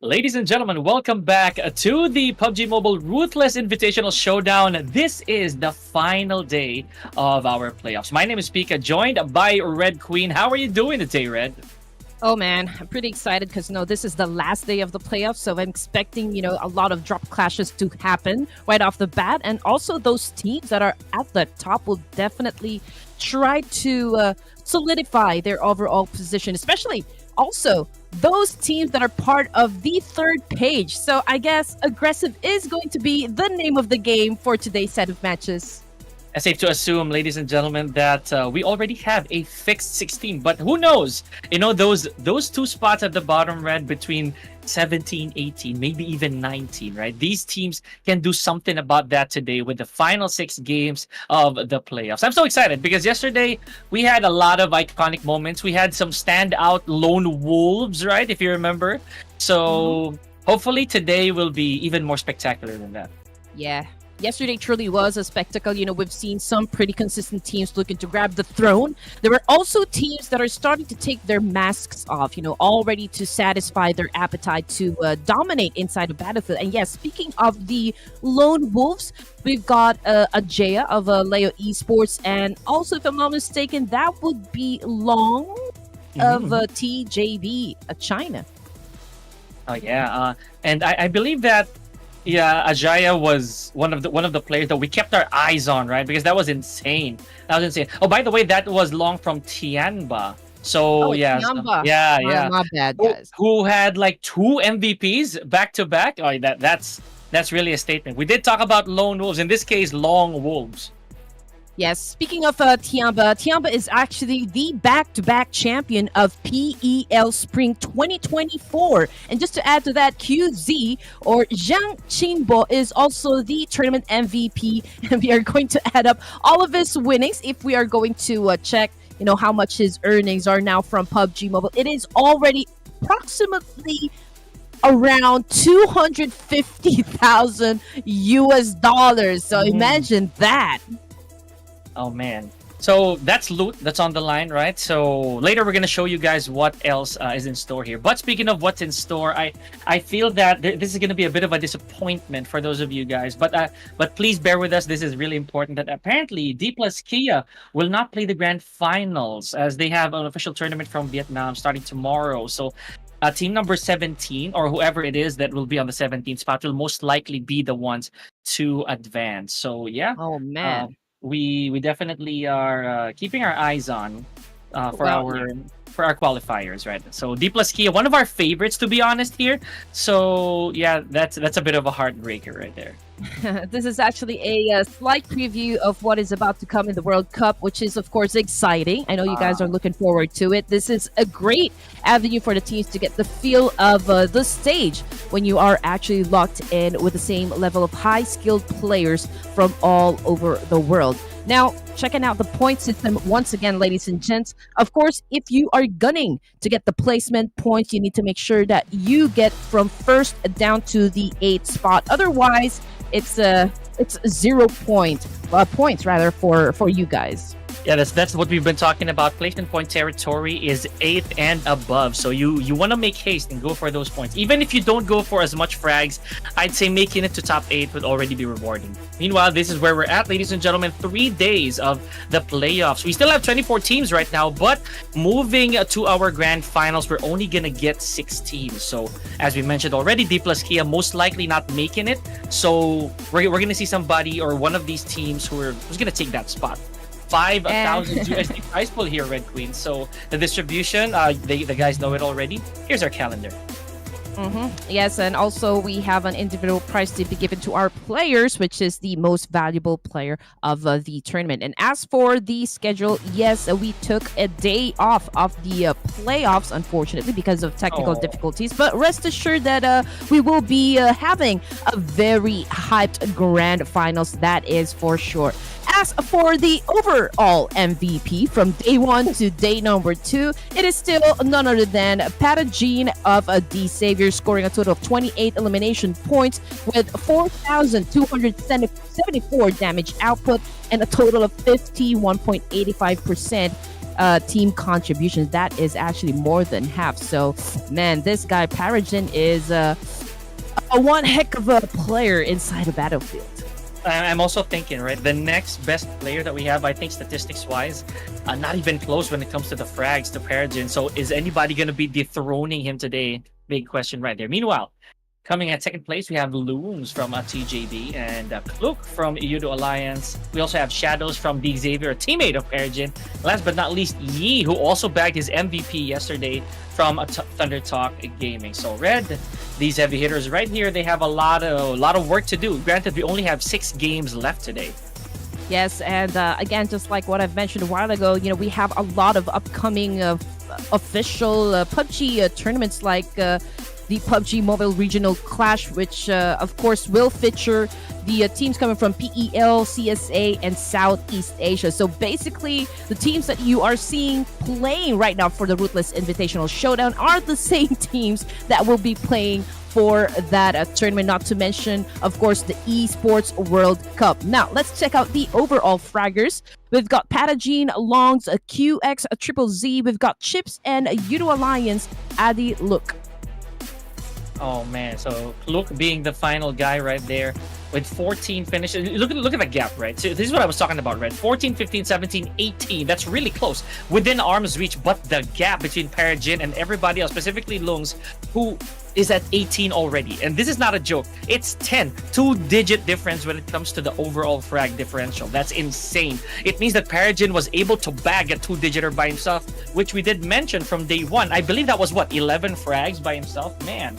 Ladies and gentlemen, welcome back to the PUBG Mobile Ruthless Invitational Showdown. This is the final day of our playoffs. My name is Pika, joined by Red Queen. How are you doing today, Red? Oh man, I'm pretty excited because this is the last day of the playoffs, so I'm expecting a lot of drop clashes to happen right off the bat, and also those teams that are at the top will definitely try to solidify their overall position, especially also those teams that are part of the third page. So I guess aggressive is going to be the name of the game for today's set of matches. It's safe to assume, ladies and gentlemen, that we already have a fixed 16. But who knows? You know, those two spots at the bottom, Red, between 17, 18, maybe even 19, right? These teams can do something about that today with the final 6 games of the playoffs. I'm so excited because yesterday we had a lot of iconic moments. We had some standout lone wolves, right? If you remember. So hopefully today will be even more spectacular than that. Yeah. Yesterday truly was a spectacle. We've seen some pretty consistent teams looking to grab the throne. There were also teams that are starting to take their masks off, all ready to satisfy their appetite to dominate inside the battlefield. And yes, speaking of the lone wolves, we've got Ajaya of Leo Esports. And also, if I'm not mistaken, that would be Long of TJB, China. Oh, yeah. And I believe that Ajaya was one of the players that we kept our eyes on, right? Because that was insane. Oh, by the way, that was Long from TIANBA. So yeah, TIANBA. yeah. My bad, guys. Who had like 2 MVPs back to back? Oh, that's really a statement. We did talk about lone wolves. In this case, long wolves. Yes, speaking of TIANBA is actually the back-to-back champion of PEL Spring 2024. And just to add to that, QZ or Zhang Qingbo is also the tournament MVP. And we are going to add up all of his winnings if we are going to check, how much his earnings are now from PUBG Mobile. It is already approximately around 250,000 US dollars. So imagine that. Oh man. So that's loot that's on the line, right? So later we're gonna show you guys what else is in store here. But speaking of what's in store, I feel that this is gonna be a bit of a disappointment for those of you guys. But please bear with us. This is really important. That apparently D plus Kia will not play the grand finals as they have an official tournament from Vietnam starting tomorrow. So team number 17 or whoever it is that will be on the 17th spot will most likely be the ones to advance. So yeah. Oh man. We definitely are keeping our eyes on for our qualifiers, right? So D plus Kia, one of our favorites, to be honest here. So yeah, that's a bit of a heartbreaker right there. This is actually a slight preview of what is about to come in the World Cup, which is of course exciting. I know you guys are looking forward to it. This is a great avenue for the teams to get the feel of the stage when you are actually locked in with the same level of high skilled players from all over the world. Now, checking out the point system once again, ladies and gents. Of course, if you are gunning to get the placement points, you need to make sure that you get from first down to the 8th spot. Otherwise, it's 0 points rather for you guys. Yeah, that's what we've been talking about. Placement point territory is 8th and above. So you want to make haste and go for those points. Even if you don't go for as much frags, I'd say making it to top 8 would already be rewarding. Meanwhile, this is where we're at, ladies and gentlemen. 3 days of the playoffs. We still have 24 teams right now, but moving to our grand finals, we're only going to get 6 teams. So as we mentioned already, D plus Kia most likely not making it. So we're going to see somebody or one of these teams who's going to take that spot. 5,000 USD prize pool here, Red Queen. So the distribution, the guys know it already. Here's our calendar. Yes, and also we have an individual prize to be given to our players, which is the most valuable player of the tournament. And as for the schedule, yes, we took a day off of the playoffs, unfortunately, because of technical difficulties. But rest assured that we will be having a very hyped grand finals, that is for sure. As for the overall MVP from day 1 to day number 2, it is still none other than Patagene of D Savior, scoring a total of 28 elimination points with 4,274 damage output and a total of 51.85% team contributions. That is actually more than half. So, man, this guy Paragen is a one heck of a player inside the battlefield. I'm also thinking, right, the next best player that we have, I think statistics-wise, not even close when it comes to the frags to Paragen. So is anybody going to be dethroning him today? Big question right there. Meanwhile, coming at second place, we have Looms from TJB and Klook from YOODO Alliance. We also have Shadows from the Xavier, a teammate of Paragen. Last but not least, Yi, who also bagged his MVP yesterday from Thunder Talk Gaming. So Red, these heavy hitters right here, they have a lot of work to do. Granted, we only have 6 games left today. Yes, and again, just like what I've mentioned a while ago, you know, we have a lot of upcoming official PUBG tournaments like the PUBG Mobile Regional Clash, which of course will feature the teams coming from PEL, CSA, and Southeast Asia. So basically, the teams that you are seeing playing right now for the Ruthless Invitational Showdown are the same teams that will be playing for that tournament, not to mention, of course, the Esports World Cup. Now, let's check out the overall fraggers. We've got Patagene, Longs, QX, Triple Z. We've got Chips and YOODO Alliance, Adi Look. Oh man, so Klook being the final guy right there with 14 finishes. Look at the gap, right? So this is what I was talking about, right? 14, 15, 17, 18. That's really close. Within arm's reach, but the gap between Paragen and everybody else, specifically Lungs, who is at 18 already. And this is not a joke. It's 10. 2-digit difference when it comes to the overall frag differential. That's insane. It means that Paragen was able to bag a 2-digiter by himself, which we did mention from day one. I believe that was, what, 11 frags by himself? Man.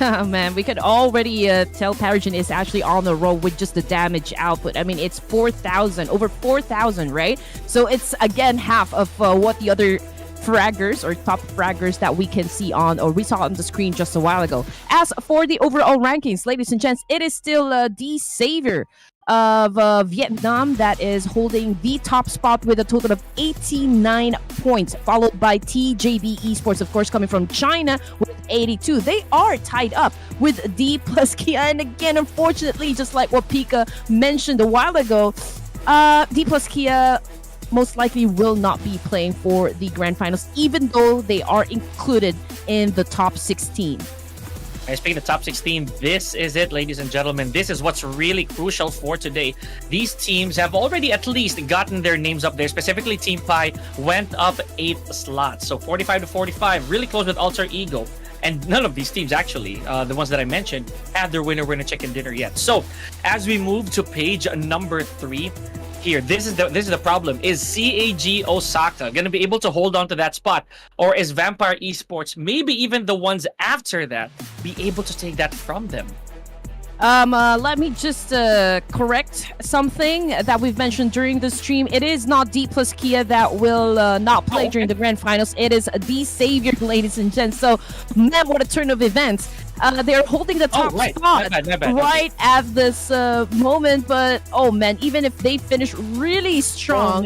Oh, man, we could already tell Paragen is actually on the roll with just the damage output. I mean, it's 4,000, over 4,000, right? So it's, again, half of what the other fraggers or top fraggers that we can see on, or we saw on the screen just a while ago. As for the overall rankings, ladies and gents, it is still the savior of Vietnam that is holding the top spot with a total of 89 points, followed by TJB Esports, of course, coming from China with 82. They are tied up with D plus Kia, and again, unfortunately, just like what Pika mentioned a while ago, D plus Kia most likely will not be playing for the grand finals, even though they are included in the top 16. Speaking of top 16, this is it, ladies and gentlemen. This is what's really crucial for today. These teams have already at least gotten their names up there. Specifically, Team Pi went up 8 slots. So 45 to 45, really close with Alter Ego. And none of these teams, actually, the ones that I mentioned, have their winner chicken dinner yet. So as we move to page number 3, here, this is the problem. Is CAG Osaka going to be able to hold on to that spot? Or is Vampire Esports, maybe even the ones after that, be able to take that from them? Let me just correct something that we've mentioned during the stream. It is not D plus Kia that will not play during the grand finals. It is the savior, ladies and gents. So, man, what a turn of events. They're holding the top spot My bad. right at this moment. But, oh, man, even if they finish really strong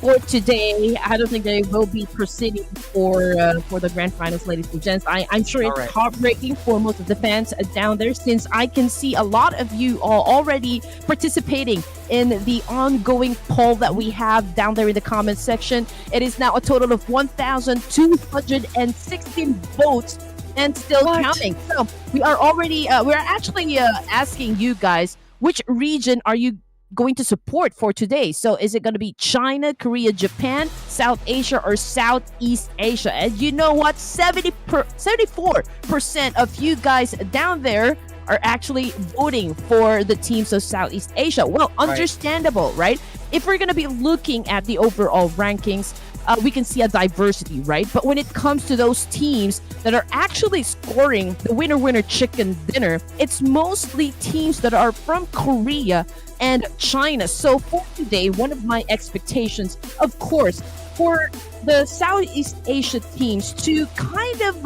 for today, I don't think they will be proceeding for the grand finals, ladies and gents. I'm sure it's heartbreaking for most of the fans down there, since I can see a lot of you all already participating in the ongoing poll that we have down there in the comments section. It is now a total of 1,216 votes and still counting. So we are already we're actually asking you guys, which region are you going to support for today? So is it going to be China, Korea, Japan, South Asia, or Southeast Asia? And you know what? 74% of you guys down there are actually voting for the teams of Southeast Asia. Well, understandable, right? If we're going to be looking at the overall rankings, we can see a diversity, right? But when it comes to those teams that are actually scoring the winner chicken dinner, it's mostly teams that are from Korea and China. So for today, one of my expectations, of course, for the Southeast Asia teams to kind of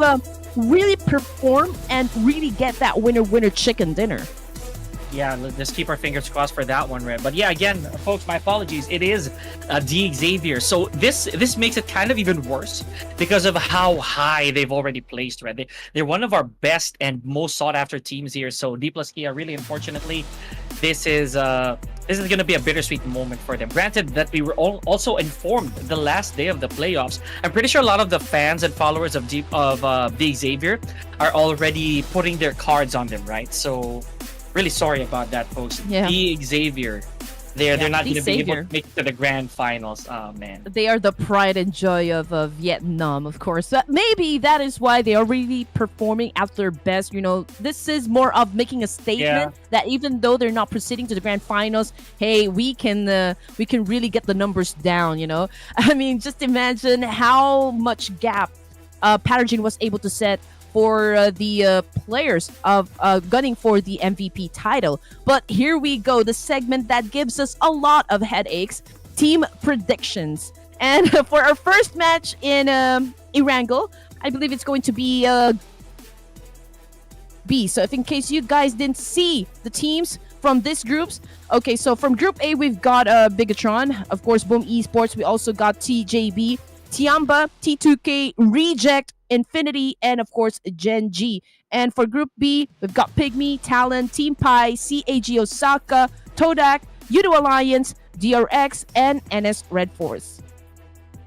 really perform and really get that winner chicken dinner. Yeah, let's keep our fingers crossed for that one, Red. But yeah, again, folks, my apologies. It is D Xavier. So this makes it kind of even worse because of how high they've already placed, Red. They're one of our best and most sought after teams here. So D plus Kia, really unfortunately, this is going to be a bittersweet moment for them. Granted that we were also informed the last day of the playoffs. I'm pretty sure a lot of the fans and followers of the Xavier are already putting their cards on them, right? So really sorry about that, folks. Yeah. The Xavier. They're not going to be able to make it to the grand finals. Oh, man. They are the pride and joy of Vietnam, of course. But maybe that is why they are really performing at their best. You know, this is more of making a statement that even though they're not proceeding to the grand finals, hey, we can really get the numbers down. You know, I mean, just imagine how much gap Pubg was able to set for the players of gunning for the MVP title. But here we go, the segment that gives us a lot of headaches, team predictions. And for our first match in Erangel, I believe it's going to be B. So if in case you guys didn't see the teams from these groups, okay, so from Group A, we've got BIGETRON, of course, Boom Esports. We also got TJB, TIANBA, T2K, Reject, Infinity, and of course Gen G. And for Group B, we've got PIGMY, TALON, Team Pi, CAG Osaka, Todak, YOODO Alliance, DRX, and NS REDFORCE.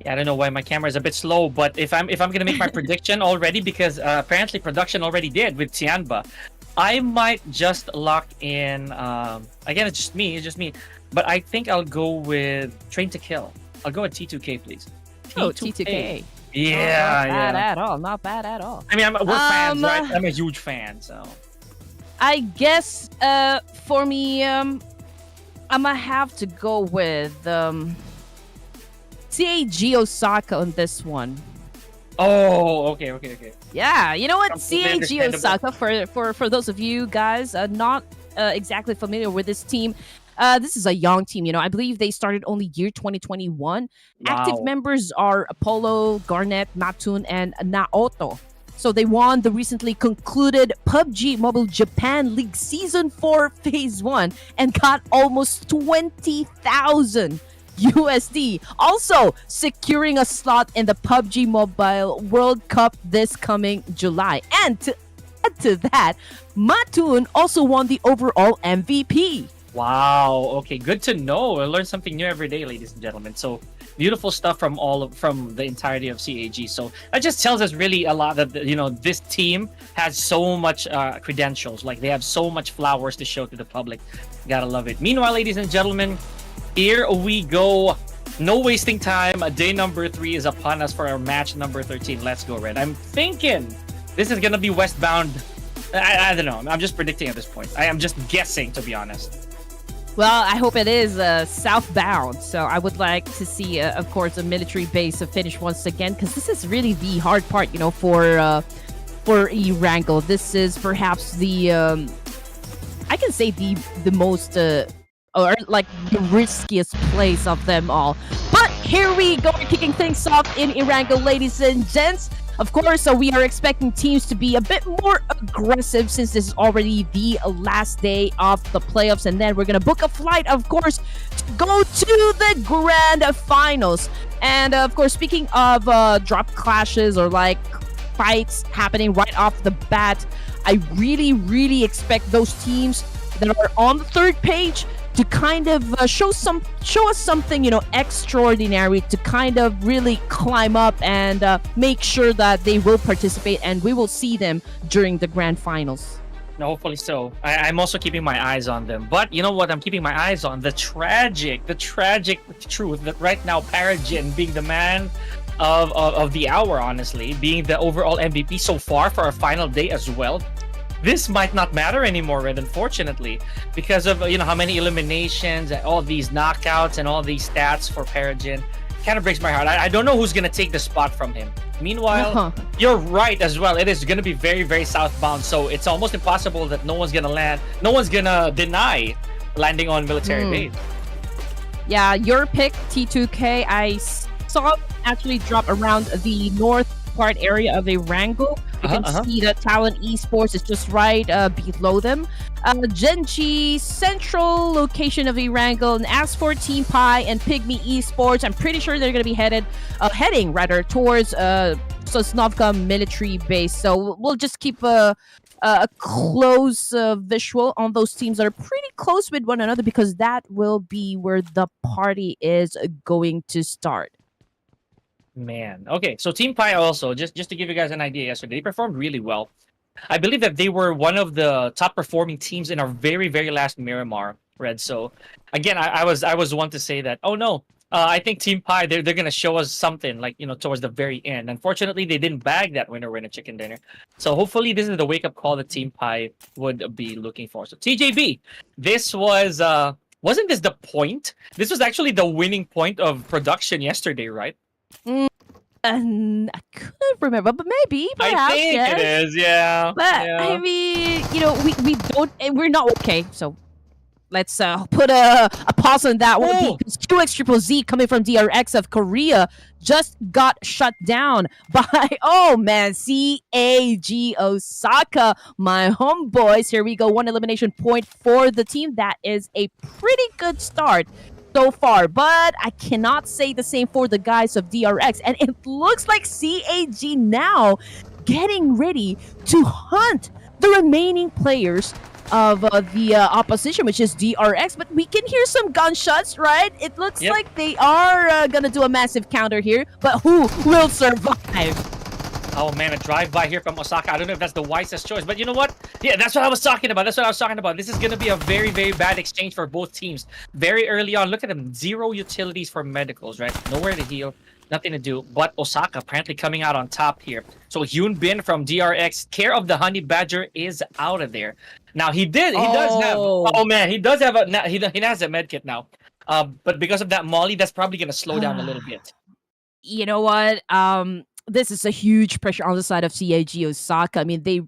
Yeah, I don't know why my camera is a bit slow, but if I'm gonna make my prediction already, because apparently production already did with TIANBA, I might just lock in. Again, it's just me, but I think I'll go with Train to Kill. I'll go with T2K, please. Oh, T2K. Yeah, not bad at all. Not bad at all. I mean, we're fans, right? I'm a huge fan, so. I guess for me, I'm gonna have to go with CAG Osaka on this one. Oh, okay. Yeah, you know what? Completely CAG Osaka, for those of you guys not exactly familiar with this team, this is a young team, you know. I believe they started only year 2021. Wow. Active members are Apollo, Garnet, Matun, and Naoto. So they won the recently concluded PUBG Mobile Japan League Season 4 Phase 1 and got almost 20,000 USD. Also securing a slot in the PUBG Mobile World Cup this coming July. And to add to that, Matun also won the overall MVP. Wow. Okay, good to know. I learn something new every day, ladies and gentlemen. So beautiful stuff from the entirety of CAG. So that just tells us really a lot that, you know, this team has so much credentials. Like, they have so much flowers to show to the public. Gotta love it. Meanwhile, ladies and gentlemen, here we go. No wasting time. Day number 3 is upon us for our match number 13. Let's go, Red. I'm thinking this is gonna be westbound. I don't know. I'm just predicting at this point. I am just guessing, to be honest. Well, I hope it is southbound. So I would like to see, of course, a military base finish once again, because this is really the hard part, you know, for Erangel. This is perhaps the I can say the most or like the riskiest place of them all. But here we go. We're kicking things off in Erangel, ladies and gents. Of course, we are expecting teams to be a bit more aggressive since this is already the last day of the playoffs. And then we're going to book a flight, of course, to go to the grand finals. And, of course, speaking of drop clashes or, like, fights happening right off the bat, I really, really expect those teams that are on the third page to kind of show us something, you know, extraordinary, to kind of really climb up and make sure that they will participate and we will see them during the grand finals. No, hopefully so. I'm also keeping my eyes on them. But you know what I'm keeping my eyes on? The tragic truth that right now Pubg, being the man of the hour, honestly, being the overall MVP so far for our final day as well, this might not matter anymore, Red, unfortunately, because of, you know, how many eliminations, all these knockouts, and all these stats for Pubg. Kind of breaks my heart. I don't know who's going to take the spot from him. Meanwhile, you're right as well. It is going to be very, very southbound, so it's almost impossible that no one's going to land. No one's going to deny landing on military base. Yeah, your pick, T2K, I saw actually drop around the north part area of Erangel. You can see that Talon Esports is just right below them. Gen G, central location of Erangel. And as for Team Pi and PIGMY Esports, I'm pretty sure they're going to be heading towards Sosnovka military base. So we'll just keep a close visual on those teams that are pretty close with one another because that will be where the party is going to start. Man. Okay, so Team Pi also, just to give you guys an idea, yesterday they performed really well. I believe that they were one of the top performing teams in our very, very last Miramar, Red. So again, I was one to say that, oh no, I think Team Pi, they're gonna show us something like, you know, towards the very end. Unfortunately, they didn't bag that winner chicken dinner. So hopefully this is the wake up call that Team Pi would be looking for. So TJB, this was wasn't this the point? This was actually the winning point of production yesterday, right? And I couldn't remember, but maybe, perhaps, I think yes. it is, yeah. But yeah. I mean, you know, we don't, we're not okay. So let's put a pause on that one Oh! because QX coming from DRX of Korea just got shut down by, oh man, CAG Osaka, my homeboys. Here we go, 1 elimination point for the team. That is a pretty good start so far, but I cannot say the same for the guys of DRX, and it looks like CAG now getting ready to hunt the remaining players of the opposition, which is DRX, but we can hear some gunshots, right? It looks like they are gonna do a massive counter here, but who will survive? Oh man, a drive-by here from Osaka. I don't know if that's the wisest choice, but you know what? Yeah, that's what I was talking about. This is going to be a very, very bad exchange for both teams. Very early on, look at them. 0 utilities for medicals, right? Nowhere to heal, nothing to do. But Osaka apparently coming out on top here. So Hyun Bin from DRX, care of the Honey Badger, is out of there. Now he does have, oh man, he does have he has a medkit now. But because of that Molly, that's probably going to slow down a little bit. You know what? This is a huge pressure on the side of CAG Osaka. I mean, they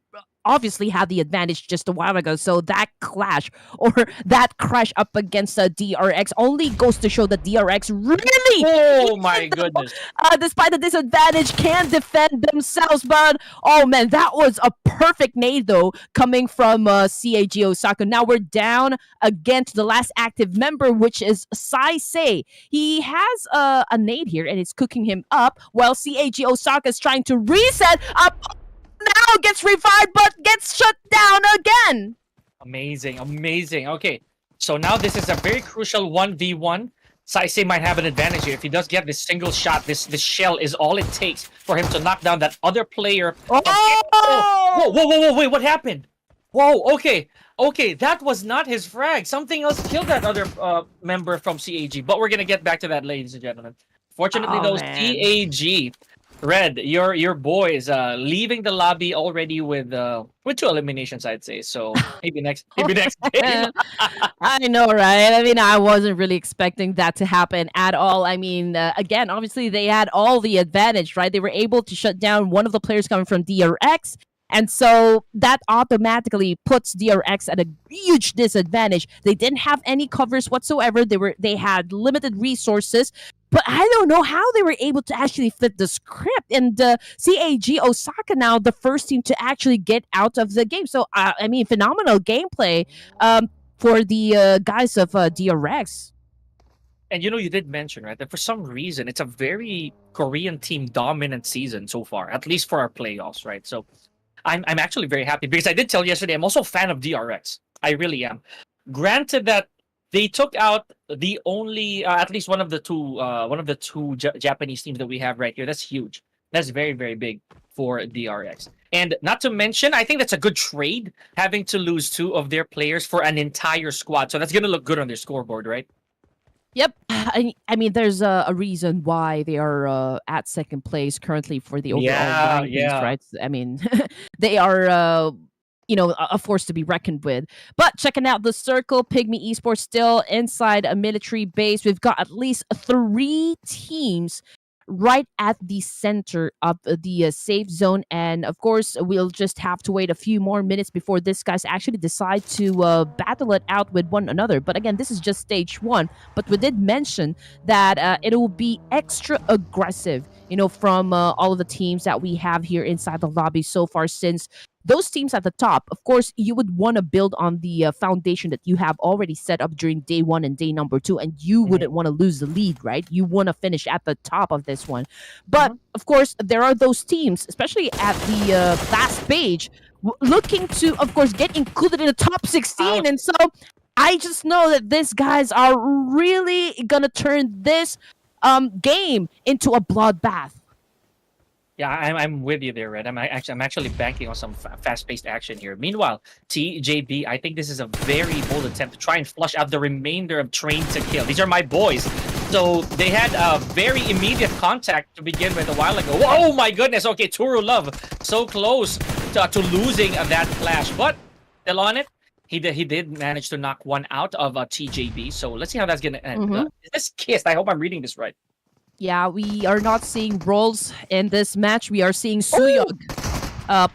obviously had the advantage just a while ago, so that clash or that crash up against DRX only goes to show that DRX really, oh my goodness, despite the disadvantage, can defend themselves. But oh man, that was a perfect nade though coming from CAG Osaka. Now we're down against the last active member, which is Sai. He has a nade here and it's cooking him up while CAG Osaka is trying to reset up. Now gets revived but gets shut down again. Amazing. Okay, so now this is a very crucial 1v1. Sai might have an advantage here if he does get this single shot. This shell is all it takes for him to knock down that other player. Whoa, wait, what happened? Whoa, okay, that was not his frag. Something else killed that other member from CAG, but we're gonna get back to that, ladies and gentlemen. Fortunately, those CAG Red, your boys leaving the lobby already with 2 eliminations, I'd say. So maybe next game. I know, right? I mean, I wasn't really expecting that to happen at all. I mean, again, obviously they had all the advantage, right? They were able to shut down one of the players coming from DRX. And so that automatically puts DRX at a huge disadvantage. They didn't have any covers whatsoever. They had limited resources. But I don't know how they were able to actually flip the script. And CAG Osaka now the first team to actually get out of the game. So, I mean, phenomenal gameplay for the guys of DRX. And you know, you did mention, right, that for some reason, it's a very Korean team dominant season so far, at least for our playoffs, right? So I'm actually very happy because I did tell yesterday, I'm also a fan of DRX. I really am. Granted that they took out the only, at least one of the two Japanese teams that we have right here. That's huge. That's very, very big for DRX. And not to mention, I think that's a good trade, having to lose 2 of their players for an entire squad. So that's going to look good on their scoreboard, right? Yep. I mean, there's a reason why they are at second place currently for the overall rankings, right? I mean, they are... a force to be reckoned with. But checking out the circle, PIGMY Esports still inside a military base. We've got at least 3 teams right at the center of the safe zone. And of course, we'll just have to wait a few more minutes before these guys actually decide to battle it out with one another. But again, this is just stage 1. But we did mention that it will be extra aggressive, from all of the teams that we have here inside the lobby so far, since those teams at the top, of course, you would want to build on the foundation that you have already set up during day 1 and day number 2, and you wouldn't want to lose the lead, right? You want to finish at the top of this one. But, of course, there are those teams, especially at the last page, looking to, of course, get included in the top 16. And so I just know that these guys are really gonna turn this game into a bloodbath. Yeah, I'm with you there, Red. I'm actually banking on some fast-paced action here. Meanwhile, TJB, I think this is a very bold attempt to try and flush out the remainder of Train to Kill. These are my boys. So they had a very immediate contact to begin with a while ago. Oh my goodness! Okay, Turu Love so close to losing that clash, but still on it. He did manage to knock one out of TJB. So let's see how that's gonna end. Is this Kissed? I hope I'm reading this right. Yeah, we are not seeing roles in this match. We are seeing Suyog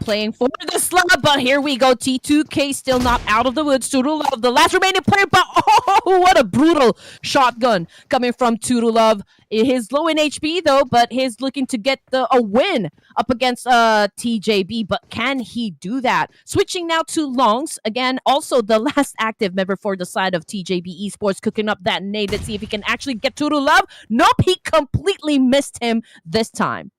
playing for the slab, but here we go. T2K still not out of the woods. Turulov, the last remaining player, but oh, what a brutal shotgun coming from Turulov. He's low in HP though, but he's looking to get a win up against TJB, but can he do that? Switching now to Longs, again, also the last active member for the side of TJB Esports, cooking up that nade. Let's see if he can actually get Turulov. Nope, he completely missed him this time.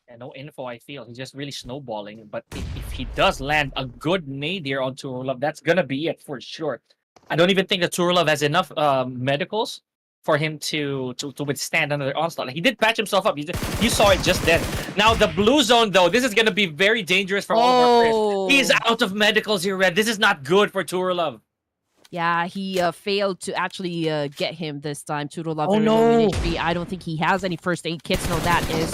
Yeah, no info, I feel. He's just really snowballing. But if he does land a good nade here on Turulov, that's going to be it for sure. I don't even think that Turulov has enough medicals for him to withstand another onslaught. Like, he did patch himself up. You saw it just then. Now, the blue zone, though, this is going to be very dangerous for all of our players. He's out of medicals here, Red. This is not good for Turulov. Yeah, he failed to actually get him this time. Turulov, oh, no. I don't think he has any first aid kits. No, that is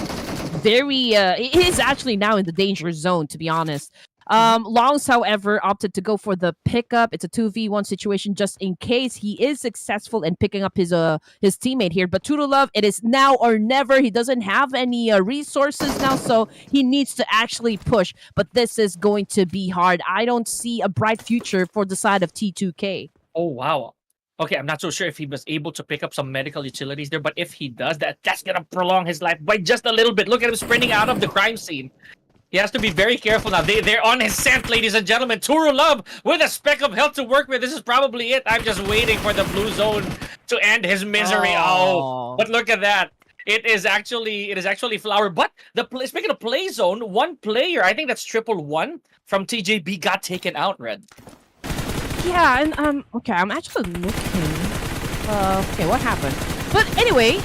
very he is actually now in the danger zone, to be honest. Longs, however, opted to go for the pickup. It's a 2v1 situation just in case he is successful in picking up his teammate here. But Turulov, it is now or never. He doesn't have any resources now, so he needs to actually push. But this is going to be hard. I don't see a bright future for the side of T2K. Oh, wow. Okay, I'm not so sure if he was able to pick up some medical utilities there, but if he does, that's going to prolong his life by just a little bit. Look at him sprinting out of the crime scene. He has to be very careful now. They're on his scent, ladies and gentlemen. Turulov with a speck of health to work with. This is probably it. I'm just waiting for the blue zone to end his misery. Oh, but look at that. It is actually Flower. But speaking of play zone, one player, I think that's 111 from TJB, got taken out, Red. Yeah, and okay, I'm actually looking. Okay, what happened? But anyway,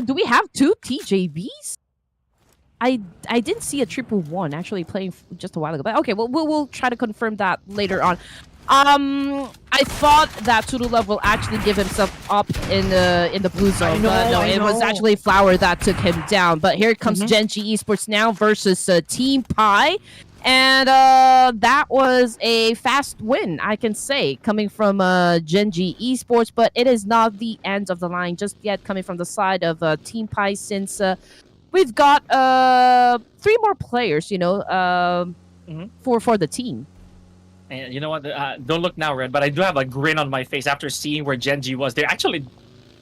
do we have two TJBs? I didn't see a 111 actually playing just a while ago, but okay, well we'll try to confirm that later on. I thought that Turulov will actually give himself up in the blue zone, but no, it was actually Flower that took him down. But here comes Genji Esports now versus Team Pi. And that was a fast win, I can say, coming from Genji Esports, but it is not the end of the line just yet, coming from the side of Team Pi, since we've got 3 more players, you know, for the team. And you know what? Don't look now, Red, but I do have a grin on my face after seeing where Genji was. They're actually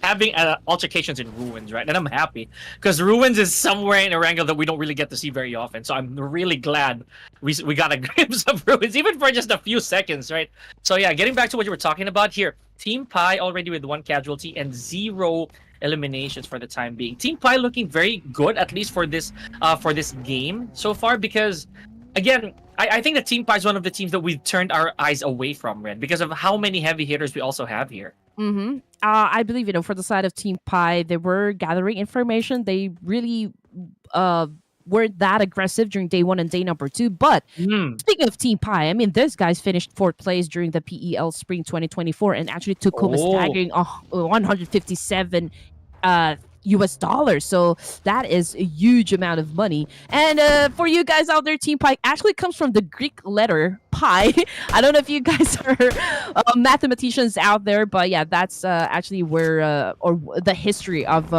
having altercations in Ruins, right? And I'm happy because Ruins is somewhere in Erangel that we don't really get to see very often. So I'm really glad we got a glimpse of Ruins, even for just a few seconds, right? So yeah, getting back to what you were talking about here, Team Pi already with 1 casualty and 0 eliminations for the time being. Team Pi looking very good, at least for this game so far, because again, I think that Team Pi is one of the teams that we've turned our eyes away from, Red, because of how many heavy hitters we also have here. I believe, you know, for the side of Team Pi, they were gathering information. They really weren't that aggressive during day 1 and day number 2. But speaking of Team Pi, I mean, these guys finished 4th place during the PEL Spring 2024 and actually took home a staggering 157 US dollars. So that is a huge amount of money. And for you guys out there, Team Pi actually comes from the Greek letter pi. I don't know if you guys are mathematicians out there, but yeah, that's actually where or the history of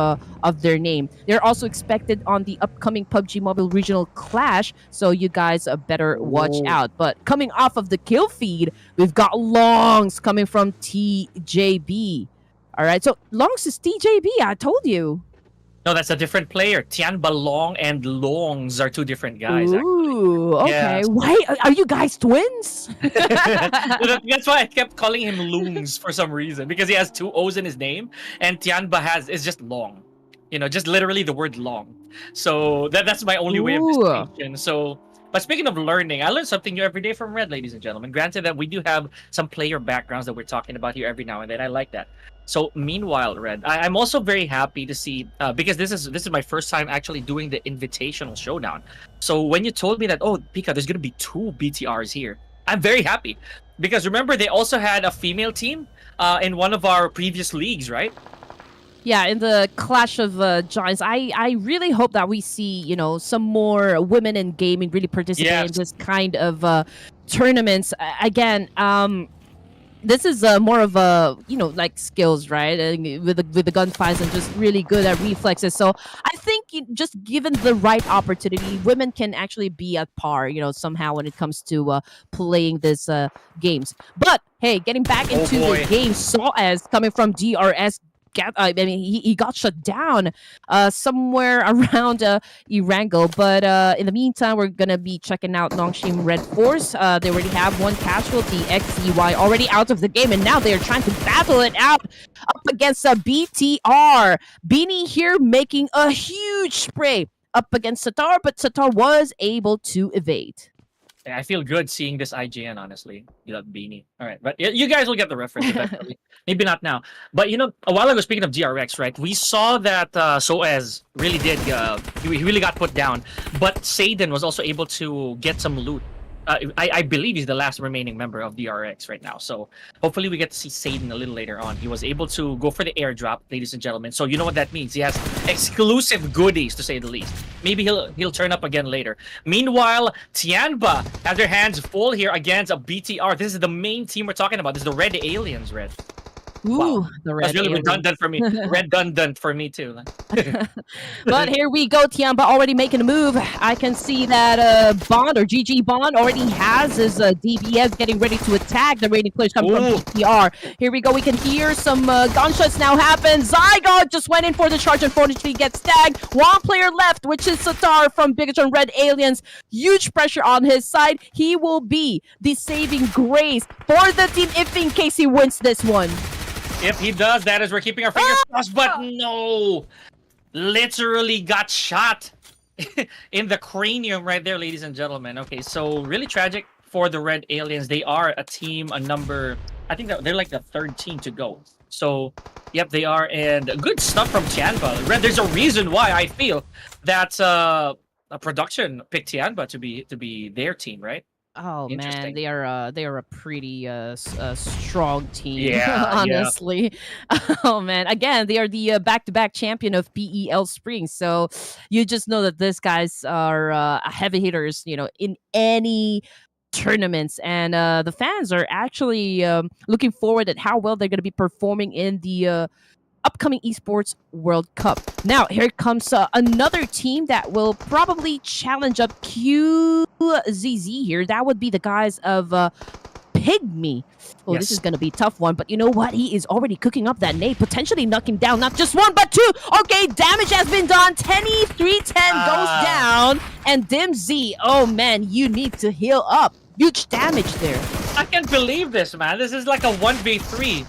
their name. They're also expected on the upcoming PUBG Mobile Regional Clash, so you guys better watch out. But coming off of the kill feed, we've got Longs coming from TJB. All right, so Longs is TJB, I told you. No, that's a different player. TIANBA Long and Longs are 2 different guys. Ooh, okay. Yeah. Why are you guys twins? That's why I kept calling him Loons for some reason, because he has 2 O's in his name, and TIANBA is just long. You know, just literally the word long. So that's my only way of distinction. So, But speaking of learning, I learn something new every day from Red, ladies and gentlemen. Granted that we do have some player backgrounds that we're talking about here every now and then. I like that. So meanwhile, Red, I'm also very happy to see because this is my first time actually doing the invitational showdown. So when you told me that, oh, Pika, there's gonna be 2 BTRs here, I'm very happy because remember they also had a female team in one of our previous leagues, right? Yeah, in the Clash of Giants, I really hope that we see, you know, some more women in gaming really participate in this kind of tournaments. Again, this is more of a, you know, like skills, right? With the gunfights and just really good at reflexes. So I think just given the right opportunity, women can actually be at par, you know, somehow when it comes to playing this games. But hey, getting back into the game, Saw as coming from DRS. I mean, he got shut down somewhere around Erangel. But in the meantime, we're going to be checking out NONGSHIM REDFORCE. They already have 1 casualty, XEY, already out of the game. And now they're trying to battle it out up against a BTR. Beanie here making a huge spray up against Satar. But Satar was able to evade. I feel good seeing this IGN, honestly. You know, Beanie. All right, but you guys will get the reference eventually. Maybe not now. But, you know, a while ago, speaking of DRX, right, we saw that Soez really did, he really got put down. But Seyden was also able to get some loot. I believe he's the last remaining member of DRX right now. So hopefully we get to see Seyden a little later on. He was able to go for the airdrop, ladies and gentlemen. So you know what that means. He has exclusive goodies, to say the least. Maybe he'll turn up again later. Meanwhile, TIANBA has their hands full here against a BTR. This is the main team we're talking about. This is the Red Aliens, Red. Ooh, wow. The Red That's really Aliens. redundant for me. Redundant for me too. But here we go. TIANBA already making a move. I can see that Bond or GG Bond already has his DBS getting ready to attack. The raiding players come from BTR. Here we go. We can hear some gunshots now happen. Zygarde just went in for the charge. Unfortunately, gets tagged. 1 player left, which is Satar from BIGETRON Red Aliens. Huge pressure on his side. He will be the saving grace for the team if in case he wins this one. If he does, that is we're keeping our fingers crossed, but no! Literally got shot in the cranium right there, ladies and gentlemen. Okay, so really tragic for the Red Aliens. They are a team, a number, I think they're like the 3rd team to go. So, yep, they are, and good stuff from TIANBA. Red, there's a reason why I feel that a production picked TIANBA to be their team, right? Oh man, they are a pretty strong team. Yeah, honestly. Yeah. Oh man, again, they are the back-to-back champion of PEL Spring, so you just know that these guys are heavy hitters, you know, in any tournaments, and the fans are actually looking forward at how well they're going to be performing in the upcoming Esports World Cup. Now, here comes another team that will probably challenge up QZZ here. That would be the guys of PIGMY. Oh, yes. This is going to be a tough one, but you know what? He is already cooking up that nade, potentially knocking down not just 1, but 2. Okay, damage has been done. 10-310 goes down. And DimZ, oh man, you need to heal up. Huge damage there. I can't believe this, man. This is like a 1v3.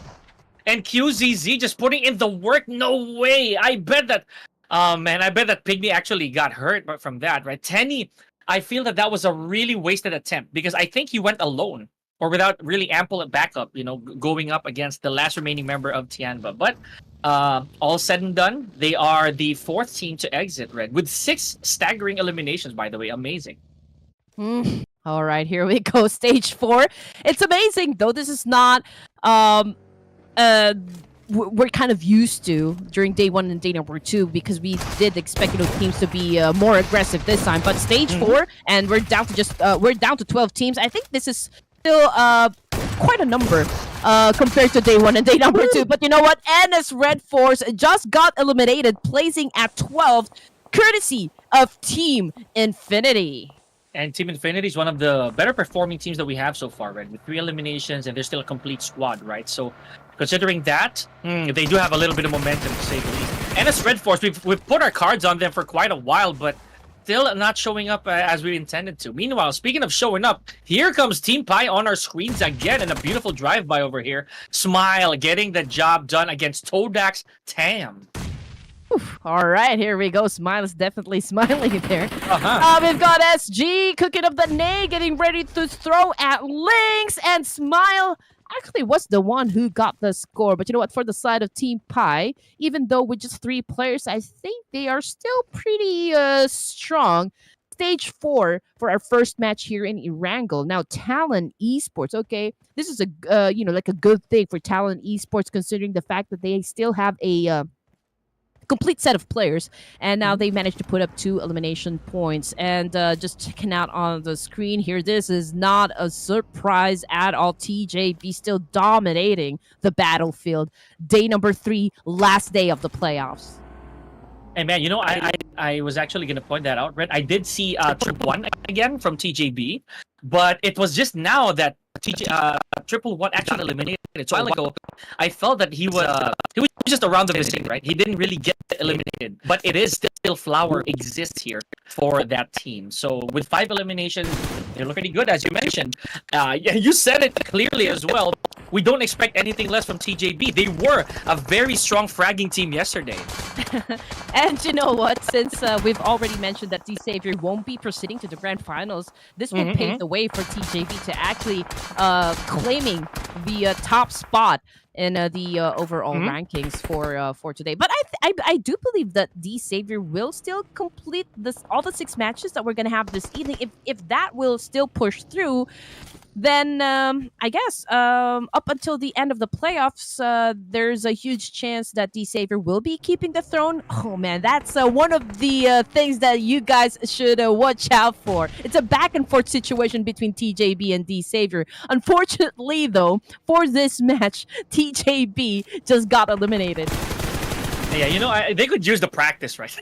And QZZ just putting in the work? No way. I bet that, man, I bet that PIGMY actually got hurt from that, right? Tenny, I feel that was a really wasted attempt because I think he went alone or without really ample backup, you know, going up against the last remaining member of TIANBA. But all said and done, they are the 4th team to exit, Red, with 6 staggering eliminations, by the way. Amazing. All right, here we go. Stage 4. It's amazing, though this is not... we're kind of used to during day 1 and day number 2 because we did expect, you know, teams to be more aggressive this time. But stage 4, and we're down to 12 teams. I think this is still quite a number compared to day 1 and day number 2. But you know what? NS REDFORCE just got eliminated, placing at 12, courtesy of Team Infinity. And Team Infinity is one of the better performing teams that we have so far, right? With 3 eliminations, and they're still a complete squad, right? So, considering that, they do have a little bit of momentum, to say the least. And as REDFORCE, we've put our cards on them for quite a while, but still not showing up as we intended to. Meanwhile, speaking of showing up, here comes Team Pi on our screens again, and a beautiful drive-by over here. Smile getting the job done against Todax Tam. All right, here we go. Smile is definitely smiling there. We've got SG cooking up the nade, getting ready to throw at Lynx, and Smile actually was the one who got the score. But you know what? For the side of Team Pi, even though with just 3 players, I think they are still pretty strong. Stage 4 for our first match here in Erangel. Now, Talon Esports. Okay, this is a like a good thing for Talon Esports, considering the fact that they still have a complete set of players, and now they managed to put up 2 elimination points. And just checking out on the screen here, this is not a surprise at all. TJB still dominating the battlefield. Day number 3, last day of the playoffs. And man, you know, I was actually going to point that out, Red. I did see Triple One again from TJB, but it was just now that Triple One actually eliminated. So a while ago, I felt that he was just around the vicinity, right? He didn't really get eliminated, but it is still Flower exists here for that team. So with 5 eliminations, they look pretty good, as you mentioned. Yeah, you said it clearly as well. We don't expect anything less from TJB. They were a very strong fragging team yesterday. And you know what? Since we've already mentioned that D Savior won't be proceeding to the grand finals, this will pave the way for TJB to actually claiming the top spot in the overall rankings for today. But I do believe that D Savior will still complete all the 6 matches that we're gonna have this evening. If that will still push through, then I guess up until the end of the playoffs, there's a huge chance that D Savior will be keeping the throne. Oh man, that's one of the things that you guys should watch out for. It's a back and forth situation between TJB and D Savior. Unfortunately, though, for this match, TJB just got eliminated. Yeah, you know, they could use the practice, right?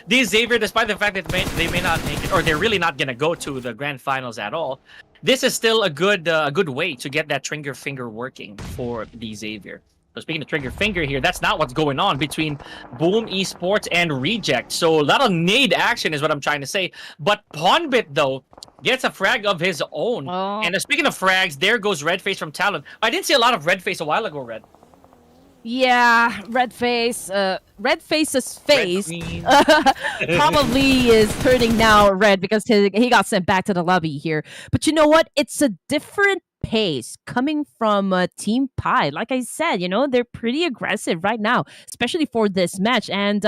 D Xavier, despite the fact that they may not make it, or they're really not going to go to the grand finals at all, this is still a good way to get that trigger finger working for D Xavier. So speaking of trigger finger here, that's not what's going on between Boom Esports and Reject. So a lot of nade action is what I'm trying to say. But Ponbit, though, gets a frag of his own. Oh. And speaking of frags, there goes Redface from Talon. I didn't see a lot of Redface a while ago, Red. Yeah, Redface's face probably is turning now red because he got sent back to the lobby here. But you know what? It's a different pace coming from Team Pi. Like I said, you know, they're pretty aggressive right now, especially for this match. And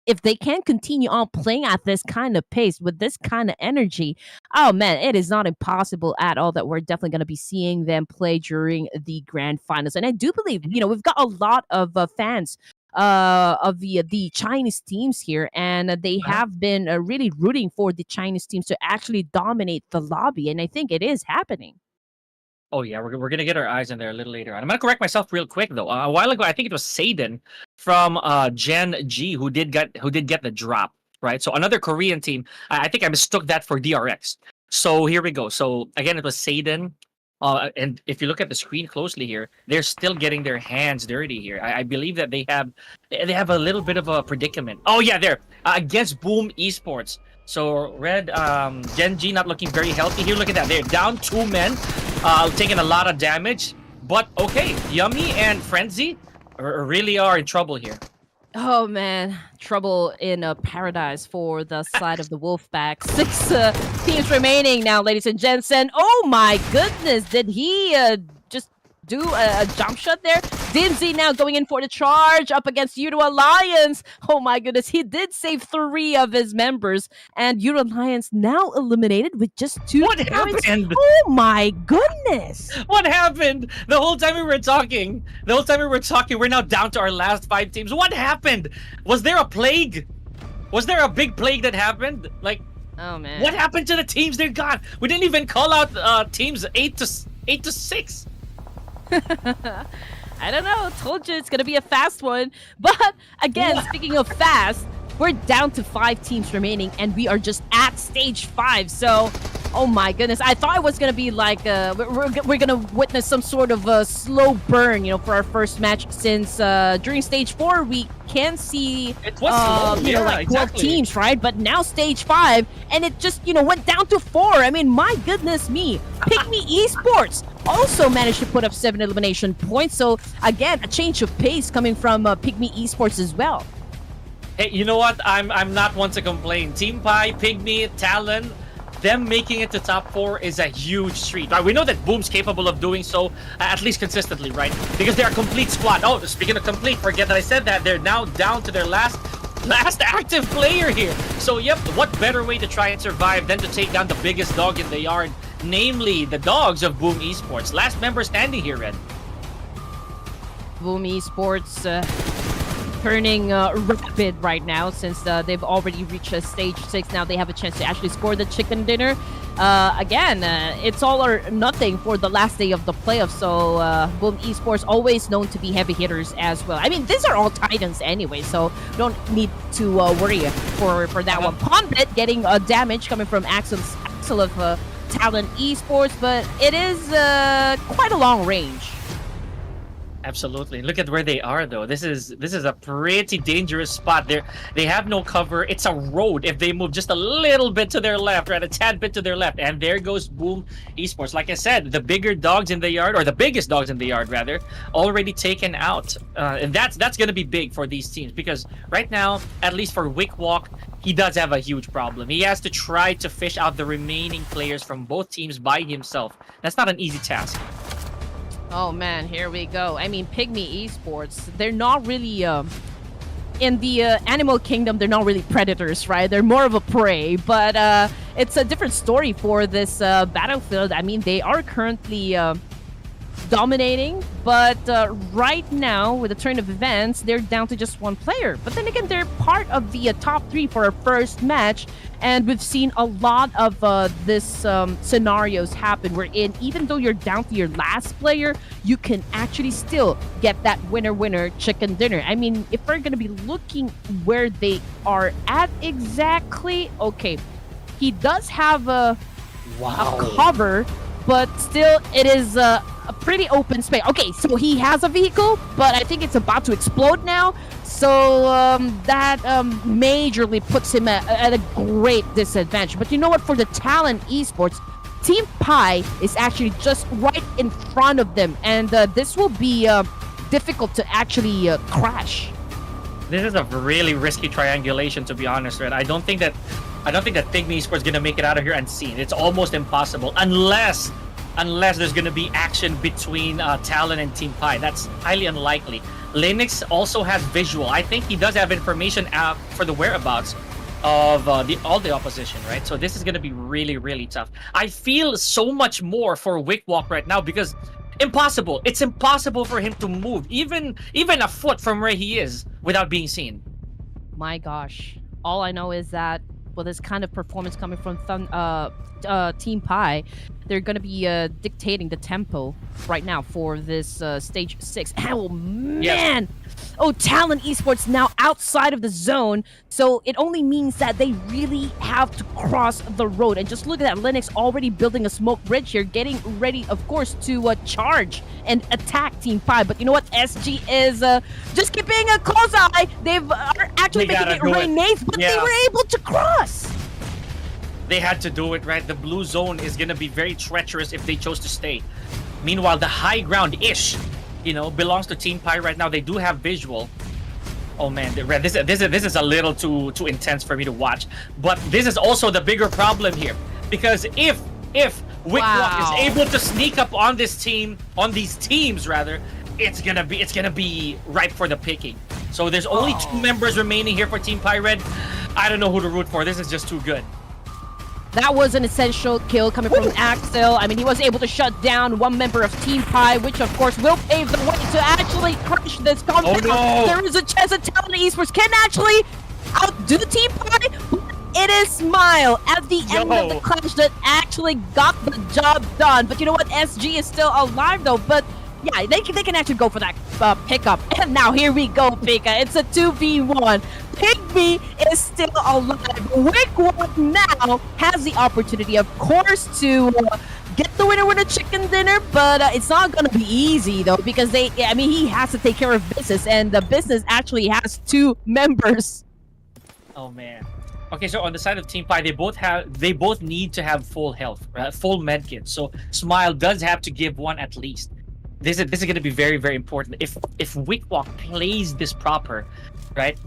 if they can continue on playing at this kind of pace with this kind of energy, oh man, it is not impossible at all that we're definitely going to be seeing them play during the grand finals. And I do believe, you know, we've got a lot of fans of the Chinese teams here, and they have been really rooting for the Chinese teams to actually dominate the lobby, and I think it is happening. Oh yeah, we're gonna get our eyes on there a little later on. I'm gonna correct myself real quick though. A while ago, I think it was Saden from Gen G who did get the drop, right? So another Korean team. I think I mistook that for DRX. So here we go. So again, it was Saden. And if you look at the screen closely here, they're still getting their hands dirty here. I believe that they have a little bit of a predicament. Oh yeah, there against Boom Esports. So Red, Gen G not looking very healthy here. Look at that. They're down 2 men, taking a lot of damage. But okay, Yummy and Frenzy really are in trouble here. Oh man, trouble in paradise for the side of the Wolfpack. 6 teams remaining now, ladies and gents. And oh my goodness, did he just do a jump shot there? Dimsy now going in for the charge up against YOODO Alliance. Oh my goodness, he did save 3 of his members, and YOODO Alliance now eliminated with just 2 What points. happened? Oh my goodness! What happened? The whole time we were talking, we're now down to our last 5 teams. What happened? Was there a plague? Was there a big plague that happened? Like, oh man, what happened to the teams? They're gone. We didn't even call out teams 8 to 6. I don't know. Told you it's gonna be a fast one. But again, speaking of fast, we're down to 5 teams remaining, and we are just at stage 5. So, oh my goodness, I thought it was gonna be like we're gonna witness some sort of a slow burn, you know, for our first match. Since during stage 4 we can see it was slow. you know, like 12 teams, right? But now stage 5, and it just, you know, went down to 4. I mean, my goodness me. PIGMY Esports also managed to put up 7 elimination points. So again, a change of pace coming from PIGMY Esports as well. Hey, you know what? I'm not one to complain. Team Pi, Pigmy, Talon, them making it to top 4 is a huge treat. Right? We know that Boom's capable of doing so, at least consistently, right? Because they're a complete squad. Oh, speaking of complete, forget that I said that. They're now down to their last active player here. So, yep, what better way to try and survive than to take down the biggest dog in the yard, namely the dogs of Boom Esports. Last member standing here, Red. Boom Esports turning rapid right now since they've already reached stage 6. Now they have a chance to actually score the chicken dinner. Again, it's all or nothing for the last day of the playoffs. So Boom Esports always known to be heavy hitters as well. I mean, these are all titans anyway, so don't need to worry for that one. Pondbit getting damage coming from Axel of Talon Esports, but it is quite a long range. Absolutely. Look at where they are, though. This is a pretty dangerous spot. They have no cover. It's a road if they move just a little bit to their left, right? A tad bit to their left. And there goes Boom Esports. Like I said, the bigger dogs in the yard, or the biggest dogs in the yard, rather, already taken out. And that's going to be big for these teams because right now, at least for Wickwalk, he does have a huge problem. He has to try to fish out the remaining players from both teams by himself. That's not an easy task. Oh man, here we go. I mean, Pigmy Esports, they're not really in the animal kingdom, they're not really predators, right? They're more of a prey, but it's a different story for this battlefield. I mean, they are currently dominating, but right now, with the turn of events, they're down to just one player. But then again, they're part of the top 3 for our first match, and we've seen a lot of this scenarios happen wherein even though you're down to your last player, you can actually still get that winner chicken dinner. I mean, if we're going to be looking where they are at exactly, okay, he does have a cover, but still it is a pretty open space. Okay, so he has a vehicle, but I think it's about to explode now. So that majorly puts him at a great disadvantage. But you know what? For the Talon Esports, Team Pi is actually just right in front of them. And this will be difficult to actually crash. This is a really risky triangulation, to be honest, right? I don't think that Pigmy Esports is gonna make it out of here unseen. It's almost impossible unless there's gonna be action between Talon and Team Pi. That's highly unlikely. Linux also has visual. I think he does have information for the whereabouts of all the opposition, right? So this is gonna be really, really tough. I feel so much more for Wickwalk right now because impossible. It's impossible for him to move even a foot from where he is without being seen. My gosh. All I know is that with this kind of performance coming from Team Pi, they're going to be dictating the tempo right now for this stage 6. Oh, man! Yes. Oh, Talon Esports now outside of the zone, so it only means that they really have to cross the road. And just look at that, Linux already building a smoke bridge here, getting ready, of course, to charge and attack Team Pi. But you know what? SG is just keeping a close eye. They've are actually making it rain nades, but they were able to cross. They had to do it, right? The blue zone is going to be very treacherous if they chose to stay. Meanwhile, the high ground-ish, belongs to Team Pi right now. They do have visual. Oh man, this is a little too intense for me to watch. But this is also the bigger problem here, because if Wickwalk is able to sneak up on this team, on these teams rather, it's gonna be ripe for the picking. So there's only 2 members remaining here for Team Pi Red. I don't know who to root for. This is just too good. That was an essential kill coming from Axel. I mean, he was able to shut down one member of Team Pi, which of course will pave the way to actually crush this compound. Oh, no. There is a chance that Talon Esports can actually outdo Team Pi. It is Smile at the end of the clash that actually got the job done. But you know what? SG is still alive though. But yeah, they can actually go for that pickup. And now here we go, Pika. It's a 2v1. Pigmy is still alive. Wickwalk now has the opportunity, of course, to get the winner with a chicken dinner, but it's not going to be easy, though, because he has to take care of business, and the business actually has 2 members. Oh, man. Okay, so on the side of Team Pi, they both need to have full health, full medkit. So Smile does have to give one at least. This is going to be very, very important. If Wickwalk plays this proper, right?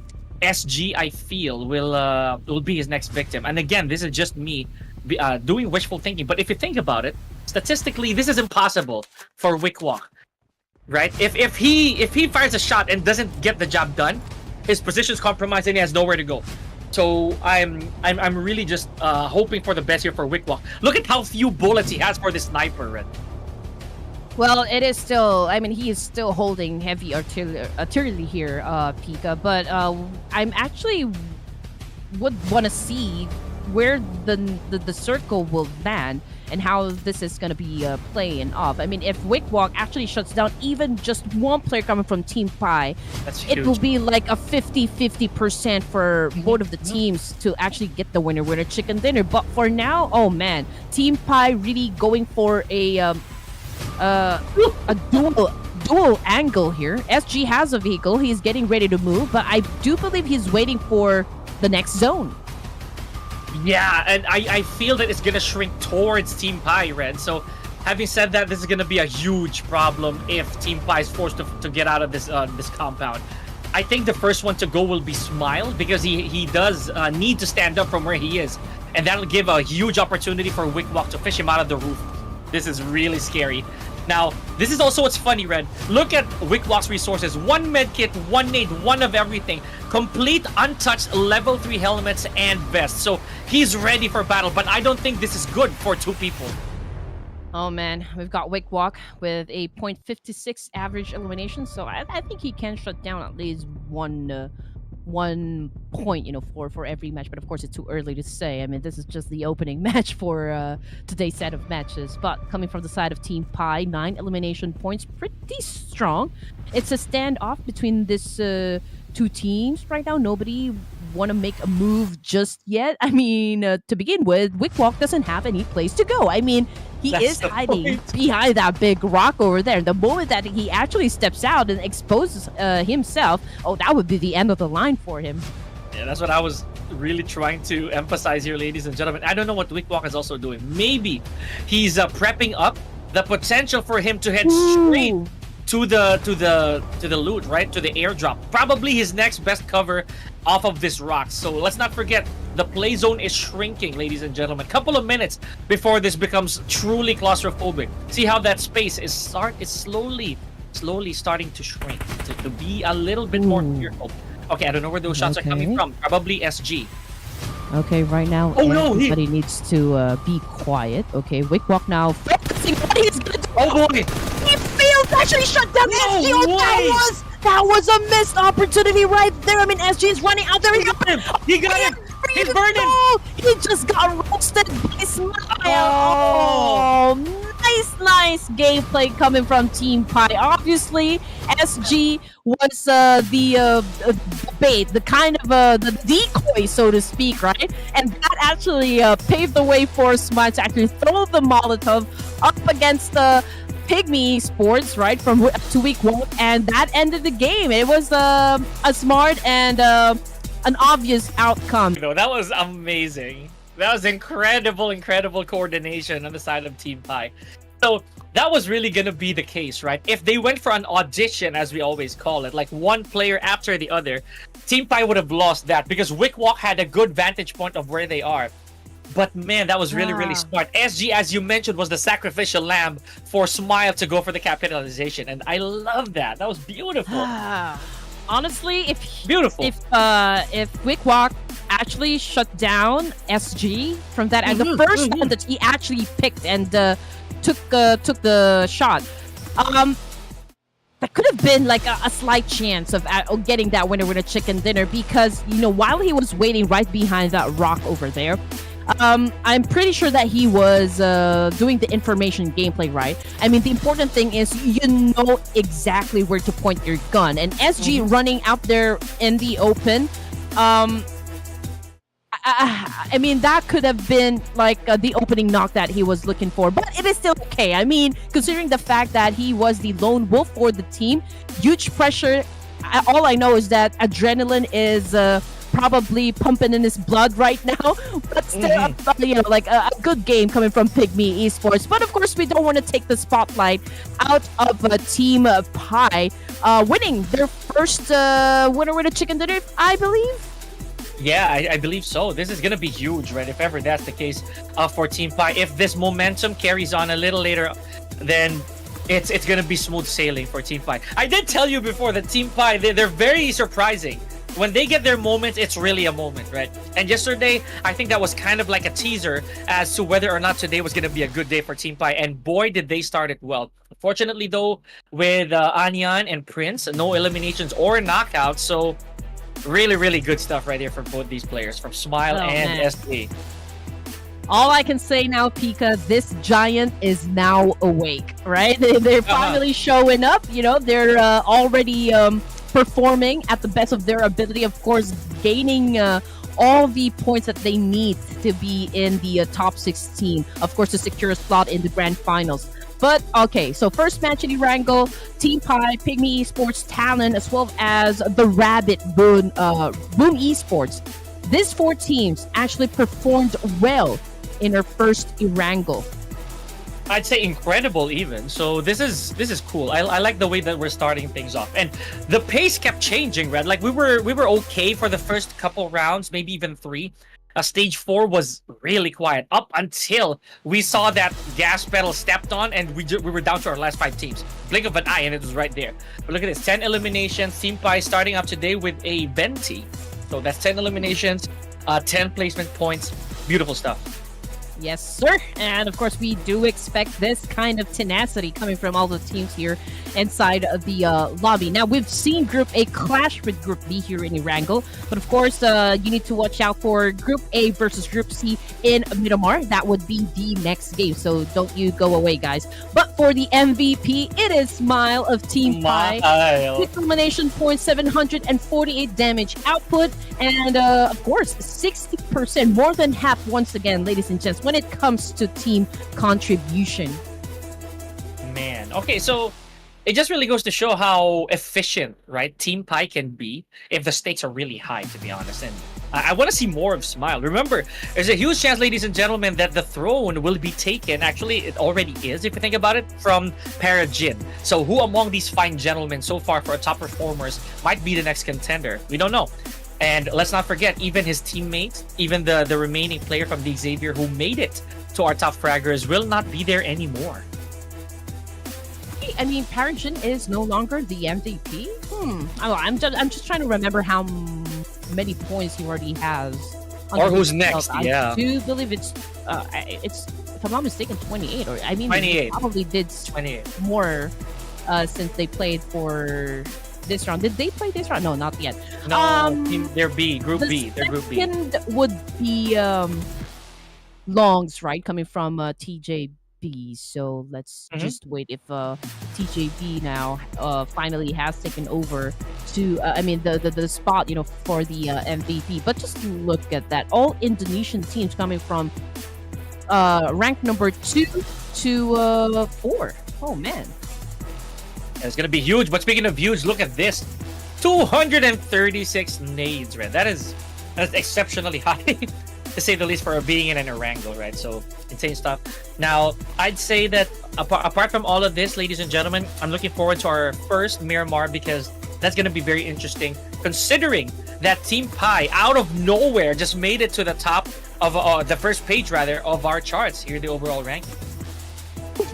SG, I feel, will be his next victim. And again, this is just me doing wishful thinking. But if you think about it, statistically, this is impossible for Wickwalk, right? If he fires a shot and doesn't get the job done, his position's compromised and he has nowhere to go. So I'm really just hoping for the best here for Wickwalk. Look at how few bullets he has for this sniper, Red. Well, it is still, I mean, he is still holding heavy artillery here, Pika, but I'm actually would want to see where the circle will land and how this is going to be playing off. I mean, if Wickwalk actually shuts down even just one player coming from Team Pi, it will be like a 50-50% for both of the teams to actually get the winner chicken dinner. But for now, oh man, Team Pi really going for a dual angle here. SG has a vehicle. He's getting ready to move, but I do believe he's waiting for the next zone. Yeah, and I feel that it's gonna shrink towards Team Pi, Red. So having said that, this is gonna be a huge problem if Team Pi is forced to get out of this this compound. I think the first one to go will be Smile, because he does need to stand up from where he is, and that'll give a huge opportunity for Wickwalk to fish him out of the roof. This is really scary. Now, this is also what's funny, Red. Look at Wickwalk's resources. 1 medkit, 1 nade, 1 of everything. Complete untouched level 3 helmets and vests. So he's ready for battle, but I don't think this is good for 2 people. Oh man, we've got Wickwalk with a 0.56 average elimination, so I think he can shut down at least one point, you know, for every match. But of course, it's too early to say. I mean, this is just the opening match for today's set of matches. But coming from the side of Team Pi, 9 elimination points, pretty strong. It's a standoff between these 2 teams right now. Nobody want to make a move just yet. I mean, to begin with, Wickwalk doesn't have any place to go. I mean, he is hiding behind that big rock over there. The moment that he actually steps out and exposes himself, oh, that would be the end of the line for him. Yeah, that's what I was really trying to emphasize here, ladies and gentlemen. I don't know what Wickwalk is also doing. Maybe he's prepping up the potential for him to head straight to the loot, right? To the airdrop. Probably his next best cover off of this rock. So let's not forget, the play zone is shrinking, ladies and gentlemen. Couple of minutes before this becomes truly claustrophobic. See how that space is slowly starting to shrink, to be a little bit more fearful. Okay, I don't know where those shots are coming from. Probably SG. Okay, right now, everybody needs to be quiet. Okay, Wickwalk now focusing what he's gonna do. Oh boy! He failed to actually shut down SG. Oh, that was a missed opportunity right there. I mean, SG is running out there. He got him! He got him! He's burning! He just got roasted by Smile. Oh, nice gameplay coming from Team Pi. Obviously, SG was the bait, the kind of the decoy, so to speak, right? And that actually paved the way for Smile to actually throw the Molotov up against the PIGMY Esports, right, from 2 week 1, and that ended the game. It was a smart and an obvious outcome. You know, that was amazing. That was incredible coordination on the side of Team Pi. So that was really gonna be the case, right? If they went for an audition, as we always call it, like one player after the other, Team Pi would have lost that because Wickwalk had a good vantage point of where they are. But man, that was really smart. SG, as you mentioned, was the sacrificial lamb for Smile to go for the capitalization, and I love that. That was beautiful. Honestly, if Wickwalk actually shut down SG from that, and the first one that he actually picked and took the shot, that could have been like a slight chance of getting that winner chicken dinner, because, you know, while he was waiting right behind that rock over there, I'm pretty sure that he was doing the information gameplay, right? I mean, the important thing is you know exactly where to point your gun, and SG running out there in the open, I mean, that could have been like the opening knock that he was looking for, but it is still okay. I mean, considering the fact that he was the lone wolf for the team, huge pressure. All I know is that adrenaline is probably pumping in his blood right now. But still, you know, like a good game coming from PIGMY Esports. But of course, we don't want to take the spotlight out of Team Pi, winning their first winner with a chicken dinner, I believe. Yeah, I believe so. This is going to be huge, right? If ever that's the case for Team Pi. If this momentum carries on a little later, then it's going to be smooth sailing for Team Pi. I did tell you before that Team Pi, they're very surprising. When they get their moments, it's really a moment, right? And yesterday, I think that was kind of like a teaser as to whether or not today was going to be a good day for Team Pi. And boy, did they start it well. Fortunately, though, with Anyan and Prince, no eliminations or knockouts. So really, really good stuff right here for both these players, from Smile and SK. All I can say now, Pika, this giant is now awake, right? They're finally showing up. You know, they're already performing at the best of their ability. Of course, gaining all the points that they need to be in the top 16. Of course, to secure a slot in the grand finals. But okay, so first match in Erangel, Team Pi, PIGMY Esports, TALON, as well as the Rabbit Boom Esports. These 4 teams actually performed well in their first Erangel. I'd say incredible even. So this is cool. I like the way that we're starting things off, and the pace kept changing, right? Like we were okay for the first couple rounds, maybe even 3. Stage 4 was really quiet up until we saw that gas pedal stepped on, and we were down to our last 5 teams. Blink of an eye, and it was right there. But look at this: 10 eliminations. Team Pi starting up today with a Venti. So that's 10 eliminations, 10 placement points. Beautiful stuff. Yes, sir. And of course, we do expect this kind of tenacity coming from all the teams here inside of the lobby. Now, we've seen Group A clash with Group B here in Erangel, but of course, you need to watch out for Group A versus Group C in Miramar. That would be the next game, so don't you go away, guys. But for the MVP, it is Smile of Team Pi. 6 elimination points, 748 damage output, and of course, 60%, more than half once again, ladies and gents, when it comes to team contribution. Man, okay, so it just really goes to show how efficient, right, Team Pi can be if the stakes are really high, to be honest. And I want to see more of Smile. Remember, there's a huge chance, ladies and gentlemen, that the throne will be taken. Actually, it already is, if you think about it, from Parajin. So who among these fine gentlemen so far for top performers might be the next contender? We don't know. And let's not forget, even his teammates, even the remaining player from the Xavier who made it to our top fraggers will not be there anymore. I mean, Parajin is no longer the MVP. I'm just trying to remember how many points he already has. Or who's next? I do believe it's if I'm not mistaken, 28. Or I mean, 28. They probably did 28 more since they played for this round. Did they play this round? No, not yet. No, they're B, Group B. They're Group B. Second would be Longs, right? Coming from TJB. So let's just wait if TJB now finally has taken over to the spot, you know, for the MVP. But just look at that. All Indonesian teams coming from rank number 2 to 4. Oh man. It's going to be huge. But speaking of huge, look at this. 236 nades, right? That's exceptionally high, to say the least, for being in an Erangel, right? So, insane stuff. Now, I'd say that apart from all of this, ladies and gentlemen, I'm looking forward to our first Miramar, because that's going to be very interesting, considering that Team Pi, out of nowhere, just made it to the top of the first page, rather, of our charts here, the overall ranking.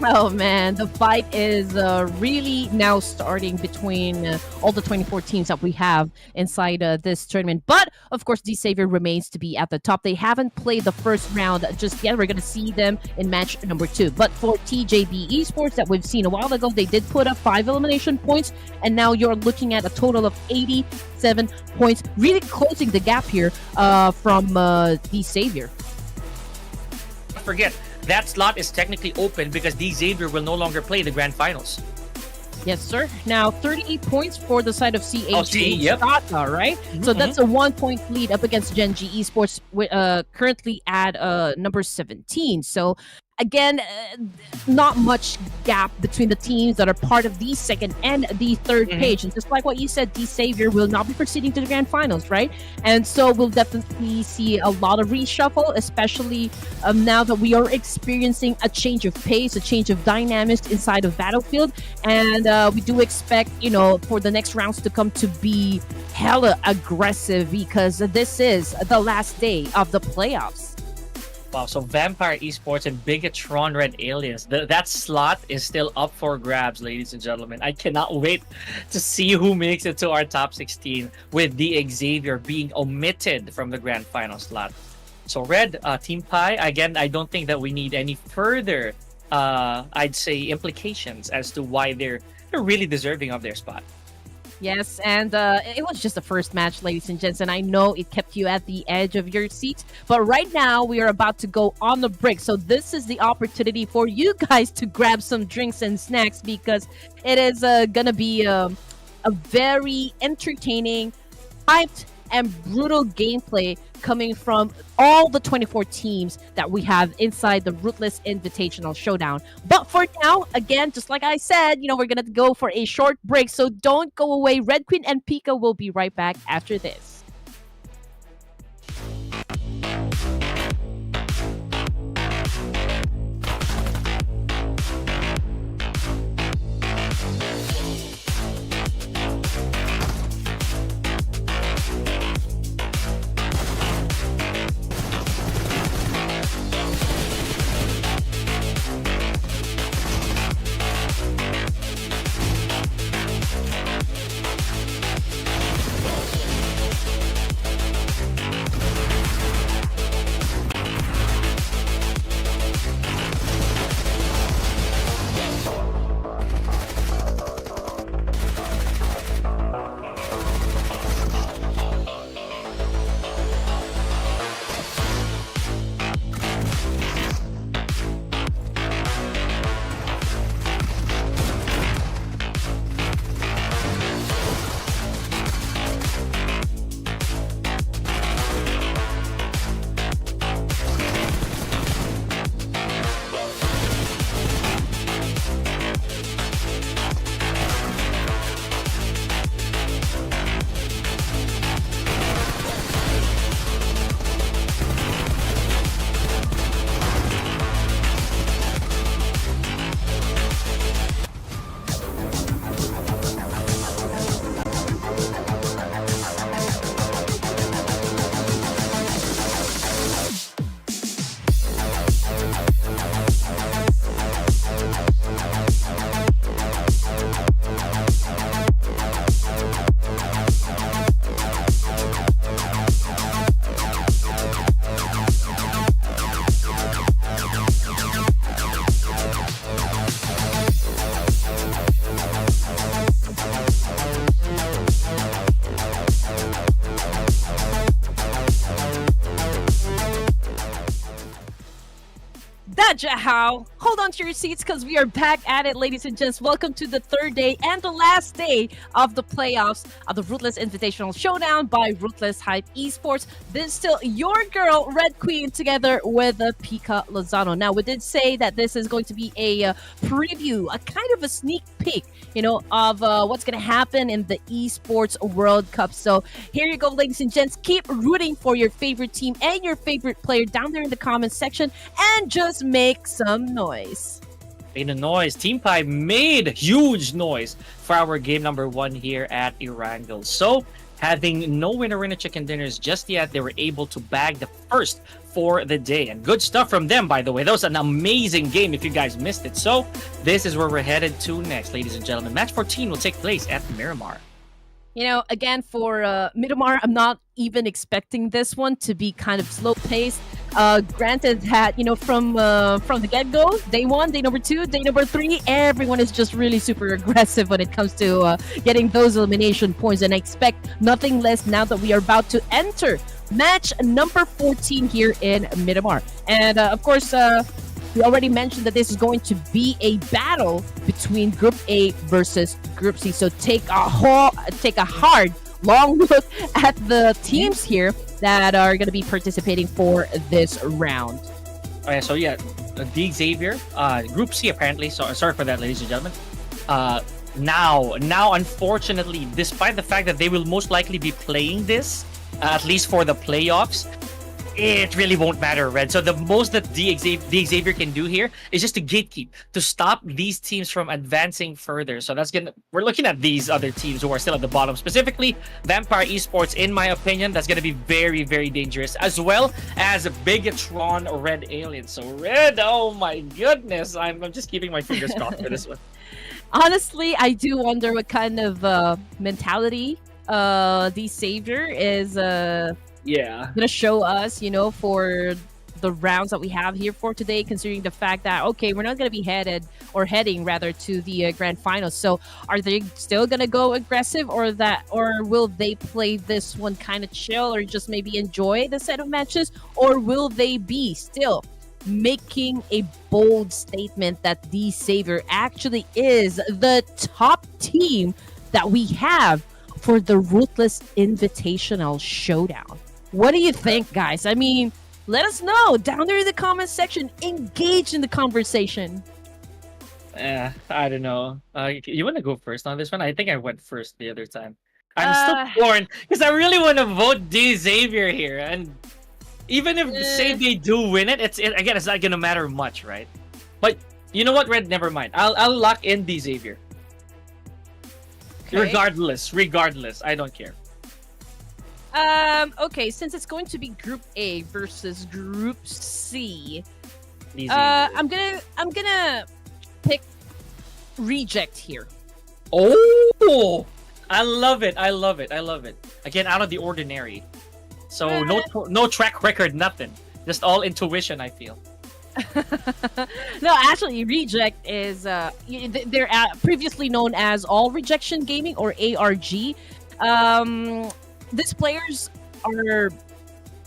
Oh man, the fight is really now starting between all the 24 teams that we have inside this tournament. But of course, the Savior remains to be at the top. They haven't played the first round just yet. We're going to see them in match number 2. But for TJB Esports, that we've seen a while ago, they did put up 5 elimination points, and now you're looking at a total of 87 points, really closing the gap here from the Savior. Forget, that slot is technically open because the Xavier will no longer play the grand finals. Yes, sir. Now, 38 points for the side of CH. Oh, yep. Right? So that's a 1-point lead up against Gen G Esports, currently at number 17. So again, not much gap between the teams that are part of the second and the third page. And just like what you said, D Savior will not be proceeding to the grand finals, right? And so we'll definitely see a lot of reshuffle, especially now that we are experiencing a change of pace, a change of dynamics inside of Battlefield. And we do expect, for the next rounds to come to be hella aggressive, because this is the last day of the playoffs. Wow, so Vampire Esports and Bigetron Red Aliens, that slot is still up for grabs, ladies and gentlemen. I cannot wait to see who makes it to our top 16, with the Xavier being omitted from the grand final slot. So Red, Team Pi, again, I don't think that we need any further, I'd say, implications as to why they're really deserving of their spot. Yes, and it was just the first match, ladies and gents, and I know it kept you at the edge of your seat. But right now, we are about to go on the break. So this is the opportunity for you guys to grab some drinks and snacks, because it is going to be a very entertaining, hyped, and brutal gameplay coming from all the 24 teams that we have inside the Ruthless Invitational Showdown. But for now, again, just like I said, we're going to go for a short break, so don't go away. Red Queen and Pika will be right back after this. How? Hold on to your seats, because we are back at it, ladies and gents. Welcome to the third day and the last day of the playoffs of the Ruthless Invitational Showdown by Ruthless Hype Esports. This is still your girl, Red Queen, together with Pika Lozano. Now, we did say that this is going to be a preview, a kind of a sneak peek, of what's going to happen in the Esports World Cup. So here you go, ladies and gents. Keep rooting for your favorite team and your favorite player down there in the comments section, and just make some noise. Made a noise. Team Pi made huge noise for our game number 1 here at Erangel. So, having no winner chicken dinners just yet, they were able to bag the first for the day. And good stuff from them, by the way. That was an amazing game if you guys missed it. So, this is where we're headed to next, ladies and gentlemen. Match 14 will take place at Miramar. Again, for Miramar, I'm not even expecting this one to be kind of slow-paced. Granted that, from the get-go, day 1, day number 2, day number 3, everyone is just really super aggressive when it comes to getting those elimination points. And I expect nothing less now that we are about to enter match number 14 here in Miramar. And, of course, we already mentioned that this is going to be a battle between Group A versus Group C. So take a hard, long look at the teams here that are going to be participating for this round. Okay, so yeah, D Xavier, Group C apparently. So sorry for that, ladies and gentlemen. Now, unfortunately, despite the fact that they will most likely be playing this, at least for the playoffs, it really won't matter, Red. So the most that D Xavier can do here is just to gatekeep, to stop these teams from advancing further. So we're looking at these other teams who are still at the bottom, specifically Vampire Esports, in my opinion. That's gonna be very, very dangerous, as well as BIGETRON Red Alien. So Red, oh my goodness, I'm just keeping my fingers crossed for this one. Honestly, I do wonder what kind of mentality the Savior is gonna show us, for the rounds that we have here for today, considering the fact that, okay, we're not gonna be heading rather to the grand finals. So are they still gonna go aggressive, or will they play this one kind of chill, or just maybe enjoy the set of matches, or will they be still making a bold statement that the Savior actually is the top team that we have for the Ruthless Invitational Showdown? What do you think, guys? I mean, let us know down there in the comment section. Engage in the conversation. I don't know. You want to go first on this one? I think I went first the other time. I'm still torn because I really want to vote D Xavier here, and even if say they do win it, again, it's not gonna matter much, right? But you know what, Red? Never mind. I'll lock in D Xavier. Okay. Regardless, I don't care. Okay, since it's going to be Group A versus Group C, I'm gonna pick Reject here. Oh, I love it. Again, out of the ordinary. So no track record, nothing. Just all intuition, I feel. No, actually, Reject is they're previously known as All Rejection Gaming, or ARG. These players are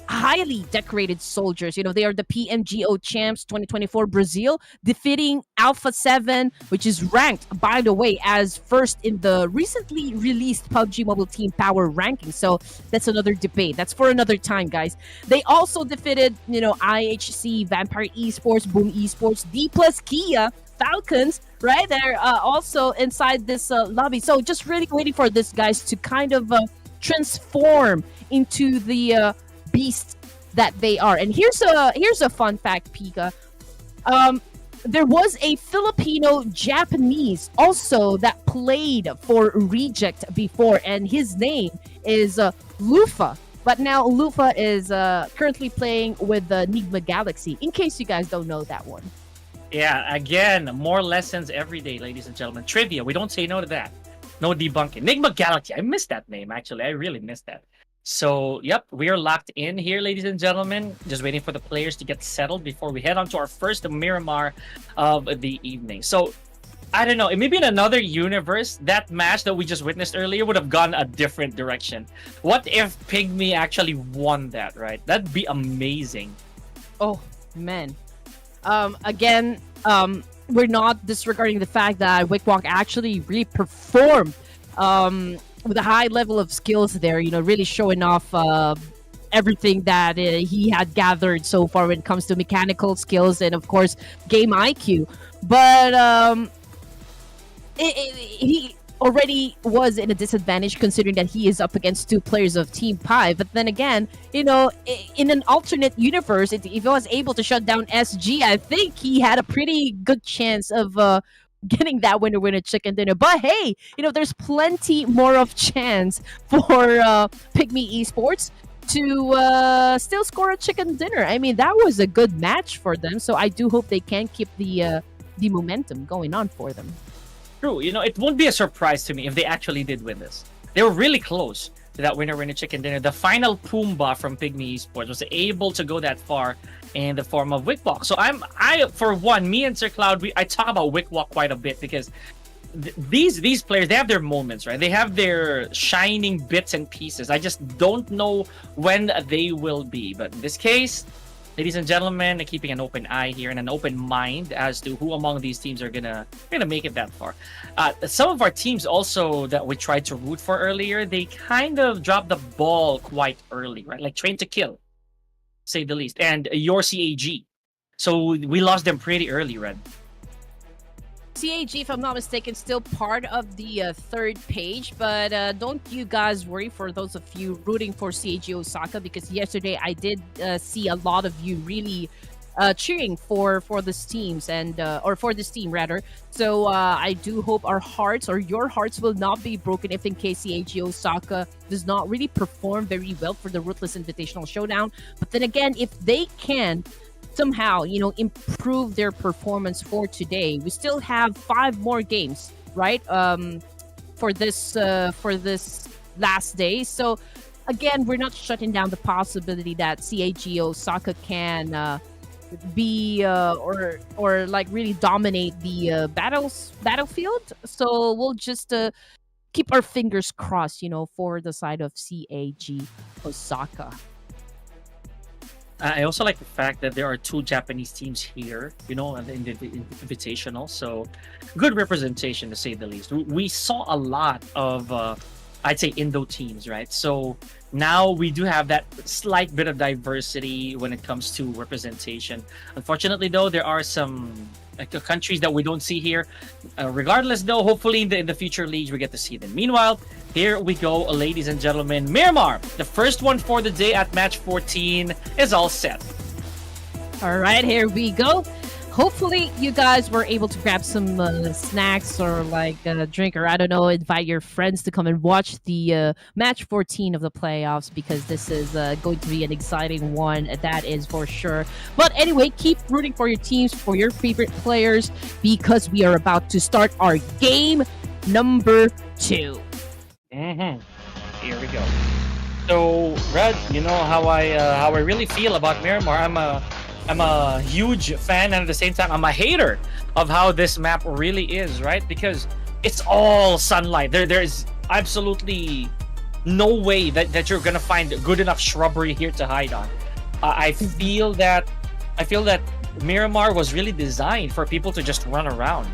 highly decorated soldiers. They are the PMGO champs 2024 Brazil, defeating Alpha 7, which is ranked, by the way, as first in the recently released PUBG Mobile Team Power ranking. So that's another debate. That's for another time, guys. They also defeated, IHC, Vampire Esports, Boom Esports, D plus Kia, Falcons, right? They're also inside this lobby. So just really waiting for this guys to kind of transform into the beast that they are. And here's a fun fact, Pika. There was a Filipino Japanese also that played for Reject before, and his name is Lufa. But now Lufa is currently playing with the Enigma Galaxy, in case you guys don't know that one. Yeah, again, more lessons every day, ladies and gentlemen. Trivia, we don't say no to that. No debunking. Enigma Galaxy, I missed that name, actually. I really missed that. So, yep, we are locked in here, ladies and gentlemen. Just waiting for the players to get settled before we head on to our first Miramar of the evening. So, I don't know, maybe in another universe, that match that we just witnessed earlier would have gone a different direction. What if PIGMY actually won that, right? That'd be amazing. Oh, man. Again, we're not disregarding the fact that Wickwalk actually really performed with a high level of skills there, really showing off everything that he had gathered so far when it comes to mechanical skills and, of course, game IQ. But he already was in a disadvantage considering that he is up against two players of Team Pi. But then again, in an alternate universe, if he was able to shut down SG, I think he had a pretty good chance of getting that winner chicken dinner. But hey, there's plenty more of chance for PIGMY Esports to still score a chicken dinner. I mean, that was a good match for them, so I do hope they can keep the momentum going on for them. True, it won't be a surprise to me if they actually did win this. They were really close to that winner chicken dinner. The final Pumbaa from PIGMY Esports was able to go that far in the form of Wickwalk. So I for one, me and Sir Cloud, I talk about Wickwalk quite a bit because these players, they have their moments, right? They have their shining bits and pieces. I just don't know when they will be. But in this case, ladies and gentlemen, keeping an open eye here and an open mind as to who among these teams are gonna make it that far. Some of our teams also that we tried to root for earlier, they kind of dropped the ball quite early, right? Like Train to Kill, say the least, and your CAG. So we lost them pretty early, Red. CAG, if I'm not mistaken, still part of the third page, but don't you guys worry for those of you rooting for CAG Osaka, because yesterday I did see a lot of you really cheering for this teams and or for this team rather. So I do hope our hearts or your hearts will not be broken if in case CAG Osaka does not really perform very well for the Ruthless Invitational Showdown. But then again, if they can somehow, you know, improve their performance for today, we still have 5 more games, right? For this last day. So again, we're not shutting down the possibility that CAG Osaka can be or like really dominate the battlefield. So we'll just keep our fingers crossed, you know, for the side of CAG Osaka. I also like the fact that there are 2 Japanese teams here, you know, in the invitational. So good representation, to say the least. We saw a lot of, I'd say, Indo teams, right? So now we do have that slight bit of diversity when it comes to representation. Unfortunately, though, there are some countries that we don't see here. Regardless, though, hopefully in the future leagues we get to see them. Meanwhile, here we go, ladies and gentlemen. Miramar, the first one for the day at match 14, is all set. All right, here we go. Hopefully, you guys were able to grab some snacks or like a drink, or I don't know, invite your friends to come and watch the match 14 of the playoffs, because this is going to be an exciting one, that is for sure. But anyway, keep rooting for your teams, for your favorite players, because we are about to start our game number 2. Here we go. So, Red, you know how I really feel about Miramar. I'm a huge fan, and at the same time, I'm a hater of how this map really is, right? Because it's all sunlight. There is absolutely no way that you're gonna find good enough shrubbery here to hide on. I feel that Miramar was really designed for people to just run around.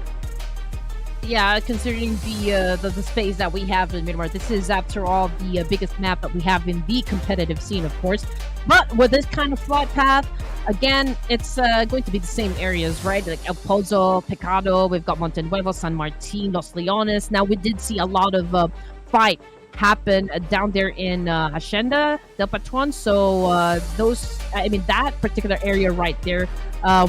Yeah, considering the space that we have in Miramar, this is after all the biggest map that we have in the competitive scene, of course. But with this kind of flight path, again, it's going to be the same areas, right? Like El Pozo, Pecado, we've got Monte Nuevo, San Martin, Los Leones. Now, we did see a lot of fight happen down there in Hacienda del Patron. So that particular area right there,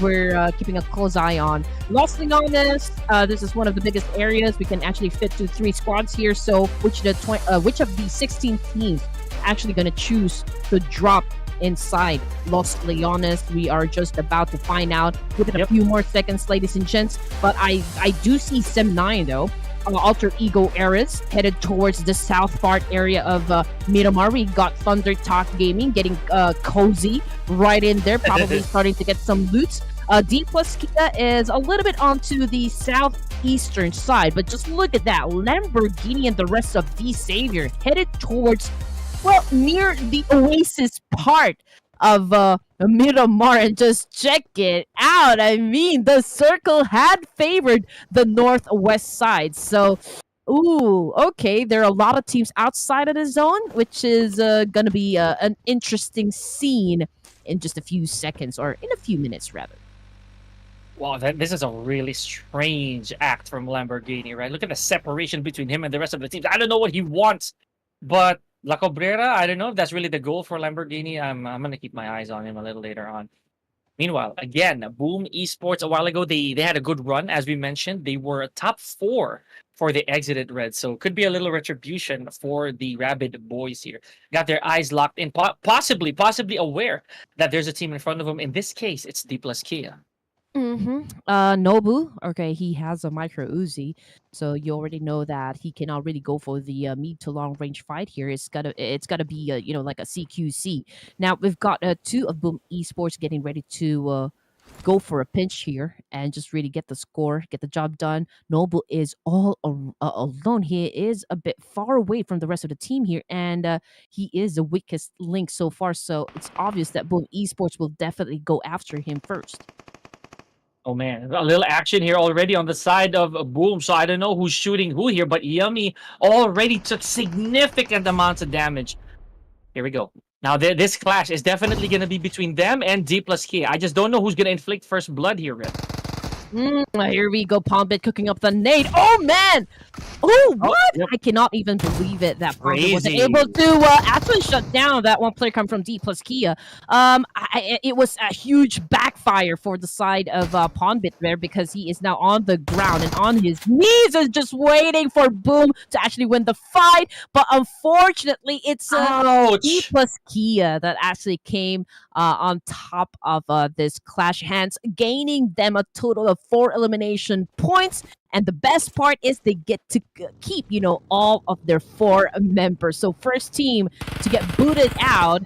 we're keeping a close eye on. Los Leones, this is one of the biggest areas. We can actually fit to 3 squads here. So which of the 16 teams actually going to choose to drop inside Los Leones? We are just about to find out within a few more seconds, ladies and gents. But I do see Sim 9 though. Alter Ego Eras headed towards the south part area of Miramar. We got Thunder Talk Gaming getting cozy right in there, probably starting to get some loot. D plus Kia is a little bit onto the southeastern side, but just look at that. Lamborghini and the rest of the Savior headed towards, well, near the Oasis part of Miramar, and just check it out. I mean, the circle had favored the northwest side. So, ooh, okay, there are a lot of teams outside of the zone, which is going to be an interesting scene in just a few seconds, or in a few minutes, rather. Wow, this is a really strange act from Lamborghini, right? Look at the separation between him and the rest of the teams. I don't know what he wants, but La Cabrera, I don't know if that's really the goal for Lamborghini. I'm gonna keep my eyes on him a little later on. Meanwhile, again, Boom Esports a while ago, they had a good run, as we mentioned. They were top 4 for the exited red, so could be a little retribution for the Rabid boys here. Got their eyes locked in, possibly aware that there's a team in front of them. In this case, it's D plus Kia. Nobu, okay, he has a micro Uzi, so you already know that he cannot really go for the mid to long range fight here. It's gotta be you know, like a CQC. Now we've got 2 of Boom Esports getting ready to go for a pinch here and just really get the score, get the job done. Nobu is all alone. He is a bit far away from the rest of the team here, and he is the weakest link so far. So it's obvious that Boom Esports will definitely go after him first. Oh man, a little action here already on the side of Boom. So I don't know who's shooting who here, but Yummy already took significant amounts of damage. Here we go. Now, this clash is definitely going to be between them and D plus K. I just don't know who's going to inflict first blood here, Red. Here we go, Pubg cooking up the nade. Oh, man! Oh, what? Yep. I cannot even believe it that Pubg was Crazy. able to actually shut down that one player come from D plus Kia. It was a huge backfire for the side of Pubg there because he is now on the ground and on his knees and just waiting for Boom to actually win the fight. But unfortunately, it's D plus Kia that actually came on top of this clash, hence gaining them a total of 4 elimination points. And the best part is they get to keep, all of their 4 members. So first team to get booted out,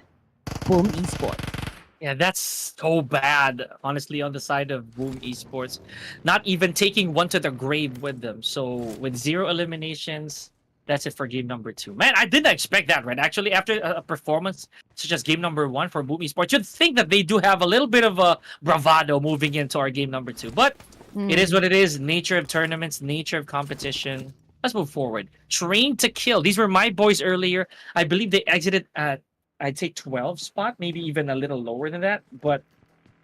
Boom Esports. Yeah, that's so bad, honestly, on the side of Boom Esports. Not even taking one to the grave with them. So with 0 eliminations, that's it for game number 2. Man, I didn't expect that, right? Actually, after a performance such as game number 1 for Boom Esports, you'd think that they do have a little bit of a bravado moving into our game number 2. But it is what it is. Nature of tournaments, nature of competition. Let's move forward. Train to Kill. These were my boys earlier. I believe they exited at, I'd say, 12 spot, maybe even a little lower than that. But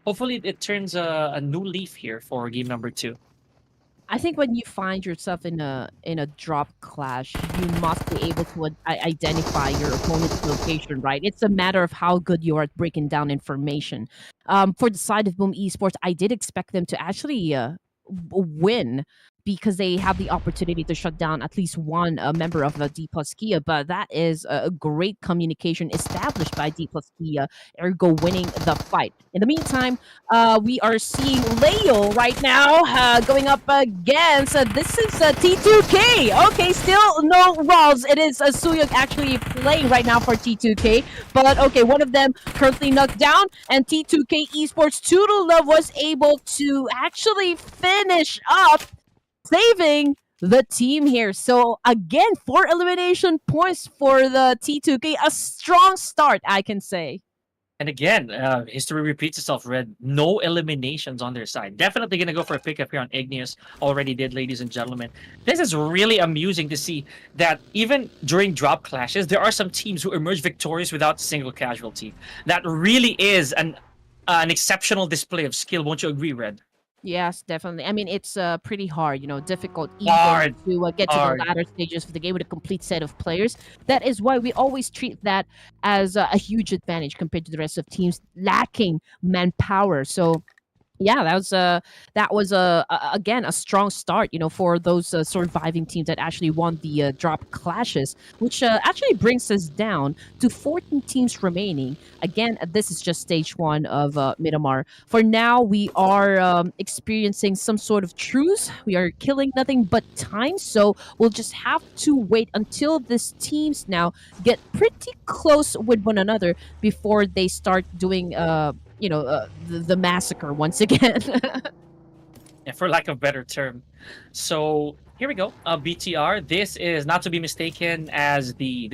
hopefully it turns a new leaf here for game number 2. I think when you find yourself in a drop clash, you must be able to identify your opponent's location, right? It's a matter of how good you are at breaking down information. For the side of Boom Esports, I did expect them to actually win because they have the opportunity to shut down at least one member of the D plus Kia, but that is a great communication established by D plus Kia, ergo winning the fight. In the meantime, we are seeing Leo right now going up against, this is T2K. Okay, still no Rolls. It is Suyuk actually playing right now for T2K, but okay, one of them currently knocked down, and T2K Esports Toodle Love was able to actually finish up saving the team here. So again, 4 elimination points for the T2K. A strong start, I can say. And again, history repeats itself, Red. No eliminations on their side. Definitely going to go for a pickup here on Igneous. Already did, ladies and gentlemen. This is really amusing to see that even during drop clashes, there are some teams who emerge victorious without a single casualty. That really is an exceptional display of skill. Won't you agree, Red? Yes, definitely. I mean, it's pretty hard, difficult even to get to the latter stages of the game with a complete set of players. That is why we always treat that as a huge advantage compared to the rest of teams lacking manpower. So yeah, that was again a strong start, for those surviving teams that actually won the drop clashes, which actually brings us down to 14 teams remaining. Again, this is just stage 1 of Miramar. For now, we are experiencing some sort of truce. We are killing nothing but time, so we'll just have to wait until these teams now get pretty close with one another before they start doing the massacre once again. Yeah, for lack of a better term. So here we go. BTR. This is not to be mistaken as the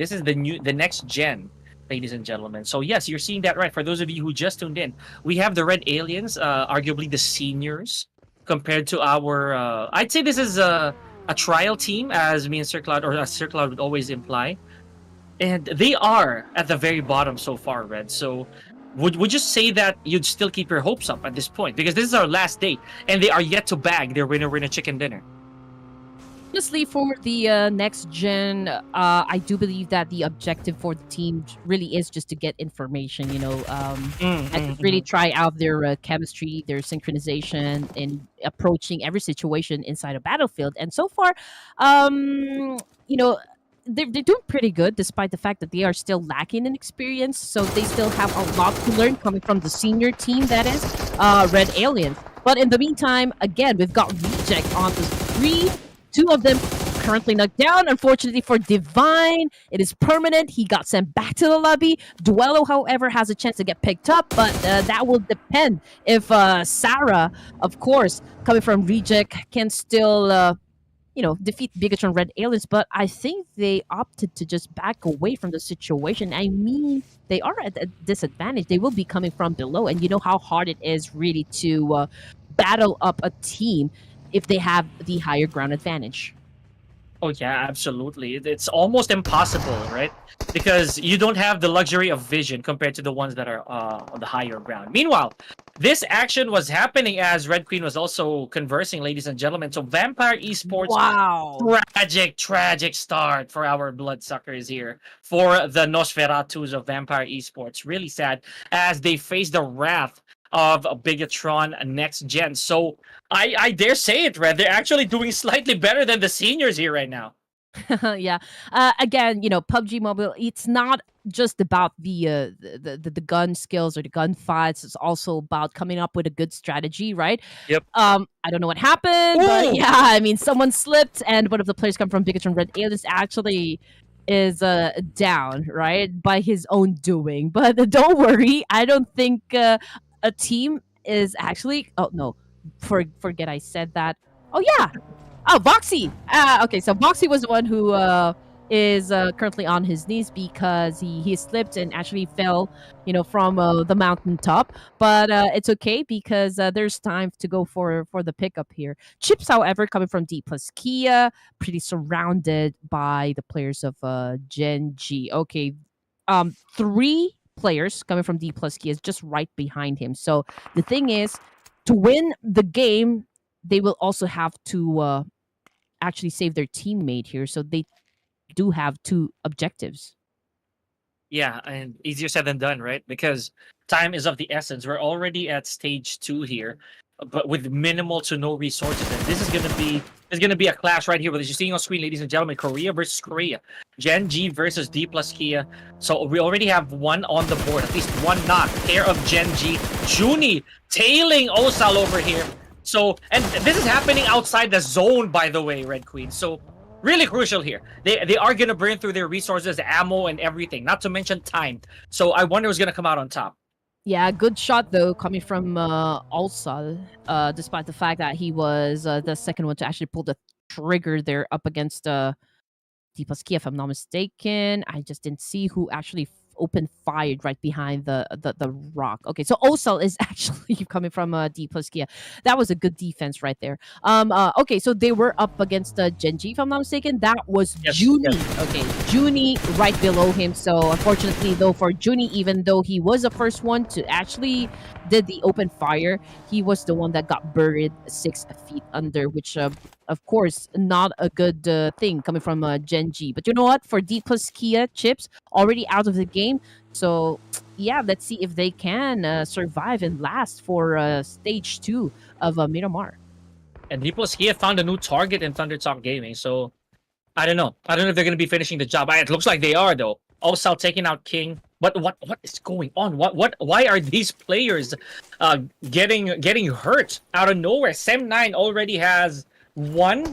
next gen, ladies and gentlemen. So yes, you're seeing that right. For those of you who just tuned in, we have the Red Aliens, arguably the seniors compared to our. I'd say this is a trial team, as me and Sir Cloud, or as Sir Cloud would always imply, and they are at the very bottom so far, Red. So would you say that you'd still keep your hopes up at this point? Because this is our last day, and they are yet to bag their winner chicken dinner. Honestly, for the next gen, I do believe that the objective for the team really is just to get information, and really try out their chemistry, their synchronization, and approaching every situation inside a battlefield. And so far, they're doing pretty good despite the fact that they are still lacking in experience. So they still have a lot to learn coming from the senior team, that is Red Aliens. But in the meantime, again, we've got Reject on the 3. 2 of them currently knocked down. Unfortunately for Divine, it is permanent. He got sent back to the lobby. Duello, however, has a chance to get picked up, but that will depend if Sarah, of course, coming from Reject, can still defeat BIGETRON Red Aliens, but I think they opted to just back away from the situation. I mean, they are at a disadvantage. They will be coming from below, and you know how hard it is really to battle up a team if they have the higher ground advantage. Oh yeah, absolutely. It's almost impossible, right? Because you don't have the luxury of vision compared to the ones that are on the higher ground. Meanwhile, this action was happening as Red Queen was also conversing, ladies and gentlemen. So Vampire Esports, Wow. tragic start for our bloodsuckers here. For the Nosferatus of Vampire Esports. Really sad as they face the wrath of BIGETRON next gen. So I dare say it, Red. They're actually doing slightly better than the seniors here right now. Yeah. Again, PUBG Mobile. It's not just about the gun skills or the gun fights. It's also about coming up with a good strategy, right? Yep. I don't know what happened, but Ooh! yeah, I mean, someone slipped, and one of the players come from BIGETRON Red Alias actually is down, right, by his own doing. But don't worry, I don't think a team is actually. Oh no, forget I said that. Oh yeah, oh, Boxy. Okay, so Boxy was the one who is currently on his knees because he slipped and actually fell, from the mountaintop. But it's okay because there's time to go for the pickup here. Chips, however, coming from D plus Kia, pretty surrounded by the players of Gen G. Okay, three players coming from D plus Kia is just right behind him. So the thing is, to win the game, they will also have to actually save their teammate here. So they do have two objectives. Yeah, and easier said than done, right? Because time is of the essence. We're already at stage 2 here, but with minimal to no resources. And this is gonna be a clash right here. What you're seeing on screen, ladies and gentlemen, Korea versus Korea, Gen G versus D plus Kia. So we already have one on the board, at least one knock. Pair of Gen G, Junie tailing Osal over here. So, and this is happening outside the zone, by the way, Red Queen. So really crucial here. They are gonna burn through their resources, ammo, and everything. Not to mention time. So I wonder who's gonna come out on top. Yeah, good shot though coming from Alsal, despite the fact that he was the second one to actually pull the trigger there up against D plus Kia, if I'm not mistaken. I just didn't see who actually opened fired right behind the rock. Okay, so Osal is actually coming from D plus Kia. That was a good defense right there. Okay, so they were up against Genji, if I'm not mistaken. That was Yes, Junie. yes. Okay, Junie right below him. So unfortunately, though, for Junie, even though he was the first one to actually did the open fire, he was the one that got buried 6 feet under, which of course, not a good thing coming from Gen G. But you know what? For D plus Kia, Chips already out of the game. So, yeah, let's see if they can survive and last for stage 2 of Miramar. And D plus Kia found a new target in Thunder Talk Gaming. So I don't know. I don't know if they're gonna be finishing the job. It looks like they are though. Osal taking out King. But what is going on? Why are these players getting hurt out of nowhere? Sem9 already has one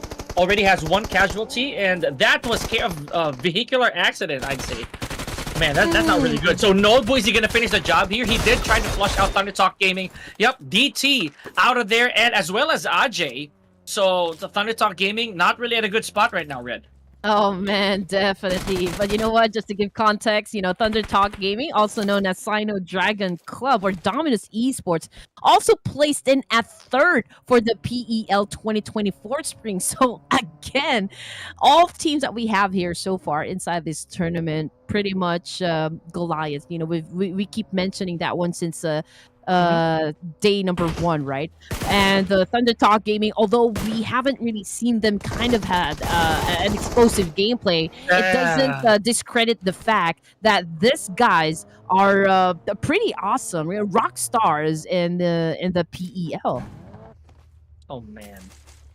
casualty, and that was care of vehicular accident, I'd say. Man, that's not really good. So Nobu, is he gonna finish the job here? He did try to flush out Thunder Talk Gaming. Yep, DT out of there, and as well as Ajay. So the Thunder Talk Gaming not really at a good spot right now, Red. Oh man, definitely. But you know what? Just to give context, Thunder Talk Gaming, also known as Sino Dragon Club or Dominus Esports, also placed in at third for the PEL 2024 spring. So again, all teams that we have here so far inside this tournament, pretty much Goliath. We keep mentioning that one since day number 1, right? And the Thunder Talk Gaming, although we haven't really seen them kind of had an explosive gameplay, it doesn't discredit the fact that these guys are pretty awesome, rock stars in the PEL. Oh man.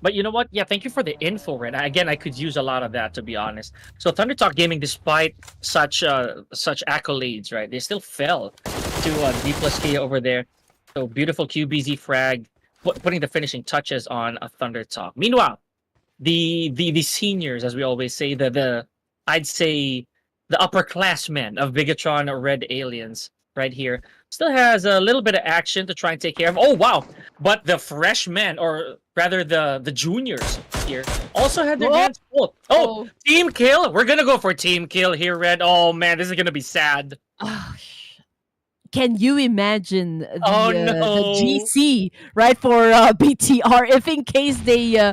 But you know what? Yeah, thank you for the info, Red. Again, I could use a lot of that, to be honest. So Thunder Talk Gaming, despite such accolades, right? They still fell to D plus K over there. So beautiful QBZ frag, putting the finishing touches on a Thunder Talk. Meanwhile, the seniors, as we always say, I'd say the upperclassmen of Bigetron or Red Aliens right here still has a little bit of action to try and take care of. Oh wow! But the freshmen, or rather the juniors here, also had their hands full. Oh, team kill! We're gonna go for team kill here, Red. Oh man, this is gonna be sad. Can you imagine the no. GC, right, for BTR, if in case they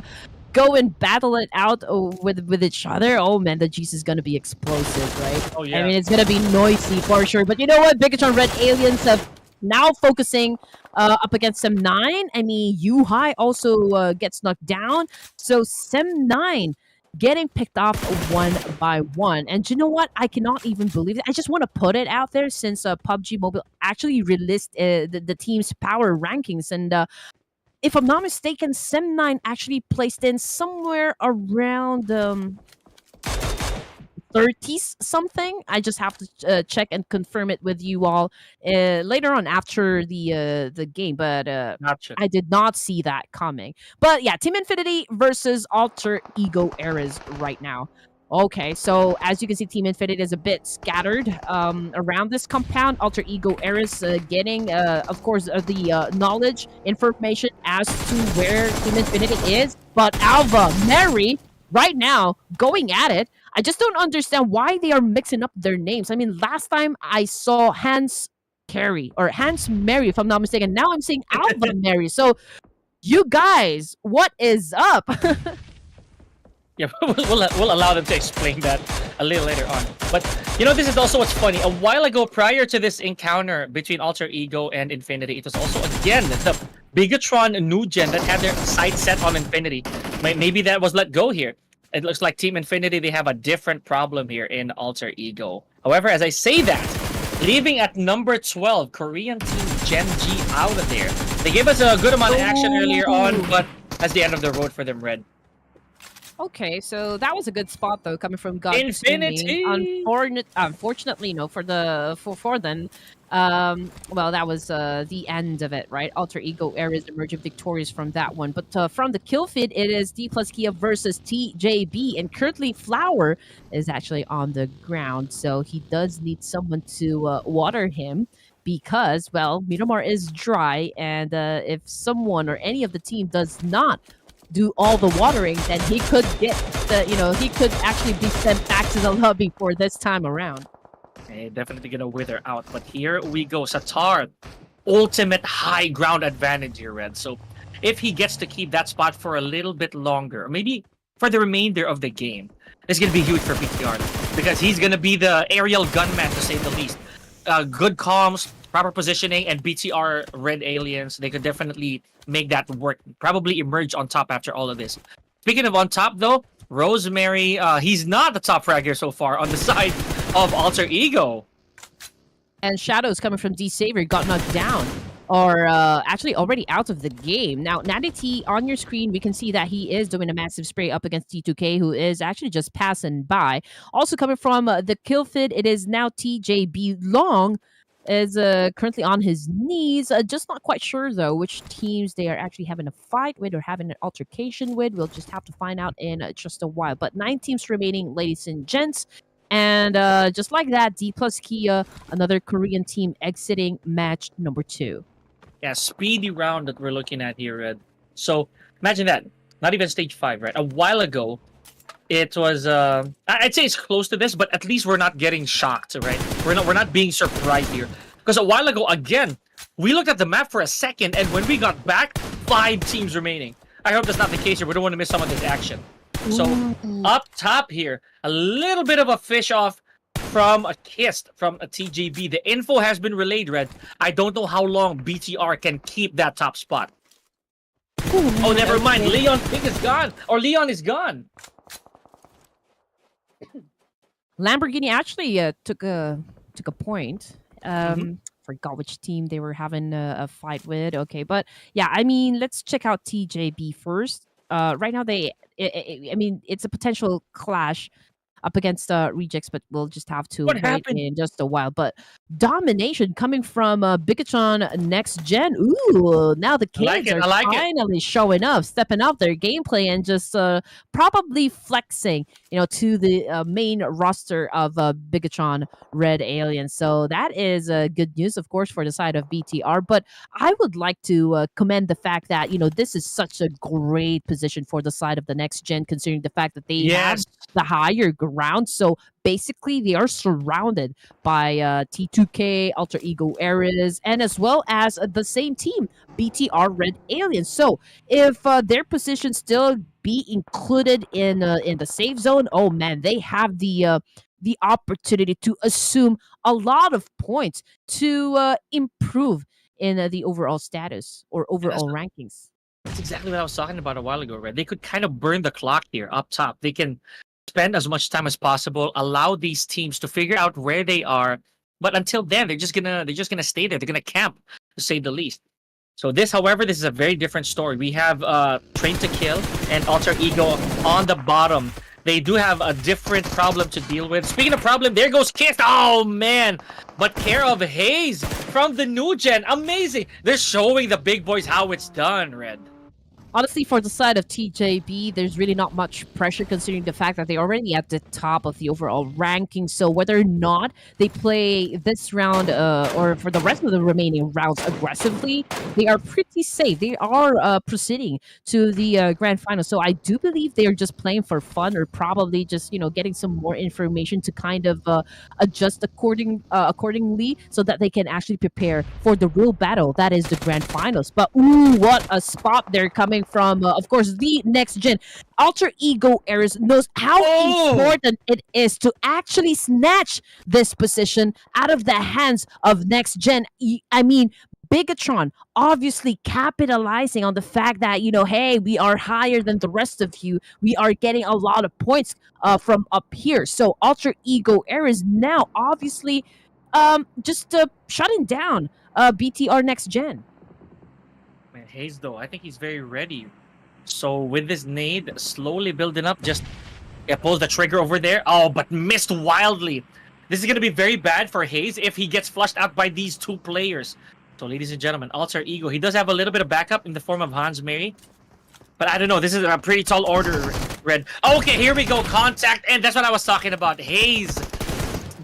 go and battle it out with each other, oh man, the G's is gonna be explosive, right? Oh yeah. I mean, it's gonna be noisy for sure. But you know what? BIGETRON Red Aliens have now focusing up against Sem9. I mean, Yuhai also gets knocked down. So Sem9 getting picked off one by one. And you know what? I cannot even believe it. I just want to put it out there since PUBG Mobile actually released the team's power rankings. And if I'm not mistaken, Sem9 actually placed in somewhere around 30s something. I just have to check and confirm it with you all later on after the game. But Gotcha. I did not see that coming. But yeah, Team Infinity versus Alter Ego Eras right now. Okay, so as you can see, Team Infinity is a bit scattered around this compound. Alter Ego Eras getting, of course, the knowledge, information as to where Team Infinity is. But Alva, Mary, right now, going at it. I just don't understand why they are mixing up their names. I mean, last time I saw Hans Carey or Hans Mary, if I'm not mistaken. Now I'm seeing Alva Mary. So, you guys, what is up? Yeah, we'll allow them to explain that a little later on. But you know, this is also what's funny. A while ago, prior to this encounter between Alter Ego and Infinity, it was also again the BIGETRON new gen that had their sights set on Infinity. Maybe that was let go here. It looks like Team Infinity, they have a different problem here in Alter Ego. However, as I say that, leaving at number 12, Korean team Gen G out of there. They gave us a good amount of action earlier on, but that's the end of the road for them, Red. Okay, so that was a good spot though, coming from God. Infinity. Unfortunately, no, for them. Well, that was the end of it, right? Alter Ego Eras emerging victorious from that one. But from the kill feed, it is D plus Kia versus TJB, and currently Flower is actually on the ground, so he does need someone to water him. Because, well, Miramar is dry, and if someone or any of the team does not do all the watering, then he could get he could actually be sent back to the lobby for this time around. Okay, definitely gonna wither out, but here we go. Satar, ultimate high ground advantage here, Red. So if he gets to keep that spot for a little bit longer, maybe for the remainder of the game, it's gonna be huge for BTR because he's gonna be the aerial gunman to say the least. Good comms, proper positioning, and BTR Red Aliens, they could definitely make that work. Probably emerge on top after all of this. Speaking of on top, though, Rosemary, he's not the top frag here so far on the side of Alter Ego. And Shadows coming from D Savior got knocked down, or actually already out of the game. Now, Natty T, on your screen, we can see that he is doing a massive spray up against T2K, who is actually just passing by. Also coming from the kill feed, it is now TJB Long, is currently on his knees. Just not quite sure, though, which teams they are actually having a fight with or having an altercation with. We'll just have to find out in just a while. But 9 teams remaining, ladies and gents. And just like that, D plus Kia, another Korean team exiting match number 2. Yeah, speedy round that we're looking at here, Red. So imagine that. Not even stage 5, right? A while ago, it was I'd say it's close to this, but at least we're not getting shocked, right? We're not being surprised here. Because a while ago, again, we looked at the map for a second, and when we got back, 5 teams remaining. I hope that's not the case here. We don't want to miss some of this action. So up top here, a little bit of a fish off from a kiss from a TJB. The info has been relayed, Red. I don't know how long BTR can keep that top spot. Oh, never mind. Leon Pig is gone. Or Leon is gone. Lamborghini actually took a point. Forgot which team they were having a fight with. Okay, but yeah, I mean, let's check out TJB first. Right now, I mean, it's a potential clash up against Rejects, but we'll just have to wait in just a while. But domination coming from BIGETRON Next Gen. Ooh, now the kids are finally showing up, stepping up their gameplay, and just probably flexing, to the main roster of BIGETRON Red Aliens. So that is good news, of course, for the side of BTR. But I would like to commend the fact that, this is such a great position for the side of the Next Gen, considering the fact that they have the higher round. So basically, they are surrounded by T2K, Alter Ego Ares, and as well as the same team, BTR Red Aliens. So if their position still be included in the safe zone, oh man, they have the opportunity to assume a lot of points to improve in the overall status or And overall rankings. that's exactly what I was talking about a while ago, right? They could kind of burn the clock here up top. They can spend as much time as possible, allow these teams to figure out where they are. But until then, they're just gonna stay there. They're gonna camp, to say the least. So this, however, this is a very different story. We have Train to Kill and Alter Ego on the bottom. They do have a different problem to deal with. Speaking of problem, there goes Kiss. Oh man! But care of Haze from the new gen. Amazing! They're showing the big boys how it's done, Red. Honestly, for the side of TJB, there's really not much pressure considering the fact that they're already at the top of the overall ranking. So whether or not they play this round or for the rest of the remaining rounds aggressively, they are pretty safe. They are proceeding to the grand final. So I do believe they are just playing for fun or probably just, getting some more information to kind of adjust accordingly so that they can actually prepare for the real battle that is the grand finals. But ooh, what a spot they're coming from, of course, the next gen. Alter Ego Ares knows how important it is to actually snatch this position out of the hands of next gen. I mean, BIGETRON obviously capitalizing on the fact that, hey, we are higher than the rest of you. We are getting a lot of points from up here. So Alter Ego Ares now obviously just shutting down BTR next gen. Man, Hayes, though, I think he's very ready. So with this nade slowly building up, just pulls the trigger over there. Oh, but missed wildly. This is going to be very bad for Hayes if he gets flushed out by these two players. So, ladies and gentlemen, Alter Ego, he does have a little bit of backup in the form of Hans Mary. But I don't know, this is a pretty tall order, Red. Okay, here we go, contact, and that's what I was talking about. Hayes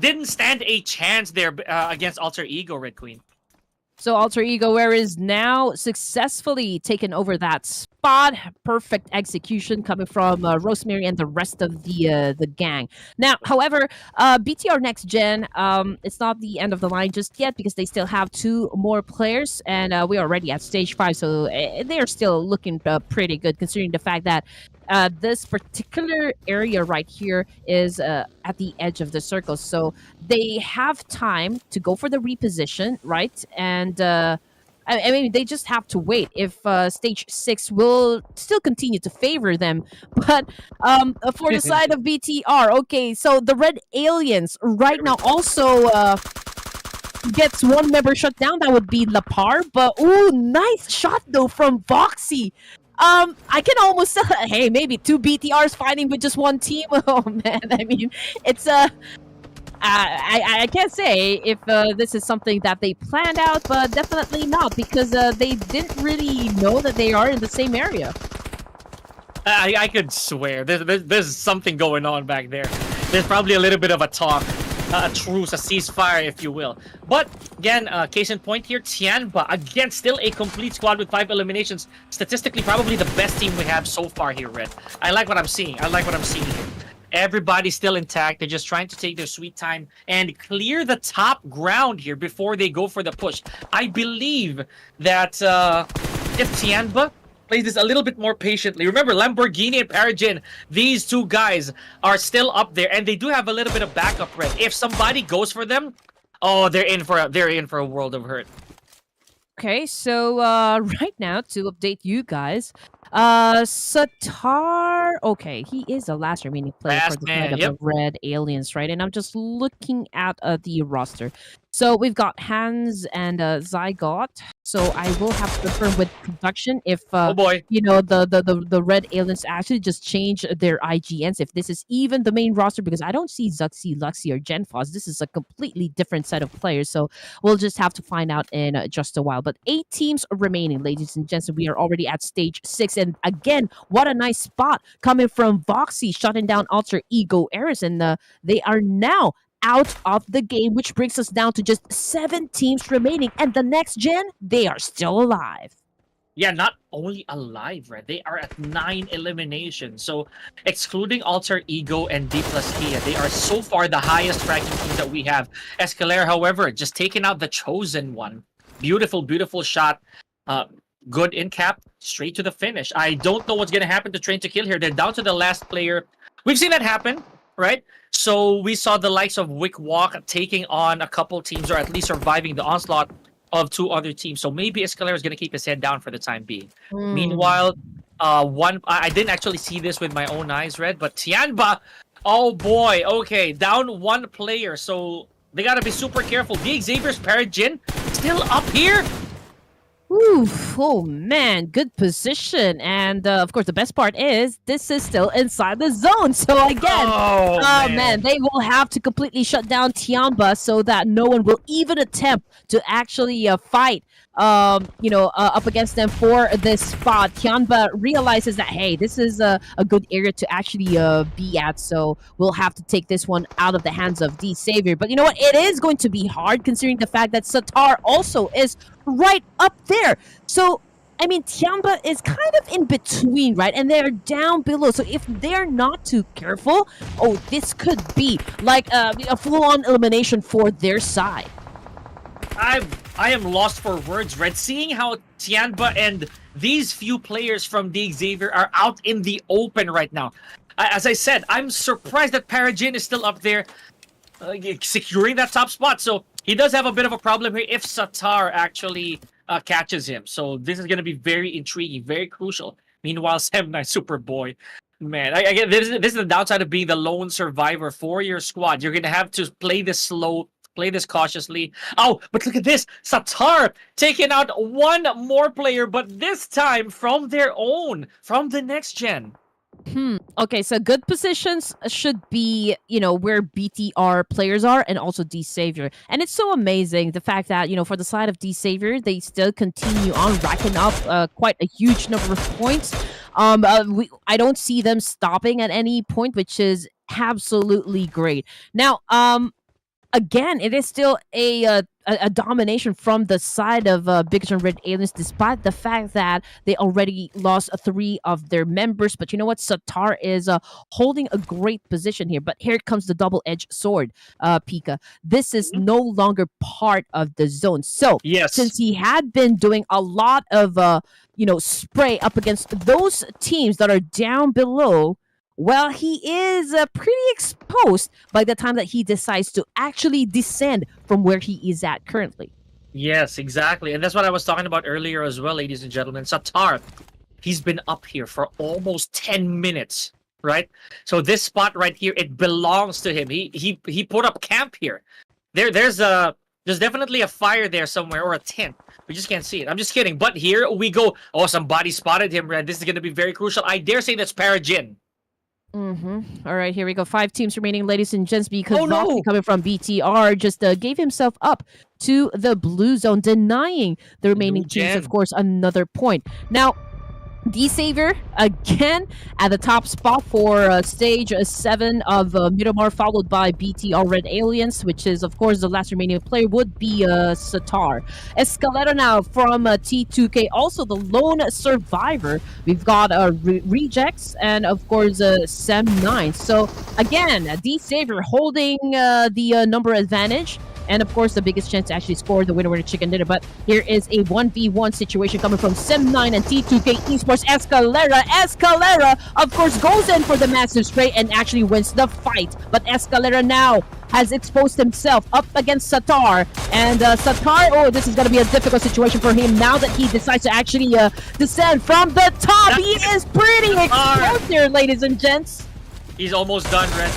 didn't stand a chance there against Alter Ego, Red Queen. So Alter Ego is now successfully taken over that spot. Perfect execution coming from Rosemary and the rest of the gang. Now, however, BTR Next Gen, it's not the end of the line just yet because they still have two more players, and we're already at stage 5, so they are still looking pretty good considering the fact that this particular area right here is at the edge of the circle. So they have time to go for the reposition, right? And I mean, they just have to wait if stage 6 will still continue to favor them. But for the side of BTR, okay, so the Red Aliens right now also gets one member shut down. That would be Lapar. But ooh, nice shot though from Voxy. I can almost hey, maybe two BTRs fighting with just one team. Oh man, I mean, it's I can't say if this is something that they planned out, but definitely not because they didn't really know that they are in the same area. I could swear there's something going on back there. There's probably a little bit of a talk. A truce, a ceasefire, if you will. But again, case in point here, TIANBA, again, still a complete squad with 5 eliminations. Statistically, probably the best team we have so far here, Red. I like what I'm seeing. I like what I'm seeing here. Everybody's still intact. They're just trying to take their sweet time and clear the top ground here before they go for the push. I believe that if TIANBA plays this a little bit more patiently. Remember, Lamborghini and Paragin, these two guys are still up there, and they do have a little bit of backup, Red. If somebody goes for them, oh, they're in for a world of hurt. Okay, so right now to update you guys, Satar. Okay, he is the last remaining player for the side of the Red Aliens, right? And I'm just looking at the roster. So we've got Hans and Zygot. So I will have to confirm with production if oh boy, the Red Aliens actually just change their IGNs. If this is even the main roster, because I don't see Zuxi, Luxi, or Genfos. This is a completely different set of players. So we'll just have to find out in just a while. But 8 teams remaining, ladies and gents. We are already at stage 6, and again, what a nice spot coming from Voxy, shutting down Alter Ego Ares, and they are now out of the game, which brings us down to just 7 teams remaining. And the next gen, they are still alive. Yeah, not only alive, right? They are at 9 eliminations. So, excluding Alter Ego and D plus Kia, they are so far the highest ranking teams that we have. Escalera, however, just taking out the chosen one. Beautiful, beautiful shot. Uh, good in cap, straight to the finish. I don't know what's going to happen to Train to Kill here. They're down to the last player. We've seen that happen, right? So, we saw the likes of Wick Walk taking on a couple teams, or at least surviving the onslaught of two other teams. So maybe Escalera is going to keep his head down for the time being. Meanwhile, I didn't actually see this with my own eyes, Red, but TIANBA, oh boy, okay, down one player. So they got to be super careful. The Xavier's Parajin still up here. Oof, oh man, good position. And of course, the best part is this is still inside the zone. So again, Oh, man, they will have to completely shut down TIANBA so that no one will even attempt to actually fight up against them for this spot. TIANBA realizes that, hey, this is a good area to actually be at, so we'll have to take this one out of the hands of D Savior. But you know what? It is going to be hard considering the fact that Satar also is right up there. So I mean, TIANBA is kind of in between, right? And they're down below. So if they're not too careful, oh, this could be like a full-on elimination for their side. I am lost for words, Red. Seeing how TIANBA and these few players from the Xavier are out in the open right now. As I said, I'm surprised that Parajin is still up there securing that top spot. So he does have a bit of a problem here if Satar actually catches him. So this is going to be very intriguing, very crucial. Meanwhile, Semnai Superboy, man, I get this is the downside of being the lone survivor for your squad. You're going to have to play this slow, play this cautiously. Oh, but look at this. Satar taking out one more player, but this time from their own, from the next gen. Okay, so good positions should be, where BTR players are and also D Savior. And it's so amazing the fact that, for the side of D Savior, they still continue on racking up quite a huge number of points. I don't see them stopping at any point, which is absolutely great. Now, again, it is still a domination from the side of BIGETRON Red Aliens, despite the fact that they already lost 3 of their members. But you know what? Satar is holding a great position here. But here comes the double-edged sword, Pika. This is no longer part of the zone. So, Yes. since he had been doing a lot of, spray up against those teams that are down below, well, he is pretty exposed by the time that he decides to actually descend from where he is at currently. Yes, exactly. And that's what I was talking about earlier as well, ladies and gentlemen. Satar, he's been up here for almost 10 minutes, right? So this spot right here, it belongs to him. He put up camp here. There's definitely a fire there somewhere, or a tent. We just can't see it. I'm just kidding. But here we go. Oh, somebody spotted him, Red. This is going to be very crucial. I dare say that's Parajin. All right, here we go. 5 teams remaining, ladies and gents, because Oh, no! Rocky, coming from BTR, just gave himself up to the blue zone, denying the remaining teams, gen. of course, another point. Now, D Savior again at the top spot for stage 7 of Miramar, followed by BTR Red Aliens, which is, of course, the last remaining player would be Satar. Escalera now from T2K, also the lone survivor. We've got Rejects and, of course, Sem9. So, again, D Savior holding the number advantage. And of course, the biggest chance to actually score the winner chicken dinner. But here is a 1v1 situation coming from Sem9 and T2K Esports. Escalera, of course, goes in for the massive spray and actually wins the fight. But Escalera now has exposed himself up against Satar. And Satar, oh, this is going to be a difficult situation for him now that he decides to actually descend from the top. He is pretty exposed here, ladies and gents. He's almost done, Red.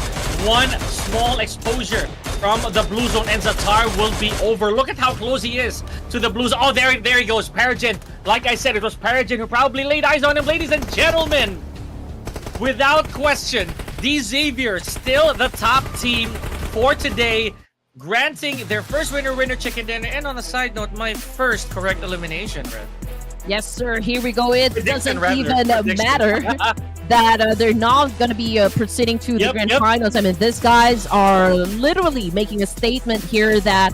One small exposure from the blue zone and Satar will be over. Look at how close he is to the blue zone. Oh, there he goes. Parajin. Like I said, it was Parajin who probably laid eyes on him, ladies and gentlemen. Without question, D Xavier still the top team for today, granting their first winner chicken dinner. And on a side note, my first correct elimination, Red. Yes, sir. Here we go. It doesn't even Prediction. matter that they're not going to be proceeding to the grand finals. I mean, these guys are literally making a statement here that,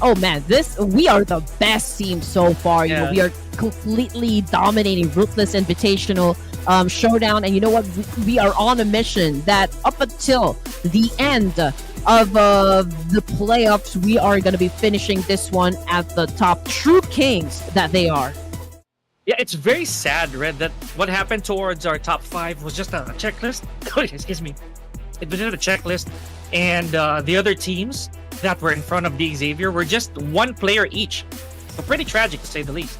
oh man, we are the best team so far. You know, we are completely dominating Ruthless Invitational Showdown. And you know what? We are on a mission that up until the end of the playoffs, we are going to be finishing this one at the top. True kings that they are. Yeah, it's very sad, Red, that what happened towards our top 5 was just a checklist. Excuse me. It was just a checklist. And the other teams that were in front of the Xavier were just one player each. So pretty tragic, to say the least.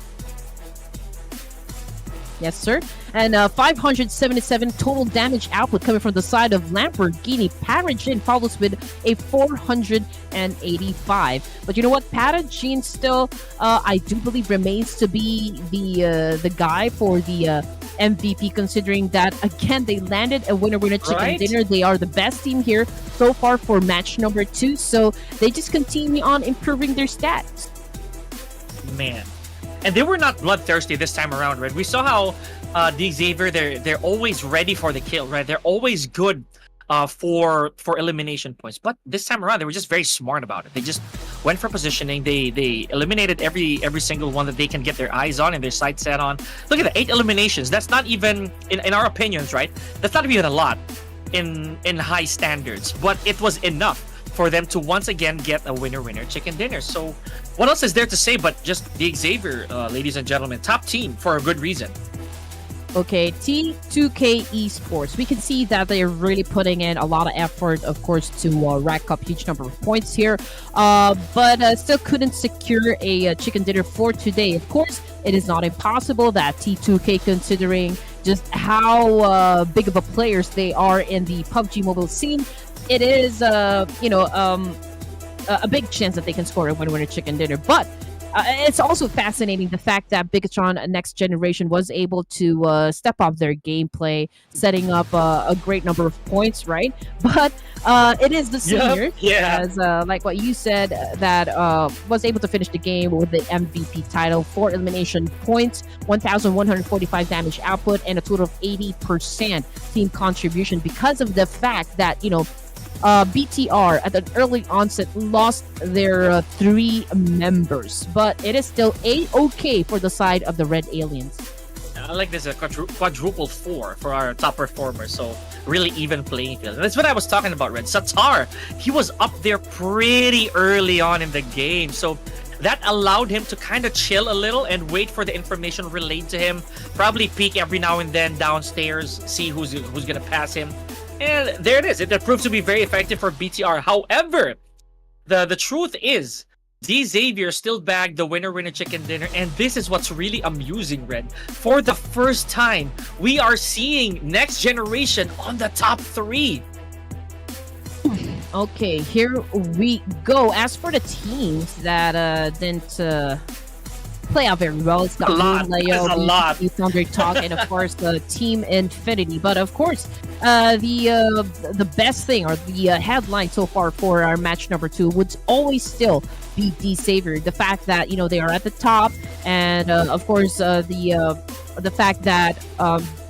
Yes, sir. And 577 total damage output coming from the side of Lamborghini. Paragin follows with a 485. But you know what? Paragin still, I do believe, remains to be the guy for the MVP, considering that, again, they landed a winner-winner chicken dinner. They are the best team here so far for match number 2. So they just continue on improving their stats. Man. And they were not bloodthirsty this time around, right? We saw how the Xavier, they're always ready for the kill, right? They're always good for elimination points. But this time around, they were just very smart about it. They just went for positioning. They eliminated every single one that they can get their eyes on and their sights set on. Look at the 8 eliminations. That's not even, in our opinions, right? That's not even a lot in high standards. But it was enough for them to once again get a winner-winner chicken dinner. So what else is there to say but just the Xavier, ladies and gentlemen, top team for a good reason. Okay, T2K Esports. We can see that they're really putting in a lot of effort, of course, to rack up huge number of points here, but still couldn't secure a chicken dinner for today. Of course, it is not impossible that T2K, considering just how big of a players they are in the PUBG mobile scene, it is, a big chance that they can score a winner-winner chicken dinner. But it's also fascinating the fact that BIGETRON Next Generation was able to step up their gameplay, setting up a great number of points, right? But it is the senior, as like what you said, that was able to finish the game with the MVP title, 4 elimination points, 1,145 damage output, and a total of 80% team contribution, because of the fact that, you know, BTR at an early onset lost their 3 members, but it is still A-okay for the side of the Red Aliens. I like this quadruple 4 for our top performers, so really even playing field. And that's what I was talking about, Red. Satar, he was up there pretty early on in the game, so that allowed him to kind of chill a little and wait for the information relayed to him, probably peek every now and then downstairs, see who's gonna pass him. And there it is. It proved to be very effective for BTR. However, the truth is, the Xavier still bagged the winner-winner chicken dinner, and this is what's really amusing, Red. For the first time, we are seeing Next Generation on the top 3. Okay, here we go. As for the teams that didn't play out very well, it's got Leo, Thunder Talk, and of course the Team Infinity. But of course, the best thing, or the headline so far for our match number 2 would always still be the Xavier. The fact that, you know, they are at the top, and of course the fact that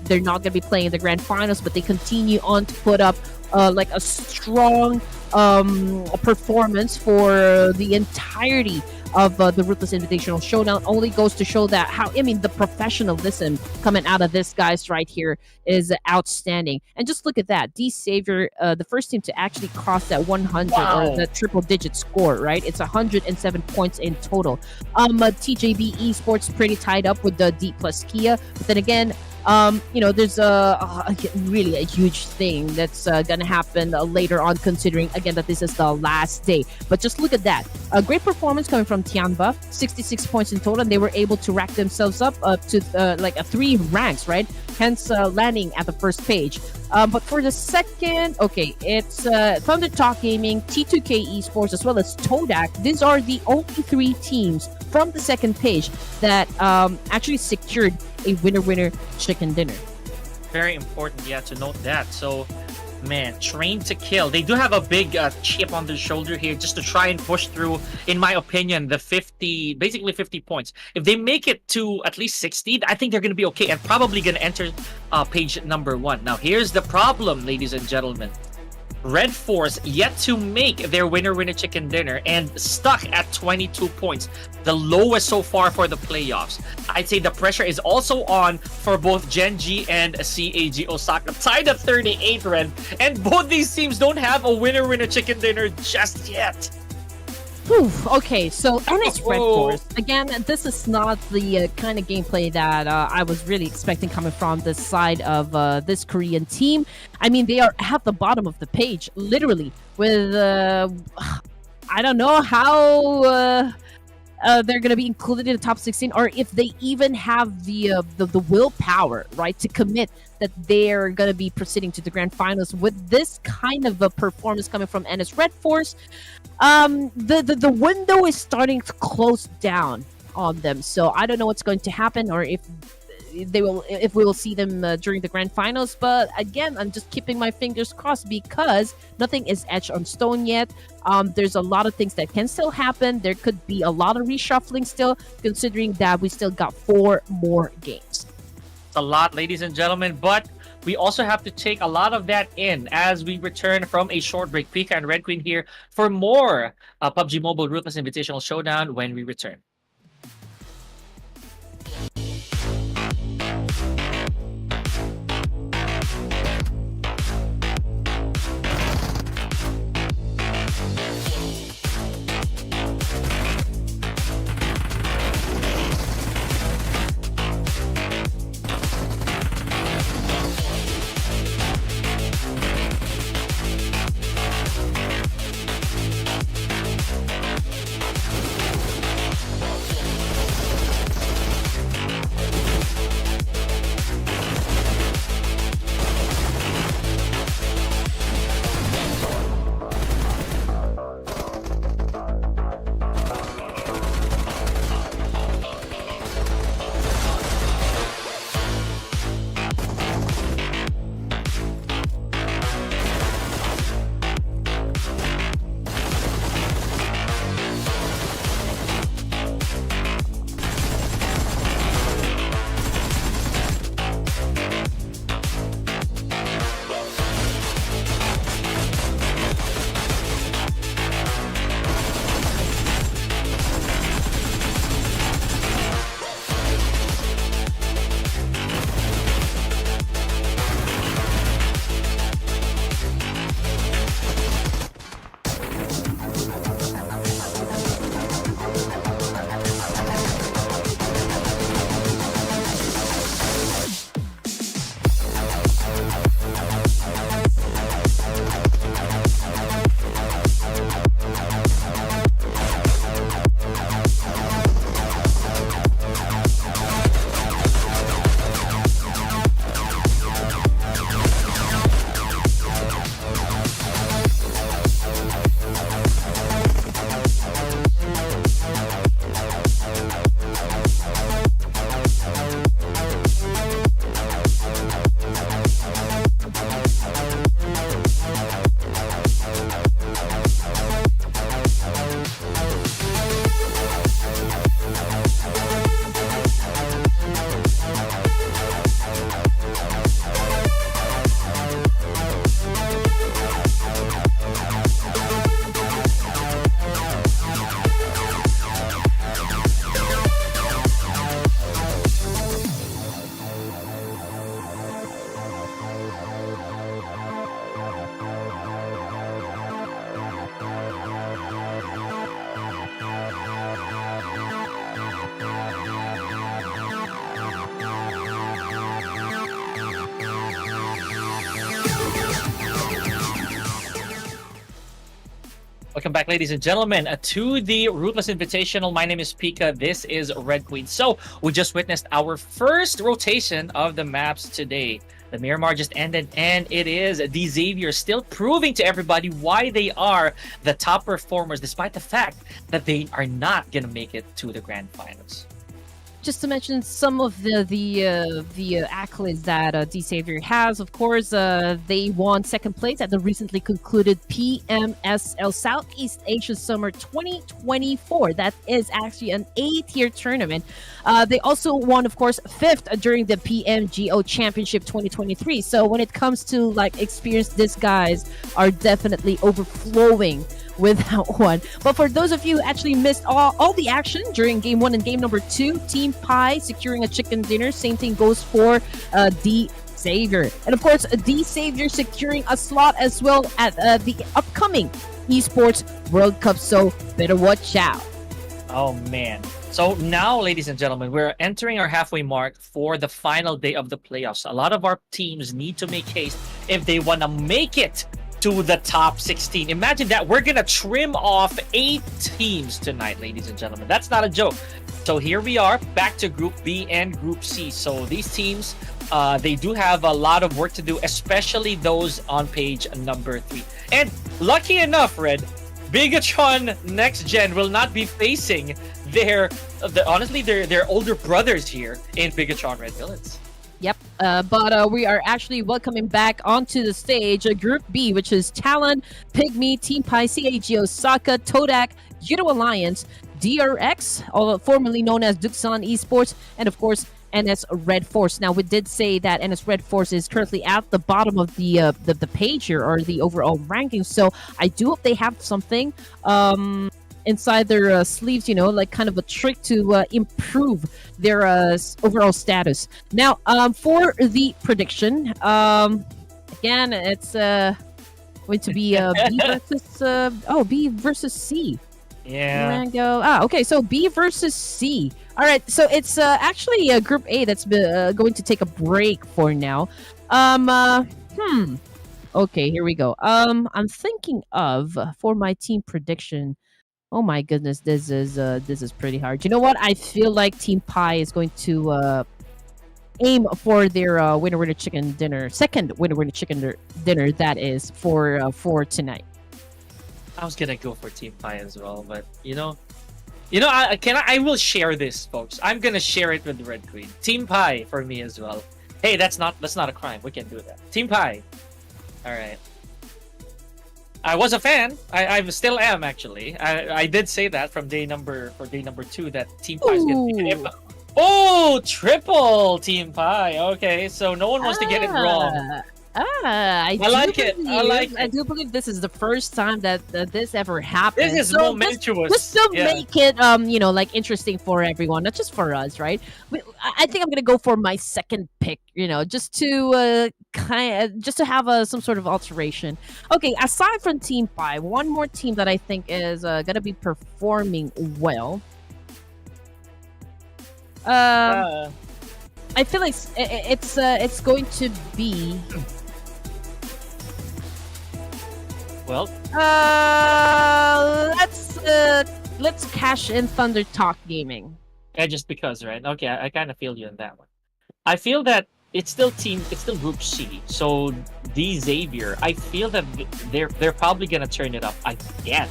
they're not going to be playing in the grand finals, but they continue on to put up like a strong performance for the entirety of the Ruthless Invitational Showdown. Only goes to show that how, I mean, the professionalism coming out of this guys right here is outstanding. And just look at that, the Xavier, the first team to actually cross that 100 or the triple-digit score, right? It's 107 points in total. TJB Esports pretty tied up with the D plus Kia, but then again, you know, there's really a huge thing that's gonna happen later on, considering again that this is the last day. But just look at that, a great performance coming from TIANBA, 66 points in total, and they were able to rack themselves up to like 3 ranks, right? Hence landing at the first page. But for the second, okay, it's Thunder Talk Gaming, T2K Esports, as well as Todak. These are the only 3 teams from the second page that actually secured a winner-winner chicken dinner. Very important, yeah, to note that. So, man, trained to kill. They do have a big chip on their shoulder here just to try and push through, in my opinion, the 50, basically 50 points. If they make it to at least 60, I think they're going to be okay and probably going to enter page number 1. Now, here's the problem, ladies and gentlemen. REDFORCE yet to make their winner chicken dinner and stuck at 22 points, the lowest so far for the playoffs. I'd say the pressure is also on for both Gen G and CAG Osaka, tied at 38, Red, and both these teams don't have a winner chicken dinner just yet. Whew, okay, so NS REDFORCE. Again, this is not the kind of gameplay that I was really expecting coming from the side of this Korean team. I mean, they are at the bottom of the page, literally, with I don't know how they're going to be included in the top 16, or if they even have the willpower, right, to commit that they're going to be proceeding to the grand finals with this kind of a performance coming from NS REDFORCE. The window is starting to close down on them, so I don't know what's going to happen, or if we will see them during the grand finals. But again, I'm just keeping my fingers crossed because nothing is etched on stone yet. There's a lot of things that can still happen. There could be a lot of reshuffling still, considering that we still got 4 more games. It's a lot, ladies and gentlemen, but we also have to take a lot of that in as we return from a short break. Pika and Red Queen here for more PUBG Mobile Ruthless Invitational Showdown when we return. Welcome back, ladies and gentlemen, to the Ruthless Invitational. My name is Pika. This is Red Queen. So we just witnessed our first rotation of the maps today. The Miramar just ended, and it is the Xavier still proving to everybody why they are the top performers, despite the fact that they are not going to make it to the grand finals. just to mention some of the accolades that D Savior has. Of course, they won second place at the recently concluded PMSL Southeast Asia Summer 2024. That is actually an A-tier tournament. They also won, of course, fifth during the PMGO Championship 2023. So when it comes to like experience, these guys are definitely overflowing with that one. But for those of you who actually missed all the action during game 1 and game number 2, Team Pi securing a chicken dinner. Same thing goes for D Savior. And of course, D Savior securing a slot as well at the upcoming Esports World Cup. So better watch out. Oh man. So now, ladies and gentlemen, we're entering our halfway mark for the final day of the playoffs. A lot of our teams need to make haste if they want to make it to the top 16. Imagine that. We're gonna trim off 8 teams tonight, ladies and gentlemen. That's not a joke. So here we are, back to Group B and Group C. So these teams, they do have a lot of work to do, especially those on page number 3. And lucky enough, Red, BIGETRON Next Gen will not be facing their older brothers here in BIGETRON Red Villains. Yep, but we are actually welcoming back onto the stage Group B, which is TALON, PIGMY, Team Pi, CAG Osaka, Todak, YOODO Alliance, DRX, formerly known as Duxan Esports, and of course NS REDFORCE. Now, we did say that NS REDFORCE is currently at the bottom of the page here, or the overall ranking. So I do hope they have something inside their sleeves, you know, like kind of a trick to improve their overall status. Now, for the prediction, again, it's going to be B versus C. Yeah. Okay, so B versus C. All right, so it's actually Group A that's going to take a break for now. Okay, here we go. I'm thinking of for my team prediction. Oh my goodness, this is pretty hard. You know what? I feel like Team Pi is going to aim for their winner chicken dinner, second winner chicken dinner. That is for tonight. I was gonna go for Team Pi as well, but I will share this, folks. I'm gonna share it with the Red Queen. Team Pi for me as well. Hey, that's not a crime. We can do that. Team Pi. All right. I was a fan. I still am, actually. I did say that from day number 2 that Team Pi is going to get it. Oh, triple Team Pi. Okay, so no one wants to get it wrong. I like it. I do believe this is the first time that this ever happened. This is momentous. Just to make it, like interesting for everyone, not just for us, right? I think I'm gonna go for my second pick, just to have some sort of alteration. Okay, aside from Team Pi, one more team that I think is gonna be performing well. I feel like it's going to be. Well, let's cash in Thunder Talk Gaming. Yeah, just because, right? Okay, I kind of feel you on that one. I feel that it's still Group C. So D Xavier, I feel that they're probably gonna turn it up again,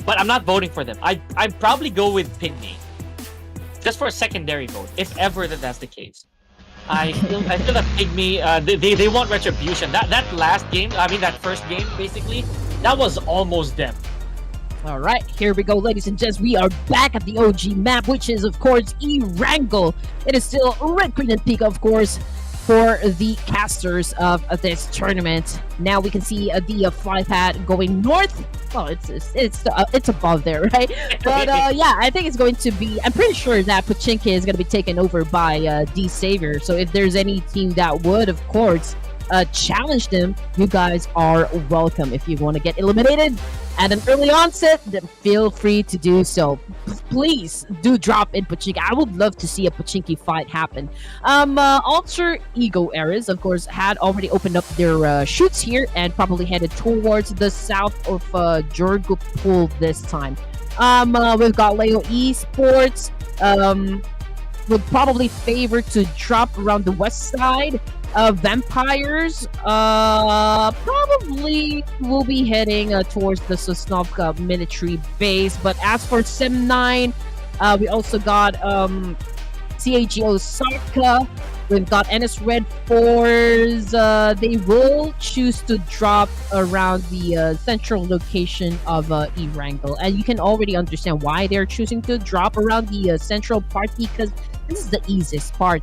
but I'm not voting for them. I'd probably go with PIGMY, just for a secondary vote, if ever that's the case. I feel that PIGMY, they want retribution. That last game, that first game, basically, that was almost them. All right, here we go, ladies and gents. We are back at the OG map, which is, of course, Erangel. It is still Red, Green, and Pink, of course, for the casters of this tournament. Now we can see the fly pad going north. Well, it's above there, right? But yeah, I think it's going to be. I'm pretty sure that Pachinko is going to be taken over by D Savior. So if there's any team that would, of course, challenge them, you guys are welcome. If you want to get eliminated at an early onset, then feel free to do so. Please do drop in Pachinko. I would love to see a Pachinko fight happen. Alter Ego Eras, of course, had already opened up their shoots here and probably headed towards the south of Jorgo Pool this time. We've got Leo Esports. Would probably favor to drop around the west side. Vampires probably will be heading towards the Sosnovka military base. But as for Sim 9, we also got CAG Osaka. We've got NS REDFORCE. They will choose to drop around the central location of Erangel. And you can already understand why they're choosing to drop around the central part, because this is the easiest part,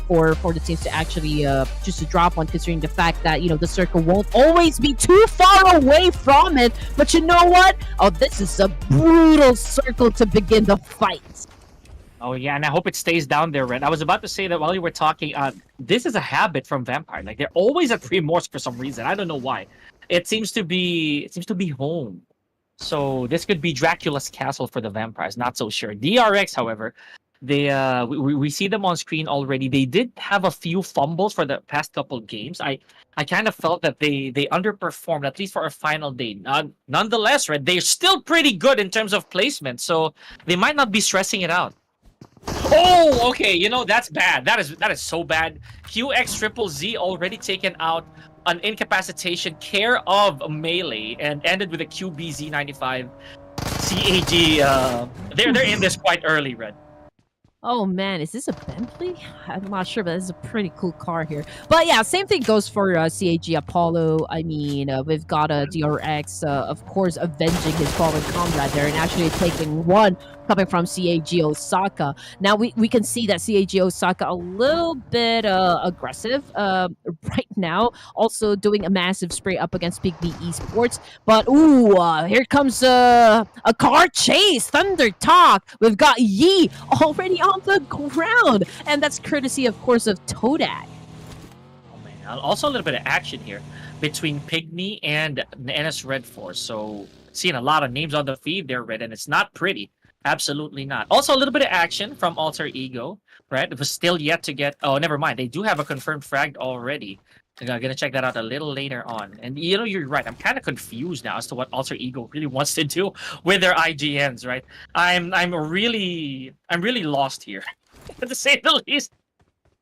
for the teams to actually choose to drop on, considering the fact that, the circle won't always be too far away from it. But you know what? Oh, this is a brutal circle to begin the fight. Oh yeah, and I hope it stays down there, Red. I was about to say that while you were talking, this is a habit from Vampire. Like, they're always at Primorsk for some reason. I don't know why. It seems to be home. So this could be Dracula's castle for the Vampires. Not so sure. DRX, however, they we see them on screen already. They did have a few fumbles for the past couple games. I kind of felt that they underperformed, at least for a final day. Nonetheless, Red, they're still pretty good in terms of placement, so they might not be stressing it out. Oh, okay. That's bad. That is so bad. QX000 already taken out an incapacitation care of melee and ended with a QBZ95. CAG. They're in this quite early, Red. Oh man, is this a Bentley? I'm not sure, but this is a pretty cool car here. But yeah, same thing goes for CAG Apollo. I mean, we've got a DRX, of course, avenging his fallen comrade there and actually taking one coming from CAG Osaka. Now we can see that CAG Osaka a little bit aggressive right now, also doing a massive spray up against PIGMY Esports. But ooh, here comes a car chase, Thunder Talk. We've got Yi already on the ground, and that's courtesy, of course, of Todak. Oh man, also a little bit of action here between PIGMY and NS REDFORCE. So seeing a lot of names on the feed there, Red, and it's not pretty. Absolutely not. Also, a little bit of action from Alter Ego, right? It was still yet to get... Oh, never mind. They do have a confirmed frag already. I'm going to check that out a little later on. And, you're right. I'm kind of confused now as to what Alter Ego really wants to do with their IGNs, right? I'm really lost here, to say the least.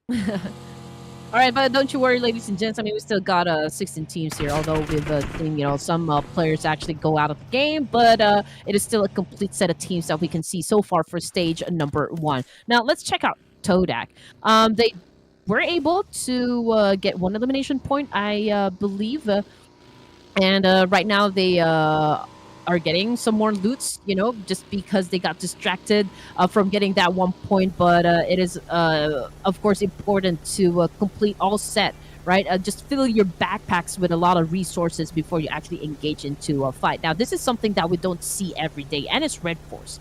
All right, but don't you worry, ladies and gents. I mean, we still got 16 teams here, although we've seen, some players actually go out of the game, but it is still a complete set of teams that we can see so far for stage number 1. Now, let's check out Todak. They were able to get one elimination point, I believe, and right now they are getting some more loots, just because they got distracted from getting that 1 point. But it is, of course, important to complete all set, right? Just fill your backpacks with a lot of resources before you actually engage into a fight. Now, this is something that we don't see every day, and it's REDFORCE.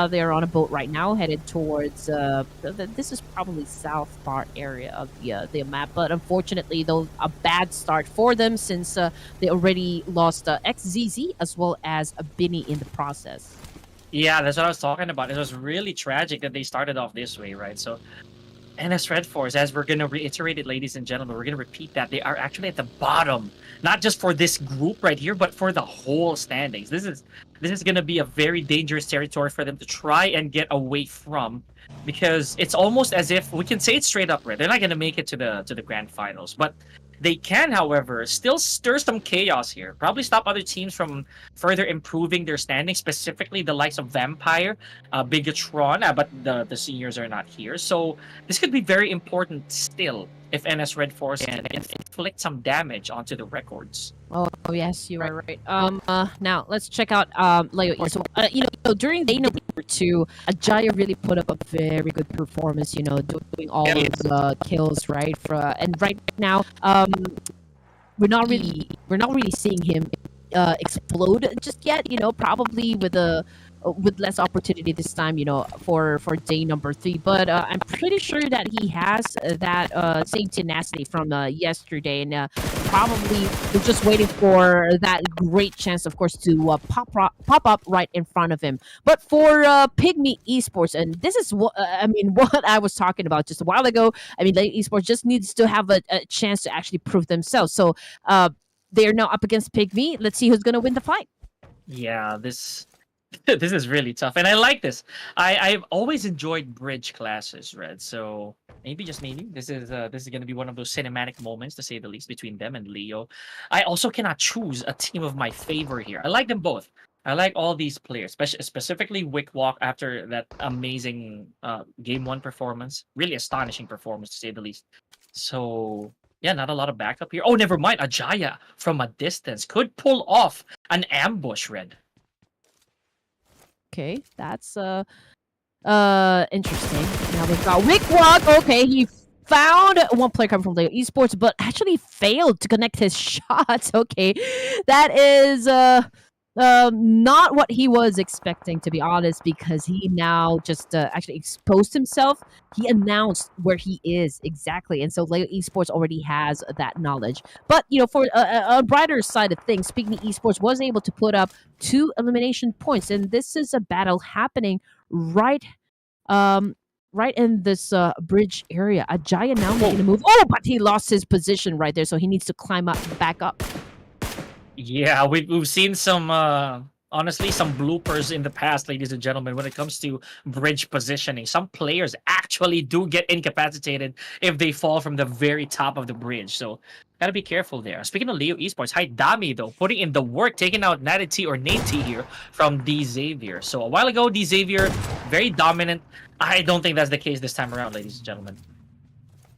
They're on a boat right now, headed towards, this is probably south part area of the map, but unfortunately, though, a bad start for them, since they already lost XZZ as well as a Binny in the process. Yeah, that's what I was talking about. It was really tragic that they started off this way, right? So, NS REDFORCE, as we're going to reiterate it, ladies and gentlemen, we're going to repeat that they are actually at the bottom, not just for this group right here, but for the whole standings. This is going to be a very dangerous territory for them to try and get away from, because it's almost as if we can say it straight up, right? They're not going to make it to the grand finals, but they can, however, still stir some chaos here. Probably stop other teams from further improving their standing, specifically the likes of Vampire, BIGETRON, but the seniors are not here. So this could be very important still if NS REDFORCE can inflict some damage onto the records. Oh yes, you are right. Now let's check out Leo. So during day number 2, Ajaya really put up a very good performance. Doing all his kills, right? And right now, we're not really seeing him explode just yet. Probably with less opportunity this time, for day number 3. But I'm pretty sure that he has that same tenacity from yesterday, and probably we're just waiting for that great chance, of course, to pop up right in front of him. But for PIGMY Esports, and this is what what I was talking about just a while ago. Esports just needs to have a chance to actually prove themselves. So they're now up against PIGMY. Let's see who's gonna win the fight. Yeah, this This is really tough, and I like this. I've always enjoyed bridge classes, Red. So maybe just maybe this is gonna be one of those cinematic moments, to say the least, between them and Leo. I also cannot choose a team of my favor here. I like them both. I like all these players, specifically Wickwalk after that amazing game one performance, really astonishing performance to say the least. So yeah, not a lot of backup here. Oh, never mind. Ajaya from a distance could pull off an ambush, Red. Okay, that's interesting. Now we've got Wickwalk. Okay, he found one player coming from Leo Esports, but actually failed to connect his shots. Okay, that is not what he was expecting, to be honest, because he now just actually exposed himself. He announced where he is exactly, and so Leo Esports already has that knowledge. But you know, for a brighter side of things, PIGMY Esports was able to put up 2 elimination points, and this is a battle happening right right in this bridge area. Ajaya now making a move. Oh, but he lost his position right there, so he needs to climb up back up. Yeah, we've seen some honestly some bloopers in the past, ladies and gentlemen, when it comes to bridge positioning. Some players actually do get incapacitated if they fall from the very top of the bridge. So gotta be careful there. Speaking of Leo Esports, hi Dami though, putting in the work, taking out Natty or Nate here from D Xavier. So a while ago, D Xavier very dominant. I don't think that's the case this time around, ladies and gentlemen.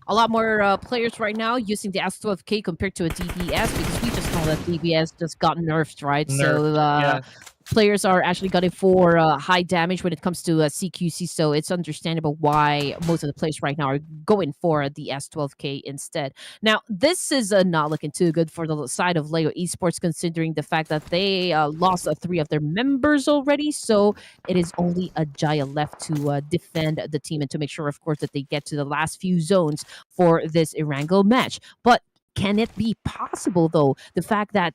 A lot more players right now using the S12K compared to a DBS, because we just know that DBS just got nerfed, right? So Yeah. players are actually gunning for high damage when it comes to CQC, so it's understandable why most of the players right now are going for the S12K instead. Now, this is not looking too good for the side of Leo Esports, considering the fact that they lost 3 of their members already, so it is only Ajaya left to defend the team and to make sure, of course, that they get to the last few zones for this Erangel match. But can it be possible, though, the fact that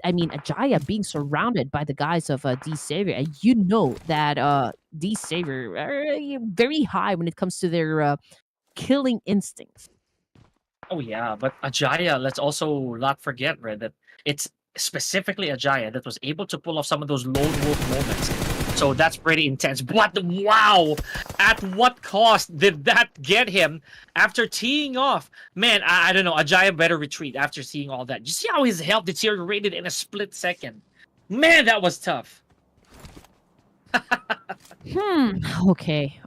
Ajaya being surrounded by the guys of D Savior, and you know that D Savior are very high when it comes to their killing instincts. Oh yeah, but Ajaya, let's also not forget, Red, that it's specifically Ajaya that was able to pull off some of those lone wolf moments. So that's pretty intense. But wow, at what cost did that get him after teeing off? Man, I don't know. Ajaya better retreat after seeing all that. You see how his health deteriorated in a split second? Man, that was tough. Okay.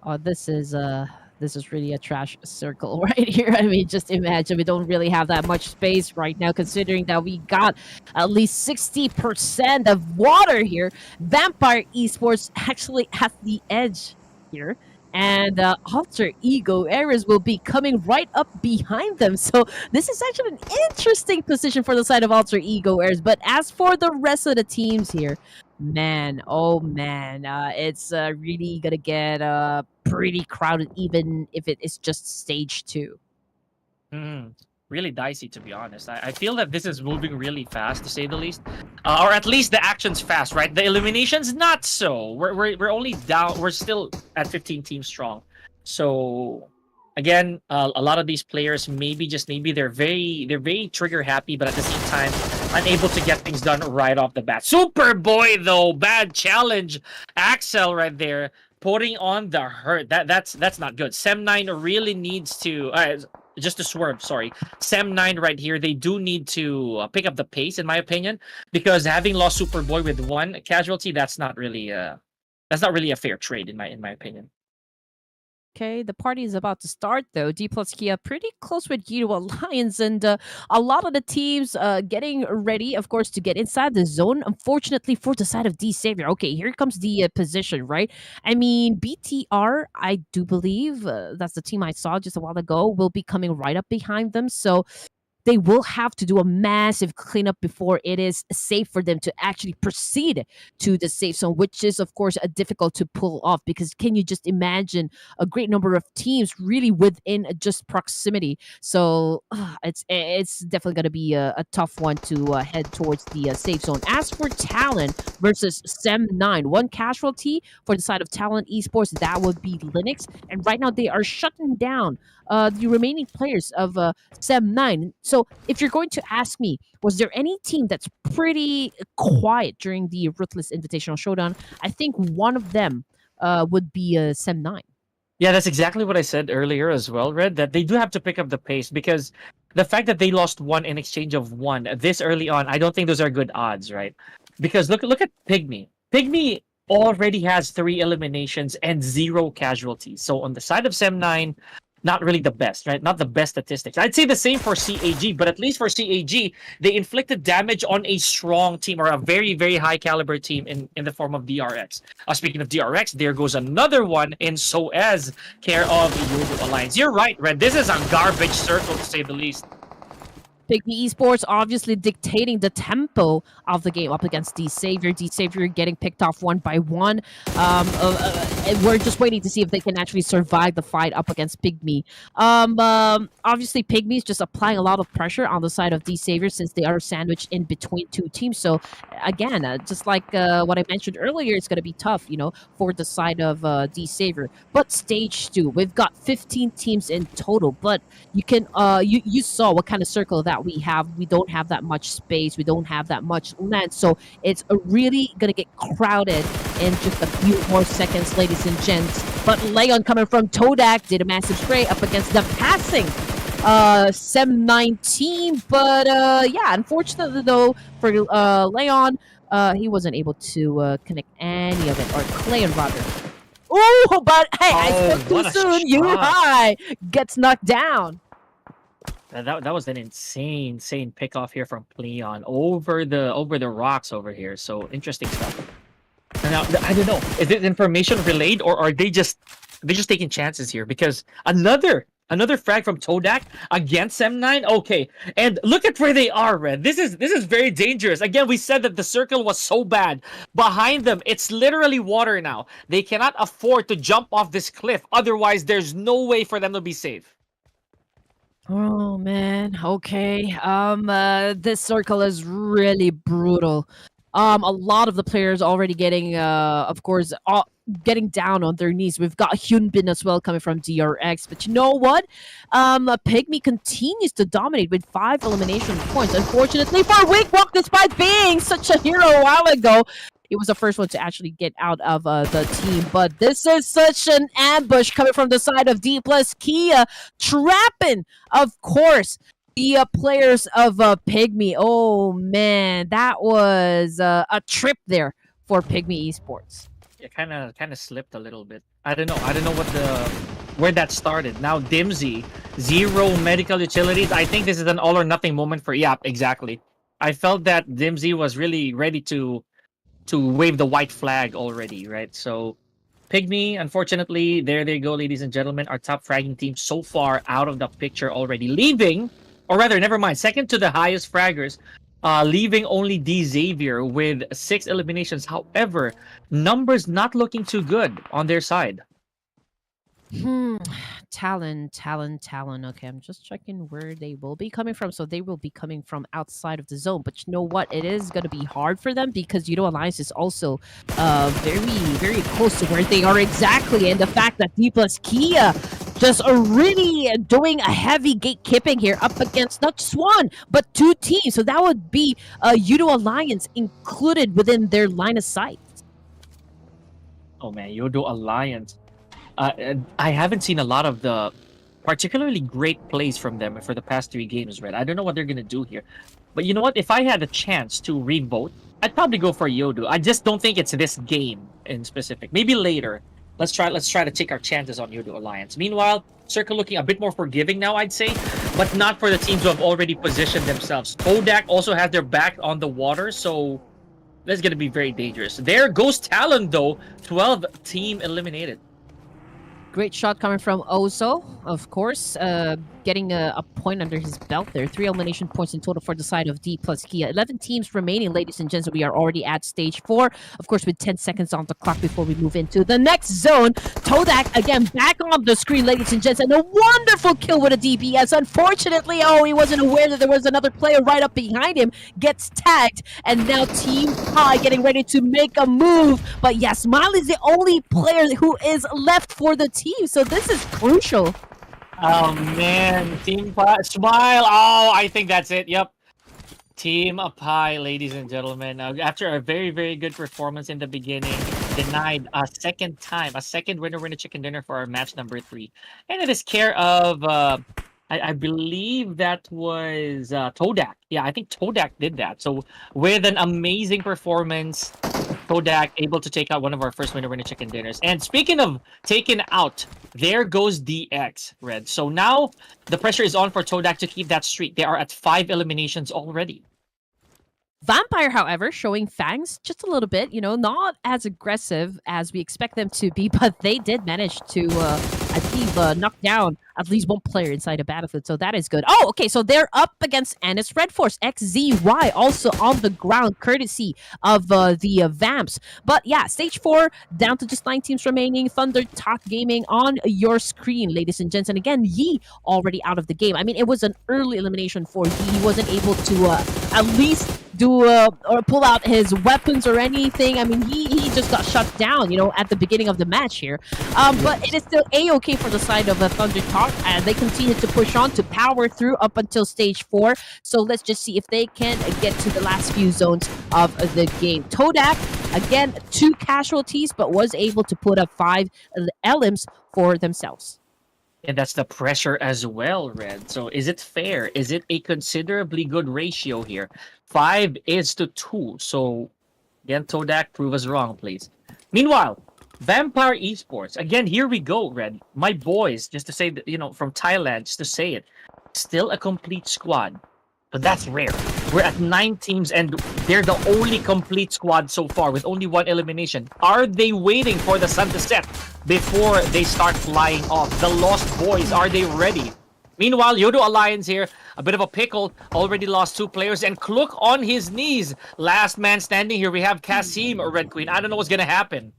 This is really a trash circle right here. I mean, just imagine we don't really have that much space right now, considering that we got at least 60% of water here. Vampire Esports actually has the edge here. And Alter Ego Ares will be coming right up behind them. So this is actually an interesting position for the side of Alter Ego Ares. But as for the rest of the teams here, man, oh man, it's really gonna get pretty crowded, even if it is just stage 2. Really dicey, to be honest. I feel that this is moving really fast, to say the least, or at least the action's fast, right? The eliminations not so. We're only down. We're still at 15 teams strong. So again, a lot of these players maybe they're very trigger happy, but at the same time unable to get things done right off the bat. Superboy though, bad challenge. Axel right there putting on the hurt. That's not good. Sem9 really needs to just to swerve, sorry. Sem9 right here, they do need to pick up the pace, in my opinion, because having lost Superboy with 1 casualty, that's not really a fair trade, in my opinion. Okay, the party is about to start though. D plus Kia pretty close with YOODO Alliance, and a lot of the teams getting ready, of course, to get inside the zone. Unfortunately for the side of D Savior. Okay, here comes the position, right? I mean, BTR, I do believe that's the team I saw just a while ago, will be coming right up behind them. So they will have to do a massive cleanup before it is safe for them to actually proceed to the safe zone, which is, of course, difficult to pull off, because can you just imagine a great number of teams really within just proximity? So it's definitely going to be a tough one to head towards the safe zone. As for Talon versus Sem9, 1 casualty for the side of Talon Esports, that would be Linux. And right now they are shutting down the remaining players of Sem9. So So if you're going to ask me, was there any team that's pretty quiet during the Ruthless Invitational Showdown? I think one of them would be Sem9. Yeah, that's exactly what I said earlier as well, Red, that they do have to pick up the pace because the fact that they lost one in exchange of one this early on, I don't think those are good odds, right? Because look at PIGMY. PIGMY already has 3 eliminations and 0 casualties. So on the side of Sem9, not really the best, right? Not the best statistics. I'd say the same for CAG, but at least for CAG, they inflicted damage on a strong team or a very, very high caliber team in the form of DRX. Speaking of DRX, there goes another one in Soez, care of YOODO Alliance. You're right, Red. This is a garbage circle, to say the least. PIGMY Esports obviously dictating the tempo of the game up against D-Savior. D-Savior getting picked off one by one. We're just waiting to see if they can actually survive the fight up against PIGMY. Obviously, PIGMY is just applying a lot of pressure on the side of D-Savior since they are sandwiched in between two teams. So, again, just like what I mentioned earlier, it's going to be tough, for the side of D-Savior. But stage 2, we've got 15 teams in total. But you can you saw what kind of circle that we have. We don't have that much space. We don't have that much land. So it's really going to get crowded in just a few more seconds, ladies and gents. But Leon coming from Todak did a massive spray up against the passing Sem9 team. But yeah, unfortunately though, for Leon, he wasn't able to connect any of it, or Clayon rather. Oh, but hey, I spoke too soon. High gets knocked down. That was an insane pick-off here from Pleon over the rocks over here. So interesting stuff. And now I don't know, is it information relayed or are they just taking chances here? Because another frag from Todak against Sem9. Okay, and look at where they are, Red. This is very dangerous. Again, we said that the circle was so bad. Behind them, it's literally water now. They cannot afford to jump off this cliff. Otherwise, there's no way for them to be safe. Oh man, okay. This circle is really brutal. A lot of the players already getting, of course, getting down on their knees. We've got Hyunbin as well coming from DRX, but you know what? PIGMY continues to dominate with 5 elimination points. Unfortunately for Wigwalk, despite being such a hero a while ago, he was the first one to actually get out of the team. But this is such an ambush coming from the side of D plus Kia, trapping, of course, the players of PIGMY. Oh man, that was a trip there for PIGMY Esports. It kind of slipped a little bit. I don't know where that started. Now Dimsy, 0 medical utilities. I think this is an all or nothing moment for exactly. I felt that Dimsy was really ready to wave the white flag already, right? So PIGMY, unfortunately, there they go, ladies and gentlemen. Our top fragging team so far out of the picture already, leaving, or rather, never mind, second to the highest fraggers, leaving only D-Xavier with 6 eliminations. However, numbers not looking too good on their side. Talon. Okay, I'm just checking where they will be coming from. So they will be coming from outside of the zone. But you know what? It is going to be hard for them because YOODO Alliance is also very, very close to where they are exactly. And the fact that D plus Kia just really doing a heavy gatekeeping here up against not just one, but 2 teams. So that would be YOODO Alliance included within their line of sight. Oh man, YOODO Alliance. I haven't seen a lot of the particularly great plays from them for the past 3 games, right? I don't know what they're going to do here. But you know what? If I had a chance to re-vote, I'd probably go for YOODO. I just don't think it's this game in specific. Maybe later. Let's try to take our chances on YOODO Alliance. Meanwhile, Circle looking a bit more forgiving now, I'd say, but not for the teams who have already positioned themselves. Kodak also has their back on the water, so that's going to be very dangerous. There goes Talon, though. 12 team eliminated. Great shot coming from Ozo, of course, getting a point under his belt there. 3 elimination points in total for the side of D plus Kia. 11 teams remaining, ladies and gents. We are already at stage 4, of course, with 10 seconds on the clock before we move into the next zone. Todak, again, back on the screen, ladies and gents, and a wonderful kill with a DPS. Unfortunately, he wasn't aware that there was another player right up behind him. Gets tagged, and now Team Pi getting ready to make a move. But yes, Smile is the only player who is left for the team, so this is crucial. Oh man, Smile. Oh, I think that's it. Yep. Team Pi, ladies and gentlemen. After a very, very good performance in the beginning, denied a second time, a second winner chicken dinner for our match number 3. And it is care of, I believe that was Todak. Yeah, I think Todak did that. So with an amazing performance, Kodak able to take out one of our first winner chicken dinners. And speaking of taken out, there goes DX, Red. So now the pressure is on for Todak to keep that streak. They are at 5 eliminations already. Vampire, however, showing fangs just a little bit, not as aggressive as we expect them to be, but they did manage to, I believe, knock down at least one player inside a battlefield, so that is good. Oh, okay, so they're up against Anis REDFORCE, XZY, also on the ground, courtesy of the Vamps. But yeah, stage 4, down to just 9 teams remaining. Thunder Talk Gaming on your screen, ladies and gents. And again, Yi already out of the game. I mean, it was an early elimination for Yi. He wasn't able to at least do or pull out his weapons or anything. I mean, he just got shut down, at the beginning of the match here. But it is still a-okay for the side of Thunder Talk, and they continue to push on to power through up until stage 4. So let's just see if they can get to the last few zones of the game. Todak, again, 2 casualties, but was able to put up 5 elims for themselves. And that's the pressure as well, Red. So is it fair? Is it a considerably good ratio here? 5 is to 2. So again, Todak, prove us wrong, please. Meanwhile, Vampire Esports. Again, here we go, Red. My boys, just to say that, from Thailand, just to say it. Still a complete squad. But that's rare. We're at 9 teams and they're the only complete squad so far with only 1 elimination. Are they waiting for the sun to set before they start flying off? The Lost Boys, are they ready? Meanwhile, YOODO Alliance here, a bit of a pickle, already lost 2 players, and Klook on his knees. Last man standing here, we have Kasim or Red Queen. I don't know what's gonna happen.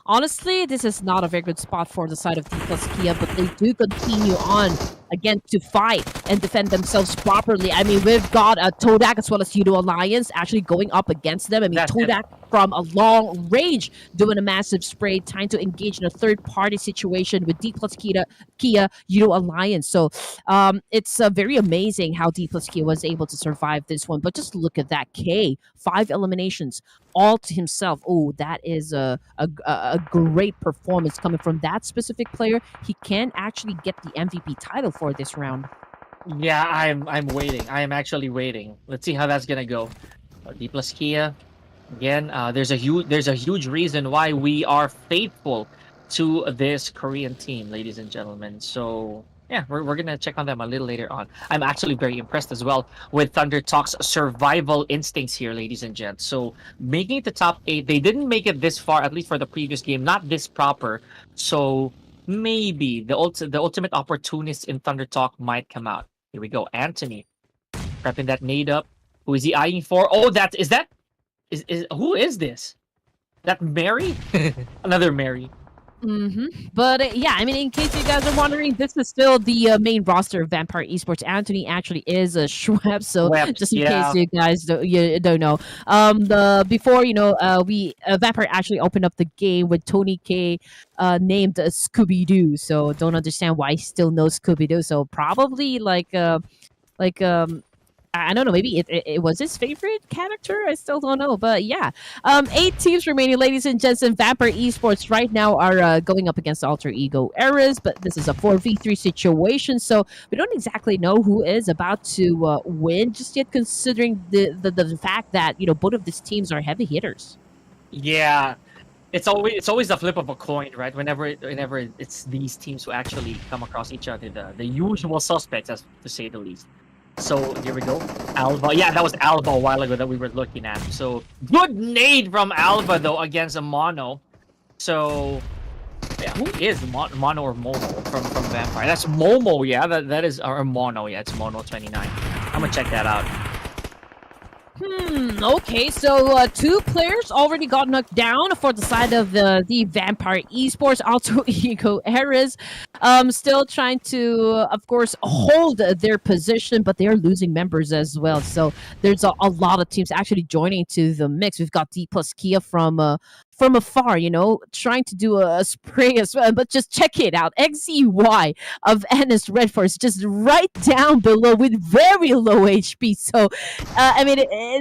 Honestly, this is not a very good spot for the side of D+ Kia, but they do continue on again to fight and defend themselves properly. I mean, we've got Todak as well as YOODO Alliance actually going up against them. I mean, Todak from a long range doing a massive spray, trying to engage in a third-party situation with D+ Kia, YOODO Alliance. So it's very amazing how D+ Kia was able to survive this one. But just look at that, K, 5 eliminations, all to himself. Oh, that is a great performance coming from that specific player. He can actually get the MVP title for this round. Yeah, I'm waiting. I am actually waiting. Let's see how that's gonna go. D+ Kia. Again, there's a huge reason why we are faithful to this Korean team, ladies and gentlemen. So yeah, we're gonna check on them a little later on. I'm actually very impressed as well with Thunder Talk's survival instincts here, ladies and gents. So making it the top 8, they didn't make it this far, at least for the previous game, not this proper. So maybe the ultimate opportunist in Thunder Talk might come out. Here we go, Anthony prepping that nade up. Who is he eyeing for? Oh, who is this? That Mary? Another Mary. But yeah, I mean, in case you guys are wondering, this is still the main roster of Vampire Esports. Anthony actually is a Schweppes, so just in case you guys don't know. Before we Vampire actually opened up the game with Tony K named Scooby Doo, so don't understand why he still knows Scooby Doo. So probably I don't know, maybe it was his favorite character. I still don't know, but yeah. 8 teams remaining, ladies and gents. And Vampire Esports right now are going up against Alter Ego Eras, but this is a 4v3 situation, so we don't exactly know who is about to win just yet, considering the fact that both of these teams are heavy hitters. Yeah, it's always the flip of a coin, right? Whenever it's these teams who actually come across each other, the usual suspects, as to say the least. So here we go, Alva. Yeah, that was Alva a while ago that we were looking at. So good nade from Alva though against a Mono. So yeah, who is Mono or Momo from Vampire? That's Momo. Yeah, that is or Mono. Yeah, it's Mono 29. I'm gonna check that out. Okay, so 2 players already got knocked down for the side of the Vampire Esports. Alter Ego Eras still trying to, of course, hold their position, but they are losing members as well. So there's a lot of teams actually joining to the mix. We've got D+ Kia from from afar, you know, trying to do a spray as well. But just check it out. XEY of NS REDFORCE just right down below with very low HP. So, I mean,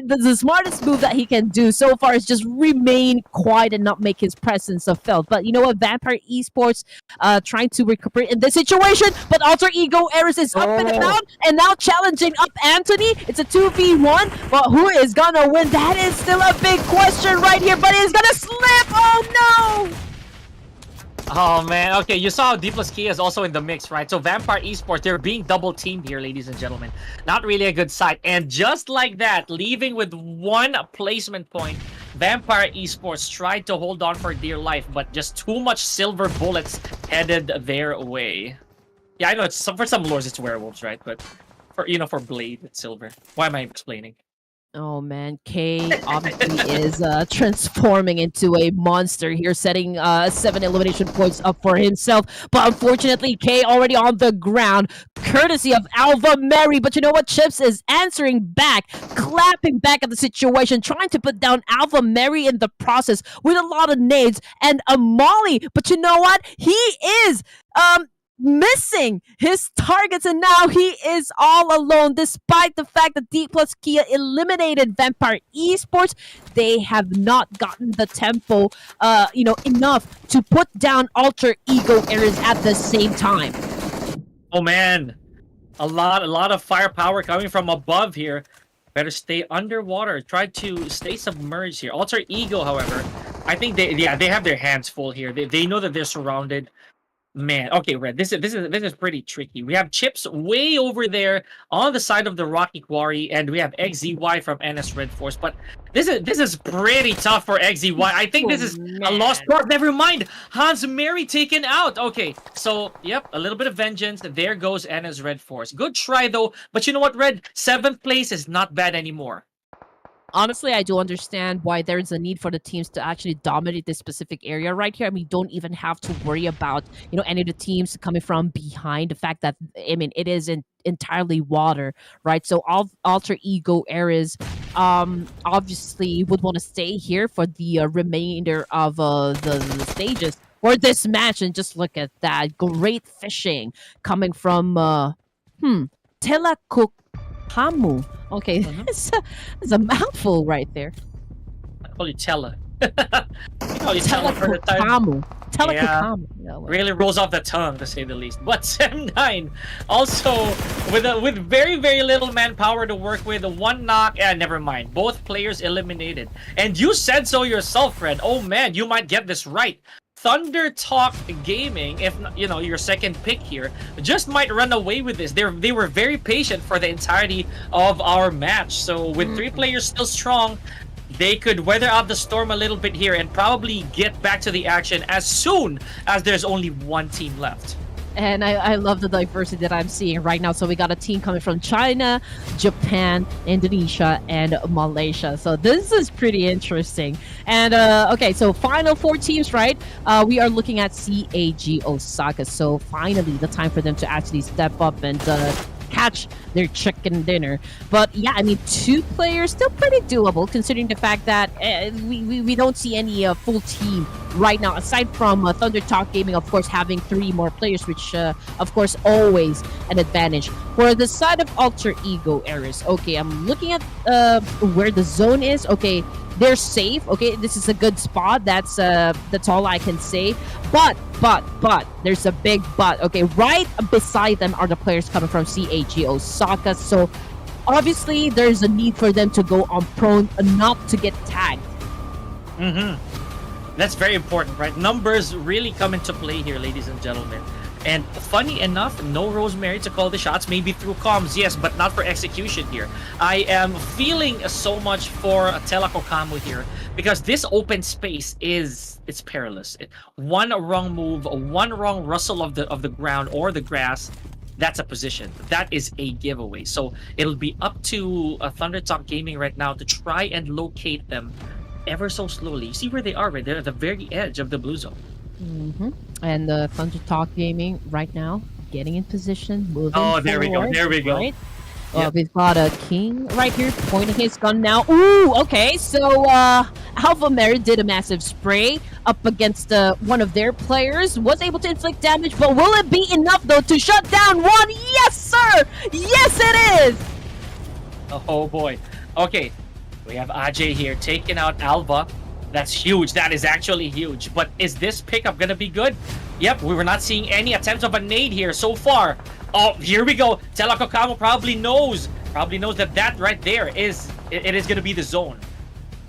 the smartest move that he can do so far is just remain quiet and not make his presence felt. But you know what? Vampire Esports trying to recuperate in this situation. But Alter Ego Eris is up and down and now challenging up Anthony. It's a 2v1. But who is going to win? That is still a big question right here. But he's going to slip. Oh, no. Oh man, okay, you saw D+ Kia is also in the mix, right? So Vampire Esports, they're being double teamed here, ladies and gentlemen. Not really a good sight. And just like that, leaving with 1 placement point, Vampire Esports tried to hold on for dear life, but just too much silver bullets headed their way. Yeah, I know it's for some lores it's werewolves, right? But for for Blade, it's silver. Why am I explaining? Oh man, K obviously is transforming into a monster here, setting 7 elimination points up for himself. But unfortunately, K already on the ground, courtesy of Alva Mary. But you know what? Chips is answering back, clapping back at the situation, trying to put down Alva Mary in the process with a lot of nades and a Molly. But you know what? He is missing his targets, and now he is all alone. Despite the fact that D+ Kia eliminated Vampire Esports, they have not gotten the tempo enough to put down Alter Ego Eris at the same time. Oh man, a lot of firepower coming from above here. Better stay underwater. Try to stay submerged here. Alter Ego, however, I think they have their hands full here. They know that they're surrounded. Man, okay, Red. This is pretty tricky. We have Chips way over there on the side of the Rocky Quarry, and we have XZY from NS REDFORCE. But this is pretty tough for XZY. I think this is a lost cause. Never mind. Hans Mary taken out. Okay, so yep, a little bit of vengeance. There goes NS REDFORCE. Good try though. But you know what, Red? 7th place is not bad anymore. Honestly, I do understand why there's a need for the teams to actually dominate this specific area right here. I mean, don't even have to worry about, any of the teams coming from behind. The fact that, I mean, it isn't entirely water, right? So Alter Ego Eris obviously would want to stay here for the remainder of the stages for this match. And just look at that. Great fishing coming from, Telakokamu. Okay, it's a mouthful right there. I call you Tella. Telekokamu. Telekokamu. Yeah, really rolls off the tongue, to say the least. But Sem9 also with very, very little manpower to work with. 1 knock. Never mind. Both players eliminated. And you said so yourself, Fred. Oh man, you might get this right. Thunder Talk Gaming, if your second pick here, just might run away with this. They were very patient for the entirety of our match. So with 3 players still strong, they could weather out the storm a little bit here and probably get back to the action as soon as there's only 1 team left. And I love the diversity that I'm seeing right now. So we got a team coming from China, Japan, Indonesia, and Malaysia. So this is pretty interesting. And okay, so final 4 teams, right? We are looking at CAG Osaka. So finally, the time for them to actually step up and catch their chicken dinner. But yeah, I mean, 2 players still pretty doable considering the fact that we don't see any full team right now, aside from Thunder Talk Gaming, of course, having 3 more players, which of course always an advantage. For the side of Alter Ego Eris, okay, I'm looking at where the zone is. Okay, they're safe. Okay, this is a good spot. That's all I can say. But there's a big but. Okay, right beside them are the players coming from CAG Osaka. So obviously there's a need for them to go on prone, not to get tagged. That's very important, right? Numbers really come into play here, ladies and gentlemen. And funny enough, no Rosemary to call the shots, maybe through comms, yes, but not for execution here. I am feeling so much for Telakokamu here because this open space it's perilous. 1 wrong move, 1 wrong rustle of the ground or the grass, that's a position. That is a giveaway. So it'll be up to Thunder Talk Gaming right now to try and locate them ever so slowly. You see where they are, right? They're at the very edge of the blue zone. And Thunder Talk Gaming right now getting in position, moving. Oh, there we go. There we go. Right? Yep. We've got a king right here pointing his gun now. Ooh, okay. So Alpha Mary did a massive spray up against one of their players. Was able to inflict damage, but will it be enough though to shut down one? Yes, sir. Yes, it is. Oh boy. Okay, we have Ajay here taking out Alva. That's huge. That is actually huge. But is this pickup gonna be good? Yep, we were not seeing any attempts of a nade here so far. Oh, here we go. Telakokamo probably knows that that right there is it is gonna be the zone.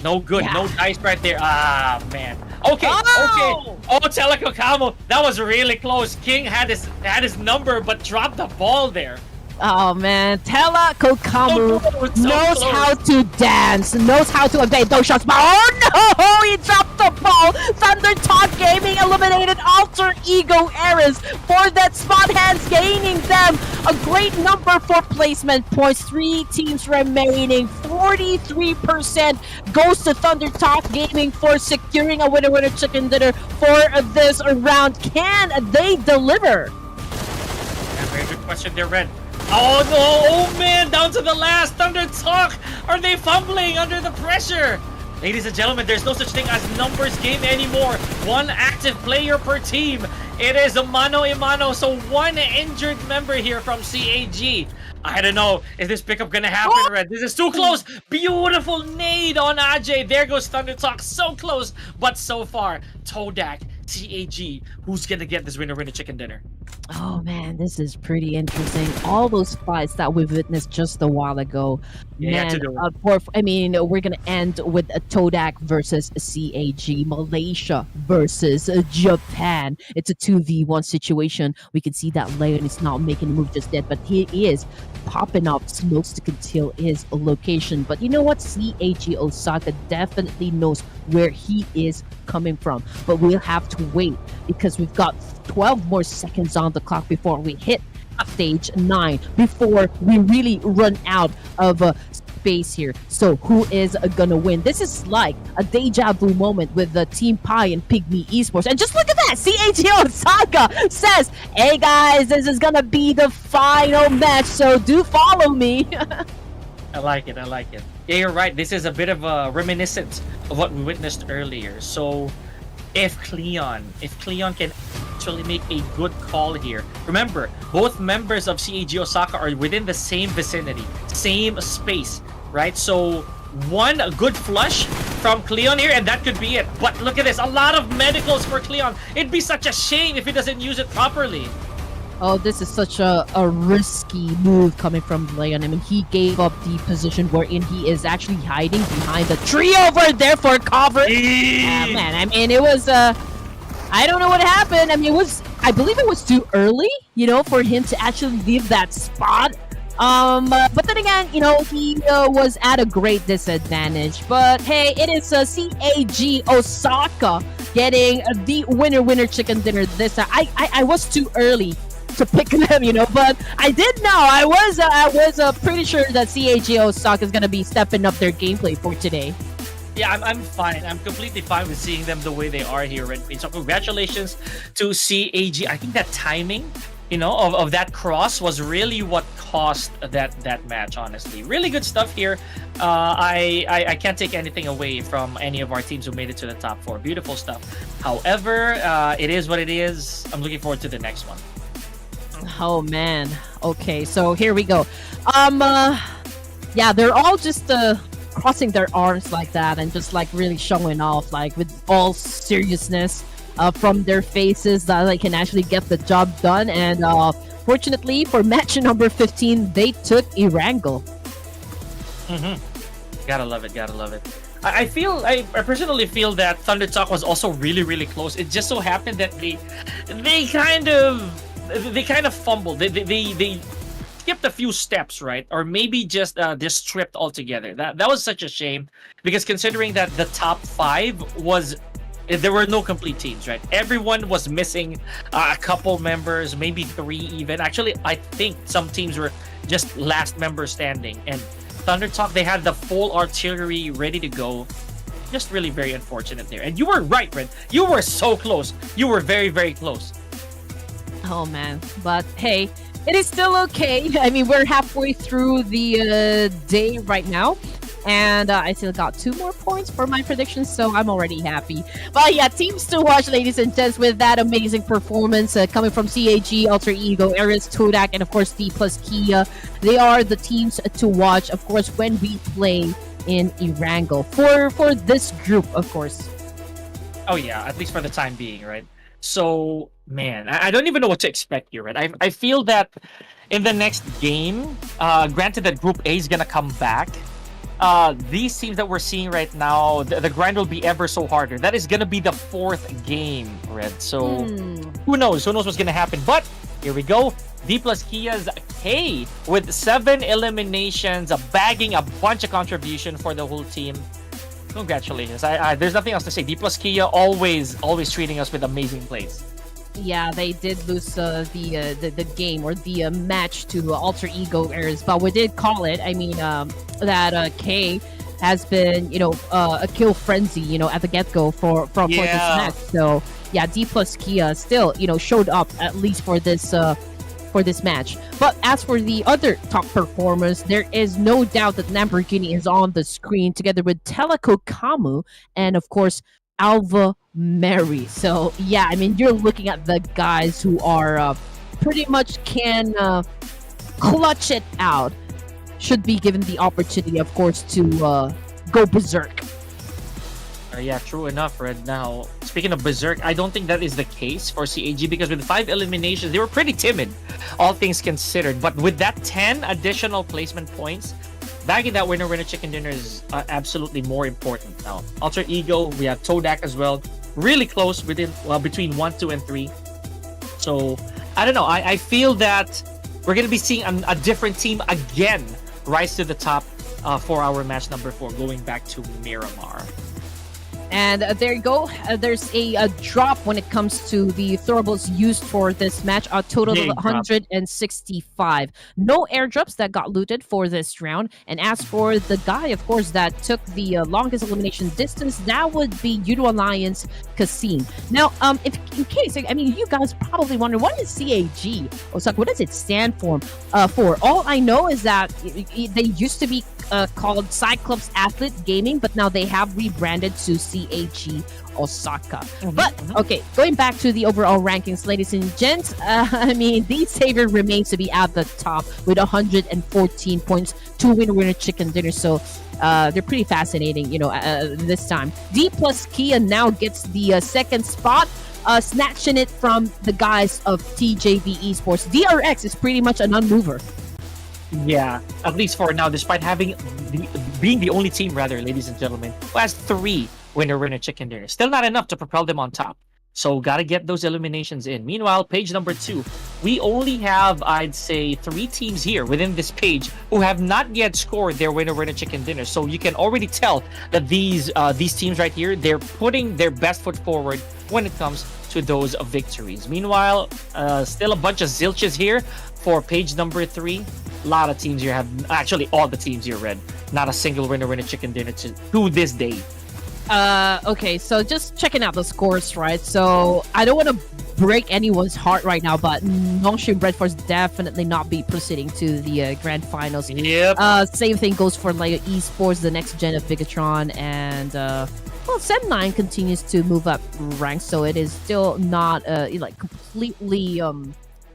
No good. Yeah. No dice right there. Ah, man. Okay, Oh! okay. Oh, Telakokamo, that was really close. King had his number, but dropped the ball there. Oh man, Tela Kokamu So knows close. how to dance, knows how to evade those shots, but oh no, he dropped the ball. Thunder Talk Gaming eliminated Alter Ego Eras for that spot hands, gaining them a great number for placement points. 3 teams remaining, 43% goes to Thunder Talk Gaming for securing a winner chicken dinner for this round. Can they deliver? Yeah, very good question there, Red. Oh no! Oh man! Down to the last! Thunder Talk! Are they fumbling under the pressure? Ladies and gentlemen, there's no such thing as numbers game anymore. 1 active player per team. It is a mano a mano, so 1 injured member here from CAG. I don't know. Is this pickup gonna happen, Red? This is too close. Beautiful nade on Ajay. There goes Thunder Talk. So close, but so far, Todak, CAG. Who's gonna get this winner chicken dinner? Oh man, this is pretty interesting. All those fights that we witnessed just a while ago. Yeah, you have to Man, do it. I mean, we're gonna end with a Todak versus CAG, Malaysia versus Japan. It's a 2v1 situation. We can see that Leon is not making a move just yet, but he is popping up smokes to conceal his location. But you know what? CAG Osaka definitely knows where he is coming from. But we'll have to wait because we've got 12 more seconds on the clock before we hit stage 9, before we really run out of space here. So who is gonna win? This is like a deja vu moment with the Team Pi and PIGMY Esports. And just look at that! CAG Osaka says, hey guys, this is gonna be the final match, so do follow me. I like it. I like it. Yeah, you're right. This is a bit of a reminiscent of what we witnessed earlier. So if Cleon can actually make a good call here. Remember, both members of CAG Osaka are within the same vicinity, same space, right? So one good flush from Cleon here, and that could be it. But look at this, a lot of medicals for Cleon. It'd be such a shame if he doesn't use it properly. Oh, this is such a risky move coming from Leon. I mean, he gave up the position wherein he is actually hiding behind the tree over there for cover. Man, I mean, it was, I don't know what happened. I mean, I believe it was too early, you know, for him to actually leave that spot. But then again, you know, he was at a great disadvantage. But hey, it is CAG Osaka getting the winner chicken dinner this time. I was too early to pick them, you know, but I did know. I was pretty sure that CAG Osaka is gonna be stepping up their gameplay for today. Yeah, I'm fine. I'm completely fine with seeing them the way they are here, Red Queen. So congratulations to CAG. I think that timing, you know, of that cross was really what cost that match, honestly. Really good stuff here. I can't take anything away from any of our teams who made it to the top 4. Beautiful stuff. However, it is what it is. I'm looking forward to the next one. Oh man. Okay, so here we go. Yeah, they're all just crossing their arms like that and just like really showing off, like with all seriousness from their faces, that they can actually get the job done. And fortunately for match number 15, they took Erangel. Gotta love it. Gotta love it. I personally feel that Thunder Talk was also really close. It just so happened that they kind of fumbled. They skipped a few steps, right? Or maybe just tripped altogether. That was such a shame, because considering that the top 5 was, there were no complete teams, right? Everyone was missing a couple members, maybe 3 even. Actually, I think some teams were just last member standing. And Thunder Talk, they had the full artillery ready to go. Just really very unfortunate there. And you were right, Red. You were so close. You were very close. Oh man, but hey, It is still okay. I mean, we're halfway through the day right now. And I still got 2 more points for my predictions, so I'm already happy. But yeah, teams to watch, ladies and gents, with that amazing performance coming from CAG, Alter Ego, Ares, Todak, and of course D plus Kia. They are the teams to watch, of course, when we play in Erangel. For this group, of course. Oh yeah, at least for the time being, right? So, man, I don't even know what to expect here, right? I feel that in the next game, granted that Group A is gonna come back, these teams that we're seeing right now, the grind will be ever so harder. That is gonna be the 4th game, Red. So who knows? Who knows what's gonna happen? But here we go. D plus Kia's K with 7 eliminations, bagging a bunch of contribution for the whole team. Congratulations. There's nothing else to say. D plus Kia always treating us with amazing plays. Yeah, they did lose the game or the match to Alter Ego Errors, but we did call it. I mean, that K has been, a kill frenzy, at the get-go for this match. So yeah, D plus Kia still, showed up at least for this match. But as for the other top performers, there is no doubt that Lamborghini is on the screen together with Teleco Kamu and of course Alva Mary. So yeah, I mean, you're looking at the guys who are pretty much can clutch it out. Should be given the opportunity, of course, to go berserk. Yeah, true enough, Red. Now, speaking of berserk, I don't think that is the case for CAG because with 5 eliminations, they were pretty timid, all things considered. But with that 10 additional placement points, bagging that winner chicken dinner is absolutely more important now. Alter Ego, we have Todak as well, really close within between 1, 2, and 3. So I don't know. I feel that we're gonna be seeing a different team again rise to the top for our match number 4, going back to Miramar. And there you go. There's a drop when it comes to the throwables used for this match, a total of 165. No airdrops that got looted for this round. And as for the guy, of course, that took the longest elimination distance, that would be YOODO Alliance Kasim. Now, if in case, I mean, you guys probably wonder, what is CAG? Osaka, what does it stand for? All I know is that they used to be called Cyclops Athlete Gaming, but now they have rebranded to CAG Osaka. But okay, going back to the overall rankings, ladies and gents, I mean, the Savior remains to be at the top with 114 points, 2 winner chicken dinner. So they're pretty fascinating, this time. D plus Kia now gets the second spot, snatching it from the guys of TJB Esports. DRX is pretty much a non-mover. Yeah, at least for now, despite being the only team, rather, ladies and gentlemen, who has 3 winner chicken dinner. Still not enough to propel them on top. So gotta get those eliminations in. Meanwhile, page number 2, we only have, I'd say, 3 teams here within this page who have not yet scored their winner chicken dinner. So you can already tell that these teams right here, they're putting their best foot forward when it comes to those victories. Meanwhile, still a bunch of zilches here for page number 3. A lot of teams here have, actually all the teams here, Red, not a single winner chicken dinner to this day. Okay, so just checking out the scores, right? So I don't want to break anyone's heart right now, but NONGSHIM REDFORCE definitely not be proceeding to the grand finals. Yep. Same thing goes for like Esports, the next gen of BIGETRON, and Sem9 continues to move up ranks, so it is still not like completely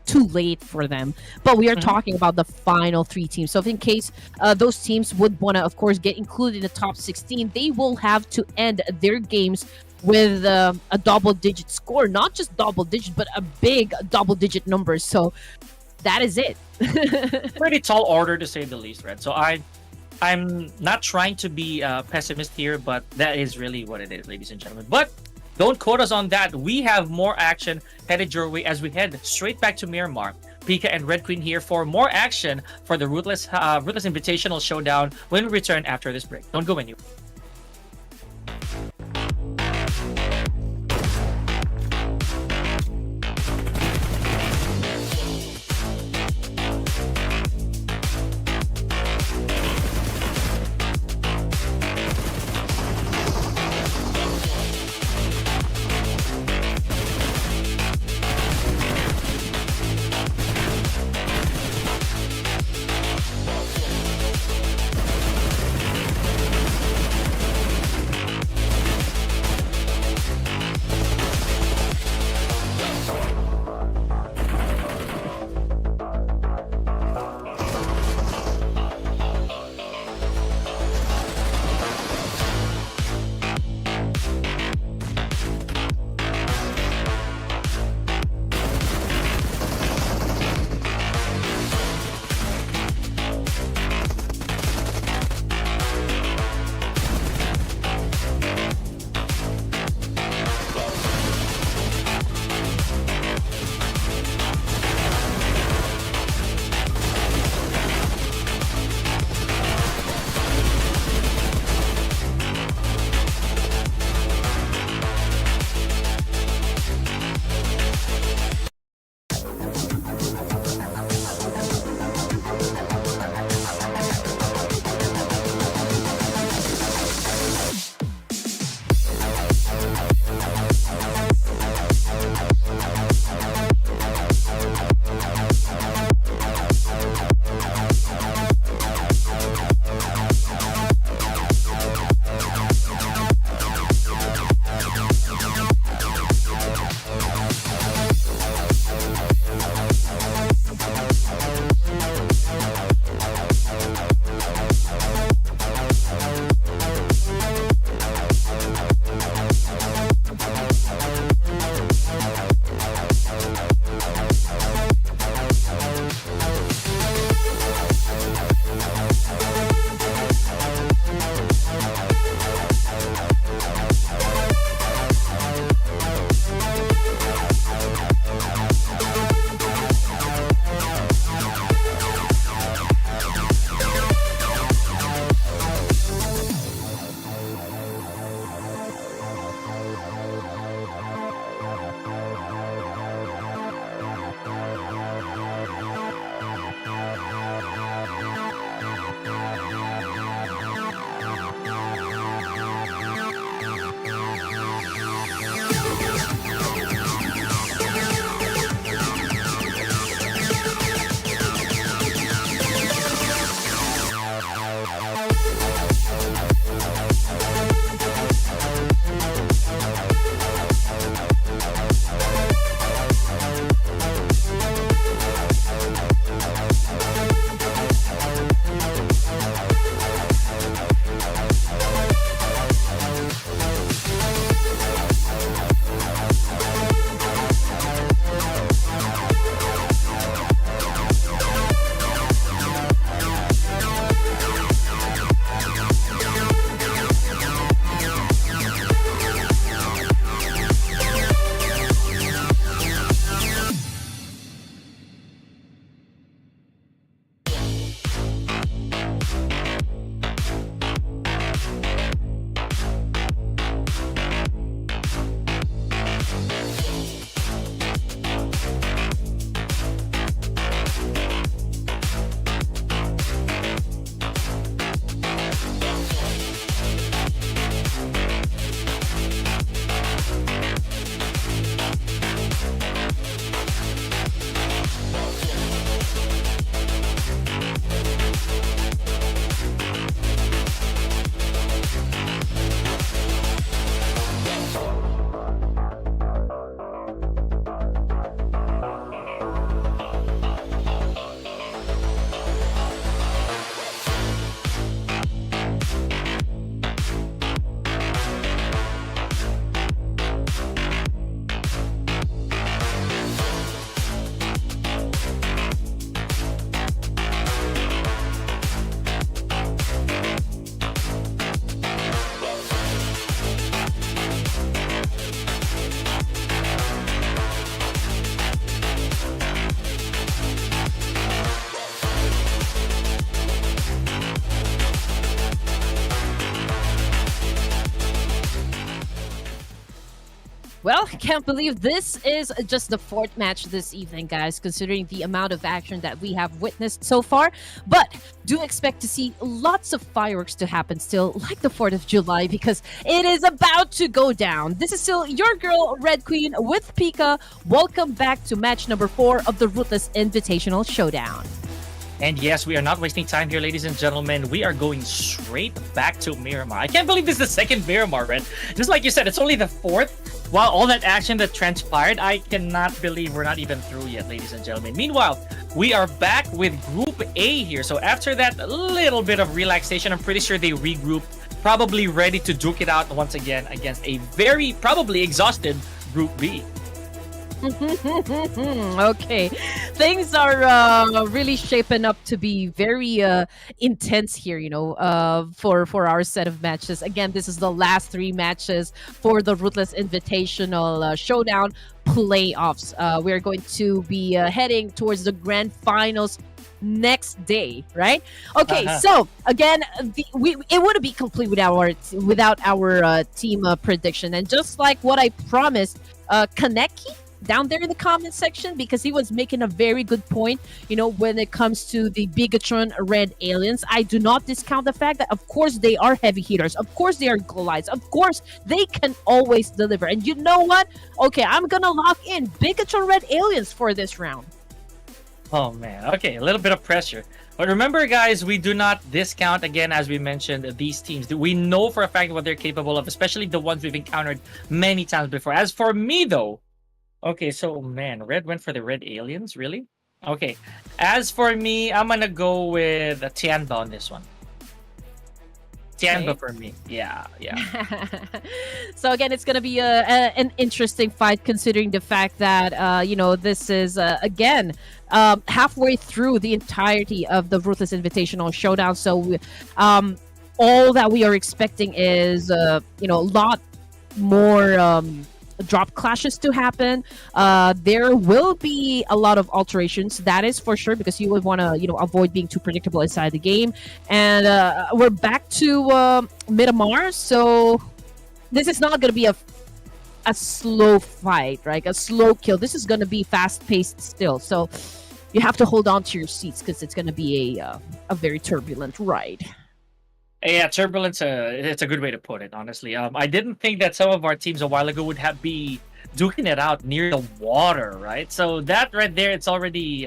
too late for them. But we are talking about the final 3 teams. So if in case those teams would want to, of course, get included in the top 16, they will have to end their games with a double-digit score. Not just double-digit, but a big double-digit number. So that is it. Pretty tall order, to say the least, Red. So I'm not trying to be a pessimist here, but that is really what it is, ladies and gentlemen. But don't quote us on that. We have more action headed your way as we head straight back to Miramar. Pika and Red Queen here for more action for the Ruthless Invitational Showdown when we return after this break. Don't go anywhere. Well, I can't believe this is just the fourth match this evening, guys, considering the amount of action that we have witnessed so far. But do expect to see lots of fireworks to happen still, like the 4th of July, because it is about to go down. This is still your girl, Red Queen, with Pika. Welcome back to match number 4 of the Ruthless Invitational Showdown. And yes, we are not wasting time here, ladies and gentlemen. We are going straight back to Miramar. I can't believe this is the second Miramar, Red. Just like you said, it's only the 4th. While all that action that transpired, I cannot believe we're not even through yet, ladies and gentlemen. Meanwhile, we are back with Group A here. So after that little bit of relaxation, I'm pretty sure they regrouped, probably ready to duke it out once again against a very probably exhausted Group B. Okay, things are really shaping up to be very intense here, for our set of matches. Again, this is the last 3 matches for the Ruthless Invitational Showdown playoffs. We're going to be heading towards the grand finals next day, right? Okay, so again, it wouldn't be complete without our team prediction. And just like what I promised, Kaneki down there in the comment section, because he was making a very good point, when it comes to the BIGETRON Red Aliens. I do not discount the fact that, of course, they are heavy hitters. Of course, they are Goliaths. Of course, they can always deliver. And you know what? Okay, I'm gonna lock in BIGETRON Red Aliens for this round. Oh, man. Okay, a little bit of pressure. But remember, guys, we do not discount, again, as we mentioned, these teams. We know for a fact what they're capable of, especially the ones we've encountered many times before. As for me, though, okay, so, man, Red went for the Red Aliens? Really? Okay. As for me, I'm gonna go with a TIANBA on this one. TIANBA for me. Yeah. So, again, it's gonna be an interesting fight, considering the fact that, this is, again, halfway through the entirety of the Ruthless Invitational Showdown. So, all that we are expecting is, a lot more drop clashes to happen. There will be a lot of alterations, that is for sure, because you would want to avoid being too predictable inside the game. And we're back to Miramar, so this is not going to be a slow fight, right? A slow kill. This is going to be fast paced still, so you have to hold on to your seats because it's going to be a very turbulent ride. Yeah, turbulence, it's a good way to put it, honestly. I didn't think that some of our teams a while ago would be duking it out near the water, right? So that right there, it's already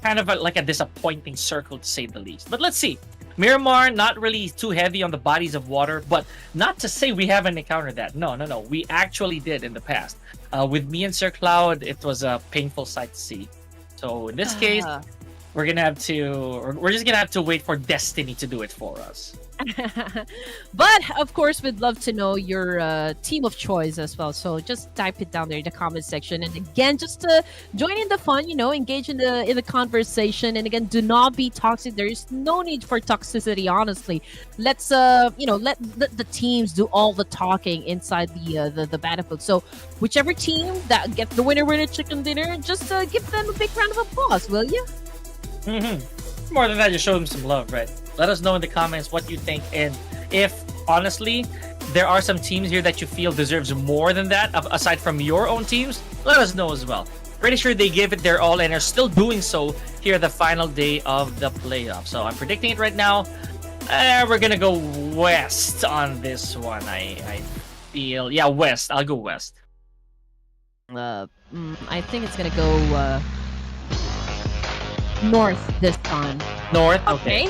kind of like a disappointing circle, to say the least. But let's see. Miramar, not really too heavy on the bodies of water, but not to say we haven't encountered that. No. We actually did in the past. With me and Sir Cloud, it was a painful sight to see. So in this case, we're just gonna have to wait for destiny to do it for us. But of course, we'd love to know your team of choice as well. So just type it down there in the comment section. And again, just to join in the fun, engage in the conversation. And again, do not be toxic. There is no need for toxicity. Honestly, let's let the teams do all the talking inside the battlefield. So whichever team that gets the winner chicken dinner, just give them a big round of applause, will you? More than that, just show them some love, right? Let us know in the comments what you think, and if honestly there are some teams here that you feel deserves more than that aside from your own teams, let us know as well. Pretty sure they give it their all and are still doing so here the final day of the playoff. So I'm predicting it right now. We're gonna go west on this one. I feel, yeah, west. I'll go west. I think it's gonna go north this time. North, okay.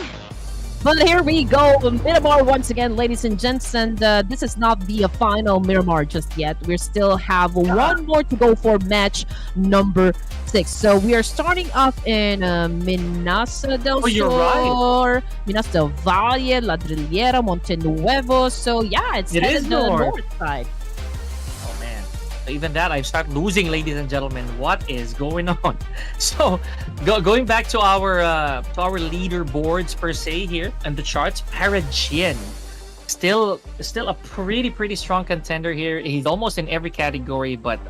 But here we go, Miramar once again, ladies and gents, and this is not the final Miramar just yet. We still have one more to go for match number 6. So we are starting off in Minas del Sur, Minas del Valle, Ladrillera, Montenuevo. So yeah, it is the north side. Even that, I start losing, ladies and gentlemen. What is going on? So, going back to our leaderboards per se here and the charts, Paragin still a pretty strong contender here. He's almost in every category, but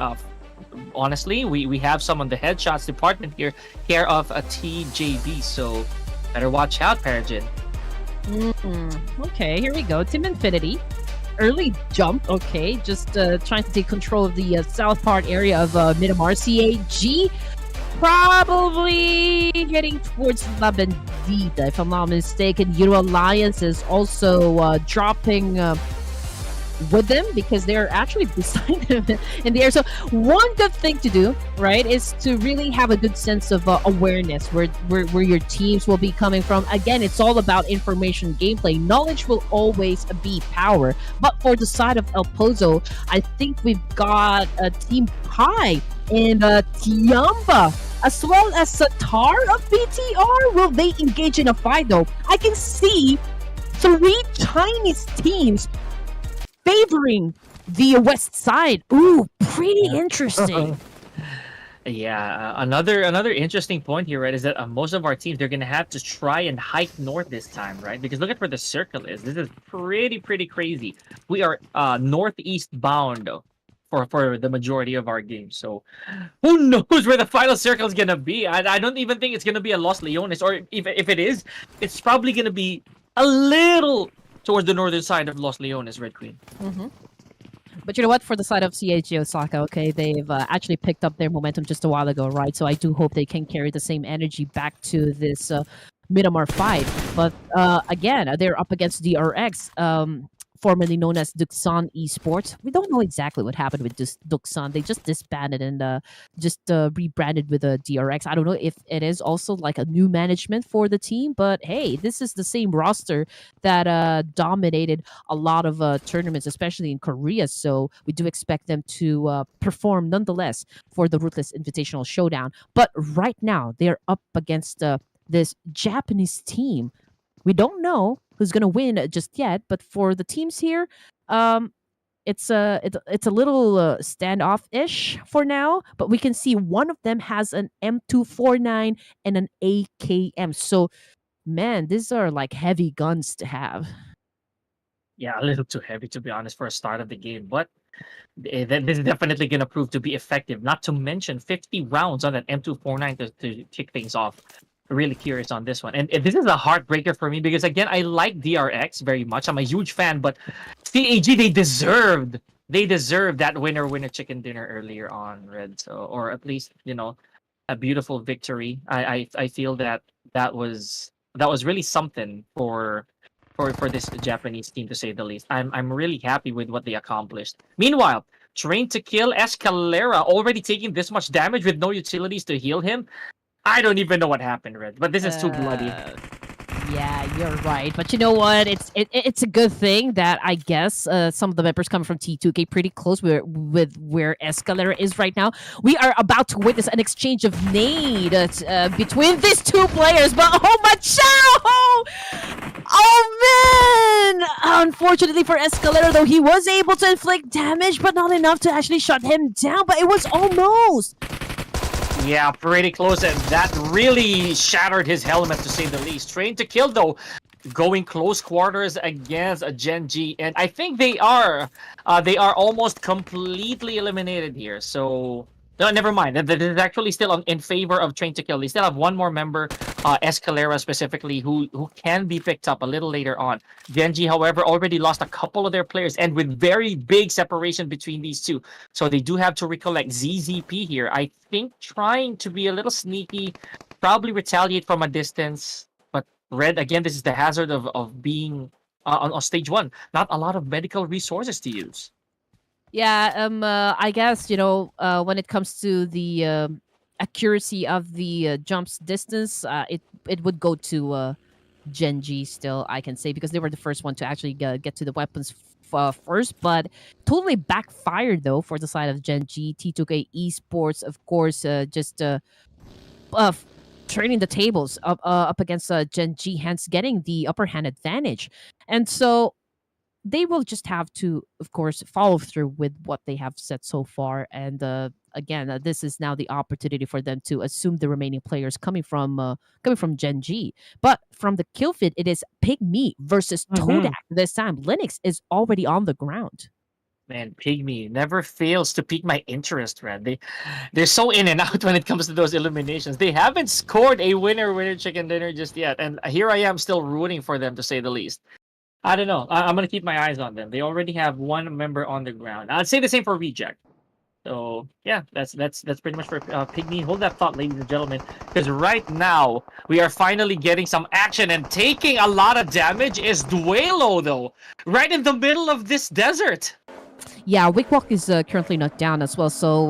honestly, we have some on the headshots department here, care of a TJB. So, better watch out, Paragin. Okay, here we go. Team Infinity. early jump. Okay, just trying to take control of the south part area of Miramar. CAG probably heading towards La Bendita, if I'm not mistaken. YOODO Alliance is also dropping with them because they're actually beside them in the air. So one good thing to do, right, is to really have a good sense of awareness where your teams will be coming from. Again, it's all about information gameplay. Knowledge will always be power. But for the side of El Pozo, I think we've got Team Pi and TIANBA, as well as Satar of BTR. Will they engage in a fight though? I can see 3 Chinese teams favoring the west side. Ooh, pretty interesting. Yeah, another interesting point here, right, is that most of our teams, they're gonna have to try and hike north this time, right? Because look at where the circle is. This is pretty crazy. We are northeast bound for the majority of our games. So who knows where the final circle is gonna be? I don't even think it's gonna be a Los Leones, or if it is, it's probably gonna be a little towards the northern side of Los Leones, Red Queen. But you know what? For the side of CAG Osaka, okay, they've actually picked up their momentum just a while ago, right? So I do hope they can carry the same energy back to this Miramar fight. But again, they're up against DRX, formerly known as Duxan Esports. We don't know exactly what happened with this Duxan. They just disbanded and just rebranded with a DRX. I don't know if it is also like a new management for the team, but hey, this is the same roster that dominated a lot of tournaments, especially in Korea. So we do expect them to perform nonetheless for the Ruthless Invitational Showdown. But right now, they're up against this Japanese team. We don't know who's gonna win just yet, but for the teams here, it's a little standoff-ish for now. But we can see one of them has an M249 and an AKM. So, man, these are like heavy guns to have. Yeah, a little too heavy, to be honest, for a start of the game. But this is definitely going to prove to be effective. Not to mention 50 rounds on that M249 to kick things off. Really curious on this one. And this is a heartbreaker for me because, again, I like DRX very much. I'm a huge fan, but CAG, they deserved that winner chicken dinner earlier on, Red. So, or at least, a beautiful victory. I feel that was really something for this Japanese team, to say the least. I'm really happy with what they accomplished. Meanwhile, Train to Kill Escalera already taking this much damage with no utilities to heal him. I don't even know what happened, Red, but this is too bloody. Yeah, you're right. But you know what? It's a good thing that I guess some of the members coming from T2K pretty close with where Escalera is right now. We are about to witness an exchange of nade between these two players. But oh my chow! Oh man! Unfortunately for Escalera, though, he was able to inflict damage, but not enough to actually shut him down. But it was almost. Yeah, pretty close, and that really shattered his helmet, to say the least. Train to Kill, though, going close quarters against a Gen G, and I think they are almost completely eliminated here. So no, never mind. That is actually still in favor of Train to Kill. They still have one more member, Escalera specifically, who can be picked up a little later on. Genji, however, already lost a couple of their players, and with very big separation between these two. So they do have to recollect. ZZP here, I think, trying to be a little sneaky, probably retaliate from a distance. But Red, again, this is the hazard of being on stage 1. Not a lot of medical resources to use. Yeah, I guess, when it comes to the accuracy of the jumps distance, it would go to Gen G still, I can say, because they were the first one to actually get to the weapons first, but totally backfired, though, for the side of Gen G. T2K Esports, of course, just turning the tables up against Gen G, hence getting the upper hand advantage. And so they will just have to, of course, follow through with what they have said so far. And again, this is now the opportunity for them to assume the remaining players coming from Gen G. But from the kill feed, it is PIGMY versus Todak this time. Linux is already on the ground. Man, PIGMY never fails to pique my interest, Red. They're so in and out when it comes to those eliminations. They haven't scored a winner chicken dinner just yet, and here I am still rooting for them, to say the least. I don't know. I'm gonna keep my eyes on them. They already have one member on the ground. I'd say the same for Reject. So yeah, that's pretty much for Pygmy. Hold that thought, ladies and gentlemen, because right now we are finally getting some action, and taking a lot of damage is Duelo, though, right in the middle of this desert. Yeah, Wickwalk is currently not down as well, so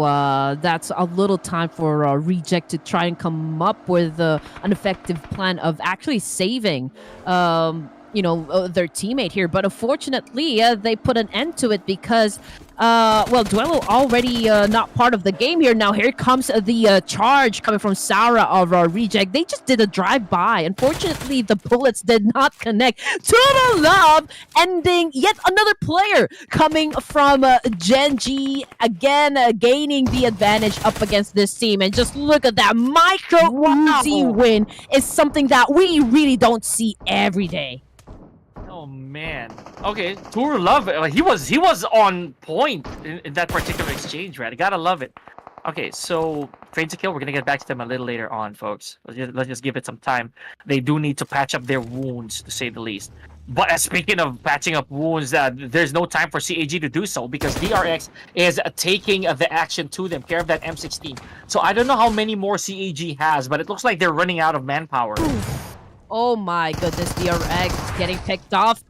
that's a little time for Reject to try and come up with an effective plan of actually saving, their teammate here. But unfortunately, they put an end to it because, Duelo already not part of the game here. Now here comes the charge coming from Sarah of Reject. They just did a drive-by. Unfortunately, the bullets did not connect to the love, ending yet another player coming from Genji, again gaining the advantage up against this team. And just look at that micro easy win is something that we really don't see every day. Oh man. Okay, Tour Love. He was on point in that particular exchange, right? I gotta love it. Okay, so trade to kill. We're gonna get back to them a little later on, folks. Let's just give it some time. They do need to patch up their wounds, to say the least. But speaking of patching up wounds, there's no time for CAG to do so because DRX is taking the action to them, care of that M16. So I don't know how many more CAG has, but it looks like they're running out of manpower. Oh my goodness, DRX getting picked off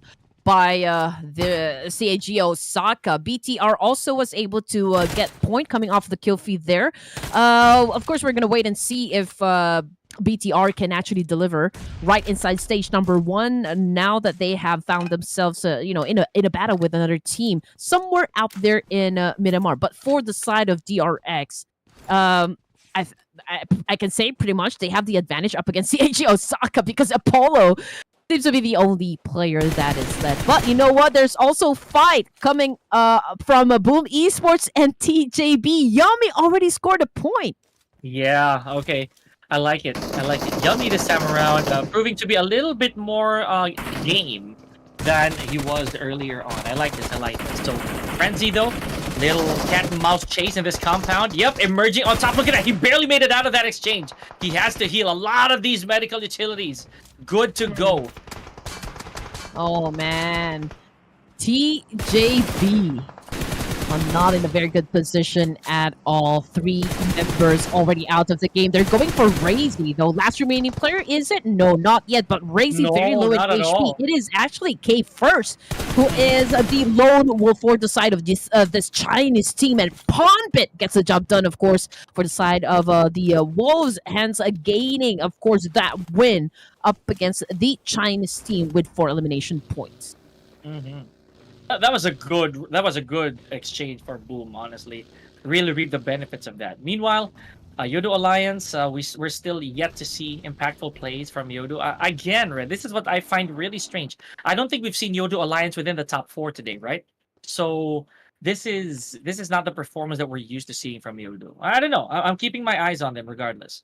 by the CAG Osaka. BTR also was able to get point coming off the kill feed there. Of course, we're going to wait and see if BTR can actually deliver right inside stage number 1 now that they have found themselves in a battle with another team somewhere out there in Miramar. But for the side of DRX, I can say pretty much they have the advantage up against CAG Osaka because Apollo seems to be the only player that is left. But you know what? There's also fight coming from Boom Esports and TJB. Yummy already scored a point. Yeah, okay. I like it. Yummy this time around, proving to be a little bit more game than he was earlier on. I like this. So, Frenzy, though, little cat and mouse chase in this compound. Yep, emerging on top. Look at that. He barely made it out of that exchange. He has to heal a lot of these medical utilities. Good to go. Oh, man. TJB are not in a very good position at all. 3 members already out of the game. They're going for Razy, though. Last remaining player, is it? No, not yet, but Razy very low in HP. It is actually K First, who is the lone wolf for the side of this Chinese team, and Ponbit gets the job done, of course, for the side of the Wolves, hence gaining, of course, that win up against the Chinese team with 4 elimination points. Mm-hmm. That was a good exchange for Boom, honestly. Really reap the benefits of that. Meanwhile, YOODO Alliance, we're still yet to see impactful plays from YOODO. Again, Red, this is what I find really strange. I don't think we've seen YOODO Alliance within the top 4 today, right? So this is not the performance that we're used to seeing from YOODO. I don't know. I'm keeping my eyes on them regardless.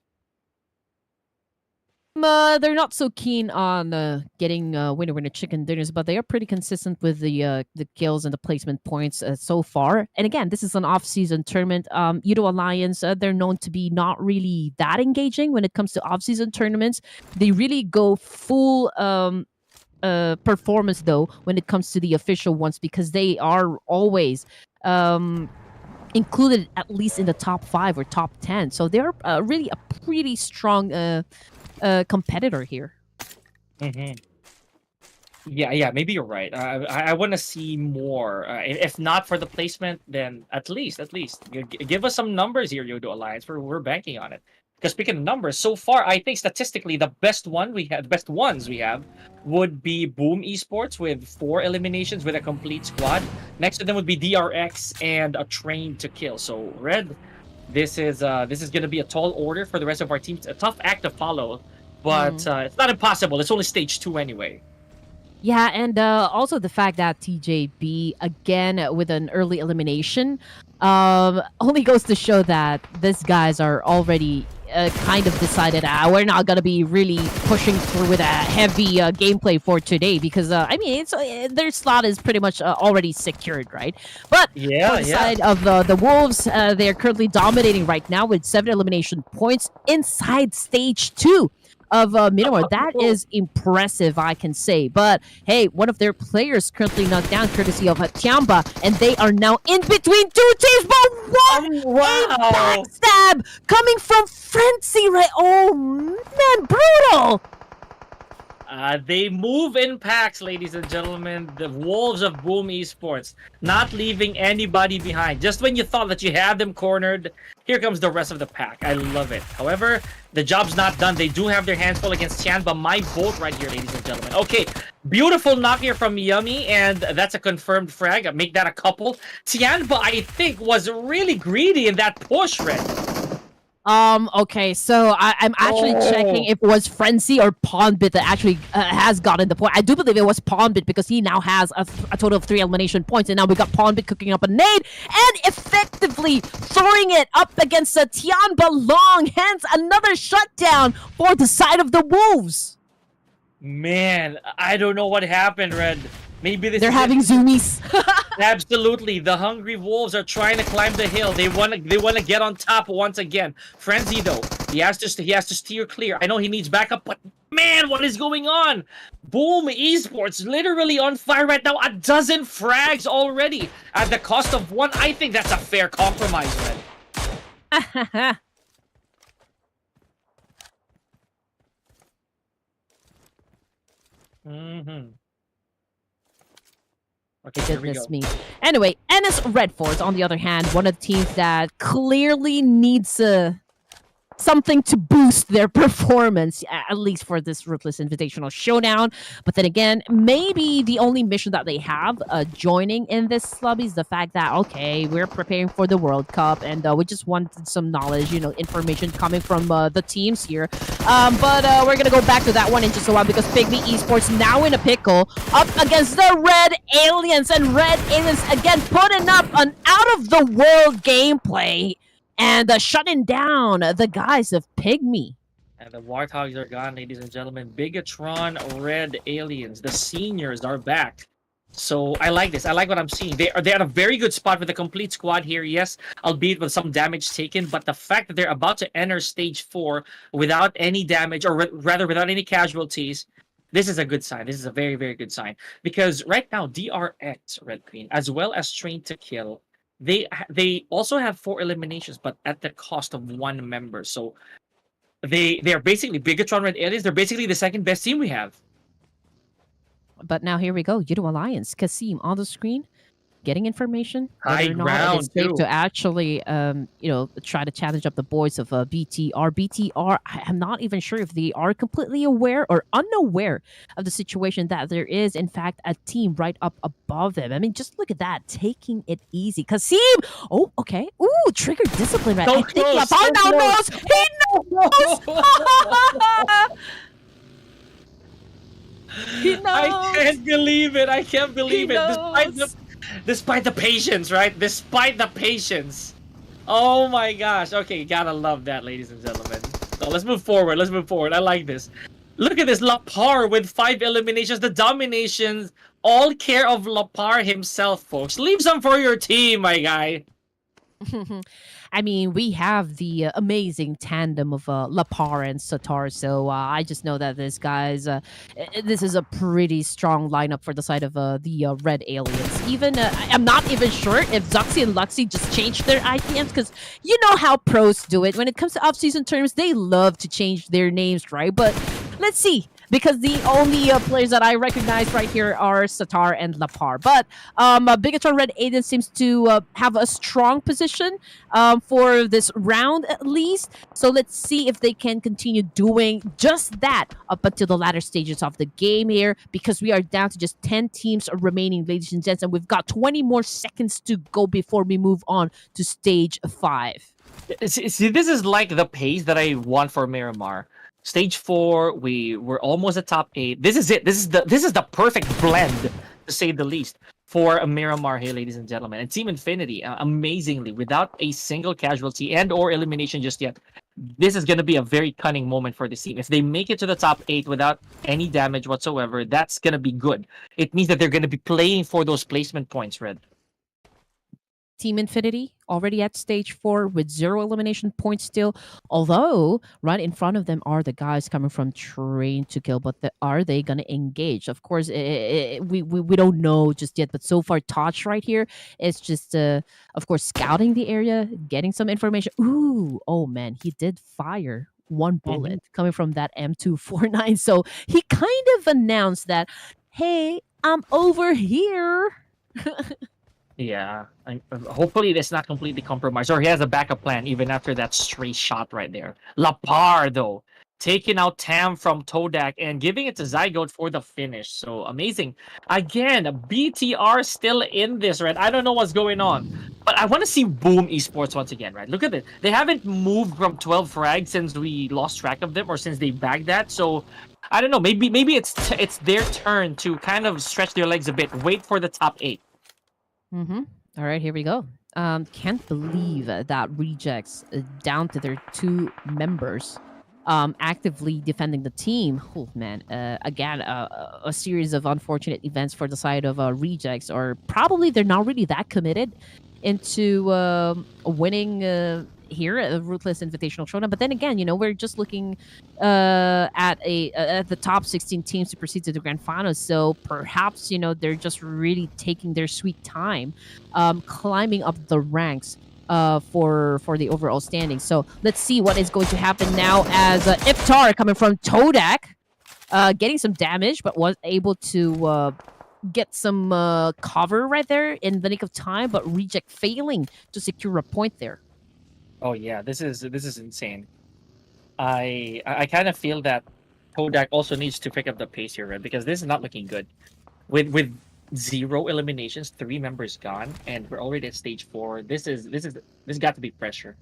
They're not so keen on getting winner chicken dinners, but they are pretty consistent with the kills and the placement points so far. And again, this is an off-season tournament. YOODO Alliance, they're known to be not really that engaging when it comes to off-season tournaments. They really go full performance though when it comes to the official ones because they are always included at least in the top 5 or top 10. So they're really a pretty strong competitor here. Mm-hmm. Yeah, maybe you're right. I want to see more. If not for the placement, then at least give us some numbers here, YOODO Alliance. We're banking on it. Because speaking of numbers, so far I think statistically the best ones we have would be Boom Esports with 4 eliminations with a complete squad. Next to them would be DRX and a Train to Kill. So Red, this is going to be a tall order for the rest of our team. It's a tough act to follow, but it's not impossible. It's only stage 2 anyway. Yeah, and also the fact that TJB, again, with an early elimination, only goes to show that these guys are already kind of decided, we're not going to be really pushing through with a heavy gameplay for today because, their slot is pretty much already secured, right? But on the side of the Wolves, they're currently dominating right now with 7 elimination points inside stage 2 of Miramar. That is impressive, I can say. But hey, one of their players currently knocked down courtesy of TIANBA, and they are now in between two teams. But what a backstab coming from Frenzy, right? Oh man, brutal! They move in packs, ladies and gentlemen. The Wolves of Boom Esports, not leaving anybody behind. Just when you thought that you had them cornered, here comes the rest of the pack. I love it. However, the job's not done. They do have their hands full against TIANBA. My vote right here, ladies and gentlemen. Okay, beautiful knock here from Yummy, and that's a confirmed frag. Make that a couple. TIANBA, I think, was really greedy in that push, Red. Okay, so I'm actually checking if it was Frenzy or Pubg that actually has gotten the point. I do believe it was Pubg because he now has a total of 3 elimination points, and now we got Pubg cooking up a nade and effectively throwing it up against the TIANBA long, hence another shutdown for the side of the Wolves. Man, I don't know what happened, Red. Maybe they're having zoomies. Absolutely, the hungry Wolves are trying to climb the hill. They want to get on top once again. Frenzy though, he has to steer clear. I know he needs backup, but man, what is going on? Boom Esports literally on fire right now. 12 frags already at the cost of 1. I think that's a fair compromise, Red. Okay, goodness me. Anyway, NS REDFORCE, on the other hand, one of the teams that clearly needs something to boost their performance, at least for this Ruthless Invitational Showdown. But then again, maybe the only mission that they have joining in this lobby is the fact that, okay, we're preparing for the World Cup, and we just wanted some knowledge, information coming from the teams here. But we're going to go back to that one in just a while, because PIGMY Esports now in a pickle up against the Red Aliens, and Red Aliens again putting up an out-of-the-world gameplay and shutting down the guys of PIGMY. And the Warthogs are gone, ladies and gentlemen. BIGETRON, Red Aliens, the seniors are back. So I like this. I like what I'm seeing. They're at a very good spot with a complete squad here. Yes, albeit with some damage taken, but the fact that they're about to enter stage 4 without any damage, or rather without any casualties, this is a good sign. This is a very, very good sign. Because right now, DRX, Red Queen, as well as Train to Kill, they also have 4 eliminations, but at the cost of 1 member. So they're basically BIGETRON Red Aliens. They're basically the second best team we have. But now here we go. YOODO Alliance, Kasim on the screen, getting information. High ground, it's safe to actually, try to challenge up the boys of BTR. BTR, I'm not even sure if they are completely aware or unaware of the situation that there is, in fact, a team right up above them. I mean, just look at that, taking it easy. Kasim, oh, okay. Ooh, trigger discipline. Right? So I close, think so knows. He knows. He knows. I can't believe it. I can't believe it. Despite the patience, right? Despite the patience. Oh my gosh. Okay, gotta love that, ladies and gentlemen. So let's move forward. Let's move forward. I like this. Look at this. Lapar with 5 eliminations. The dominations. All care of Lapar himself, folks. Leave some for your team, my guy. I mean, we have the amazing tandem of Lapar and Satar, so I just know that this this is a pretty strong lineup for the side of the Red Aliens. Even I'm not even sure if Zuxi and Luxi just changed their IPMs, because you know how pros do it. When it comes to off-season tournaments, they love to change their names, right? But let's see. Because the only players that I recognize right here are Satar and Lapar. But BIGETRON Red Aliens seems to have a strong position for this round at least. So let's see if they can continue doing just that up until the latter stages of the game here. Because we are down to just 10 teams remaining, ladies and gents. And we've got 20 more seconds to go before we move on to stage 5. See, this is like the pace that I want for Miramar. Stage 4, we're almost at top 8. This is it. This is the perfect blend, to say the least, for a Miramar here, ladies and gentlemen. And Team Infinity, amazingly, without a single casualty and or elimination just yet, this is going to be a very cunning moment for this team. If they make it to the top 8 without any damage whatsoever, that's going to be good. It means that they're going to be playing for those placement points, Red. Team Infinity already at stage 4 with 0 elimination points still. Although right in front of them are the guys coming from Train to Kill, but are they going to engage? Of course, we don't know just yet. But so far, Touch right here is just, of course, scouting the area, getting some information. Ooh, oh man, he did fire one bullet coming from that M249. So he kind of announced that, hey, I'm over here. Yeah, hopefully it's not completely compromised, or he has a backup plan even after that stray shot right there. Lapar, though, taking out Tam from Todak and giving it to Zygote for the finish. So amazing. Again, BTR still in this, right? I don't know what's going on, but I want to see Boom Esports once again, right? Look at it. They haven't moved from 12 frags since we lost track of them, or since they bagged that. So I don't know. Maybe it's their turn to kind of stretch their legs a bit. Wait for the top 8. All right, here we go. Can't believe that rejects down to their 2 members actively defending the team. Oh man, again, a series of unfortunate events for the side of rejects, or probably they're not really that committed into winning here at the Ruthless Invitational Showdown. But then again, we're just looking at the top 16 teams to proceed to the grand finals. So perhaps they're just really taking their sweet time, climbing up the ranks for the overall standing. So let's see what is going to happen now as Iftar coming from Todak, getting some damage, but was able to get some cover right there in the nick of time, but Reject failing to secure a point there. Oh yeah, this is insane. I kind of feel that Todak also needs to pick up the pace here, right? Because this is not looking good. With 0 eliminations, 3 members gone, and we're already at stage 4. This got to be pressure.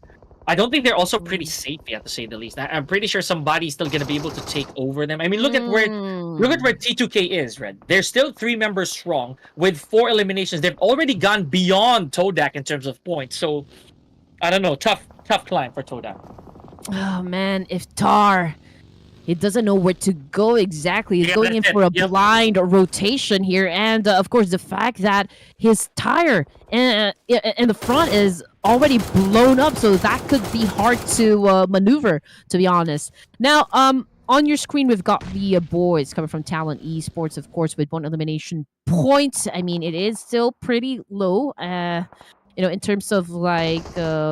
I don't think they're also pretty safe yet, to say the least. I'm pretty sure somebody's still gonna be able to take over them. I mean, look at where T2K is, Red. They're still 3 members strong with 4 eliminations. They've already gone beyond Todak in terms of points. So I don't know. Tough climb for Todak. Oh man, Iftar, he doesn't know where to go exactly. He's going in for a blind rotation here, and of course the fact that his tire in the front is already blown up, so that could be hard to maneuver, to be honest. Now, on your screen, we've got the boys coming from TALON Esports, of course, with 1 elimination point. I mean, it is still pretty low. In terms of like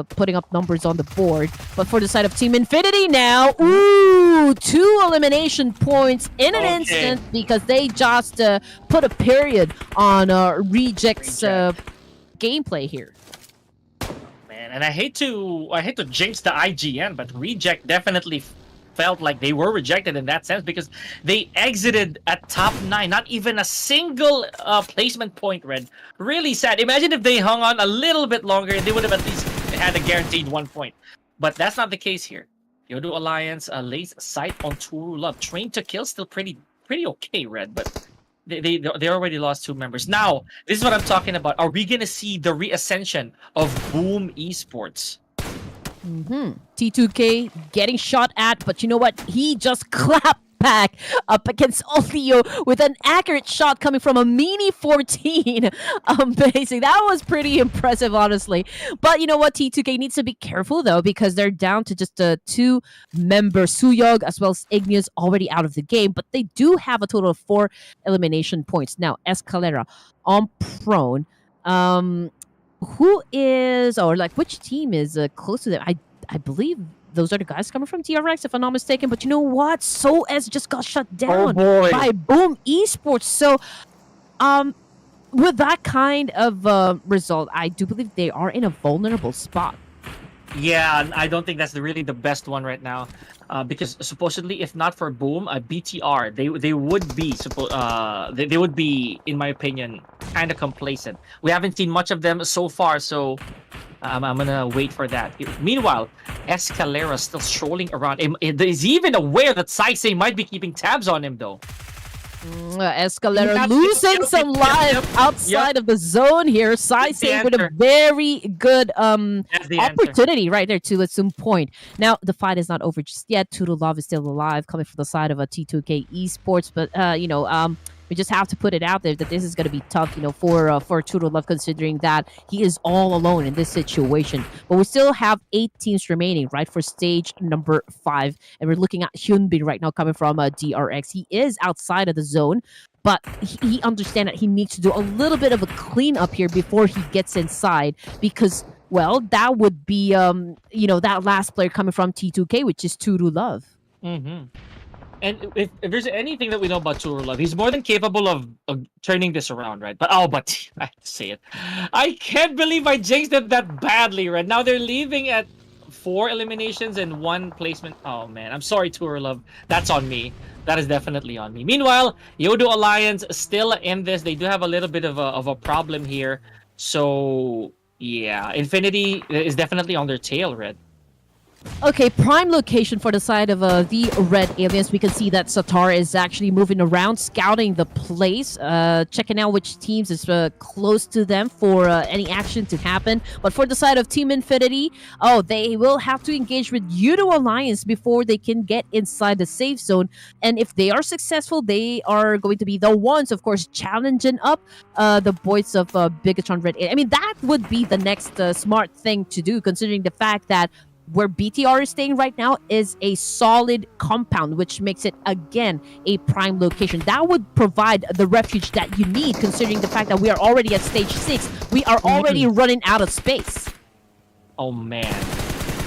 putting up numbers on the board. But for the side of Team Infinity now, ooh, 2 elimination points in an instant, because they just put a period on Reject's gameplay here. Man, and I hate to jinx the IGN, but Reject definitely felt like they were rejected in that sense, because they exited at top 9, not even a single placement point, Red. Really sad. Imagine if they hung on a little bit longer, they would have at least had a guaranteed 1 point. But that's not the case here. YOODO Alliance lays sight on Turu Love. Train to Kill still pretty okay, Red, but they already lost 2 members. Now, this is what I'm talking about. Are we gonna see the reascension of Boom Esports? T2K getting shot at, but you know what? He just clapped back up against Olio with an accurate shot coming from a Mini 14. Amazing. That was pretty impressive, honestly. But you know what? T2K needs to be careful, though, because they're down to just 2 members. Suyog as well as Igneous already out of the game, but they do have a total of 4 elimination points. Now, Escalera on prone. Who is, or like which team is close to them? I believe those are the guys coming from TRX, if I'm not mistaken. But you know what? SOS just got shut down by Boom Esports. So, with that kind of result, I do believe they are in a vulnerable spot. Yeah, I don't think that's really the best one right now, because supposedly, if not for Boom, BTR, they would be they would be, in my opinion, kind of complacent. We haven't seen much of them so far, so I'm gonna wait for that. Meanwhile, Escalera still strolling around. Is he even aware that Saisei might be keeping tabs on him, though? Escalera losing some life outside of the zone here. Saisei with a very good opportunity right there to at some point. Now, the fight is not over just yet. Love is still alive, coming from the side of a T2K Esports. But, We just have to put it out there that this is going to be tough, for True Love, considering that he is all alone in this situation. But we still have 8 teams remaining, right, for stage number 5, and we're looking at Hyunbin right now coming from DRX. He is outside of the zone, but he understands that he needs to do a little bit of a cleanup here before he gets inside, because, well, that would be that last player coming from T2K, which is True Love. Mm-hmm. And if there's anything that we know about True Love, he's more than capable of turning this around, right? But I have to say it. I can't believe I jinxed them that badly, right? Now they're leaving at 4 eliminations and 1 placement. Oh man, I'm sorry, True Love. That's on me. That is definitely on me. Meanwhile, YOODO Alliance still in this. They do have a little bit of a problem here. So yeah, Infinity is definitely on their tail, Red. Okay, prime location for the side of the Red Aliens. We can see that Satar is actually moving around, scouting the place, checking out which teams is close to them for any action to happen. But for the side of Team Infinity, they will have to engage with YOODO Alliance before they can get inside the safe zone. And if they are successful, they are going to be the ones, of course, challenging up the boys of BIGETRON Red Alien. I mean, that would be the next smart thing to do, considering the fact that where BTR is staying right now is a solid compound, which makes it, again, a prime location. That would provide the refuge that you need, considering the fact that we are already at stage 6. We are already running out of space. Oh, man.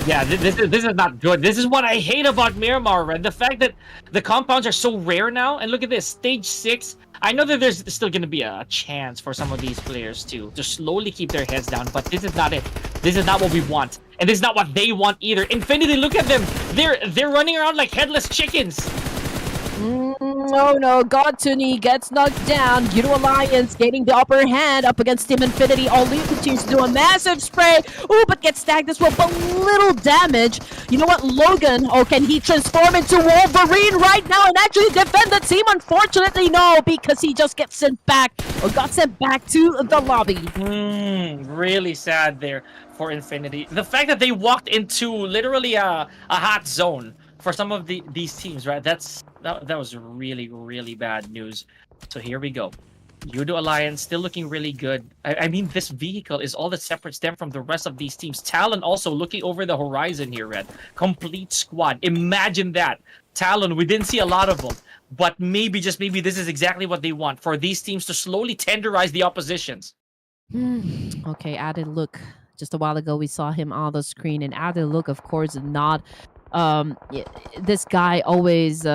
Yeah, this is not good. This is what I hate about Miramar, Red. The fact that the compounds are so rare now. And look at this, stage 6. I know that there's still going to be a chance for some of these players to slowly keep their heads down, but this is not it. This is not what we want. And this is not what they want either. Infinity, look at them. They're running around like headless chickens. Oh no, Godtuni gets knocked down. YOODO Alliance getting the upper hand up against Team Infinity. Only continues to do a massive spray. Ooh, but gets tagged as well, but little damage. You know what, Logan? Oh, can he transform into Wolverine right now and actually defend the team? Unfortunately, no, because he just gets sent back, or got sent back to the lobby. Really sad there for Infinity. The fact that they walked into literally a hot zone for some of these teams, right? That was really, really bad news. So here we go. YOODO Alliance still looking really good. I mean, this vehicle is all that separates them from the rest of these teams. Talon also looking over the horizon here, Red. Complete squad. Imagine that. Talon, we didn't see a lot of them. But maybe, just maybe, this is exactly what they want. For these teams to slowly tenderize the oppositions. Okay, added look. Just a while ago, we saw him on the screen. And added look, of course, not... this guy always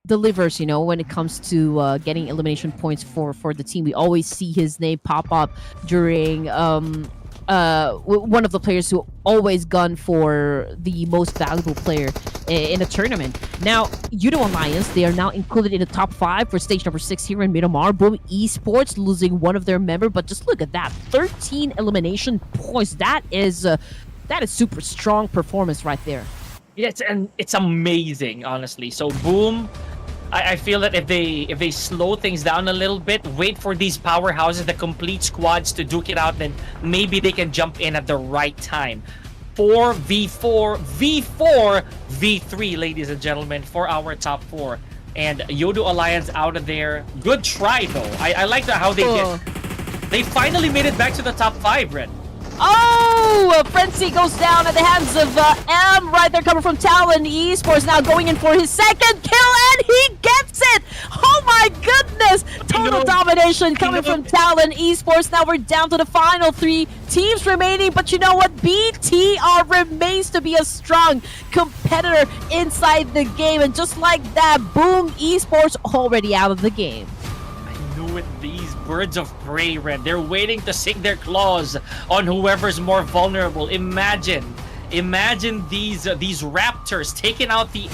delivers, when it comes to getting elimination points for the team. We always see his name pop up during one of the players who always gone for the most valuable player in a tournament. Now, YOODO Alliance, they are now included in the top 5 for stage number 6 here in Miramar. Boom Esports losing one of their members, but just look at that, 13 elimination points. That is super strong performance right there. Yes, and it's amazing, honestly. So Boom, I feel that if they slow things down a little bit, wait for these powerhouses, the complete squads to duke it out, then maybe they can jump in at the right time. 4v4, V4, V3, ladies and gentlemen, for our top 4. And YOODO Alliance out of there. Good try, though. I like how they did. They finally made it back to the top 5, Red. Oh, Frenzy goes down at the hands of M right there, coming from Talon. Esports now going in for his second kill, and he gets it! Oh my goodness! Total domination coming from Talon. Esports, now we're down to the final 3 teams remaining, but you know what? BTR remains to be a strong competitor inside the game, and just like that, Boom Esports already out of the game. With these birds of prey, Red, they're waiting to sink their claws on whoever's more vulnerable. Imagine these raptors taking out the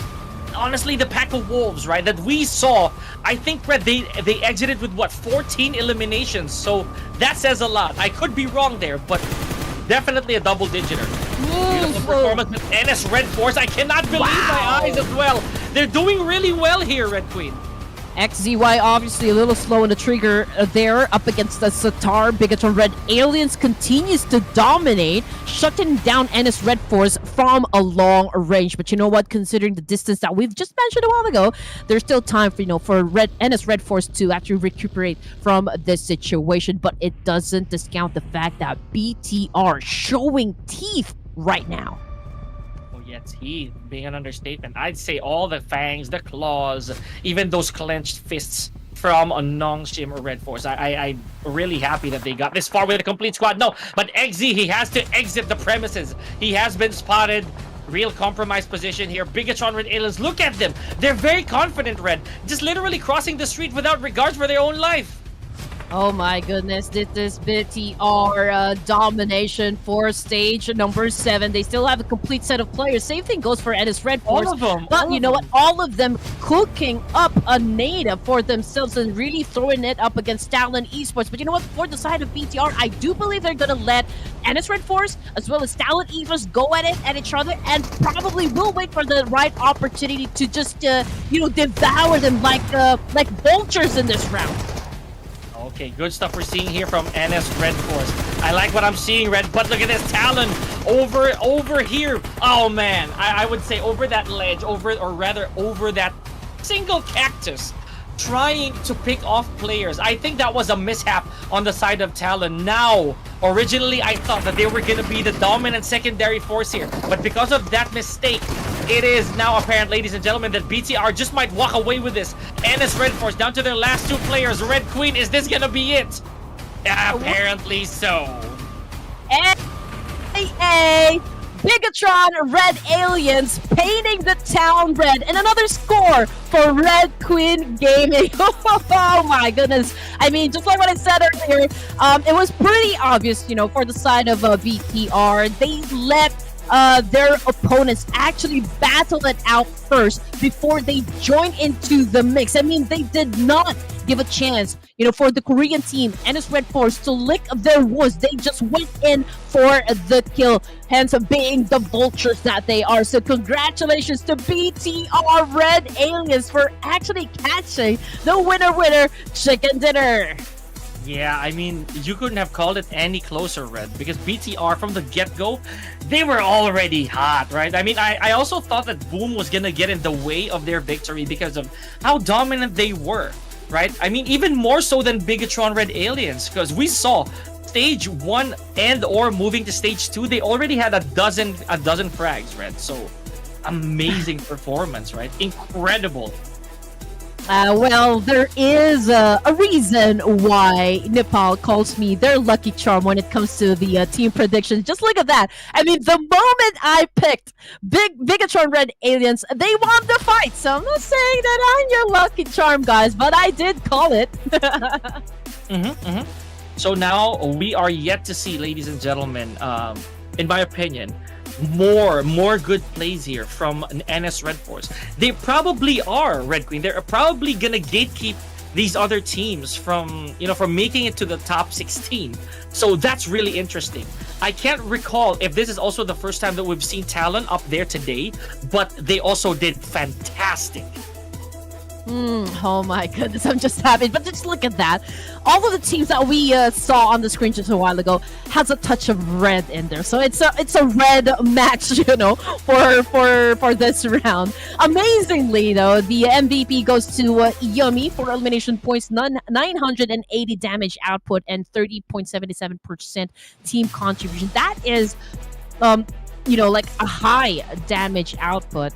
pack of wolves, right, that we saw. I think, Red, they exited with what, 14 eliminations, so that says a lot. I could be wrong there, but definitely a double-digiter. Beautiful performance with NS REDFORCE. I cannot believe my eyes as well. They're doing really well here, Red Queen. XZY obviously a little slow in the trigger there up against the Satar. BIGETRON Red Aliens continues to dominate, shutting down NS REDFORCE from a long range. But you know what? Considering the distance that we've just mentioned a while ago, there's still time for for NS REDFORCE to actually recuperate from this situation. But it doesn't discount the fact that BTR showing teeth right now. Yeah, teeth being an understatement. I'd say all the fangs, the claws, even those clenched fists from a NONGSHIM or REDFORCE. I'm really happy that they got this far with a complete squad. No, but XZ, he has to exit the premises. He has been spotted. Real compromised position here. BIGETRON Red Aliens, look at them. They're very confident, Red. Just literally crossing the street without regards for their own life. Oh my goodness, this is BTR domination for stage number 7. They still have a complete set of players. Same thing goes for NS REDFORCE. All of them. But you know what? All of them cooking up a nade for themselves and really throwing it up against TALON Esports. But you know what? For the side of BTR, I do believe they're going to let NS REDFORCE as well as TALON Esports go at it at each other and probably will wait for the right opportunity to just, devour them like vultures in this round. Okay, good stuff we're seeing here from NS REDFORCE. I like what I'm seeing, Red, but look at this TALON over here. Oh man, I would say over that ledge, over that single cactus, trying to pick off players. I think that was a mishap on the side of TALON. Now, originally I thought that they were going to be the dominant secondary force here, but because of that mistake, it is now apparent, ladies and gentlemen, that BTR just might walk away with this. NS REDFORCE down to their last 2 players. Red Queen, is this going to be it? Apparently so. A BIGETRON Red Aliens painting the town red, and another score for Red Queen Gaming. Oh my goodness. I mean, just like what I said earlier, it was pretty obvious, for the side of BTR. They let their opponents actually battle it out first before they join into the mix. I mean, they did not give a chance, for the Korean team, NS REDFORCE, to lick their wounds. They just went in for the kill, hence being the vultures that they are. So congratulations to BTR Red Aliens for actually catching the winner chicken dinner. Yeah, I mean, you couldn't have called it any closer, Red, because BTR from the get-go, they were already hot, right? I mean, I also thought that Boom was gonna get in the way of their victory because of how dominant they were, right? I mean, even more so than BIGETRON Red Aliens, because we saw stage 1 or moving to stage 2, they already had a dozen frags, Red. So amazing performance, right? Incredible. Well, there is a reason why Nepal calls me their lucky charm when it comes to the team predictions. Just look at that. I mean, the moment I picked BIGETRON Red Aliens, they won the fight. So I'm not saying that I'm your lucky charm, guys, but I did call it. So now we are yet to see, ladies and gentlemen, in my opinion, more good plays here from an NS REDFORCE. They probably are, Red Queen. They're probably gonna gatekeep these other teams from making it to the top 16. So that's really interesting. I can't recall if this is also the first time that we've seen TALON up there today, but they also did fantastic. Oh my goodness, I'm just happy. But just look at that. All of the teams that we saw on the screen just a while ago has a touch of red in there. So it's a red match, for this round. Amazingly, though, the MVP goes to Yummy for elimination points, 980 damage output, and 30.77% team contribution. That is, like a high damage output.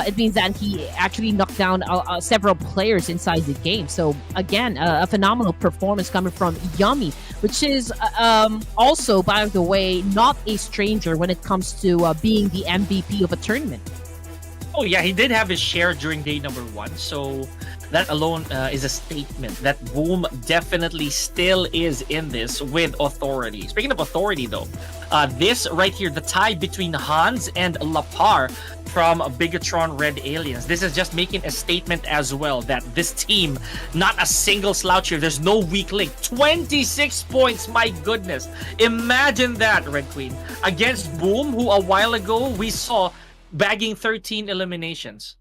It means that he actually knocked down several players inside the game. So again, a phenomenal performance coming from Yummy, which is also, by the way, not a stranger when it comes to being the MVP of a tournament. Oh yeah, he did have his share during day number 1, so that alone is a statement that Boom definitely still is in this with authority. Speaking of authority, though, this right here, the tie between Hans and Lapar from BIGETRON Red Aliens, this is just making a statement as well that this team, not a single slouch here. There's no weak link. 26 points, my goodness. Imagine that, Red Queen, against Boom, who a while ago we saw bagging 13 eliminations.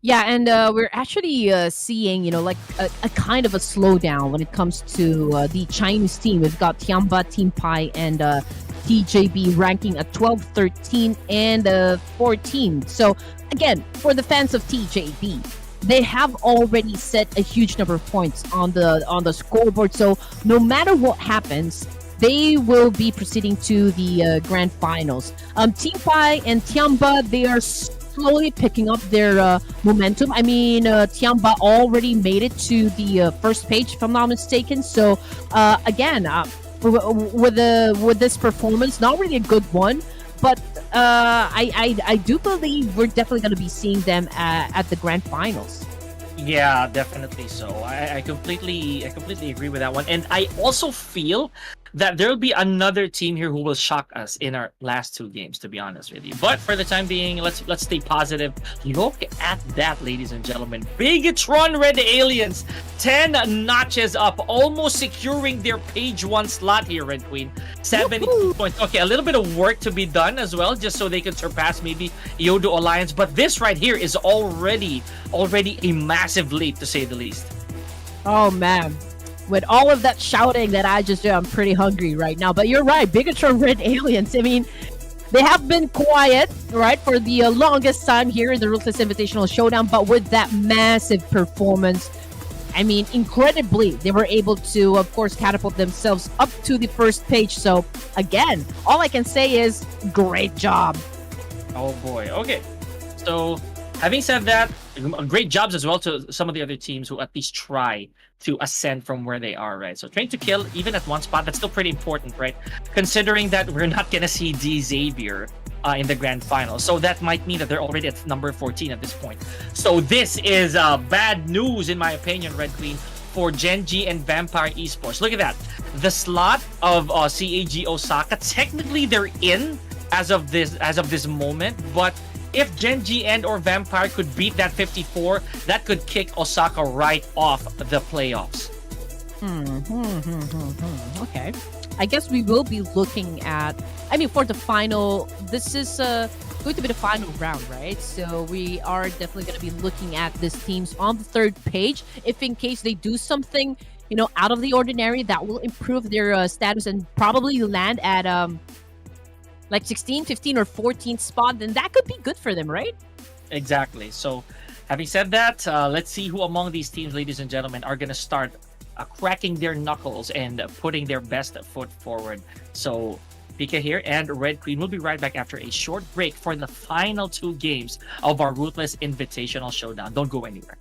Yeah, and we're actually seeing, like a kind of a slowdown when it comes to the Chinese team. We've got TIANBA, Team Pi, and TJB ranking at 12, 13, and 14. So again, for the fans of TJB, they have already set a huge number of points on the scoreboard. So no matter what happens, they will be proceeding to the grand finals. Team Pi and TIANBA, they are slowly picking up their momentum. I mean, TIANBA already made it to the first page, if I'm not mistaken. So again, with this performance, not really a good one, but I do believe we're definitely going to be seeing them at the grand finals. Yeah, definitely so. I completely agree with that one. And I also feel that there'll be another team here who will shock us in our last two games, to be honest with you. But for the time being, let's stay positive. Look at that, ladies and gentlemen. BIGETRON Red Aliens, 10 notches up, almost securing their page 1 slot here, Red Queen. 72 points. Okay, a little bit of work to be done as well, just so they can surpass maybe YOODO Alliance. But this right here is already a massive leap, to say the least. Oh, man. With all of that shouting that I just did, I'm pretty hungry right now. But you're right, BIGETRON Red Aliens. I mean, they have been quiet, right, for the longest time here in the Ruthless Invitational Showdown. But with that massive performance, I mean, incredibly, they were able to, of course, catapult themselves up to the first page. So, again, all I can say is great job. Oh, boy. Okay. So, having said that, great jobs as well to some of the other teams who at least try to ascend from where they are, right? So train to kill, even at one spot, that's still pretty important, right? Considering that we're not gonna see D Xavier in the grand final. So that might mean that they're already at number 14 at this point. So this is bad news, in my opinion, Red Queen, for Genji and Vampire Esports. Look at that. The slot of CAG Osaka, technically they're in as of this moment, but if Genji and or Vampire could beat that 54, that could kick Osaka right off the playoffs. Okay. I guess we will be looking at, I mean, for the final, this is going to be the final round, right? So we are definitely going to be looking at these teams on the third page. If in case they do something, out of the ordinary, that will improve their status and probably land at like 16, 15, or 14th spot, then that could be good for them, right? Exactly. So, having said that, let's see who among these teams, ladies and gentlemen, are going to start cracking their knuckles and putting their best foot forward. So, Pika here and Red Queen will be right back after a short break for the final two games of our Ruthless Invitational Showdown. Don't go anywhere.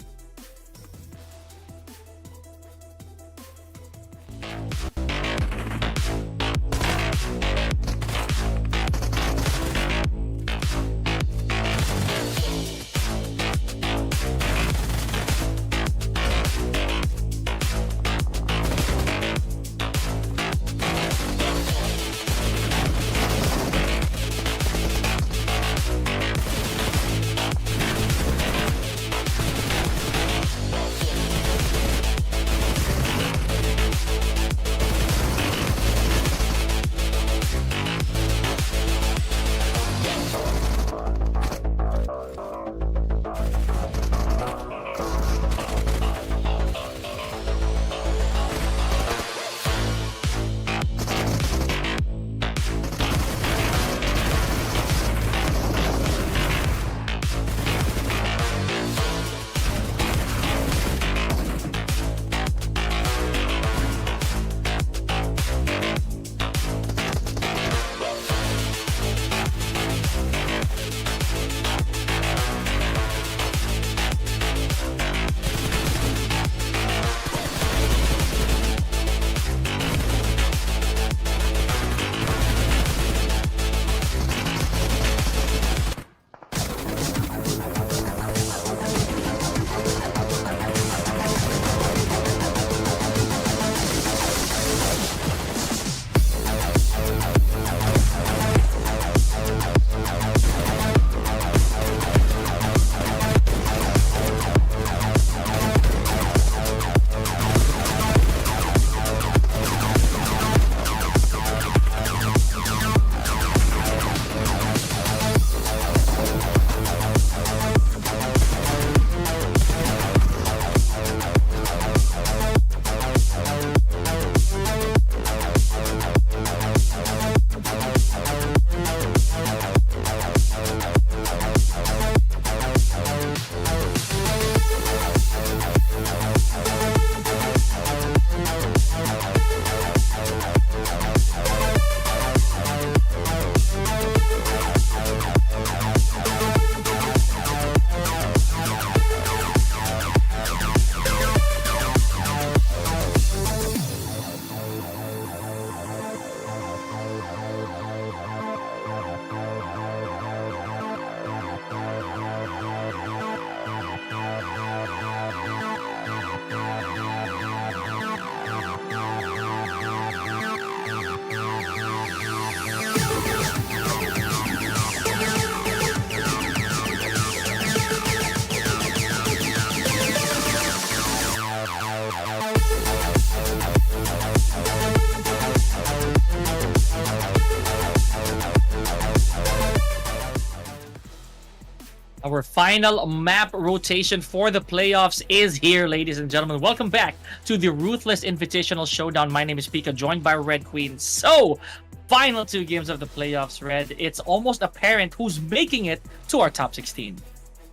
Our final map rotation for the playoffs is here, ladies and gentlemen. Welcome back to the Ruthless Invitational Showdown. My name is Pika, joined by Red Queen. So, final 2 games of the playoffs, Red. It's almost apparent who's making it to our top 16.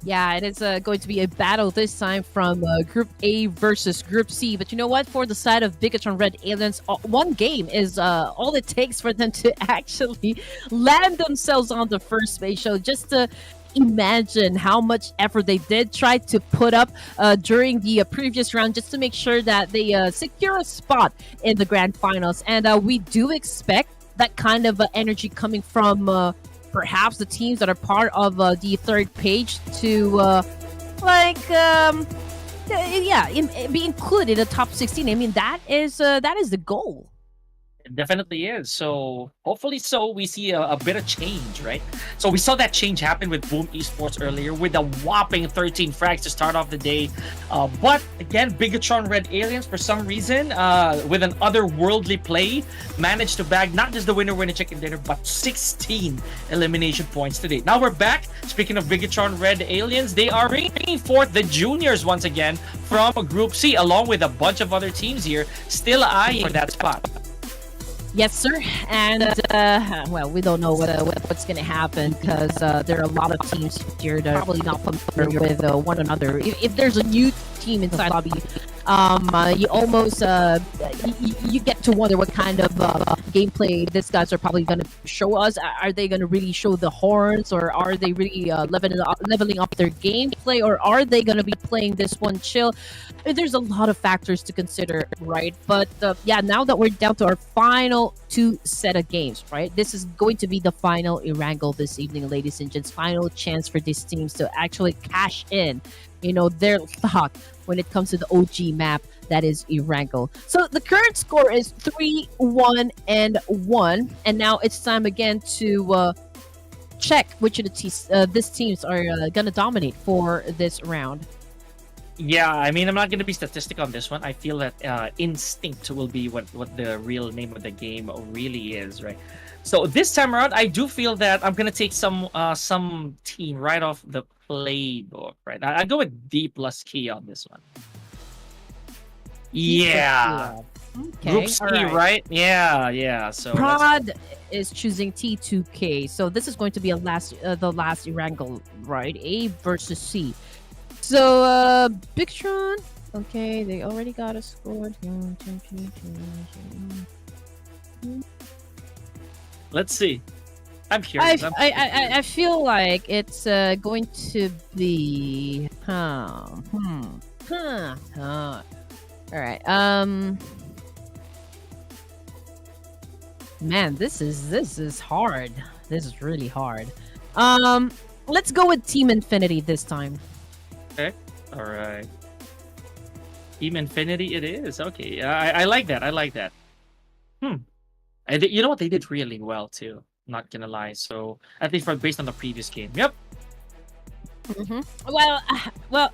Yeah, it is going to be a battle this time from Group A versus Group C. But you know what? For the side of BIGETRON Red Aliens, one game is all it takes for them to actually land themselves on the first space show. Just to imagine how much effort they did try to put up during the previous round just to make sure that they secure a spot in the grand finals. And we do expect that kind of energy coming from perhaps the teams that are part of the third page to be included in the top 16. I mean, that is the goal. It definitely is. So hopefully we see a bit of change, right? So we saw that change happen with Boom Esports earlier with a whopping 13 frags to start off the day. But again, BIGETRON Red Aliens, for some reason, with an otherworldly play, managed to bag not just the winner chicken dinner, but 16 elimination points today. Now we're back. Speaking of BIGETRON Red Aliens, they are bringing forth the juniors once again from Group C, along with a bunch of other teams here, still eyeing for that spot. Yes, sir. And, well, we don't know what's going to happen because there are a lot of teams here that are probably not familiar with one another. If there's a new team inside lobby, you almost you get to wonder what kind of gameplay these guys are probably going to show us. Are they going to really show the horns, or are they really leveling up their gameplay, or are they going to be playing this one chill? There's a lot of factors to consider, right? But yeah, now that we're down to our final 2 set of games, right? This is going to be the final Erangel this evening, ladies and gents. Final chance for these teams to actually cash in, their stock when it comes to the OG map that is Erangel. So the current score is 3-1-1, and now it's time again to check which of the these teams are gonna dominate for this round. Yeah, I mean, I'm not going to be statistic on this one. I feel that instinct will be what the real name of the game really is, right? So this time around, I do feel that I'm going to take some team right off the playbook, right? I'll go with D plus Key on this one. Yeah. Okay. Group C, right? Yeah. So Prod is choosing T2K. So this is going to be the last Erangel, right? A versus C. So, BIGETRON, okay, they already got a score. Let's see. I'm curious. I feel like it's going to be... All right. Man, this is hard. This is really hard. Let's go with Team Infinity this time. Okay. All right. Team Infinity it is. Okay. I like that. I like that. And you know what? They did really well, too. Not gonna lie. So, at least based on the previous game. Yep. Well,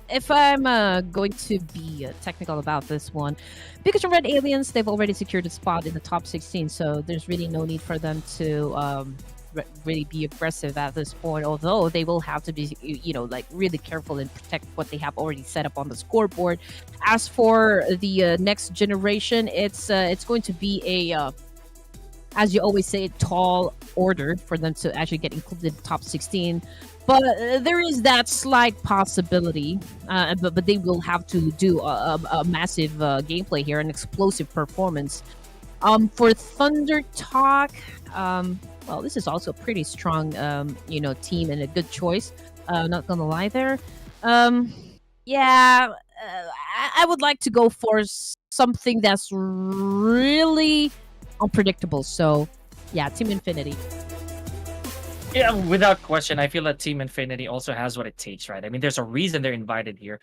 if I'm going to be technical about this one, because Red Aliens, they've already secured a spot in the top 16, so there's really no need for them to really be aggressive at this point, although they will have to be really careful and protect what they have already set up on the scoreboard. As for the next generation, it's going to be a as you always say, tall order for them to actually get included in the top 16, but there is that slight possibility, but they will have to do a massive gameplay here, an explosive performance. For Thunder Talk, well, this is also a pretty strong, team and a good choice. Not gonna lie there. Yeah, I would like to go for something that's really unpredictable. So, yeah, Team Infinity. Yeah, without question, I feel that Team Infinity also has what it takes, right? I mean, there's a reason they're invited here.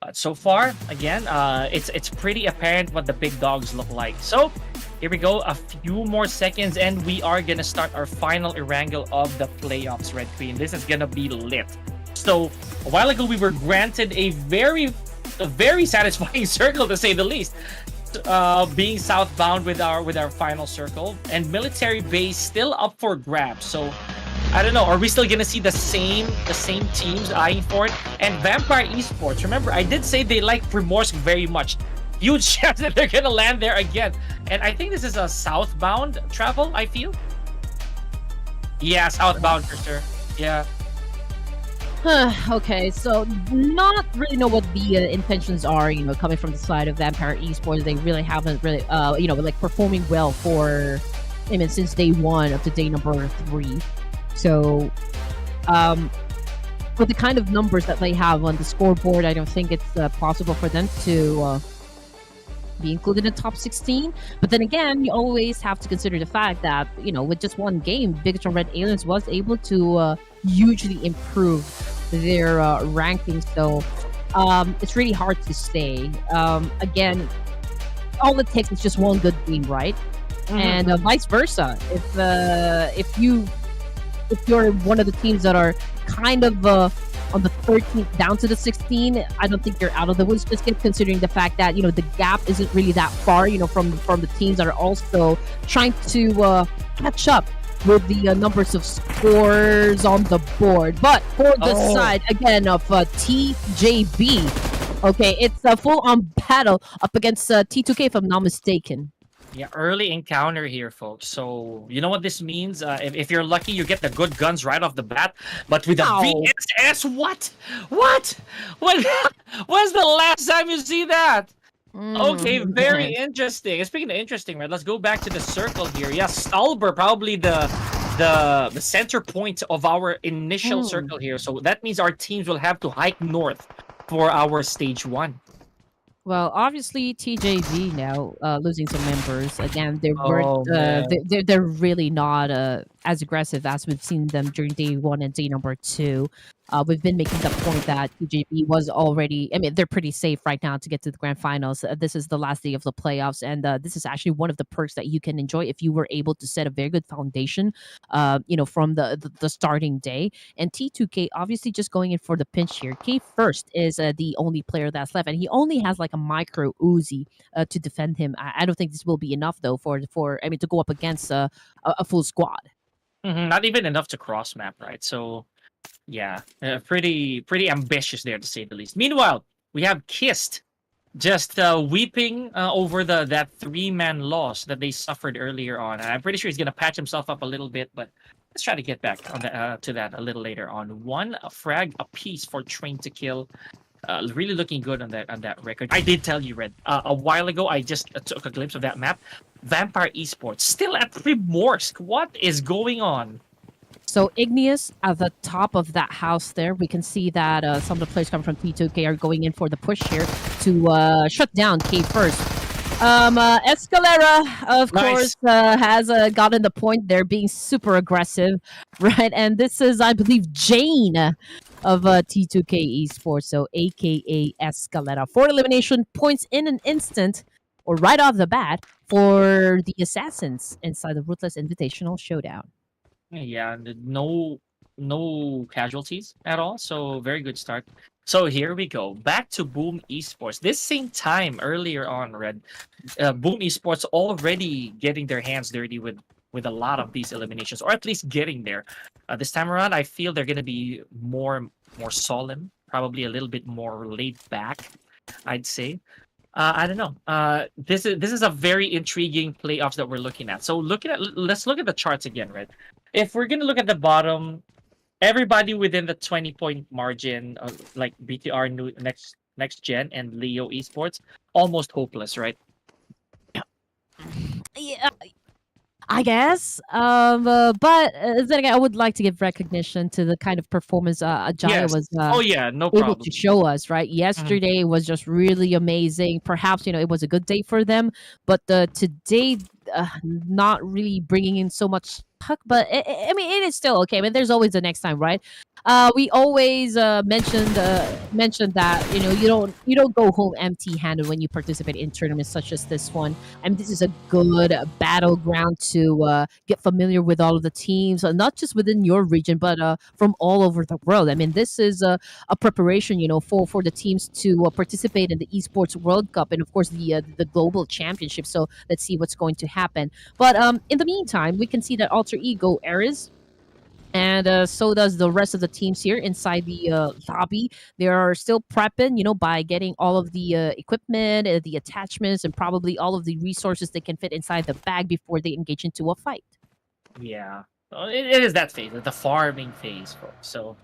But so far, again, it's pretty apparent what the big dogs look like. So, here we go. A few more seconds, and we are gonna start our final Erangel of the playoffs, Red Queen. This is gonna be lit. So, a while ago, we were granted a very satisfying circle, to say the least. Being southbound with our final circle, and military base still up for grabs. So I don't know. Are we still gonna see the same teams eyeing for it? And Vampire Esports. Remember, I did say they like Primorsk very much. Huge chance that they're gonna land there again. And I think this is a southbound travel. I feel. Yeah, southbound for sure. Yeah. Okay, so not really know what the intentions are, coming from the side of Vampire Esports. They really haven't really, like performing well for, since day one up to day number 3. So, with the kind of numbers that they have on the scoreboard, I don't think it's possible for them to be included in top 16. But then again, you always have to consider the fact that, with just one game, BIGETRON Red Aliens was able to hugely improve their rankings. So it's really hard to say. Again, all it takes is just one good game, right? And vice versa. If you're one of the teams that are kind of on the 13th down to the 16, I don't think you're out of the woods just yet, considering the fact that the gap isn't really that far, from the teams that are also trying to catch up with the numbers of scores on the board. But for the side again of TJB, okay, it's a full-on battle up against T2K, if I'm not mistaken. Yeah, early encounter here, folks. So you know what this means? If you're lucky, you get the good guns right off the bat. But with the VSS, what? When's the last time you see that? Okay, very interesting. Speaking of interesting, right? Let's go back to the circle here. Yeah, Stalber probably the center point of our initial circle here. So that means our teams will have to hike north for our stage 1. Well, obviously TJV now losing some members again. They weren't. They're really not as aggressive as we've seen them during day 1 and day number 2. We've been making the point that TJV was already. I mean, they're pretty safe right now to get to the grand finals. This is the last day of the playoffs, and this is actually one of the perks that you can enjoy if you were able to set a very good foundation. From the starting day. And T2K obviously just going in for the pinch here. K First is the only player that's left, and he only has like a micro Uzi to defend him. I don't think this will be enough though for to go up against a full squad. Not even enough to cross map, right? So. Yeah, pretty ambitious there to say the least. Meanwhile, we have Kist just weeping over that 3-man loss that they suffered earlier on. I'm pretty sure he's gonna patch himself up a little bit, but let's try to get back on to that a little later on. 1 frag apiece for Train to Kill. Really looking good on that record. I did tell you, Red, a while ago. I just took a glimpse of that map. Vampire Esports still at Primorsk. What is going on? So Igneous at the top of that house there, we can see that some of the players coming from T2K are going in for the push here to shut down K First. Escalera, of course, has gotten the point there, being super aggressive, right? And this is, I believe, Jane of T2K Esports, so aka Escalera. 4 elimination points in an instant, or right off the bat, for the Assassins inside the Ruthless Invitational Showdown. Yeah, no casualties at all. So very good start. So here we go. Back to Boom Esports. This same time earlier on, Red, Boom Esports already getting their hands dirty with a lot of these eliminations, or at least getting there. This time around, I feel they're gonna be more solemn, probably a little bit more laid back, I'd say. I don't know. This is a very intriguing playoffs that we're looking at. So let's look at the charts again, right? If we're gonna look at the bottom, everybody within the 20-point margin, like BTR next gen and Leo Esports, almost hopeless, right? Yeah, I guess. But then again, I would like to give recognition to the kind of performance Ajaya was able to show us, right? Yesterday was just really amazing. Perhaps, it was a good day for them, but today, not really bringing in so much puck, but it is still okay. I mean, there's always the next time, right? We always mentioned that you don't go home empty-handed when you participate in tournaments such as this one. I mean, this is a good battleground to get familiar with all of the teams, not just within your region, but from all over the world. I mean, this is a preparation, for the teams to participate in the Esports World Cup and of course the Global Championship. So let's see what's going to happen. But in the meantime, we can see that Alter Ego Ares And so does the rest of the teams here inside the lobby. They are still prepping, by getting all of the equipment, the attachments, and probably all of the resources they can fit inside the bag before they engage into a fight. Yeah. It is that phase, the farming phase, folks. So,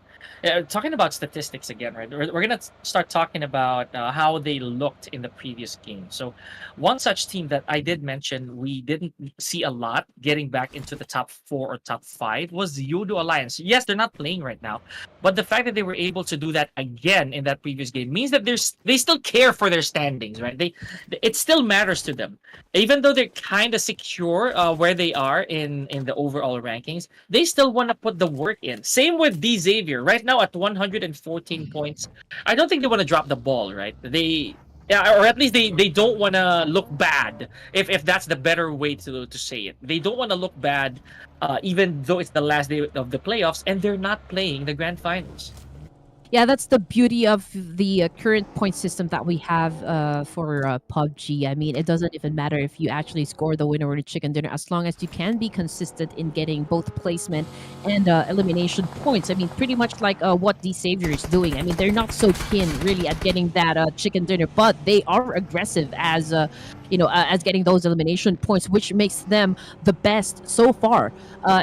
talking about statistics again, right? We're gonna start talking about how they looked in the previous game. So, one such team that I did mention we didn't see a lot getting back into the top 4 or top 5 was the YOODO Alliance. Yes, they're not playing right now, but the fact that they were able to do that again in that previous game means that they still care for their standings, right? It still matters to them, even though they're kind of secure where they are in the overall rankings. They still want to put the work in. Same with D Xavier right now at 114 points. I don't think they want to drop the ball, right? Yeah, or at least they don't want to look bad, if that's the better way to say it. They don't want to look bad, even though it's the last day of the playoffs and they're not playing the grand finals. Yeah, that's the beauty of the current point system that we have for PUBG. I mean, it doesn't even matter if you actually score the winner or the chicken dinner, as long as you can be consistent in getting both placement and elimination points. I mean, pretty much like what the Savior is doing. I mean, they're not so keen really at getting that chicken dinner, but they are aggressive as as getting those elimination points, which makes them the best so far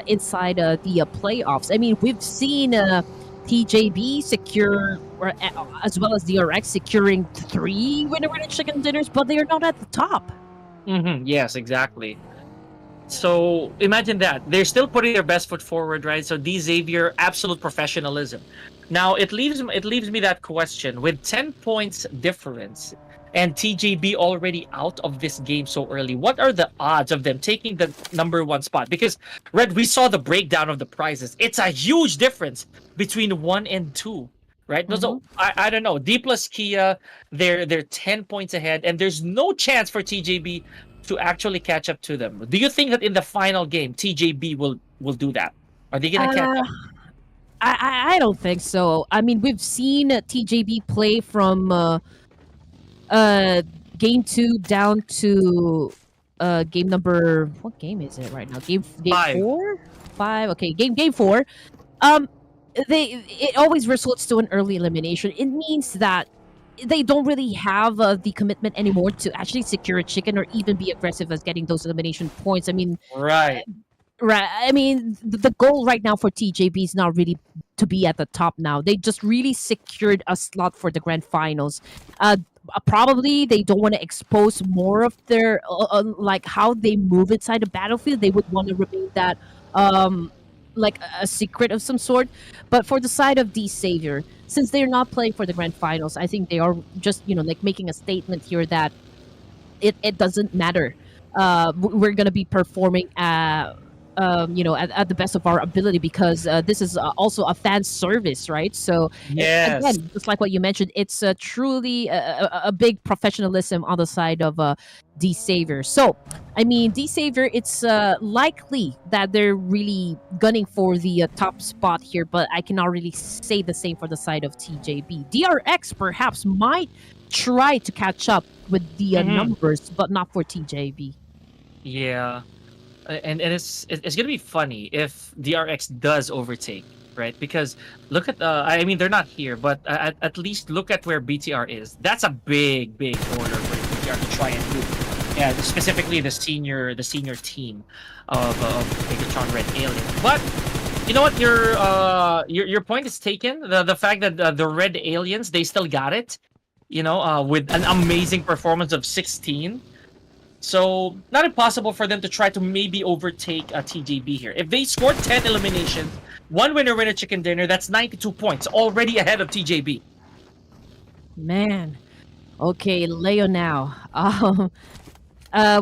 inside the playoffs. I mean, we've seen. TJB secure, as well as DRX securing 3 winner chicken dinners, but they are not at the top. Yes, exactly. So imagine that they're still putting their best foot forward, right? So D Xavier, absolute professionalism. Now it leaves me that question: with 10 points difference and TJB already out of this game so early, what are the odds of them taking the #1 spot? Because Red, we saw the breakdown of the prizes. It's a huge difference between 1 and 2, right? So I don't know. D plus Kia, they're 10 points ahead, and there's no chance for TJB to actually catch up to them. Do you think that in the final game TJB will do that? Are they gonna catch up? I don't think so. I mean, we've seen TJB play from game 2 down to game number, what game is it right now? Game 5. 4? 5. Okay, game 4. It always results to an early elimination. It means that they don't really have the commitment anymore to actually secure a chicken or even be aggressive as getting those elimination points. I mean, Right. right. I mean, the goal right now for TJB is not really to be at the top now. They just really secured a slot for the grand finals. Probably they don't want to expose more of their like how they move inside the battlefield. They would want to remain that like a secret of some sort. But for the side of D Savior, since they're not playing for the grand finals, I think they are just like making a statement here that it doesn't matter. We're gonna be performing at the best of our ability, because this is also a fan service, right? So Yes. again, just like what you mentioned, it's truly a big professionalism on the side of D Savior. So I mean, D Savior, it's likely that they're really gunning for the top spot here, but I cannot really say the same for the side of TJB. DRX perhaps might try to catch up with the numbers, but not for TJB. Yeah. And it's gonna be funny if DRX does overtake, right? Because look at I mean, they're not here, but at least look at where BTR is. That's a big order for BTR to try and do. Yeah, specifically the senior team of BIGETRON Red Alien. But you know what, your point is taken. The fact that the Red Aliens, they still got it, with an amazing performance of 16. So, not impossible for them to try to maybe overtake TJB here. If they score 10 eliminations, 1 winner chicken dinner, that's 92 points, already ahead of TJB. Man. Okay, Leo now.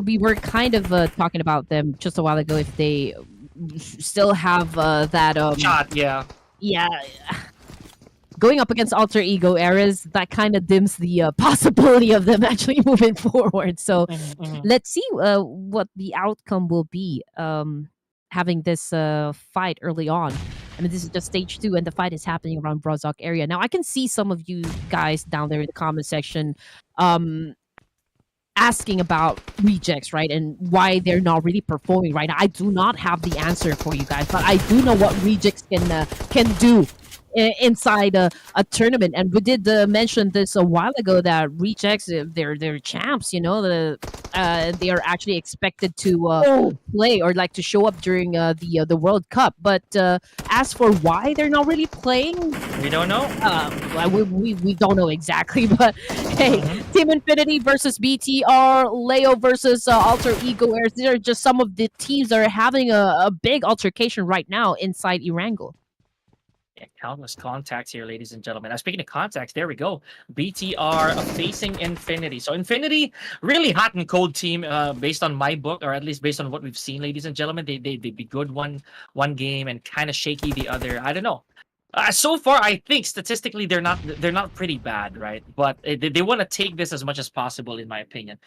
We were kind of talking about them just a while ago, if they still have that Shot, yeah. Yeah. Going up against alter ego eras, that kind of dims the possibility of them actually moving forward. So let's see what the outcome will be, having this fight early on. I mean, this is just stage 2, and the fight is happening around Brozok area. Now, I can see some of you guys down there in the comment section asking about rejects, right, and why they're not really performing right now. I do not have the answer for you guys, but I do know what rejects can do inside a tournament. And we did mention this a while ago that rejects, they're champs. They are actually expected to play or like to show up during the World Cup. But as for why they're not really playing, We don't know. we don't know exactly. But hey, Team Infinity versus BTR, Leo versus Alter Ego Airs. These are just some of the teams that are having a big altercation right now inside Erangel. Yeah, countless contacts here, ladies and gentlemen. Speaking of contacts, there we go. BTR facing Infinity. So Infinity, really hot and cold team, based on my book, or at least based on what we've seen, ladies and gentlemen. They'd be good one game and kind of shaky the other. I don't know. So far, I think statistically they're not pretty bad, right? But they want to take this as much as possible, in my opinion.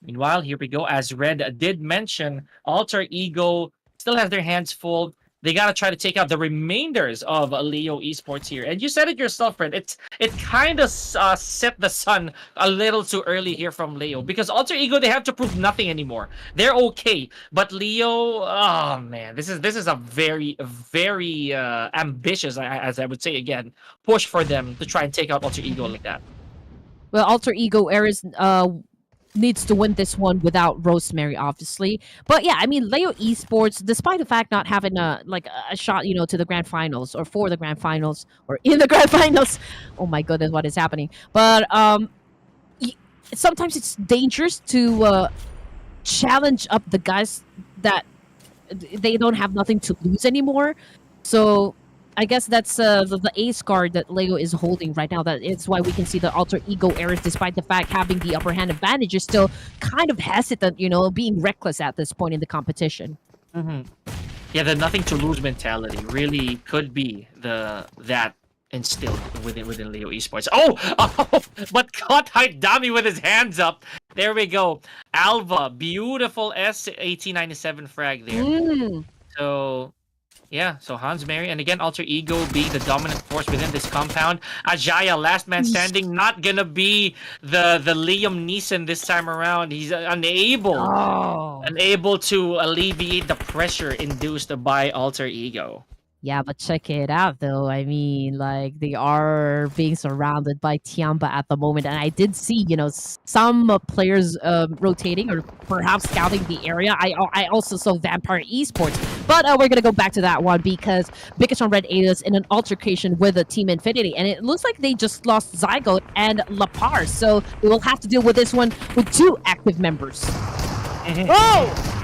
Meanwhile, here we go. As Red did mention, Alter Ego still has their hands full. They gotta try to take out the remainders of Leo Esports here. And you said it yourself, Fred. It kind of set the sun a little too early here from Leo, because Alter Ego, they have to prove nothing anymore. They're okay, but Leo, oh man, this is a very ambitious, as I would say again, push for them to try and take out Alter Ego like that. Well, Alter Ego Ares needs to win this one without Rosemary, obviously. But yeah, I mean, Leo Esports, despite the fact not having a shot, to the grand finals or for the grand finals or in the grand finals. Oh my goodness, what is happening? But sometimes it's dangerous to challenge up the guys that they don't have nothing to lose anymore. So I guess that's the ace card that Leo is holding right now. That it's why we can see the Alter Ego Ares, despite the fact having the upper hand advantage, is still kind of hesitant, being reckless at this point in the competition. Yeah, the nothing to lose mentality really could be that instilled within Leo Esports. Oh, but caught Haidami with his hands up. There we go. Alva, beautiful S1897 frag there. So yeah, so Hans Mary, and again, Alter Ego being the dominant force within this compound. Ajaya, last man standing, not gonna be the Liam Neeson this time around. He's unable to alleviate the pressure induced by Alter Ego. Yeah, but check it out, though. I mean, like, they are being surrounded by TIANBA at the moment. And I did see, some players rotating or perhaps scouting the area. I also saw Vampire Esports. But we're going to go back to that one because BIGETRON Red is in an altercation with the Team Infinity. And it looks like they just lost Zygote and Lapar. So we will have to deal with this one with two active members. Oh!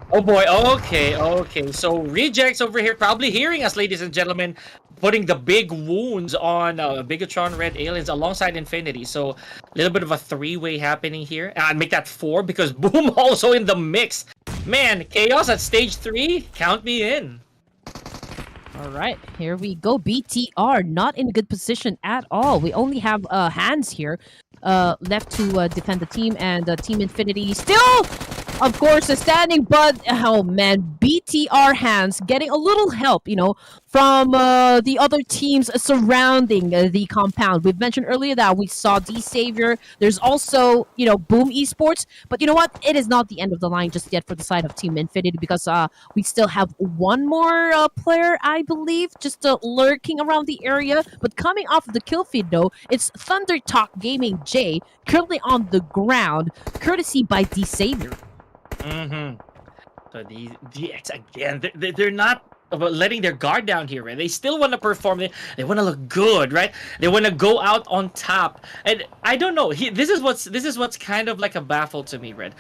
Oh boy, okay. So Rejects over here probably hearing us, ladies and gentlemen, putting the big wounds on BIGETRON Red Aliens alongside Infinity. So a little bit of a three-way happening here. And make that 4 because Boom also in the mix. Man, Chaos at stage 3, count me in. All right, here we go. BTR not in a good position at all. We only have hands here left to defend the team, and Team Infinity still, of course, is standing. But oh man, BTR hands getting a little help, from the other teams surrounding the compound. We've mentioned earlier that we saw D Savior. There's also, Boom Esports. But you know what? It is not the end of the line just yet for the side of Team Infinity, because we still have one more player, I believe, just lurking around the area. But coming off of the kill feed, though, it's Thunder Talk Gaming J, currently on the ground, courtesy by D Savior. So the again, they're not letting their guard down here, right? They still want to perform. They want to look good, right? They want to go out on top. And I don't know. This is what's kind of like a baffle to me, Red.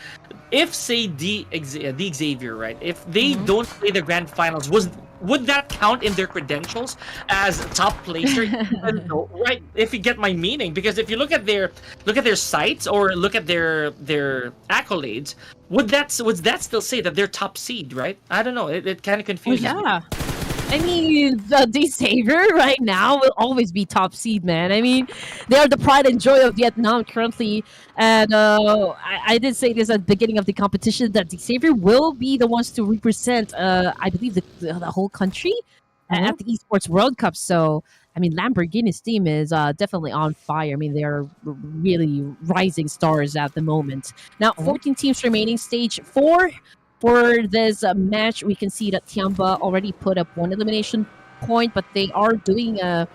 If say the Xavier, right? If they don't play the grand finals, would that count in their credentials as top placer? No, right? If you get my meaning, because if you look at their sites or look at their accolades, would that still say that they're top seed, right? I don't know. It kind of confuses me. I mean, the Savior right now will always be top seed, man. I mean, they are the pride and joy of Vietnam currently. And I did say this at the beginning of the competition that the Savior will be the ones to represent, I believe, the whole country at the Esports World Cup. So, I mean, Lamborghini's team is definitely on fire. I mean, they're really rising stars at the moment. Now, 14 teams remaining. Stage 4 for this match. We can see that TIANBA already put up 1 elimination point, but they are doing a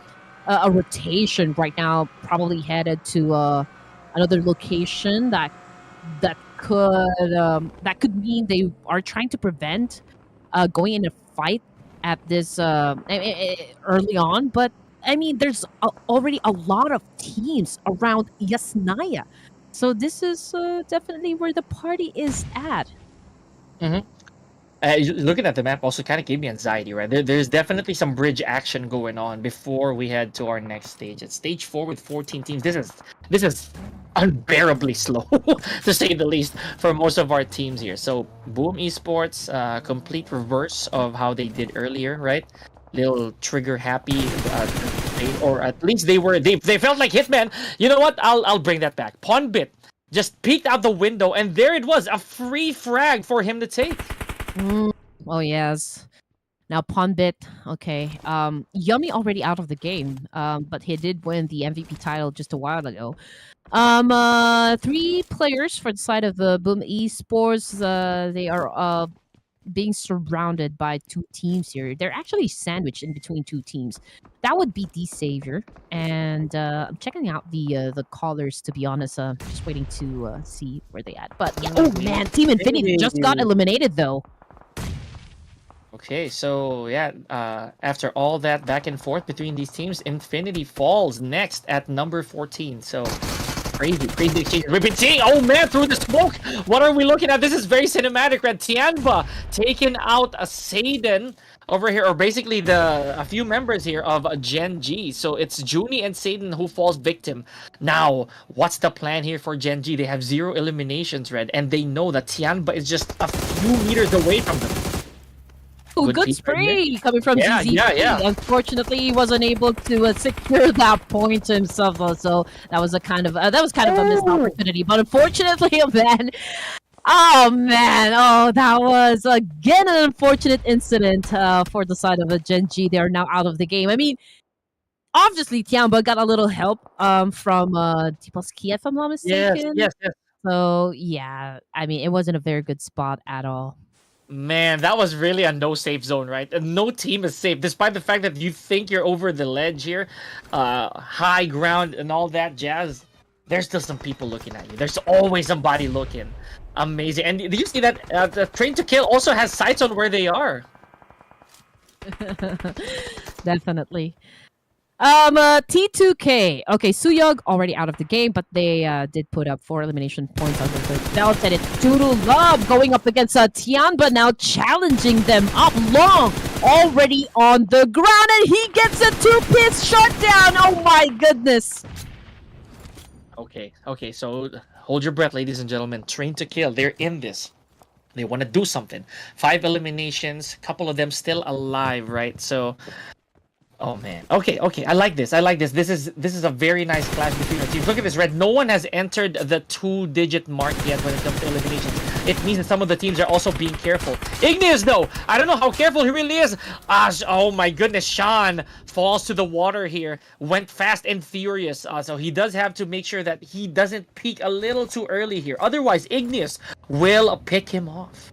rotation right now, probably headed to another location that could mean they are trying to prevent going in a fight at this early on. But I mean, there's already a lot of teams around Yasnaya, so this is definitely where the party is at. Looking at the map also kind of gave me anxiety, right? There's definitely some bridge action going on before we head to our next stage. It's stage 4 with 14 teams. This is unbearably slow, to say the least, for most of our teams here. So Boom Esports, complete reverse of how they did earlier, right? Little trigger happy, or at least they felt like Hitman. You know what? I'll bring that back. Ponbit just peeked out the window, and there it was, a free frag for him to take. Oh yes. Now Ponbit, okay. Yummy already out of the game. But he did win the MVP title just a while ago. 3 players for the side of the Boom Esports. They are being surrounded by 2 teams here. They're actually sandwiched in between 2 teams. That would be the Savior, and I'm checking out the callers, to be honest. Just waiting to see where they at. But yeah, oh man, Team Infinity just got eliminated though. Okay, so yeah, after all that back and forth between these teams, Infinity falls next at number 14. So crazy exchange. We've been seeing, oh man, through the smoke. What are we looking at? This is very cinematic. Red TIANBA taking out a Satan over here, or basically a few members here of Gen G. So it's Junie and Satan who falls victim. Now, what's the plan here for Gen G? They have 0 eliminations, Red, and they know that TIANBA is just a few meters away from them. Oh, good spray coming from ZZ. Yeah. Unfortunately, he wasn't able to secure that point to himself. So that was a kind of a missed opportunity. But unfortunately, that was again an unfortunate incident for the side of Gen G. They are now out of the game. I mean, obviously, TIANBA got a little help from T+K, if I'm not mistaken. Yes. So yeah, I mean, it wasn't a very good spot at all. Man, that was really a no safe zone, right? And no team is safe, despite the fact that you think you're over the ledge here, high ground and all that jazz. There's still some people looking at you. There's always somebody looking. Amazing. And do you see that the Train to Kill also has sights on where they are? Definitely. T2K. Okay, Suyog already out of the game, but they did put up 4 elimination points under their belt, and it's Doodle Love going up against TIANBA now, challenging them up long, already on the ground, and he gets a 2-piece shutdown. Oh my goodness. Okay, so hold your breath, ladies and gentlemen. Train to Kill, they're in this. They want to do something. 5 eliminations, couple of them still alive, right? So oh man. Okay. I like this. This is a very nice clash between our teams. Look at this, Red. No one has entered the 2-digit mark yet when it comes to eliminations. It means that some of the teams are also being careful. Igneous, though, I don't know how careful he really is. Oh my goodness, Sean falls to the water here. Went fast and furious. So he does have to make sure that he doesn't peak a little too early here. Otherwise, Igneous will pick him off.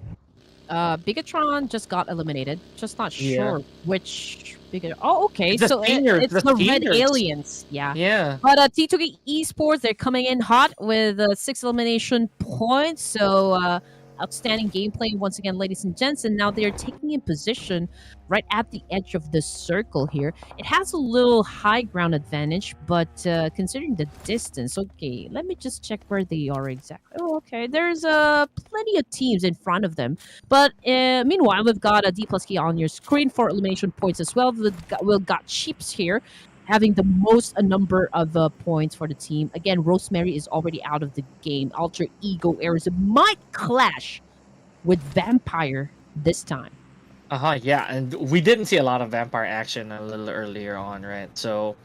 BIGETRON just got eliminated. Just not sure which bigger. Oh, okay. The So seniors, it's the the Red seniors. Aliens. Yeah. Yeah. But T2K Esports, they're coming in hot with 6 elimination points. So outstanding gameplay once again, ladies and gents. And now they're taking in position right at the edge of the circle here. It has a little high ground advantage, but considering the distance, okay, let me just check where they are exactly. Oh, okay, there's plenty of teams in front of them. But meanwhile, we've got a D+K on your screen for elimination points as well. We've got Chips here, having the most number of points for the team. Again, Rosemary is already out of the game. Alter Ego Errors might clash with Vampire this time. Yeah, and we didn't see a lot of Vampire action a little earlier on, right? So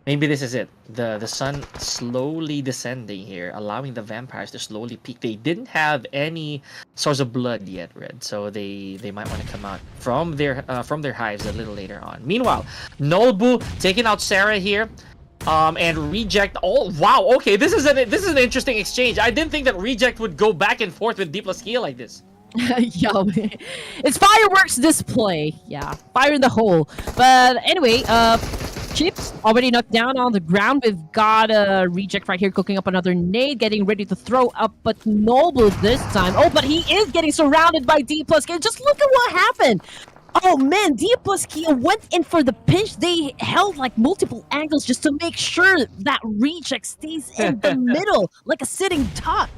Maybe this is it. The sun slowly descending here, allowing the vampires to slowly peak. They didn't have any source of blood yet, Red, so they might want to come out from their hives a little later on. Meanwhile, Nolbu taking out Sarah here. And Reject. Oh wow, okay, this is an interesting exchange. I didn't think that Reject would go back and forth with Diplaskia like this. Yummy. It's fireworks display. Yeah, fire in the hole. But anyway, Chips already knocked down on the ground. We've got a Reject right here cooking up another nade, getting ready to throw up, but Noble this time. Oh, but he is getting surrounded by Diplaskia. Just look at what happened. Oh man, Diplaskia went in for the pinch. They held like multiple angles just to make sure that Reject stays in the middle like a sitting duck.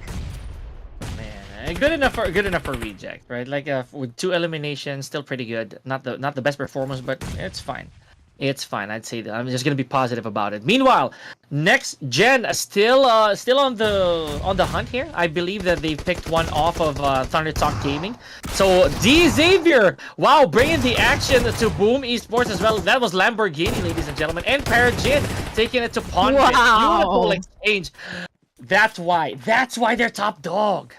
Man, good enough for Reject, right? Like with 2 eliminations, still pretty good. Not the best performance, but it's fine. It's fine. I'd say that. I'm just gonna be positive about it. Meanwhile, next gen still on the hunt here. I believe that they picked one off of Thunder Talk Gaming. So D Xavier, wow, bringing the action to Boom Esports as well. That was Lamborghini, ladies and gentlemen, and Parajin taking it to Pond. Wow. Beautiful exchange. That's why they're top dog.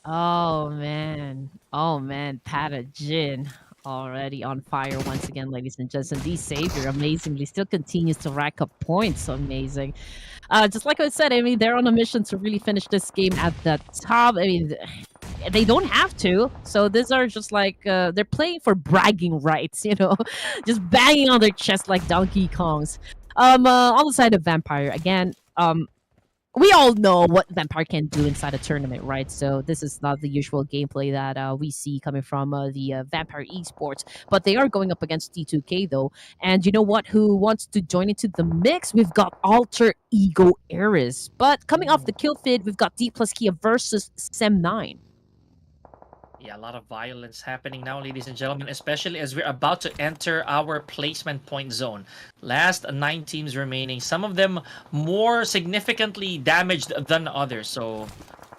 Oh man, Parajin already on fire once again, ladies and gents. And D Savior amazingly still continues to rack up points. Amazing. Just like I said, I mean, they're on a mission to really finish this game at the top. I mean, they don't have to. So these are just like they're playing for bragging rights, you know, just banging on their chest like Donkey Kongs. On the side of Vampire again, we all know what Vampire can do inside a tournament, right? So this is not the usual gameplay that we see coming from the Vampire Esports. But they are going up against T2K, though. And you know what? Who wants to join into the mix? We've got Alter Ego Eris. But coming off the kill feed, we've got Diplaskia versus Sem9. Yeah, a lot of violence happening now, ladies and gentlemen, especially as we're about to enter our placement point zone. Last 9 teams remaining, some of them more significantly damaged than others. So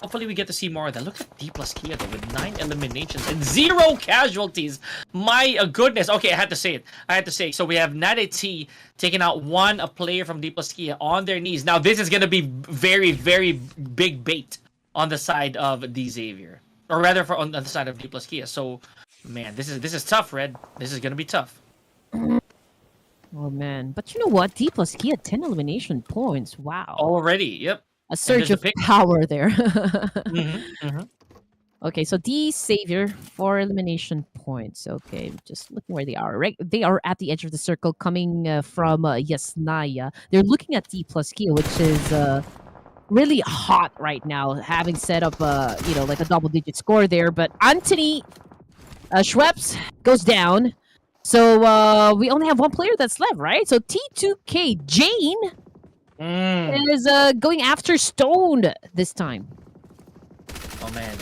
hopefully we get to see more of that. Look at Diplaskia though, with 9 eliminations and 0 casualties. My goodness. Okay, I had to say it. So we have Nade T taking out a player from Diplaskia on their knees. Now this is going to be very, very big bait on the side of D Xavier. Or rather, on the side of Diplaskia. So, man, this is tough, Red. This is gonna be tough. Oh man, but you know what? Diplaskia 10 elimination points. Wow. Already, yep. A surge of power there. Mm-hmm. Okay, so D Savior 4 elimination points. Okay, just looking where they are. Right, they are at the edge of the circle, coming from Yasnaya. They're looking at Diplaskia, which is really hot right now, having set up like a double-digit score there. But Anthony Schweppes goes down, so we only have one player that's left, right? So T2K Jane is going after Stoned this time. Oh man,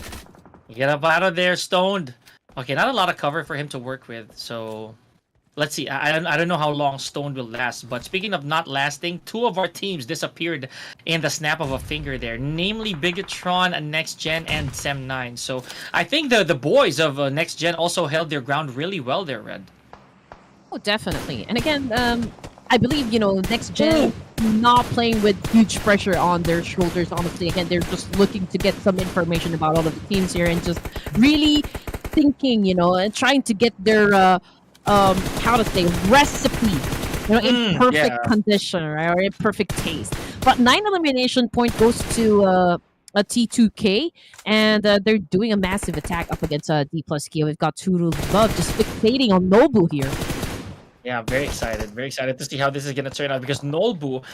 get up out of there, Stoned. Okay, not a lot of cover for him to work with, so let's see. I don't know how long Stone will last, but speaking of not lasting, 2 of our teams disappeared in the snap of a finger there, namely Bigetron, Next Gen, and Sem9. So I think the boys of Next Gen also held their ground really well there, Red. Oh, definitely. And again, I believe, Next Gen not playing with huge pressure on their shoulders, honestly. Again, they're just looking to get some information about all of the teams here and just really thinking, and trying to get their recipe, in perfect condition, right, or in perfect taste. But 9 elimination point goes to a T2K, and they're doing a massive attack up against Diplaskia. We've got Turu Love just fixating on Nobu here. Yeah, very excited to see how this is going to turn out, because Nolbu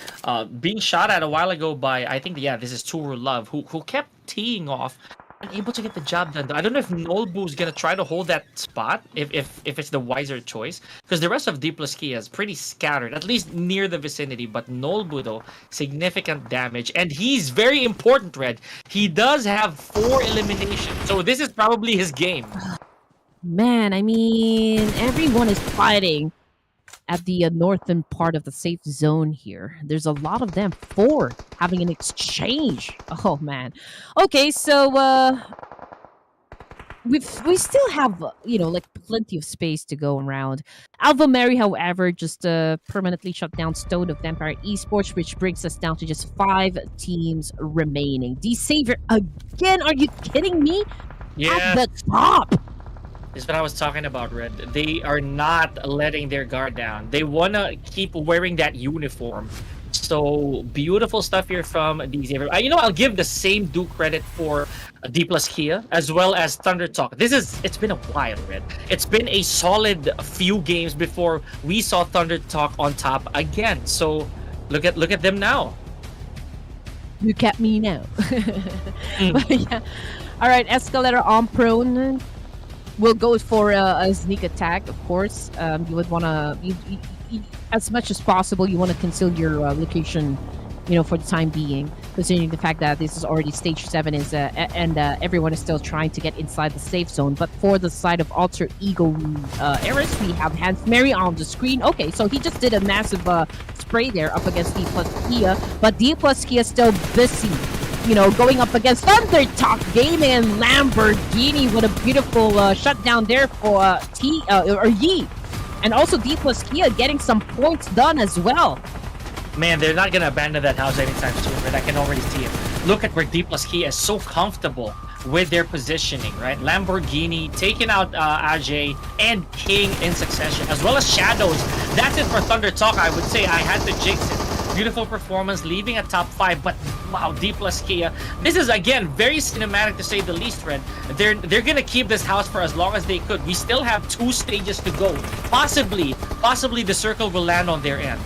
being shot at a while ago by, I think, this is Turu Love, who kept teeing off, unable to get the job done. I don't know if Nolbu is going to try to hold that spot, if it's the wiser choice, because the rest of Diplaskia is pretty scattered, at least near the vicinity, but Nolbu, though, significant damage, and he's very important, Red. He does have 4 eliminations, so this is probably his game. Man, I mean, everyone is fighting at the northern part of the safe zone here. There's a lot of them. 4 having an exchange. Oh, man. Okay, so we still have like plenty of space to go around. Alva Mary, however, just permanently shut down Stone of Vampire Esports, which brings us down to just 5 teams remaining. D Savior again? Are you kidding me? Yeah. At the top. Is what I was talking about, Red. They are not letting their guard down. They wanna keep wearing that uniform. So beautiful stuff here from these. I'll give the same due credit for D plus Kia as well as Thunder Talk. It's been a while, Red. It's been a solid few games before we saw Thunder Talk on top again. So look at them now. Look at me now. But yeah. All right, Escalator on prone. We'll go for a sneak attack, of course. You would want to, as much as possible, you want to conceal your location, for the time being, considering the fact that this is already stage 7 and everyone is still trying to get inside the safe zone. But for the side of Alter Ego Eris, we have Hans Mary on the screen. Okay, so he just did a massive spray there up against D plus Kia, but D plus Kia still busy. Going up against Thunder Talk Gaming and Lamborghini with a beautiful shutdown there for Yi. And also D plus Kia getting some points done as well. Man, they're not going to abandon that house anytime soon, but I can already see it. Look at where D plus Kia is so comfortable with their positioning, right? Lamborghini taking out Ajay and King in succession, as well as Shadows. That's it for Thunder Talk. I would say I had to jinx it. Beautiful performance, leaving a top 5, but wow, D plus Kia. This is, again, very cinematic to say the least, Red. They're gonna keep this house for as long as they could. We still have 2 stages to go. Possibly the circle will land on their end.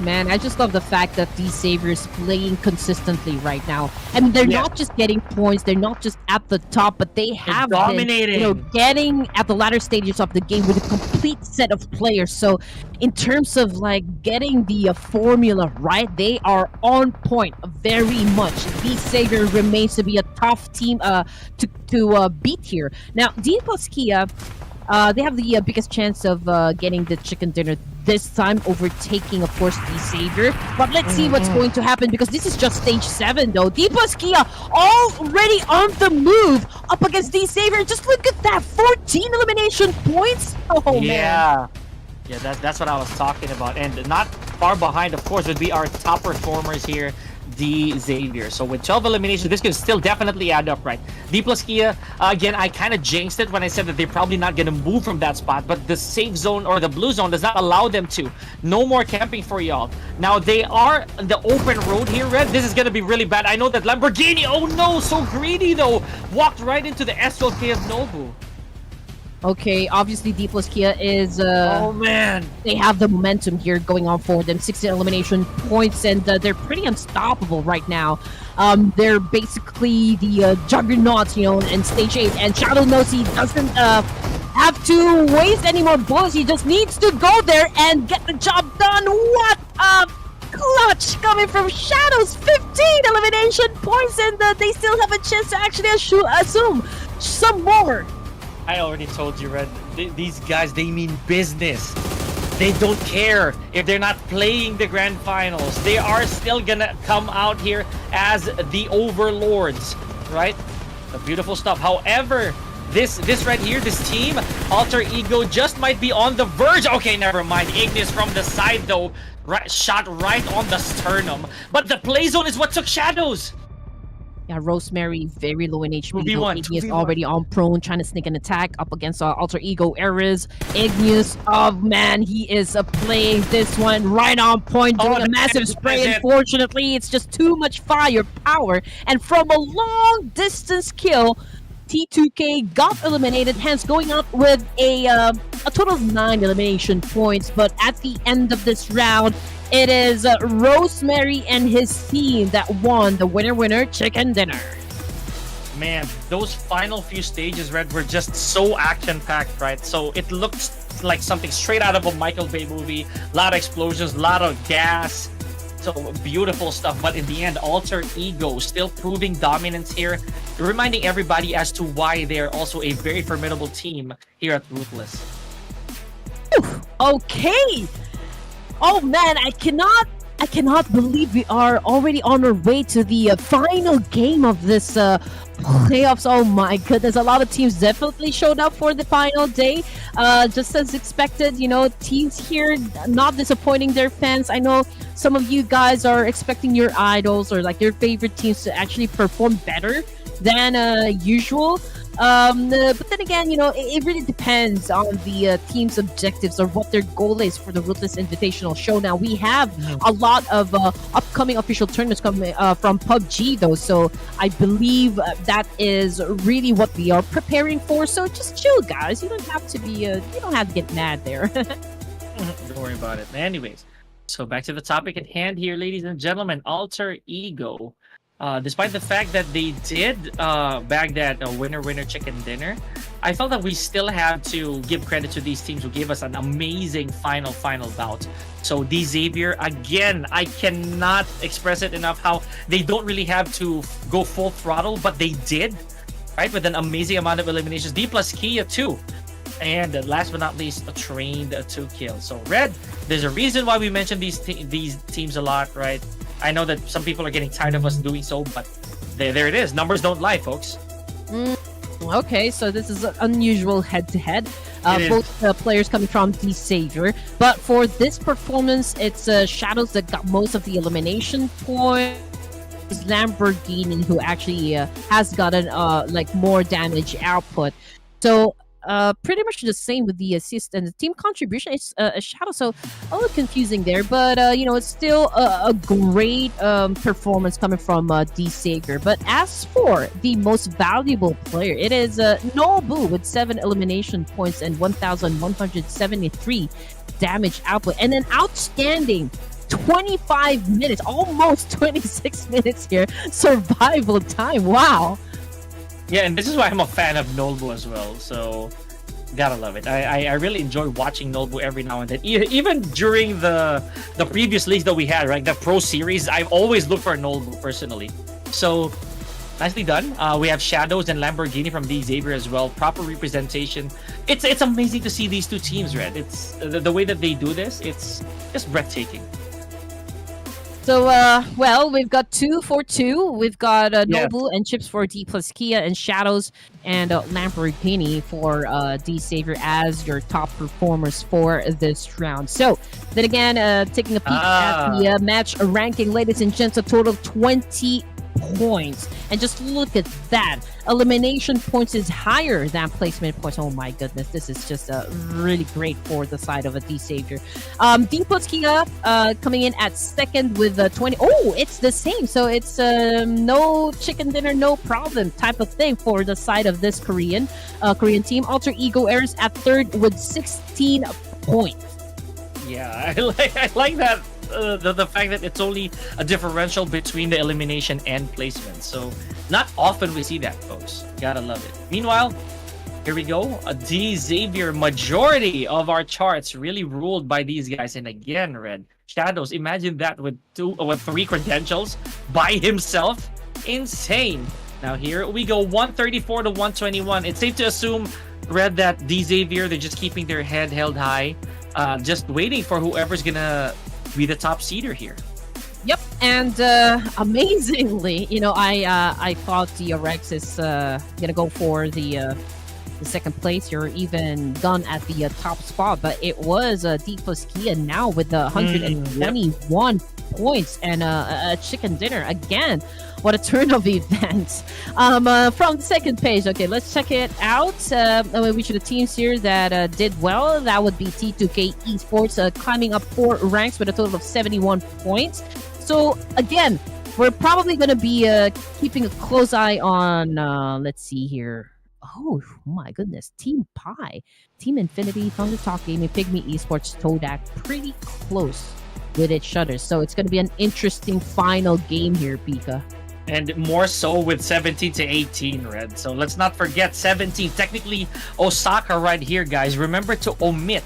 Man, I just love the fact that these Saviors playing consistently right now. And they're not just getting points, they're not just at the top, but they have been, dominating. Getting at the latter stages of the game with a complete set of players. So in terms of getting the formula right, they are on point very much. These Savior remains to be a tough team to beat here. Now, D plus Kia, they have the biggest chance of getting the chicken dinner this time, overtaking, of course, the Savior. But let's see what's going to happen, because this is just stage 7, though. D plus Kia already on the move up against the Savior. Just look at that, 14 elimination points. Oh, man. Yeah, that's what I was talking about. And not far behind, of course, would be our top performers here, D Xavier. So with 12 eliminations, this can still definitely add up, right? D plus Kia, again, I kind of jinxed it when I said that they're probably not going to move from that spot, but the safe zone or the blue zone does not allow them to. No more camping for y'all. Now, they are on the open road here, Red. This is going to be really bad. I know that Lamborghini, oh no, so greedy though. Walked right into the SLK of Nobu. Okay, obviously D plus Kia is oh man, they have the momentum here going on for them. 16 elimination points, and they're pretty unstoppable right now. They're basically the juggernauts, in stage 8, and Shadow knows he doesn't have to waste any more bullets. He just needs to go there and get the job done. What a clutch coming from Shadows! 15 elimination points, and they still have a chance to actually assume some more. I already told you, Red. These guys, they mean business. They don't care if they're not playing the grand finals. They are still gonna come out here as the overlords, right? The beautiful stuff. However, this right here, this team, Alter Ego, just might be on the verge. Okay, never mind. Ignis from the side, though, shot right on the sternum. But the play zone is what took Shadows. Yeah, Rosemary very low in HP. Ignis 2v1. already on prone, trying to sneak an attack up against Alter Ego Eris. Ignis, oh man, he is playing this one right on point, doing a massive spray. Unfortunately, it's just too much firepower. And from a long distance kill, T2K got eliminated, hence going out with a total of 9 elimination points. But at the end of this round, it is Rosemary and his team that won the winner chicken dinner. Man, those final few stages, Red, were just so action-packed, right? So it looked like something straight out of a Michael Bay movie. A lot of explosions, a lot of gas. So beautiful stuff. But in the end, Alter Ego still proving dominance here, reminding everybody as to why they're also a very formidable team here at Ruthless. Okay. Oh man, I cannot I cannot believe we are already on our way to the final game of this playoffs. Oh my goodness, a lot of teams definitely showed up for the final day. Just as expected, you know, teams here not disappointing their fans. I know some of you guys are expecting your idols or like your favorite teams to actually perform better than usual. But then again, you know, it really depends on the team's objectives or what their goal is for the Ruthless Invitational Showdown. We have a lot of upcoming official tournaments coming from PUBG, though, so I believe that is really what we are preparing for. So just chill, guys. You don't have to be, you don't have to get mad there. Don't worry about it. Anyways, so back to the topic at hand here, ladies and gentlemen. Alter Ego. Despite the fact that they did bag that winner chicken dinner, I felt that we still have to give credit to these teams who gave us an amazing final bout. So D Xavier, again, I cannot express it enough how they don't really have to go full throttle, but they did, right? With an amazing amount of eliminations. D plus Kia too. And last but not least, a trained to kill. So Red, there's a reason why we mentioned these teams a lot, right? I know that some people are getting tired of us doing so, but there it is. Numbers don't lie, folks. Okay, so this is an unusual head-to-head. Both players coming from D Xavier. But for this performance, it's Shadows that got most of the elimination points. Lamborghini, who actually has gotten like more damage output. So pretty much the same with the assist and the team contribution. It's a Shadow, so a little confusing there, but you know, it's still a great performance coming from D Xavier. But as for the most valuable player, it is Nobu with 7 elimination points and 1,173 damage output, and an outstanding 25 minutes, almost 26 minutes here survival time. Wow. Yeah, and this is why I'm a fan of Nolbu as well. So, gotta love it. I really enjoy watching Nolbu every now and then. Even during the previous leagues that we had, right? The Pro Series, I've always looked for Nolbu personally. So, nicely done. We have Shadows and Lamborghini from D Xavier as well. Proper representation. It's amazing to see these two teams, Red. It's the way that they do this. It's just breathtaking. So, well, we've got 2 for 2. We've got Nobu and Chips for D plus Kia, and Shadows and Lamborghini for D Xavier as your top performers for this round. So, then again, taking a peek at the match ranking, ladies and gents, a total of 20 points. And just look at that. Elimination points is higher than placement points. Oh my goodness, this is just really great for the side of a D Xavier. D plus Kia coming in at second with 20. Oh, it's the same. So it's no chicken dinner, no problem type of thing for the side of this Korean team. Alter Ego Airs at third with 16 points. Yeah, I like that. The fact that it's only a differential between the elimination and placement. So not often we see that, folks. Gotta love it. Meanwhile, here we go. A D Xavier, majority of our charts really ruled by these guys. And again, Red, Shadows, imagine that with 3 credentials by himself. Insane. Now here we go, 134 to 121. It's safe to assume, Red, that D Xavier, they're just keeping their head held high, just waiting for whoever's gonna be the top seeder here. Yep, and amazingly, you know, I thought the Rex is gonna go for the second place. You're even done at the top spot, but it was D plus Kia now with the 121 points and a chicken dinner again. What a turn of events. From the second page, okay, let's check it out. Which of the teams here that did well? That would be T2K Esports, climbing up 4 ranks with a total of 71 points. So again, we're probably going to be keeping a close eye on, let's see here. Oh my goodness, Team Pi, Team Infinity, Thunder Talk Gaming, PIGMY Esports, Todak, pretty close with each other. So it's going to be an interesting final game here, Pika. And more so with 17 to 18, Red. So let's not forget 17. Technically, Osaka right here, guys. Remember to omit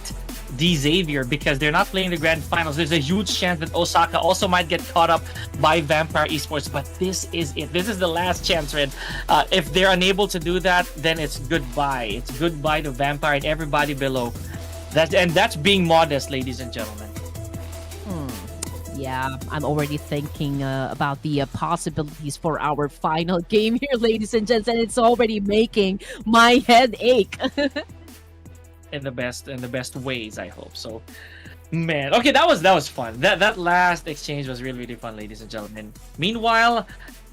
D Xavier because they're not playing the grand finals. There's a huge chance that Osaka also might get caught up by Vampire Esports. But this is it. This is the last chance, Red. If they're unable to do that, then it's goodbye. It's goodbye to Vampire and everybody below. That's being modest, ladies and gentlemen. Yeah, I'm already thinking about the possibilities for our final game here, ladies and gents, and it's already making my head ache. In the best ways, I hope. So, man, okay, that was fun. That last exchange was really fun, ladies and gentlemen. Meanwhile,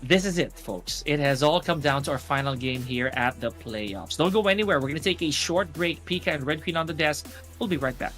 this is it, folks. It has all come down to our final game here at the playoffs. Don't go anywhere. We're gonna take a short break. Pika and Red Queen on the desk. We'll be right back.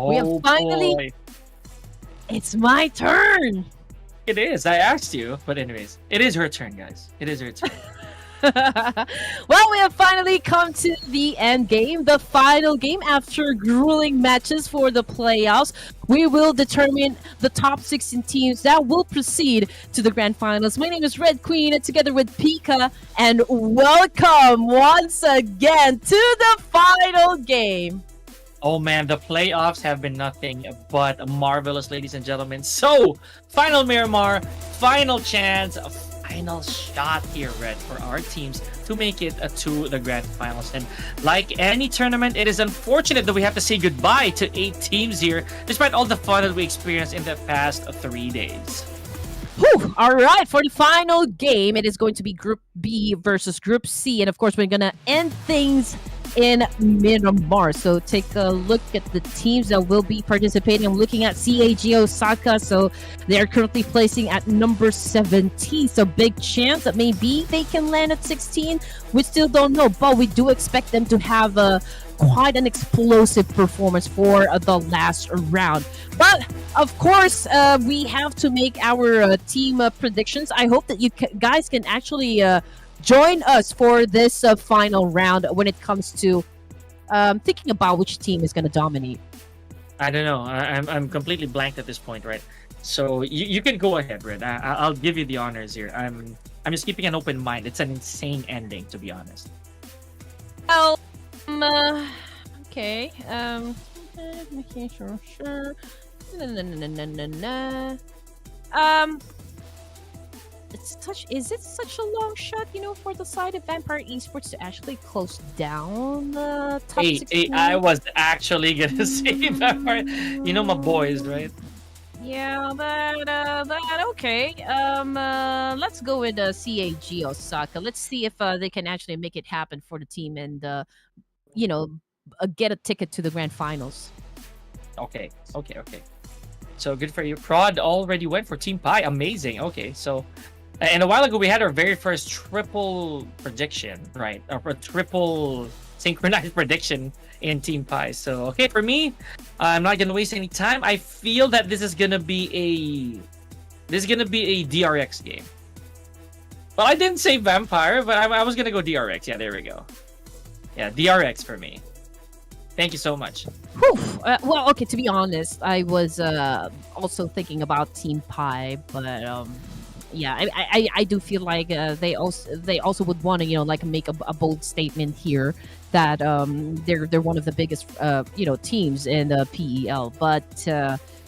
We have finally- boy. It's my turn. It is. I asked you, but anyways, it is her turn, guys. It is her turn. Well, we have finally come to the end game, the final game. After grueling matches for the playoffs, we will determine the top 16 teams that will proceed to the grand finals. My name is Red Queen, together with Pika, and welcome once again to the final game. Oh man, the playoffs have been nothing but marvelous, ladies and gentlemen. So, final Miramar, final chance, a final shot here, Red, for our teams to make it to the grand finals. And like any tournament, it is unfortunate that we have to say goodbye to 8 teams here, despite all the fun that we experienced in the past 3 days. Whew. All right, for the final game, it is going to be Group B versus Group C. And of course, we're going to end things in Miramar. So take a look at the teams that will be participating. I'm looking at CAG Osaka. So they're currently placing at number 17. So big chance that maybe they can land at 16. We still don't know, but we do expect them to have quite an explosive performance for the last round. But of course, we have to make our team predictions. I hope that you guys can actually join us for this final round when it comes to thinking about which team is going to dominate. I don't know. I'm completely blanked at this point, right? So you can go ahead, Red. I'll give you the honors here. I'm just keeping an open mind. It's an insane ending, to be honest. Well, okay. Sure. is it such a long shot, for the side of Vampire Esports to actually close down the top Hey, 16? I was actually gonna say that part. You know my boys, right? Yeah, but okay. Let's go with CAG Osaka. Let's see if they can actually make it happen for the team and you know get a ticket to the grand finals. Okay. So good for you. Prod already went for Team Pi. Amazing. Okay, so and a while ago we had our very first triple prediction, right? Or a triple synchronized prediction in Team Pi. So okay, for me, I'm not gonna waste any time. I feel that this is gonna be a DRX game. Well, I didn't say Vampire, but I was gonna go DRX. Yeah, there we go. Yeah, DRX for me. Thank you so much. Whew. Well, okay. To be honest, I was also thinking about Team Pi, but yeah, I do feel like they also would want to like make a bold statement here that they're one of the biggest teams in the PEL, but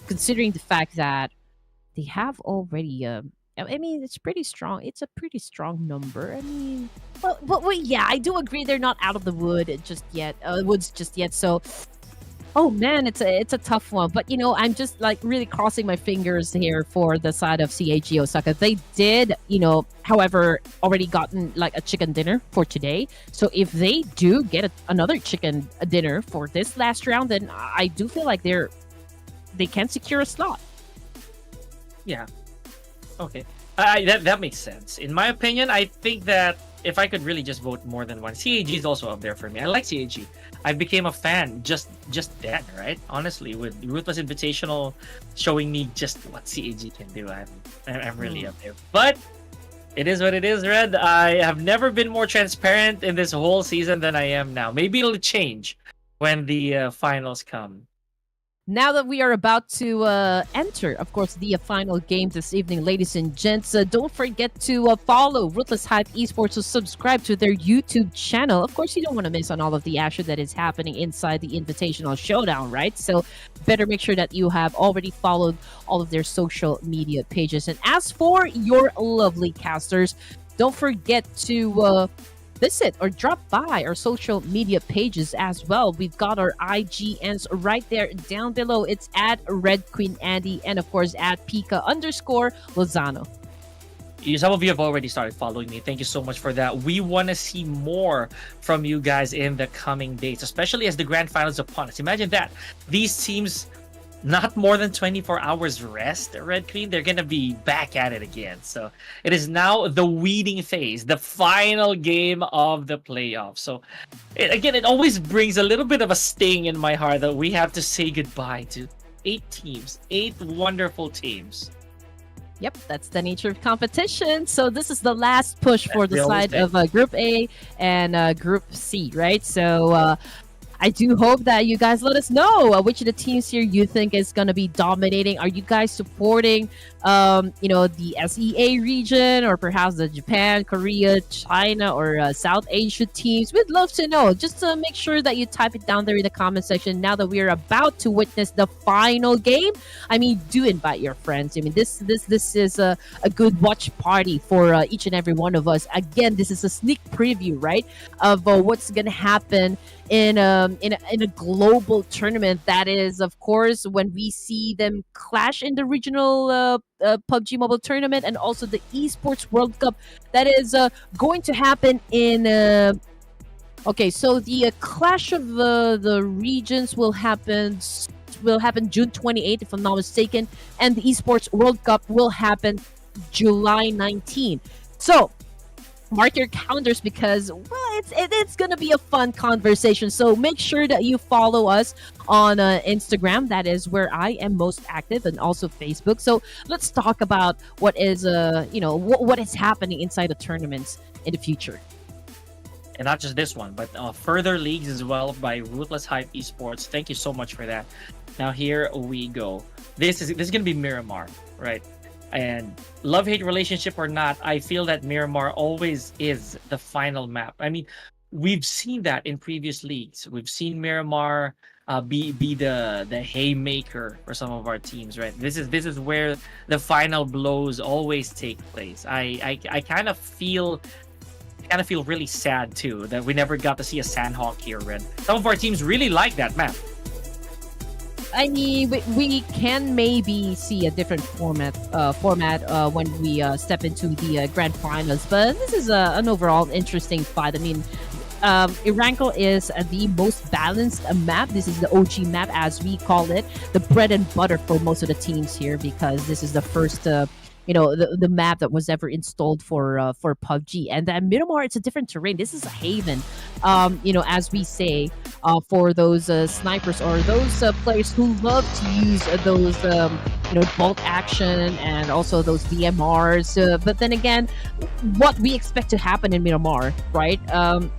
considering the fact that they have already I mean, it's pretty strong. It's a pretty strong number. I mean, but yeah, I do agree they're not out of the woods just yet. So, oh man, it's a tough one. But I'm just like really crossing my fingers here for the side of CAG Osaka. They did, however, already gotten like a chicken dinner for today. So if they do get another chicken dinner for this last round, then I do feel like they can secure a slot. Yeah. Okay, that makes sense. In my opinion, I think that if I could really just vote more than one, CAG is also up there for me. I like CAG. I became a fan just then, right? Honestly, with Ruthless Invitational showing me just what CAG can do, I'm really up there. But it is what it is, Red. I have never been more transparent in this whole season than I am now. Maybe it'll change when the finals come. Now that we are about to enter, of course, the final game this evening, ladies and gents, don't forget to follow Ruthless Hype Esports, to subscribe to their YouTube channel. Of course, you don't want to miss on all of the action that is happening inside the Invitational Showdown, right? So better make sure that you have already followed all of their social media pages. And as for your lovely casters, don't forget to visit or drop by our social media pages as well. We've got our IGNs right there down below. It's at Red Queen Andy and of course at Pika_Lozano. Some of you have already started following me. Thank you so much for that. We want to see more from you guys in the coming days, especially as the grand finals upon us. Imagine that. These teams, not more than 24 hours rest, Red Queen, they're going to be back at it again. So it is now the weeding phase, the final game of the playoffs. So it always brings a little bit of a sting in my heart that we have to say goodbye to 8 teams, 8 wonderful teams. Yep, that's the nature of competition. So this is the last push for the side of Group A and Group C, right? So I do hope that you guys let us know which of the teams here you think is going to be dominating. Are you guys supporting, the SEA region or perhaps the Japan, Korea, China, or South Asia teams? We'd love to know. Just to make sure that you type it down there in the comment section now that we are about to witness the final game. I mean, do invite your friends. I mean, this is a good watch party for each and every one of us. Again, this is a sneak preview, right, of what's going to happen in a global tournament. That is, of course, when we see them clash in the regional PUBG Mobile tournament and also the Esports World Cup that is going to happen in okay, so the clash of the regions will happen June 28th, if I'm not mistaken, and the Esports World Cup will happen July 19th. So mark your calendars because, well, it's gonna be a fun conversation. So make sure that you follow us on Instagram. That is where I am most active, and also Facebook. So let's talk about what is what is happening inside the tournaments in the future. And not just this one, but further leagues as well by Ruthless Hype Esports. Thank you so much for that. Now here we go. This is gonna be Miramar, right? And love-hate relationship or not, I feel that Miramar always is the final map. I mean, we've seen that in previous leagues. We've seen Miramar be the haymaker for some of our teams, right? This is where the final blows always take place. I kind of feel really sad too that we never got to see a Sandhawk here, Red. Some of our teams really like that map. I mean, we can maybe see a different format when we step into the grand finals, but this is an overall interesting fight. I mean, Erangel is the most balanced map. This is the OG map, as we call it, the bread and butter for most of the teams here, because this is the first the map that was ever installed for PUBG. And then Miramar, it's a different terrain. This is a haven, as we say, for those snipers or those players who love to use those bolt action and also those DMRs. But then again, what we expect to happen in Miramar, right,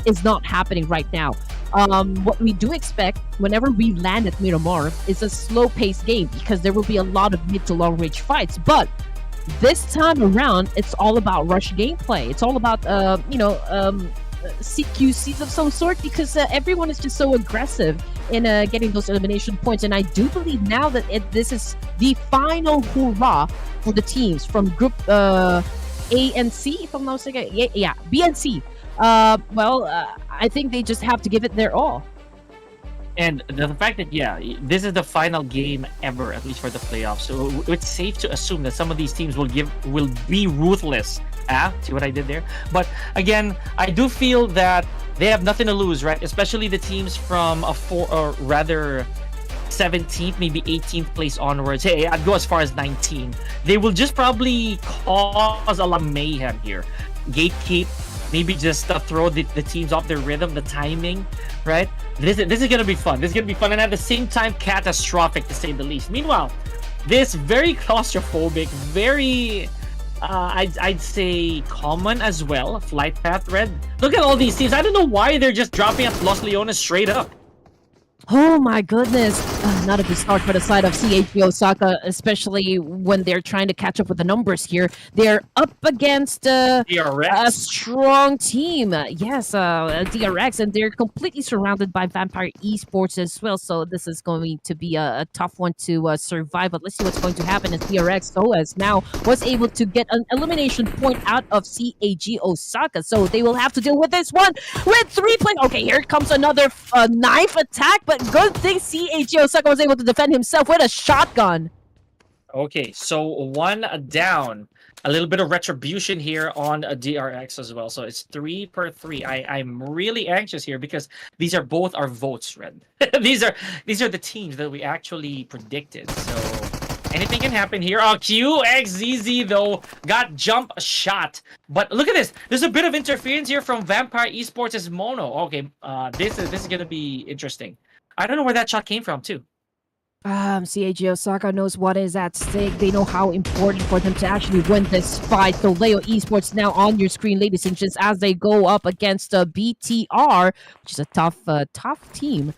is not happening right now. What we do expect whenever we land at Miramar is a slow-paced game, because there will be a lot of mid to long-range fights. But this time around, it's all about rush gameplay. It's all about CQCs of some sort, because everyone is just so aggressive in getting those elimination points. And I do believe now that this is the final hurrah for the teams from Group A and C, if I'm not mistaken. Yeah, B and C. I think they just have to give it their all. And the fact that, this is the final game ever, at least for the playoffs. So it's safe to assume that some of these teams will be ruthless. See what I did there? But again, I do feel that they have nothing to lose, right? Especially the teams from a 17th, maybe 18th place onwards. Hey, I'd go as far as 19. They will just probably cause a lot of mayhem here. Gatekeep, maybe just throw the teams off their rhythm, the timing, right? This is gonna be fun. This is gonna be fun, and at the same time, catastrophic to say the least. Meanwhile, this very claustrophobic, very I'd say common as well flight path, Red. Look at all these teams. I don't know why they're just dropping at Los Leones straight up. Oh my goodness. Not a good start for the side of CHG Osaka, especially when they're trying to catch up with the numbers here. They're up against a strong team. Yes, DRX, and they're completely surrounded by Vampire Esports as well. So this is going to be a tough one to survive. But let's see what's going to happen as DRX Soas now was able to get an elimination point out of CAG Osaka. So they will have to deal with this one with 3 players. Okay, here comes another knife attack, but good thing CAG Osaka was able to defend himself with a shotgun. Okay, so 1 down. A little bit of retribution here on a DRX as well. So it's 3 per 3. I'm really anxious here because these are both our votes, Red. these are the teams that we actually predicted. So anything can happen here. Oh, QXZZ though got jump shot. But look at this. There's a bit of interference here from Vampire Esports' Mono. Okay, this is gonna be interesting. I don't know where that shot came from too. CAG Osaka knows what is at stake. They know how important for them to actually win this fight. So Leo Esports now on your screen, ladies and gents, as they go up against BTR, which is a tough team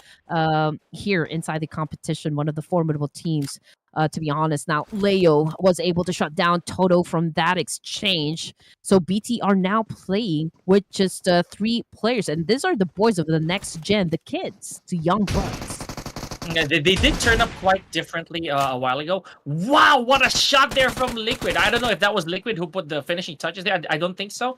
here inside the competition. One of the formidable teams, to be honest. Now, Leo was able to shut down Toto from that exchange. So BTR now playing with just 3 players. And these are the boys of the next gen, the kids, the young bucks. Yeah, they did turn up quite differently a while ago. Wow, what a shot there from Liquid. I don't know if that was Liquid who put the finishing touches there. I don't think so.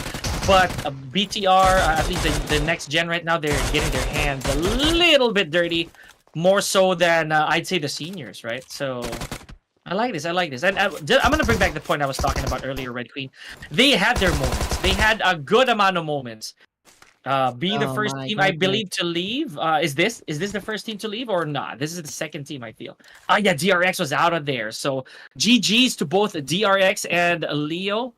But BTR, at least the next gen right now, they're getting their hands a little bit dirty. More so than, I'd say, the seniors, right? So I like this. And I'm going to bring back the point I was talking about earlier, Red Queen. They had their moments. They had a good amount of moments. Being the first team, I believe, to leave. Is this the first team to leave or not? This is the second team, I feel. Yeah, DRX was out of there. So GG's to both DRX and Leo.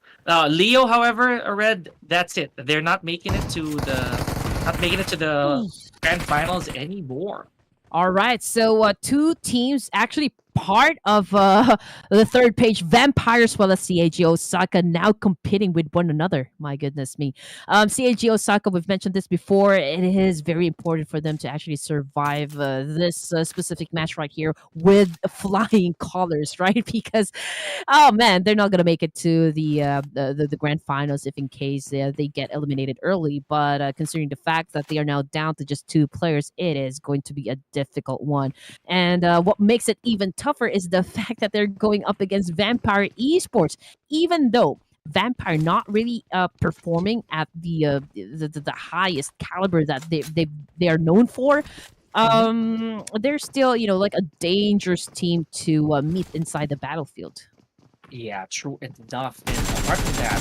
Leo, however, Red, that's it. They're not making it to the grand finals anymore. All right, so 2 teams actually part of the third page, Vampire as well as CAG Osaka now competing with one another. My goodness me. CAG Osaka, we've mentioned this before. It is very important for them to actually survive this specific match right here with flying colors, right? Because, oh man, they're not going to make it to the grand finals if in case they get eliminated early. But considering the fact that they are now down to just 2 players, it is going to be a difficult one. And what makes it even tougher is the fact that they're going up against Vampire Esports, even though Vampire not really performing at the highest caliber that they are known for. They're still, you know, like a dangerous team to meet inside the battlefield. Yeah, true enough. And apart from that,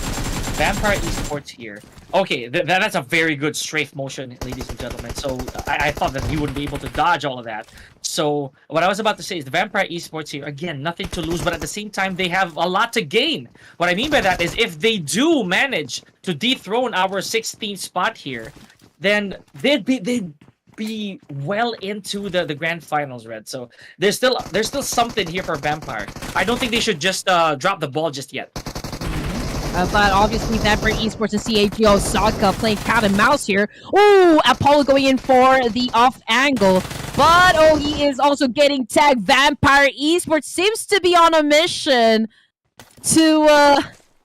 Vampire Esports here. Okay, that's a very good strafe motion, ladies and gentlemen. So I thought that he wouldn't be able to dodge all of that. So what I was about to say is the Vampire Esports here, again, nothing to lose, but at the same time, they have a lot to gain. What I mean by that is if they do manage to dethrone our 16th spot here, then they'd be well into the grand finals, Red. So there's still something here for Vampire. I don't think they should just drop the ball just yet. But obviously, Vampire Esports and CAG Osaka playing cat and mouse here. Oh, Apollo going in for the off angle. But, oh, he is also getting tagged. Vampire Esports seems to be on a mission to,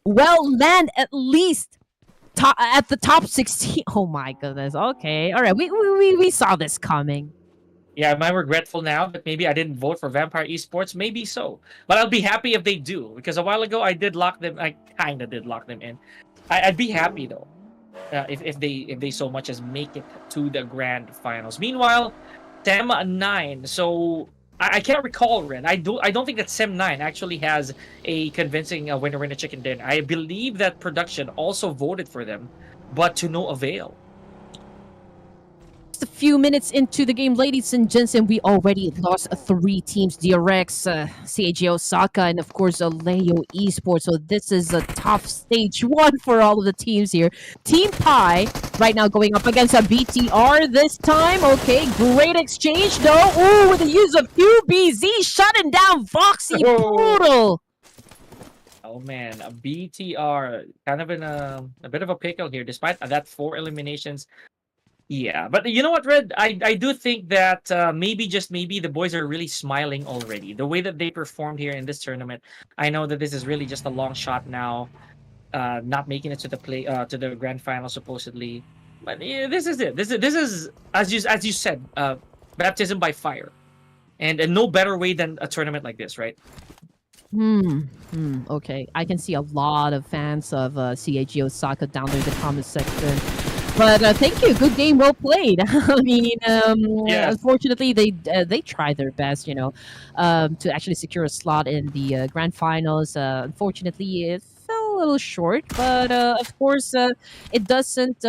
land at least at the top 16. Oh, my goodness. Okay. All right. We saw this coming. Yeah, am I regretful now that maybe I didn't vote for Vampire Esports? Maybe so. But I'll be happy if they do. Because a while ago, I kind of did lock them in. I'd be happy, though, if they so much as make it to the grand finals. Meanwhile, SEM9. So I can't recall, Ren. I don't think that SEM9 actually has a convincing winner chicken dinner. I believe that production also voted for them, but to no avail. A few minutes into the game, ladies and gents, and we already lost 3 teams: DRX, CAG Osaka, and of course Leo Esports. So this is a tough stage 1 for all of the teams here. Team Pi right now going up against a BTR this time. Okay, great exchange though. Ooh, with the use of QBZ shutting down Foxy. Brutal. Oh man, a BTR kind of in a bit of a pickle here, despite that 4 eliminations. Yeah, but you know what, Red? I do think that maybe, just maybe, the boys are really smiling already. The way that they performed here in this tournament, I know that this is really just a long shot now, not making it to the grand final supposedly. But yeah, this is it. This is as you said, baptism by fire, and no better way than a tournament like this, right? Okay, I can see a lot of fans of CAG Osaka down there in the comment section. But thank you. Good game, well played. I mean, unfortunately, they tried their best, you know, to actually secure a slot in the grand finals. Unfortunately, it fell a little short. But of course, it doesn't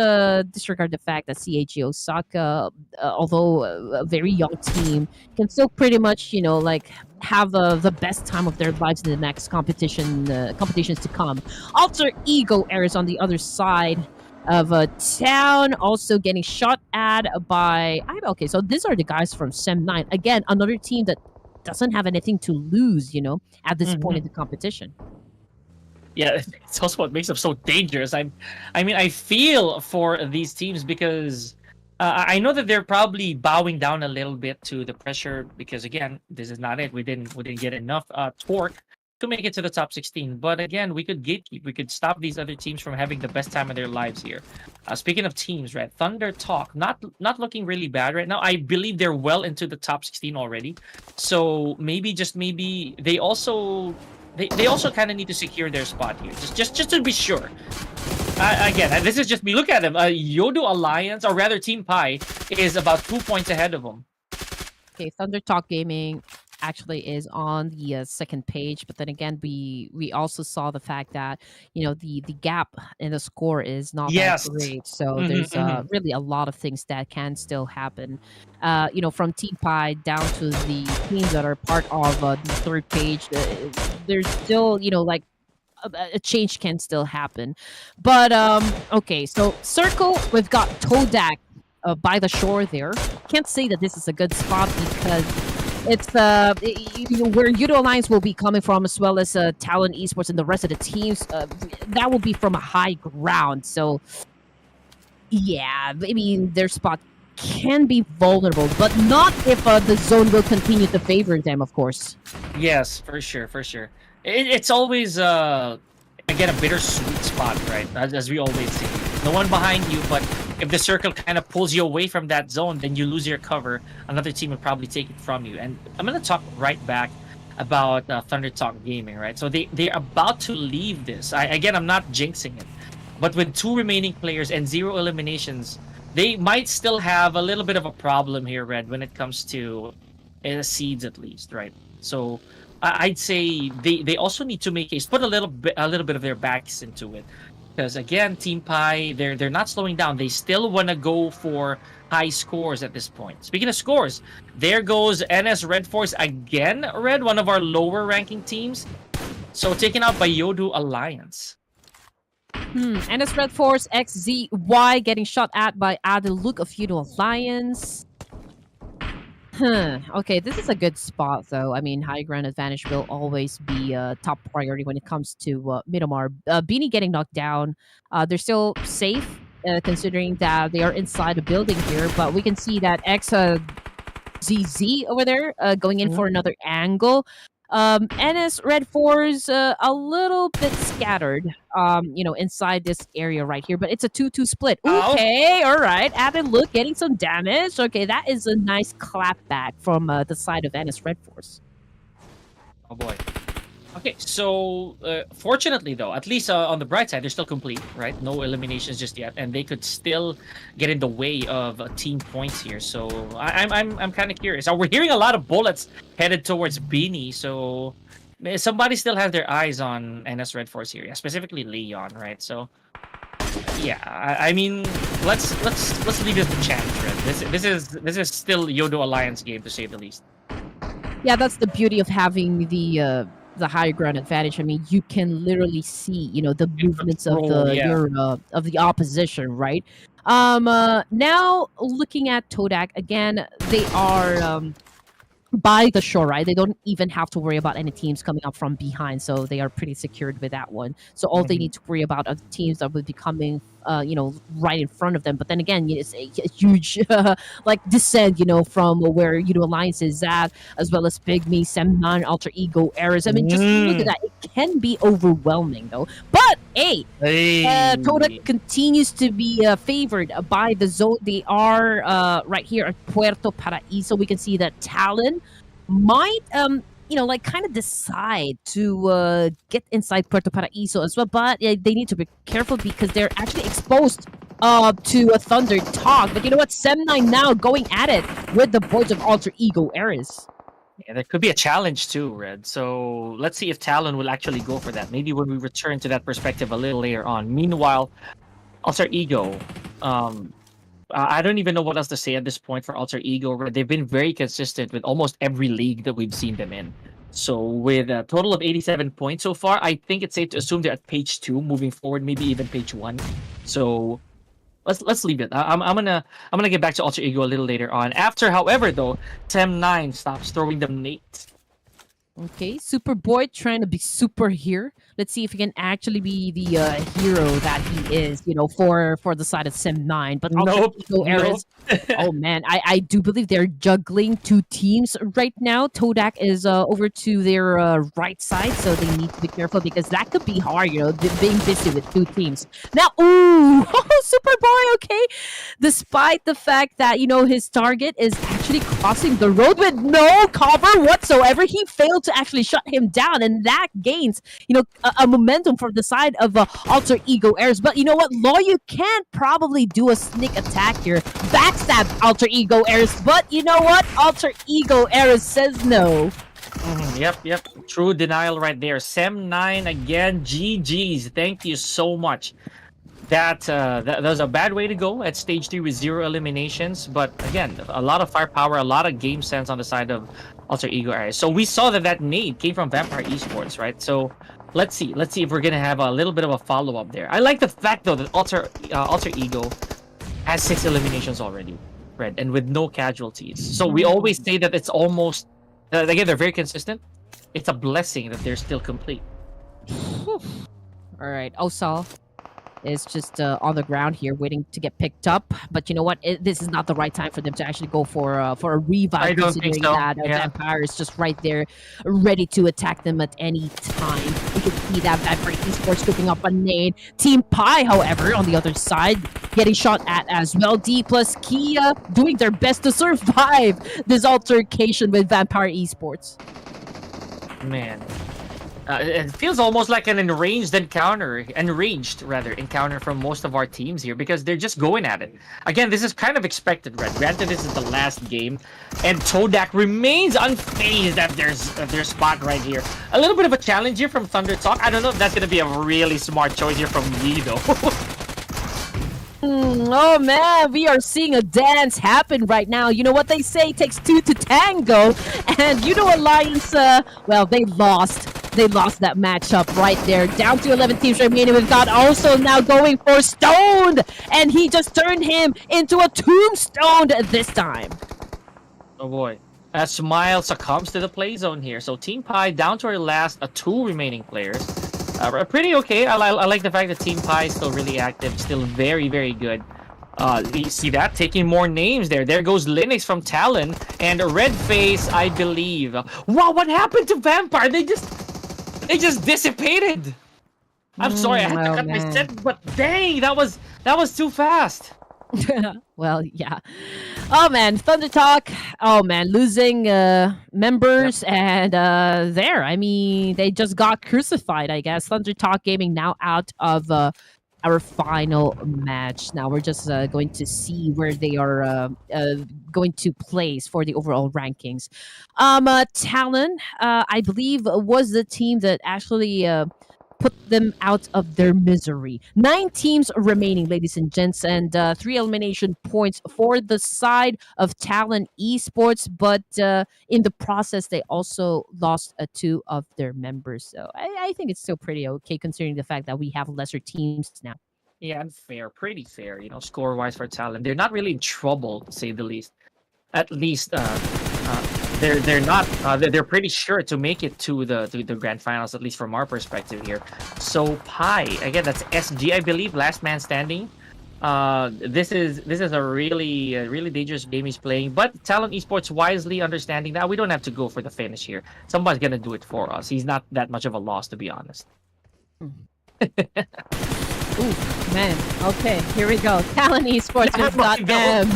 disregard the fact that CAG Osaka, although a very young team, can still pretty much, you know, like have the best time of their lives in the next competitions to come. Alter Ego Airs on the other side of a town, also getting shot at by okay, so these are the guys from SEM9. Again, another team that doesn't have anything to lose, you know, at this point in the competition. Yeah, it's also what makes them so dangerous. I mean, I feel for these teams because I know that they're probably bowing down a little bit to the pressure because, again, this is not it. We didn't get enough torque to make it to the top 16. But again, we could gatekeep. We could stop these other teams from having the best time of their lives here. Speaking of teams, right? Thunder Talk, not looking really bad right now. I believe they're well into the top 16 already. So maybe, just maybe, they also kind of need to secure their spot here. Just to be sure. Again, this is just me. Look at them. YOODO Alliance, or rather Team Pi, is about 2 points ahead of them. Okay, Thunder Talk Gaming actually is on the second page, but then again, we also saw the fact that, you know, the gap in the score is not that great. So there's really a lot of things that can still happen. You know, from Team Pi down to the teams that are part of the third page, there's still, you know, like a change can still happen. But okay, so Circle, we've got Todak by the shore there. Can't say that this is a good spot because it's where YOODO Alliance will be coming from, as well as Talon Esports and the rest of the teams. That will be from a high ground. So yeah, I mean their spot can be vulnerable, but not if the zone will continue to favor them, of course. Yes, for sure, for sure. It's always again a bittersweet spot, right? As we always say, no one behind you, but if the circle kind of pulls you away from that zone, then you lose your cover. Another team will probably take it from you. And I'm gonna talk right back about Thunder Talk Gaming, right? So they're about to leave this. I'm not jinxing it, but with 2 remaining players and 0 eliminations, they might still have a little bit of a problem here, Red, when it comes to seeds at least, right? So I'd say they also need to make put a little bit of their backs into it, because again, Team Pi, they're not slowing down. They still want to go for high scores at this point. Speaking of scores, there goes NS REDFORCE again. Red, one of our lower ranking teams, so taken out by YOODO Alliance. NS REDFORCE XZY getting shot at by Adeluk of YOODO Alliance. Okay, this is a good spot, though. I mean, high ground advantage will always be top priority when it comes to Miramar. Beanie getting knocked down. They're still safe, considering that they are inside the building here. But we can see that ZZ over there going in for another angle. NS REDFORCE a little bit scattered, inside this area right here, but it's a 2-2 split. Okay, all right. Adeluk getting some damage. Okay, that is a nice clap back from the side of NS REDFORCE. Oh boy. Okay, so fortunately though, at least on the bright side, they're still complete, right? No eliminations just yet, and they could still get in the way of team points here. So I'm kind of curious. We're hearing a lot of bullets headed towards Beanie, so somebody still have their eyes on NS REDFORCE here, specifically Leon, right? So yeah, I mean, let's leave it to chance, Red. This is still YOODO Alliance game, to say the least. Yeah, that's the beauty of having the high ground advantage. I mean, you can literally see, the movements of the opposition, right? Now looking at Todak again, they are by the shore, right? They don't even have to worry about any teams coming up from behind, so they are pretty secured with that one. So all they need to worry about are the teams that will be coming, right in front of them. But then again, it's a huge descent, from where YOODO Alliance is at, as well as PIGMY, Semnan, Alter Ego, Eras. I mean, just look at that. It can be overwhelming, though. But Todak continues to be favored by the zone. They are right here at Puerto Paraíso. We can see that Talon might kind of decide to get inside Puerto Paraíso as well, but they need to be careful because they're actually exposed to a Thunder Talk. But you know what? Sem9 now going at it with the boards of Alter Ego Eras. Yeah, there could be a challenge too, Red. So let's see if Talon will actually go for that. Maybe when we return to that perspective a little later on. Meanwhile, Alter Ego, I don't even know what else to say at this point for Alter Ego. They've been very consistent with almost every league that we've seen them in. So with a total of 87 points so far, I think it's safe to assume they're at page 2 moving forward, maybe even page 1. So let's leave it. I'm gonna get back to Alter Ego a little later on. After, however, though, Tem9 stops throwing them nades. Okay, Superboy trying to be super here. Let's see if he can actually be the hero that he is, for the side of Sem9. But nope. Eras, oh man, I do believe they're juggling 2 teams right now. Todak is over to their right side, so they need to be careful because that could be hard, being busy with 2 teams. Now, ooh, Superboy, okay. Despite the fact that, his target is actually crossing the road with no cover whatsoever, he failed to actually shut him down, and that gains, a momentum from the side of Alter Ego Eras. But you know what? Law, you can probably do a sneak attack here. Backstab Alter Ego Eras. But you know what? Alter Ego Eras says no. Yep. True denial right there. Sem9 again. GG's. Thank you so much. That was a bad way to go at stage 3 with 0 eliminations. But again, a lot of firepower, a lot of game sense on the side of Alter Ego Eras. So we saw that nade came from Vampire Esports, right? So let's see if we're gonna have a little bit of a follow-up there. I like the fact though that Alter Ego has 6 eliminations already, right? And with no casualties. So we always say that it's almost Again, they're very consistent. It's a blessing that they're still complete. All right, Osal is just on the ground here, waiting to get picked up. But you know what? This is not the right time for them to actually go for a revive, I don't think considering so. that Yeah. Vampire is just right there, ready to attack them at any time. You can see that Vampire Esports cooking up a nade. Team Pi, however, on the other side, getting shot at as well. D plus Kia doing their best to survive this altercation with Vampire Esports. Man. It feels almost like an enraged encounter from most of our teams here because they're just going at it. Again, this is kind of expected, Red. Granted, this is the last game, and Todak remains unfazed at their spot right here. A little bit of a challenge here from Thunder Talk. I don't know if that's going to be a really smart choice here from YOODO. Oh man, we are seeing a dance happen right now. You know what they say, takes two to tango. And YOODO Alliance, well, they lost. They lost that matchup right there. Down to 11 teams remaining. We've got also now going for Stoned. And he just turned him into a tombstone this time. Oh boy. Smile succumbs to the play zone here. So Team Pi down to our last 2 remaining players. Pretty okay. I like the fact that Team Pi is still really active. Still very, very good. You see that? Taking more names there. There goes Linux from Talon. And Redface, I believe. Wow, what happened to Vampire? They just dissipated. I'm sorry, I had to cut my set, but dang, that was too fast. Well, yeah. Oh man, Thunder Talk. Oh man, losing members and there. I mean, they just got crucified, I guess. Thunder Talk Gaming now out of our final match. Now we're just going to see where they are going to place for the overall rankings. Talon, I believe, was the team that actually put them out of their misery. 9 teams remaining, ladies and gents, and 3 elimination points for the side of Talon Esports, but in the process, they also lost 2 of their members. So I think it's still pretty okay, considering the fact that we have lesser teams now. Yeah, and fair, pretty fair, you know, score-wise for Talon. They're not really in trouble, to say the least. At least, they're not. They're pretty sure to make it to the grand finals, at least from our perspective here. So Pi, again, that's SG, I believe, last man standing. This is a really dangerous game he's playing, but Talon Esports wisely understanding that we don't have to go for the finish here. Somebody's gonna do it for us. He's not that much of a loss, to be honest. Ooh, man. Okay, here we go. Talon Esports, we've got M.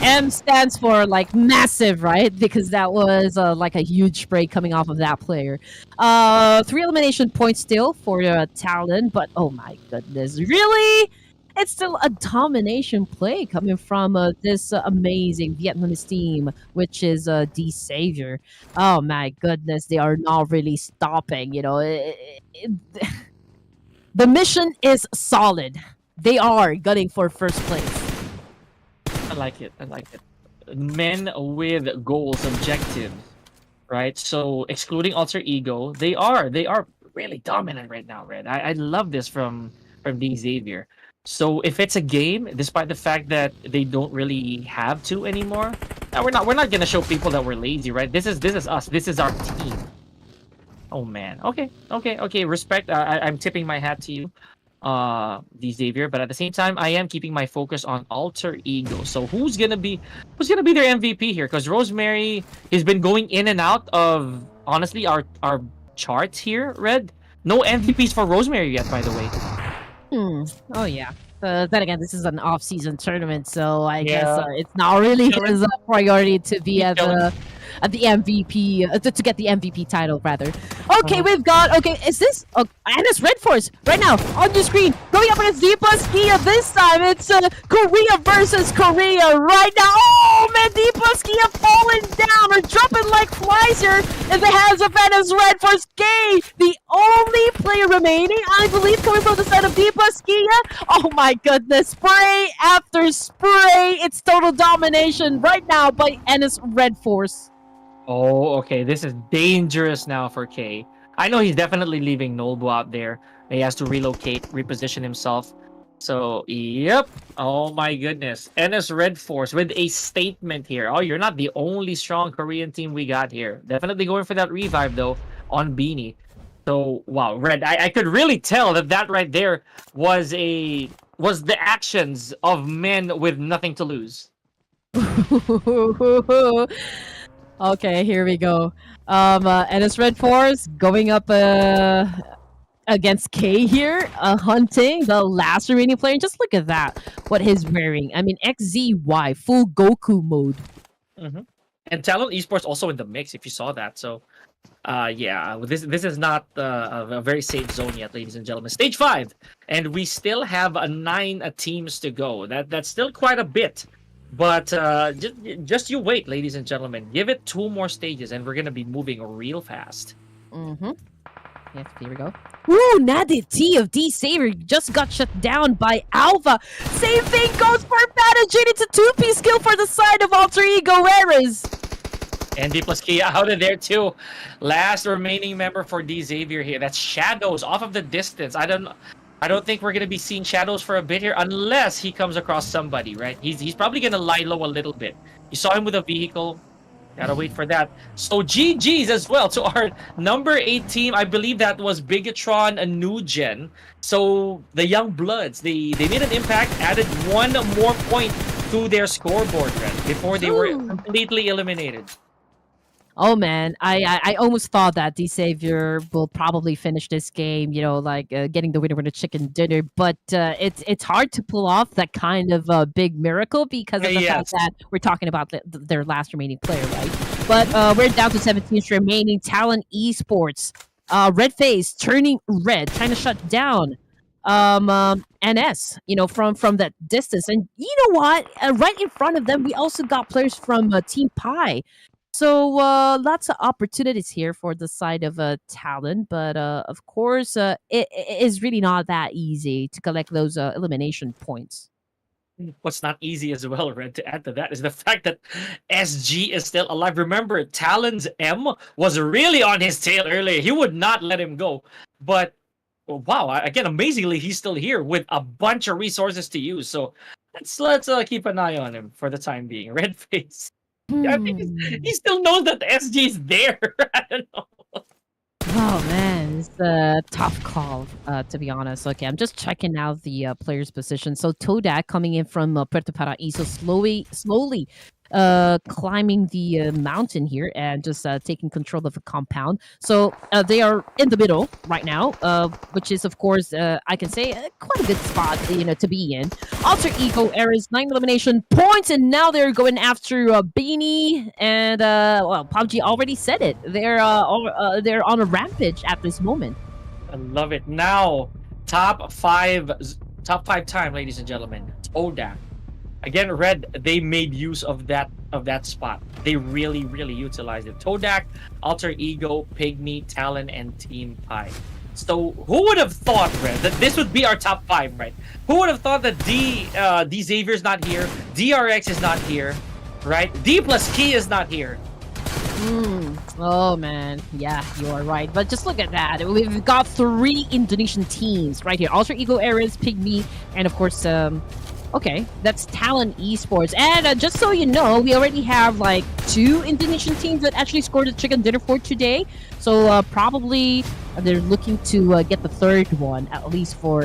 M stands for, like, massive, right? Because that was, like, a huge spray coming off of that player. 3 elimination points still for Talon, but oh my goodness. Really? It's still a domination play coming from this amazing Vietnamese team, which is D Savior. Oh my goodness, they are not really stopping, you know. The mission is solid. They are gunning for first place. I like it. Men with goals, objectives, right? So excluding alter ego, they are really dominant right now, Red. I love this from D Xavier. So if it's a game, despite the fact that they don't really have to anymore, we're not gonna show people that we're lazy, right? This is us. This is our team. Oh man. Okay. Respect. I'm tipping my hat to you, D Xavier. But at the same time, I am keeping my focus on alter ego. So who's gonna be their MVP here? Because Rosemary has been going in and out of, honestly, our charts here. Red. No MVPs for Rosemary yet, by the way. Oh yeah. Then again, this is an off-season tournament, so I guess it's not really his priority to be at the MVP to get the MVP title rather. Okay, we've got is this Anna's REDFORCE right now on your screen going up against D plus Kia. This time it's Korea versus Korea right now. Oh man, D plus Kia falling down or dropping like flies here in the hands of Anna's REDFORCE. K, the only player remaining, I believe, coming from the side of D plus Kia. Oh my goodness, spray after spray. It's total domination right now by Anna's REDFORCE. Oh, okay. This is dangerous now for K. I know he's definitely leaving Nolbu out there. He has to relocate, reposition himself. So, yep. Oh my goodness. NS REDFORCE with a statement here. Oh, you're not the only strong Korean team we got here. Definitely going for that revive, though, on Beanie. So, wow, Red, I could really tell that that right there was the actions of men with nothing to lose. Okay, here we go. And it's REDFORCE going up against K here, hunting the last remaining player. And just look at that, what he's wearing. I mean, XZY, full Goku mode. And Talon Esports also in the mix, if you saw that. So, yeah, this is not a very safe zone yet, ladies and gentlemen. Stage 5, and we still have 9 teams to go. That's still quite a bit. But just you wait, ladies and gentlemen. Give it 2 more stages, and we're gonna be moving real fast. Yes, here we go. Ooh, Nadit T of D Saver just got shut down by Alpha. Same thing goes for Managing. It's a 2-piece kill for the side of Alter Ego Eras. And D plus Kia out of there too. Last remaining member for D Xavier here. That's Shadows off of the distance. I don't think we're gonna be seeing Shadows for a bit here unless he comes across somebody, right? He's probably gonna lie low a little bit. You saw him with a vehicle. Gotta wait for that. So GG's as well to our number 8 team. I believe that was BIGETRON, a new gen. So the Young Bloods, they made an impact, added 1 more point to their scoreboard, right, before they were completely eliminated. Oh man, I almost thought that D Savior will probably finish this game, you know, like getting the winner with a chicken dinner. But it's hard to pull off that kind of big miracle because of the fact that we're talking about their last remaining player, right? But we're down to 17 remaining. Talon Esports, red face turning red, trying to shut down NS, you know, from that distance. And you know what? Right in front of them, we also got players from Team Pi. So lots of opportunities here for the side of Talon, but of course it is really not that easy to collect those elimination points. What's not easy as well, Red, to add to that is the fact that SG is still alive. Remember, Talon's M was really on his tail earlier. He would not let him go. But, wow, again, amazingly, he's still here with a bunch of resources to use. So let's keep an eye on him for the time being. Red face. I think he still knows that the SG is there. I don't know. Oh man, it's a tough call, to be honest. Okay, I'm just checking out the player's position. So Todak coming in from Puerto Paraíso, slowly climbing the mountain here and just taking control of the compound. So they are in the middle right now, which is, of course, I can say quite a good spot, you know, to be in. Alter Ego Eras 9 elimination points, and now they're going after Beanie and well, Pubg already said it. They're on a rampage at this moment. I love it. Now, top five time, ladies and gentlemen. Todak. Again, Red, they made use of that spot. They really utilized it. Todak, Alter Ego, PIGMY, Talon, and Team Pi. So who would have thought, Red, that this would be our top 5, right? Who would have thought that D Xavier's not here, DRX is not here, right? D plus Key is not here. Oh man, yeah, you are right. But just look at that. We've got 3 Indonesian teams right here. Alter Ego Eras, PIGMY, and of course okay, that's Talon Esports. And just so you know, we already have like 2 Indonesian teams that actually scored a chicken dinner for today. So probably they're looking to get the 3rd one, at least for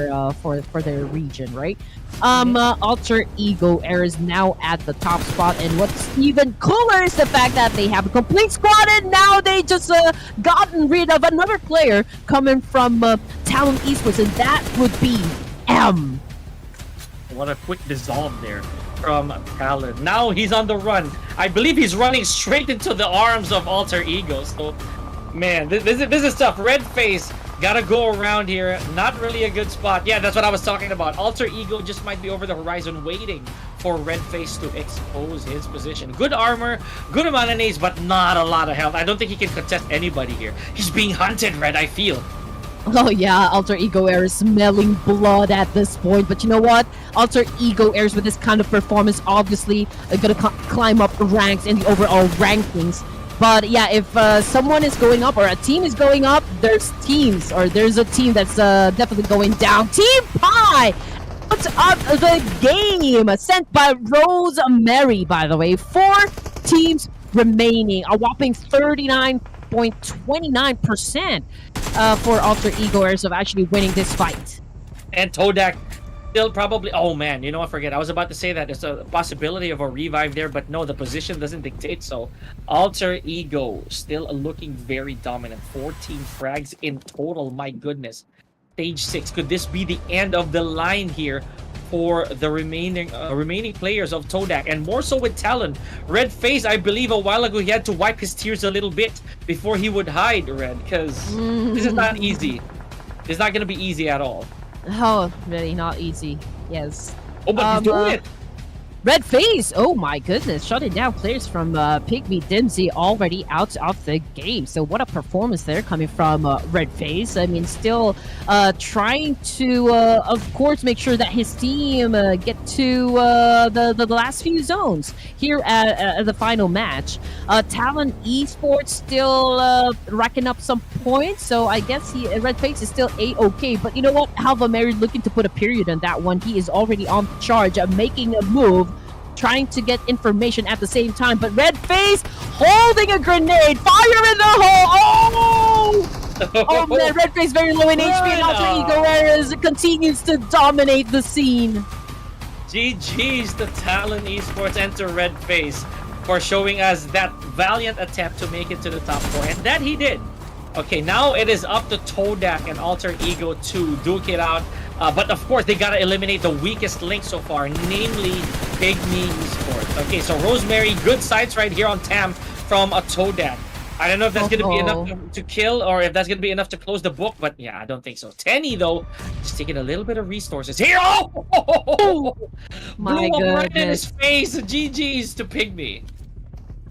their region, right? Alter Ego Eras now at the top spot, and what's even cooler is the fact that they have a complete squad, and now they just gotten rid of another player coming from Talon Esports, and that would be M. What a quick dissolve there from Talon. Now he's on the run. I believe he's running straight into the arms of Alter Ego. So, man, this is tough. Red face gotta go around here. Not really a good spot. Yeah, that's what I was talking about. Alter Ego just might be over the horizon waiting for Red face to expose his position. Good armor, good amount of nades, but not a lot of health. I don't think he can contest anybody here. He's being hunted, Red, I feel. Oh yeah, Alter Ego Eras smelling blood at this point. But you know what? Alter Ego Eras with this kind of performance obviously gonna climb up ranks in the overall rankings. But yeah, if someone is going up or a team is going up, there's a team that's definitely going down. Team Pi of the game sent by Rosemary, by the way. 4 teams remaining, a whopping 39.29% for Alter Ego Airs of actually winning this fight. And Todak still probably... Oh, man, you know, I forget. I was about to say that there's a possibility of a revive there, but no, the position doesn't dictate so. Alter Ego still looking very dominant. 14 frags in total, my goodness. Stage 6. Could this be the end of the line here for the remaining players of Todak? And more so with Talon. Red Face, I believe a while ago he had to wipe his tears a little bit before he would hide, Red, because this is not easy. It's not going to be easy at all. Oh, really not easy. Yes. Oh, but he's doing it. Red Face, oh my goodness, shutting down players from PIGMY Dimsy already out of the game. So what a performance there coming from Red Face. I mean, still trying to, of course, make sure that his team get to the last few zones here at the final match. Talon Esports still racking up some points, so I guess Red Face is still A-okay. But you know what? Halvamary looking to put a period on that one. He is already on charge, making a move, trying to get information at the same time, but Red Face holding a grenade, fire in the hole. Oh man, Red Face very low in HP, and Alter Ego Airs continues to dominate the scene. GG's to Talon Esports and to Red Face for showing us that valiant attempt to make it to the top 4, and that he did. Okay, now it is up to Todak and Alter Ego to duke it out. But of course, they gotta eliminate the weakest link so far, namely PIGMY Esports. Okay, so Rosemary, good sights right here on Tam from a Todak. I don't know if that's gonna be enough to kill, or if that's gonna be enough to close the book, but yeah, I don't think so. Tenny, though, just taking a little bit of resources here. Oh! My blew goodness. up right in his face. GG's to PIGMY.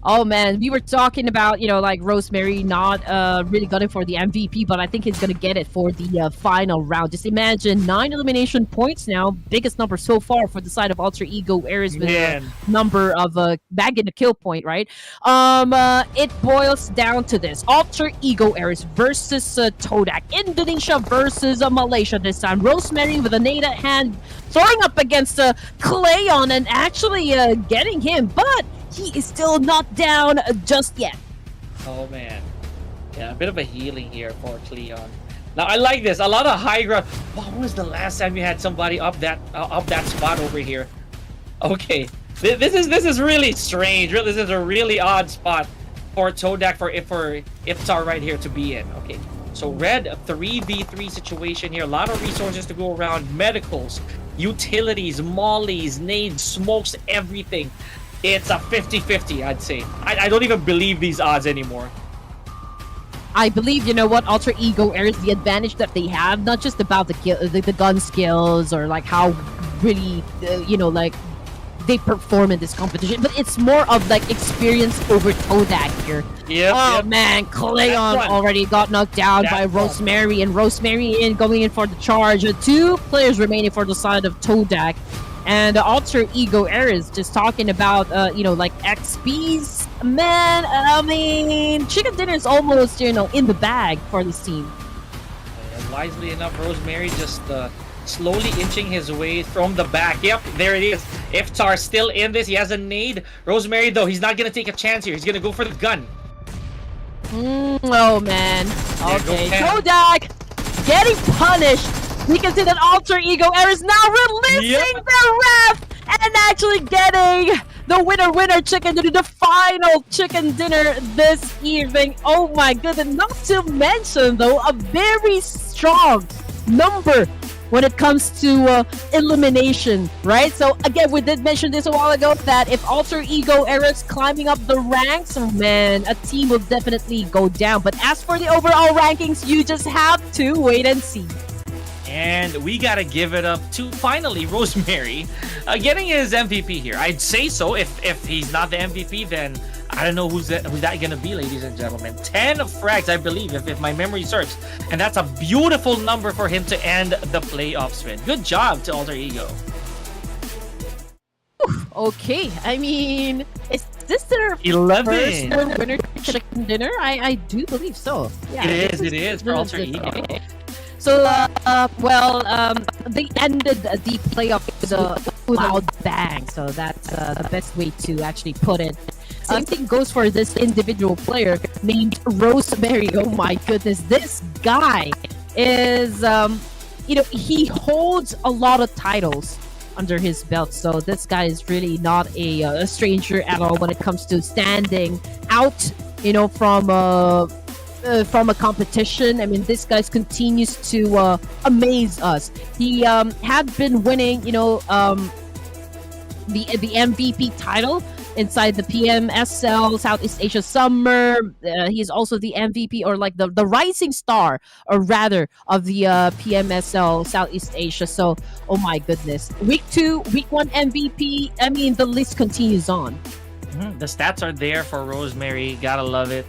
Oh man, we were talking about, you know, like Rosemary not really gunning for the MVP, but I think he's gonna get it for the final round. Just imagine 9 elimination points now, biggest number so far for the side of Alter Ego Airs with a number of bagging the kill point, right? It boils down to this: Alter Ego Airs versus Todak, Indonesia versus Malaysia this time. Rosemary with a nade at hand, throwing up against Cleon and actually getting him, but he is still not down just yet. Oh man, yeah, a bit of a healing here for Cleon. Now I like this. A lot of high ground. When was the last time you had somebody up that spot over here? Okay, this is really strange. This is a really odd spot for Todak for Iftar right here to be in. Okay, so red 3v3 situation here. A lot of resources to go around. Medicals, utilities, mollies, nades, smokes, everything. It's a 50-50, I'd say. I don't even believe these odds anymore. I believe, you know what, Alter Ego Airs, the advantage that they have, not just about the gun skills or like how really, you know, like they perform in this competition, but it's more of like experience over Todak here. Yep, man, Cleon already got knocked down by Rosemary, and Rosemary going in for the charge. 2 players remaining for the side of Todak. And Alter Ego Airs just talking about, you know, like XPs. Man, I mean, Chicken Dinner is almost, you know, in the bag for this team. And wisely enough, Rosemary just slowly inching his way from the back. Yep, there it is. Iftar still in this. He has a nade. Rosemary, though, he's not going to take a chance here. He's going to go for the gun. Oh, man. Okay, Todak getting punished. We can see that Alter Ego Air is now releasing the ref and actually getting the winner chicken dinner, the final chicken dinner this evening. Oh my goodness, not to mention though, a very strong number when it comes to elimination, right? So again, we did mention this a while ago that if Alter Ego Air is climbing up the ranks, oh man, a team will definitely go down. But as for the overall rankings, you just have to wait and see. And we gotta give it up to finally Rosemary getting his MVP here. I'd say so. If he's not the MVP, then I don't know who's that gonna be, ladies and gentlemen. 10 frags, I believe, if my memory serves, and that's a beautiful number for him to end the playoffs with. Good job to Alter Ego. Okay, I mean, is this their 11 first winner chicken dinner? I do believe so. Yeah, it is for Alter Ego. So, they ended the playoff with a loud bang. So that's the best way to actually put it. Same thing goes for this individual player named Rosemary. Oh my goodness, this guy is, he holds a lot of titles under his belt. So this guy is really not a stranger at all when it comes to standing out, from a competition. I mean, this guy continues to amaze us. He had been winning, the MVP title inside the PMSL Southeast Asia Summer. He's also the MVP, or like the rising star, or rather, of the PMSL Southeast Asia. So, oh my goodness. Week 2, Week 1 MVP. I mean, the list continues on. The stats are there for Rosemary. Gotta love it.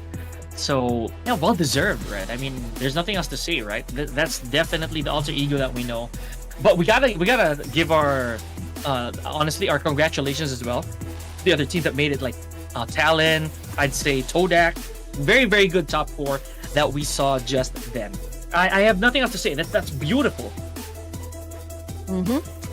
So, yeah, well deserved, right? I mean, there's nothing else to say, right? That's definitely the alter ego that we know. But we gotta give our honestly our congratulations as well. The other teams that made it, like Talon, I'd say Todak, very, very good top 4 that we saw just then. I have nothing else to say. That's beautiful.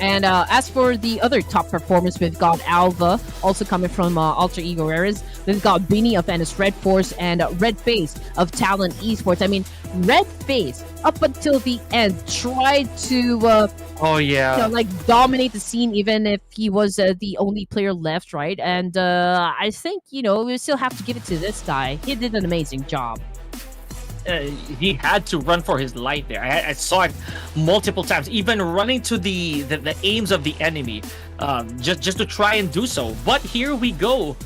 And as for the other top performers, we've got Alva, also coming from Alter Ego Eras. We've got Beanie of REDFORCE and Red Face of Talon Esports. I mean, Red Face, up until the end, tried to dominate the scene, even if he was the only player left, right? And I think, we still have to give it to this guy. He did an amazing job. He had to run for his life there. I saw it multiple times, even running to the aims of the enemy, just to try and do so. But here we go.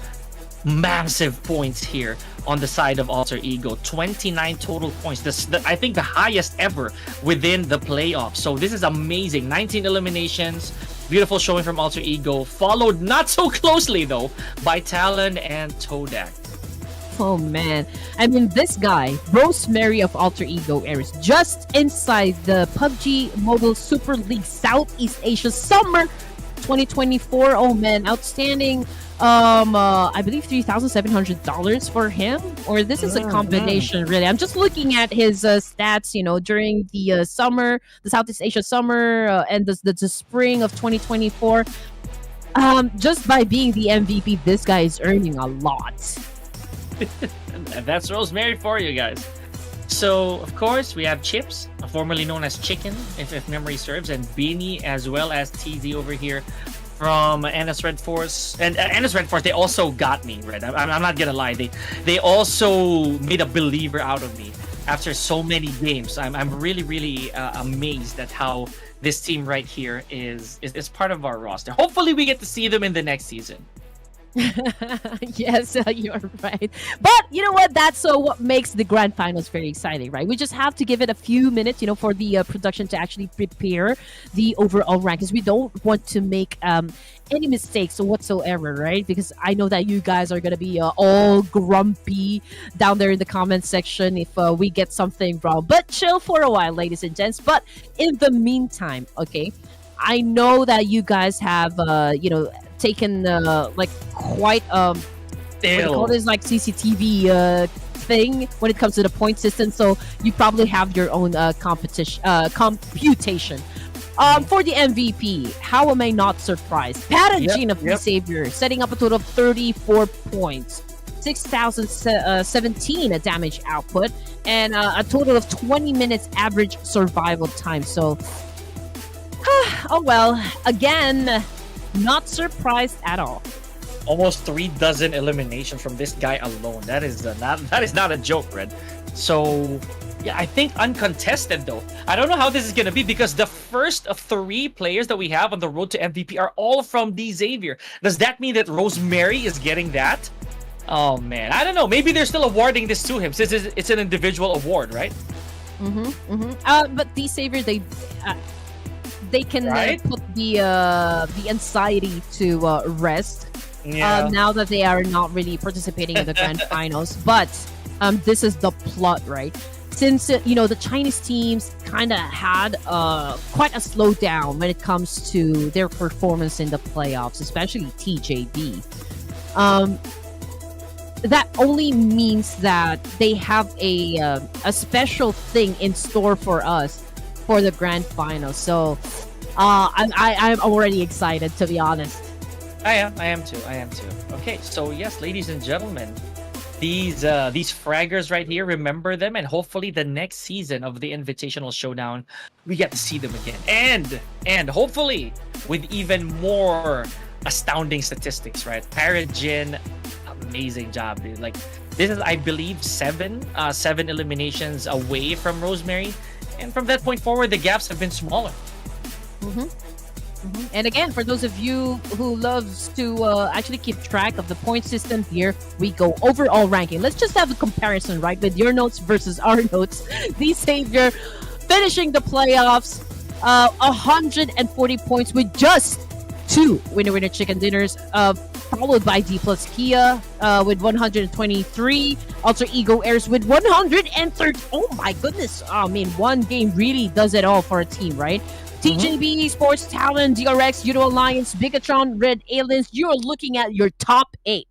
Massive points here on the side of Alter Ego. 29 total points. I think the highest ever within the playoffs. So this is amazing. 19 eliminations. Beautiful showing from Alter Ego. Followed not so closely, though, by Talon and Todak. Oh man, I mean, this guy, Rosemary of Alter Ego Eras, just inside the PUBG Mobile Super League Southeast Asia Summer 2024. Oh man, outstanding. I believe $3,700 for him, or this is a combination, really. I'm just looking at his stats, during the summer, the Southeast Asia Summer, and the spring of 2024. Just by being the MVP, this guy is earning a lot. That's Rosemary for you guys. So, of course, we have Chips, formerly known as Chicken, if memory serves, and Beanie, as well as TZ over here from NS REDFORCE. And NS REDFORCE, they also got me, Red. I'm not gonna lie. They also made a believer out of me after so many games. I'm really, really amazed at how this team right here is part of our roster. Hopefully, we get to see them in the next season. Yes, you're right. But you know what? That's what makes the grand finals very exciting, right? We just have to give it a few minutes, for the production to actually prepare the overall rankings. We don't want to make any mistakes whatsoever, right? Because I know that you guys are gonna be all grumpy down there in the comment section if we get something wrong. But chill for a while, ladies and gents. But in the meantime, okay, I know that you guys have taken quite what do you call this, like CCTV thing when it comes to the point system, so you probably have your own computation for the MVP. How am I not surprised? Patagene of the Savior setting up a total of 34 points, 6,017 damage output, and a total of 20 minutes average survival time. So oh well, again, not surprised at all. Almost 36 eliminations from this guy alone. That is not a joke, Red. So yeah, I think uncontested though. I don't know how this is gonna be, because the first of 3 players that we have on the road to MVP are all from D Xavier. Does that mean that Rosemary is getting that? Oh man, I don't know. Maybe they're still awarding this to him since it's an individual award, right? But D Xavier, they can put the anxiety to rest now that they are not really participating in the grand finals. But this is the plot, right? Since the Chinese teams kind of had quite a slowdown when it comes to their performance in the playoffs, especially TJB. That only means that they have a special thing in store for us for the grand final. So I'm already excited, to be honest. I am too. Okay, so yes, ladies and gentlemen, these fraggers right here, remember them, and hopefully the next season of the Invitational Showdown, we get to see them again, and hopefully with even more astounding statistics, right? Parajin, amazing job, dude. Like, this is, I believe, seven eliminations away from Rosemary, and from that point forward, the gaps have been smaller. And again, for those of you who loves to actually keep track of the point system here, we go overall ranking. Let's just have a comparison, right, with your notes versus our notes. The Savior finishing the playoffs 140 points with just 2 winner chicken dinners, followed by D plus Kia with 123, Alter Ego Airs with 130. Oh my goodness, I mean, one game really does it all for a team, right? TJB, Esports, Talon, DRX, YOODO Alliance, BIGETRON, Red Aliens. You're looking at your top 8.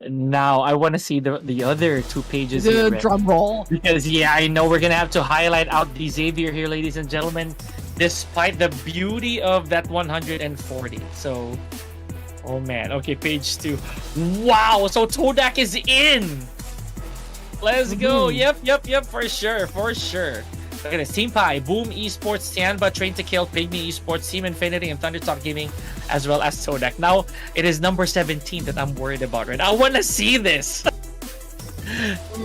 Now, I want to see the other 2 pages The here, Red. drum roll. Because, yeah, I know we're going to have to highlight out the Xavier here, ladies and gentlemen, despite the beauty of that 140. So, oh man. Okay, page 2. Wow, so Todak is in! Let's go. Yep, for sure. Look at this. Team Pi, Boom Esports, TIANBA, Train to Kill, PIGMY Esports, Team Infinity, and Thunder Talk Gaming, as well as Todak. Now, it is number 17 that I'm worried about, right? I want to see this!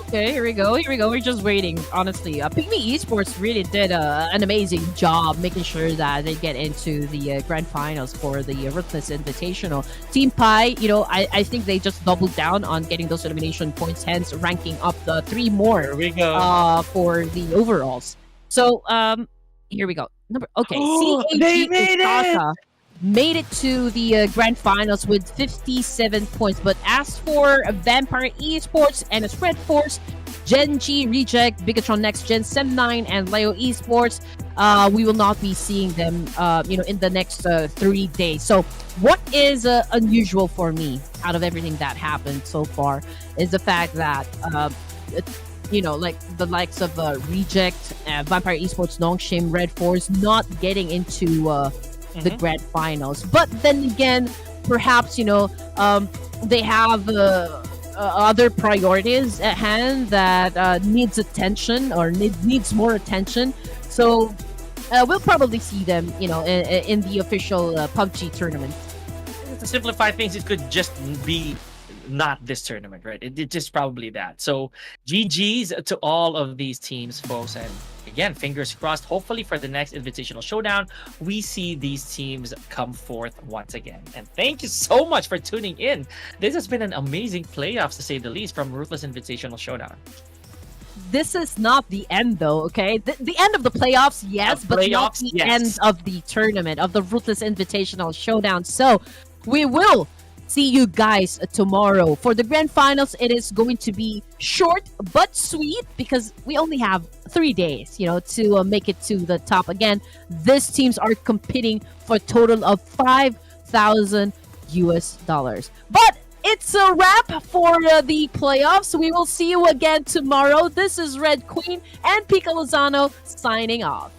Okay, here we go. We're just waiting, honestly. PIGMY Esports really did an amazing job making sure that they get into the grand finals for the Ruthless Invitational. Team Pi, you know, I think they just doubled down on getting those elimination points, hence ranking up the 3 more Here we go. For the overalls. So, here we go. Okay, They made it! Made it to the grand finals with 57 points. But as for Vampire Esports and REDFORCE, Gen G, Reject, BIGETRON Next Gen, Sem9, and Leo Esports, we will not be seeing them, in the next 3 days. So what is unusual for me out of everything that happened so far is the fact that, like the likes of Reject, Vampire Esports, NONGSHIM, REDFORCE not getting into the grand finals. But then again, perhaps they have other priorities at hand that needs attention or needs more attention. So we'll probably see them in the official PUBG tournament. To simplify things, it could just be not this tournament, right? It's just probably that. So GG's to all of these teams, folks, and again, fingers crossed, hopefully for the next Invitational Showdown, we see these teams come forth once again. And thank you so much for tuning in. This has been an amazing playoffs, to say the least, from Ruthless Invitational Showdown. This is not the end, though, okay? The end of the playoffs, yes, but not the end of the tournament, of the Ruthless Invitational Showdown. So we will see you guys tomorrow. For the grand finals, it is going to be short but sweet because we only have 3 days, to make it to the top. Again, these teams are competing for a total of $5,000 US. But it's a wrap for the playoffs. We will see you again tomorrow. This is Red Queen and Pika Lozano signing off.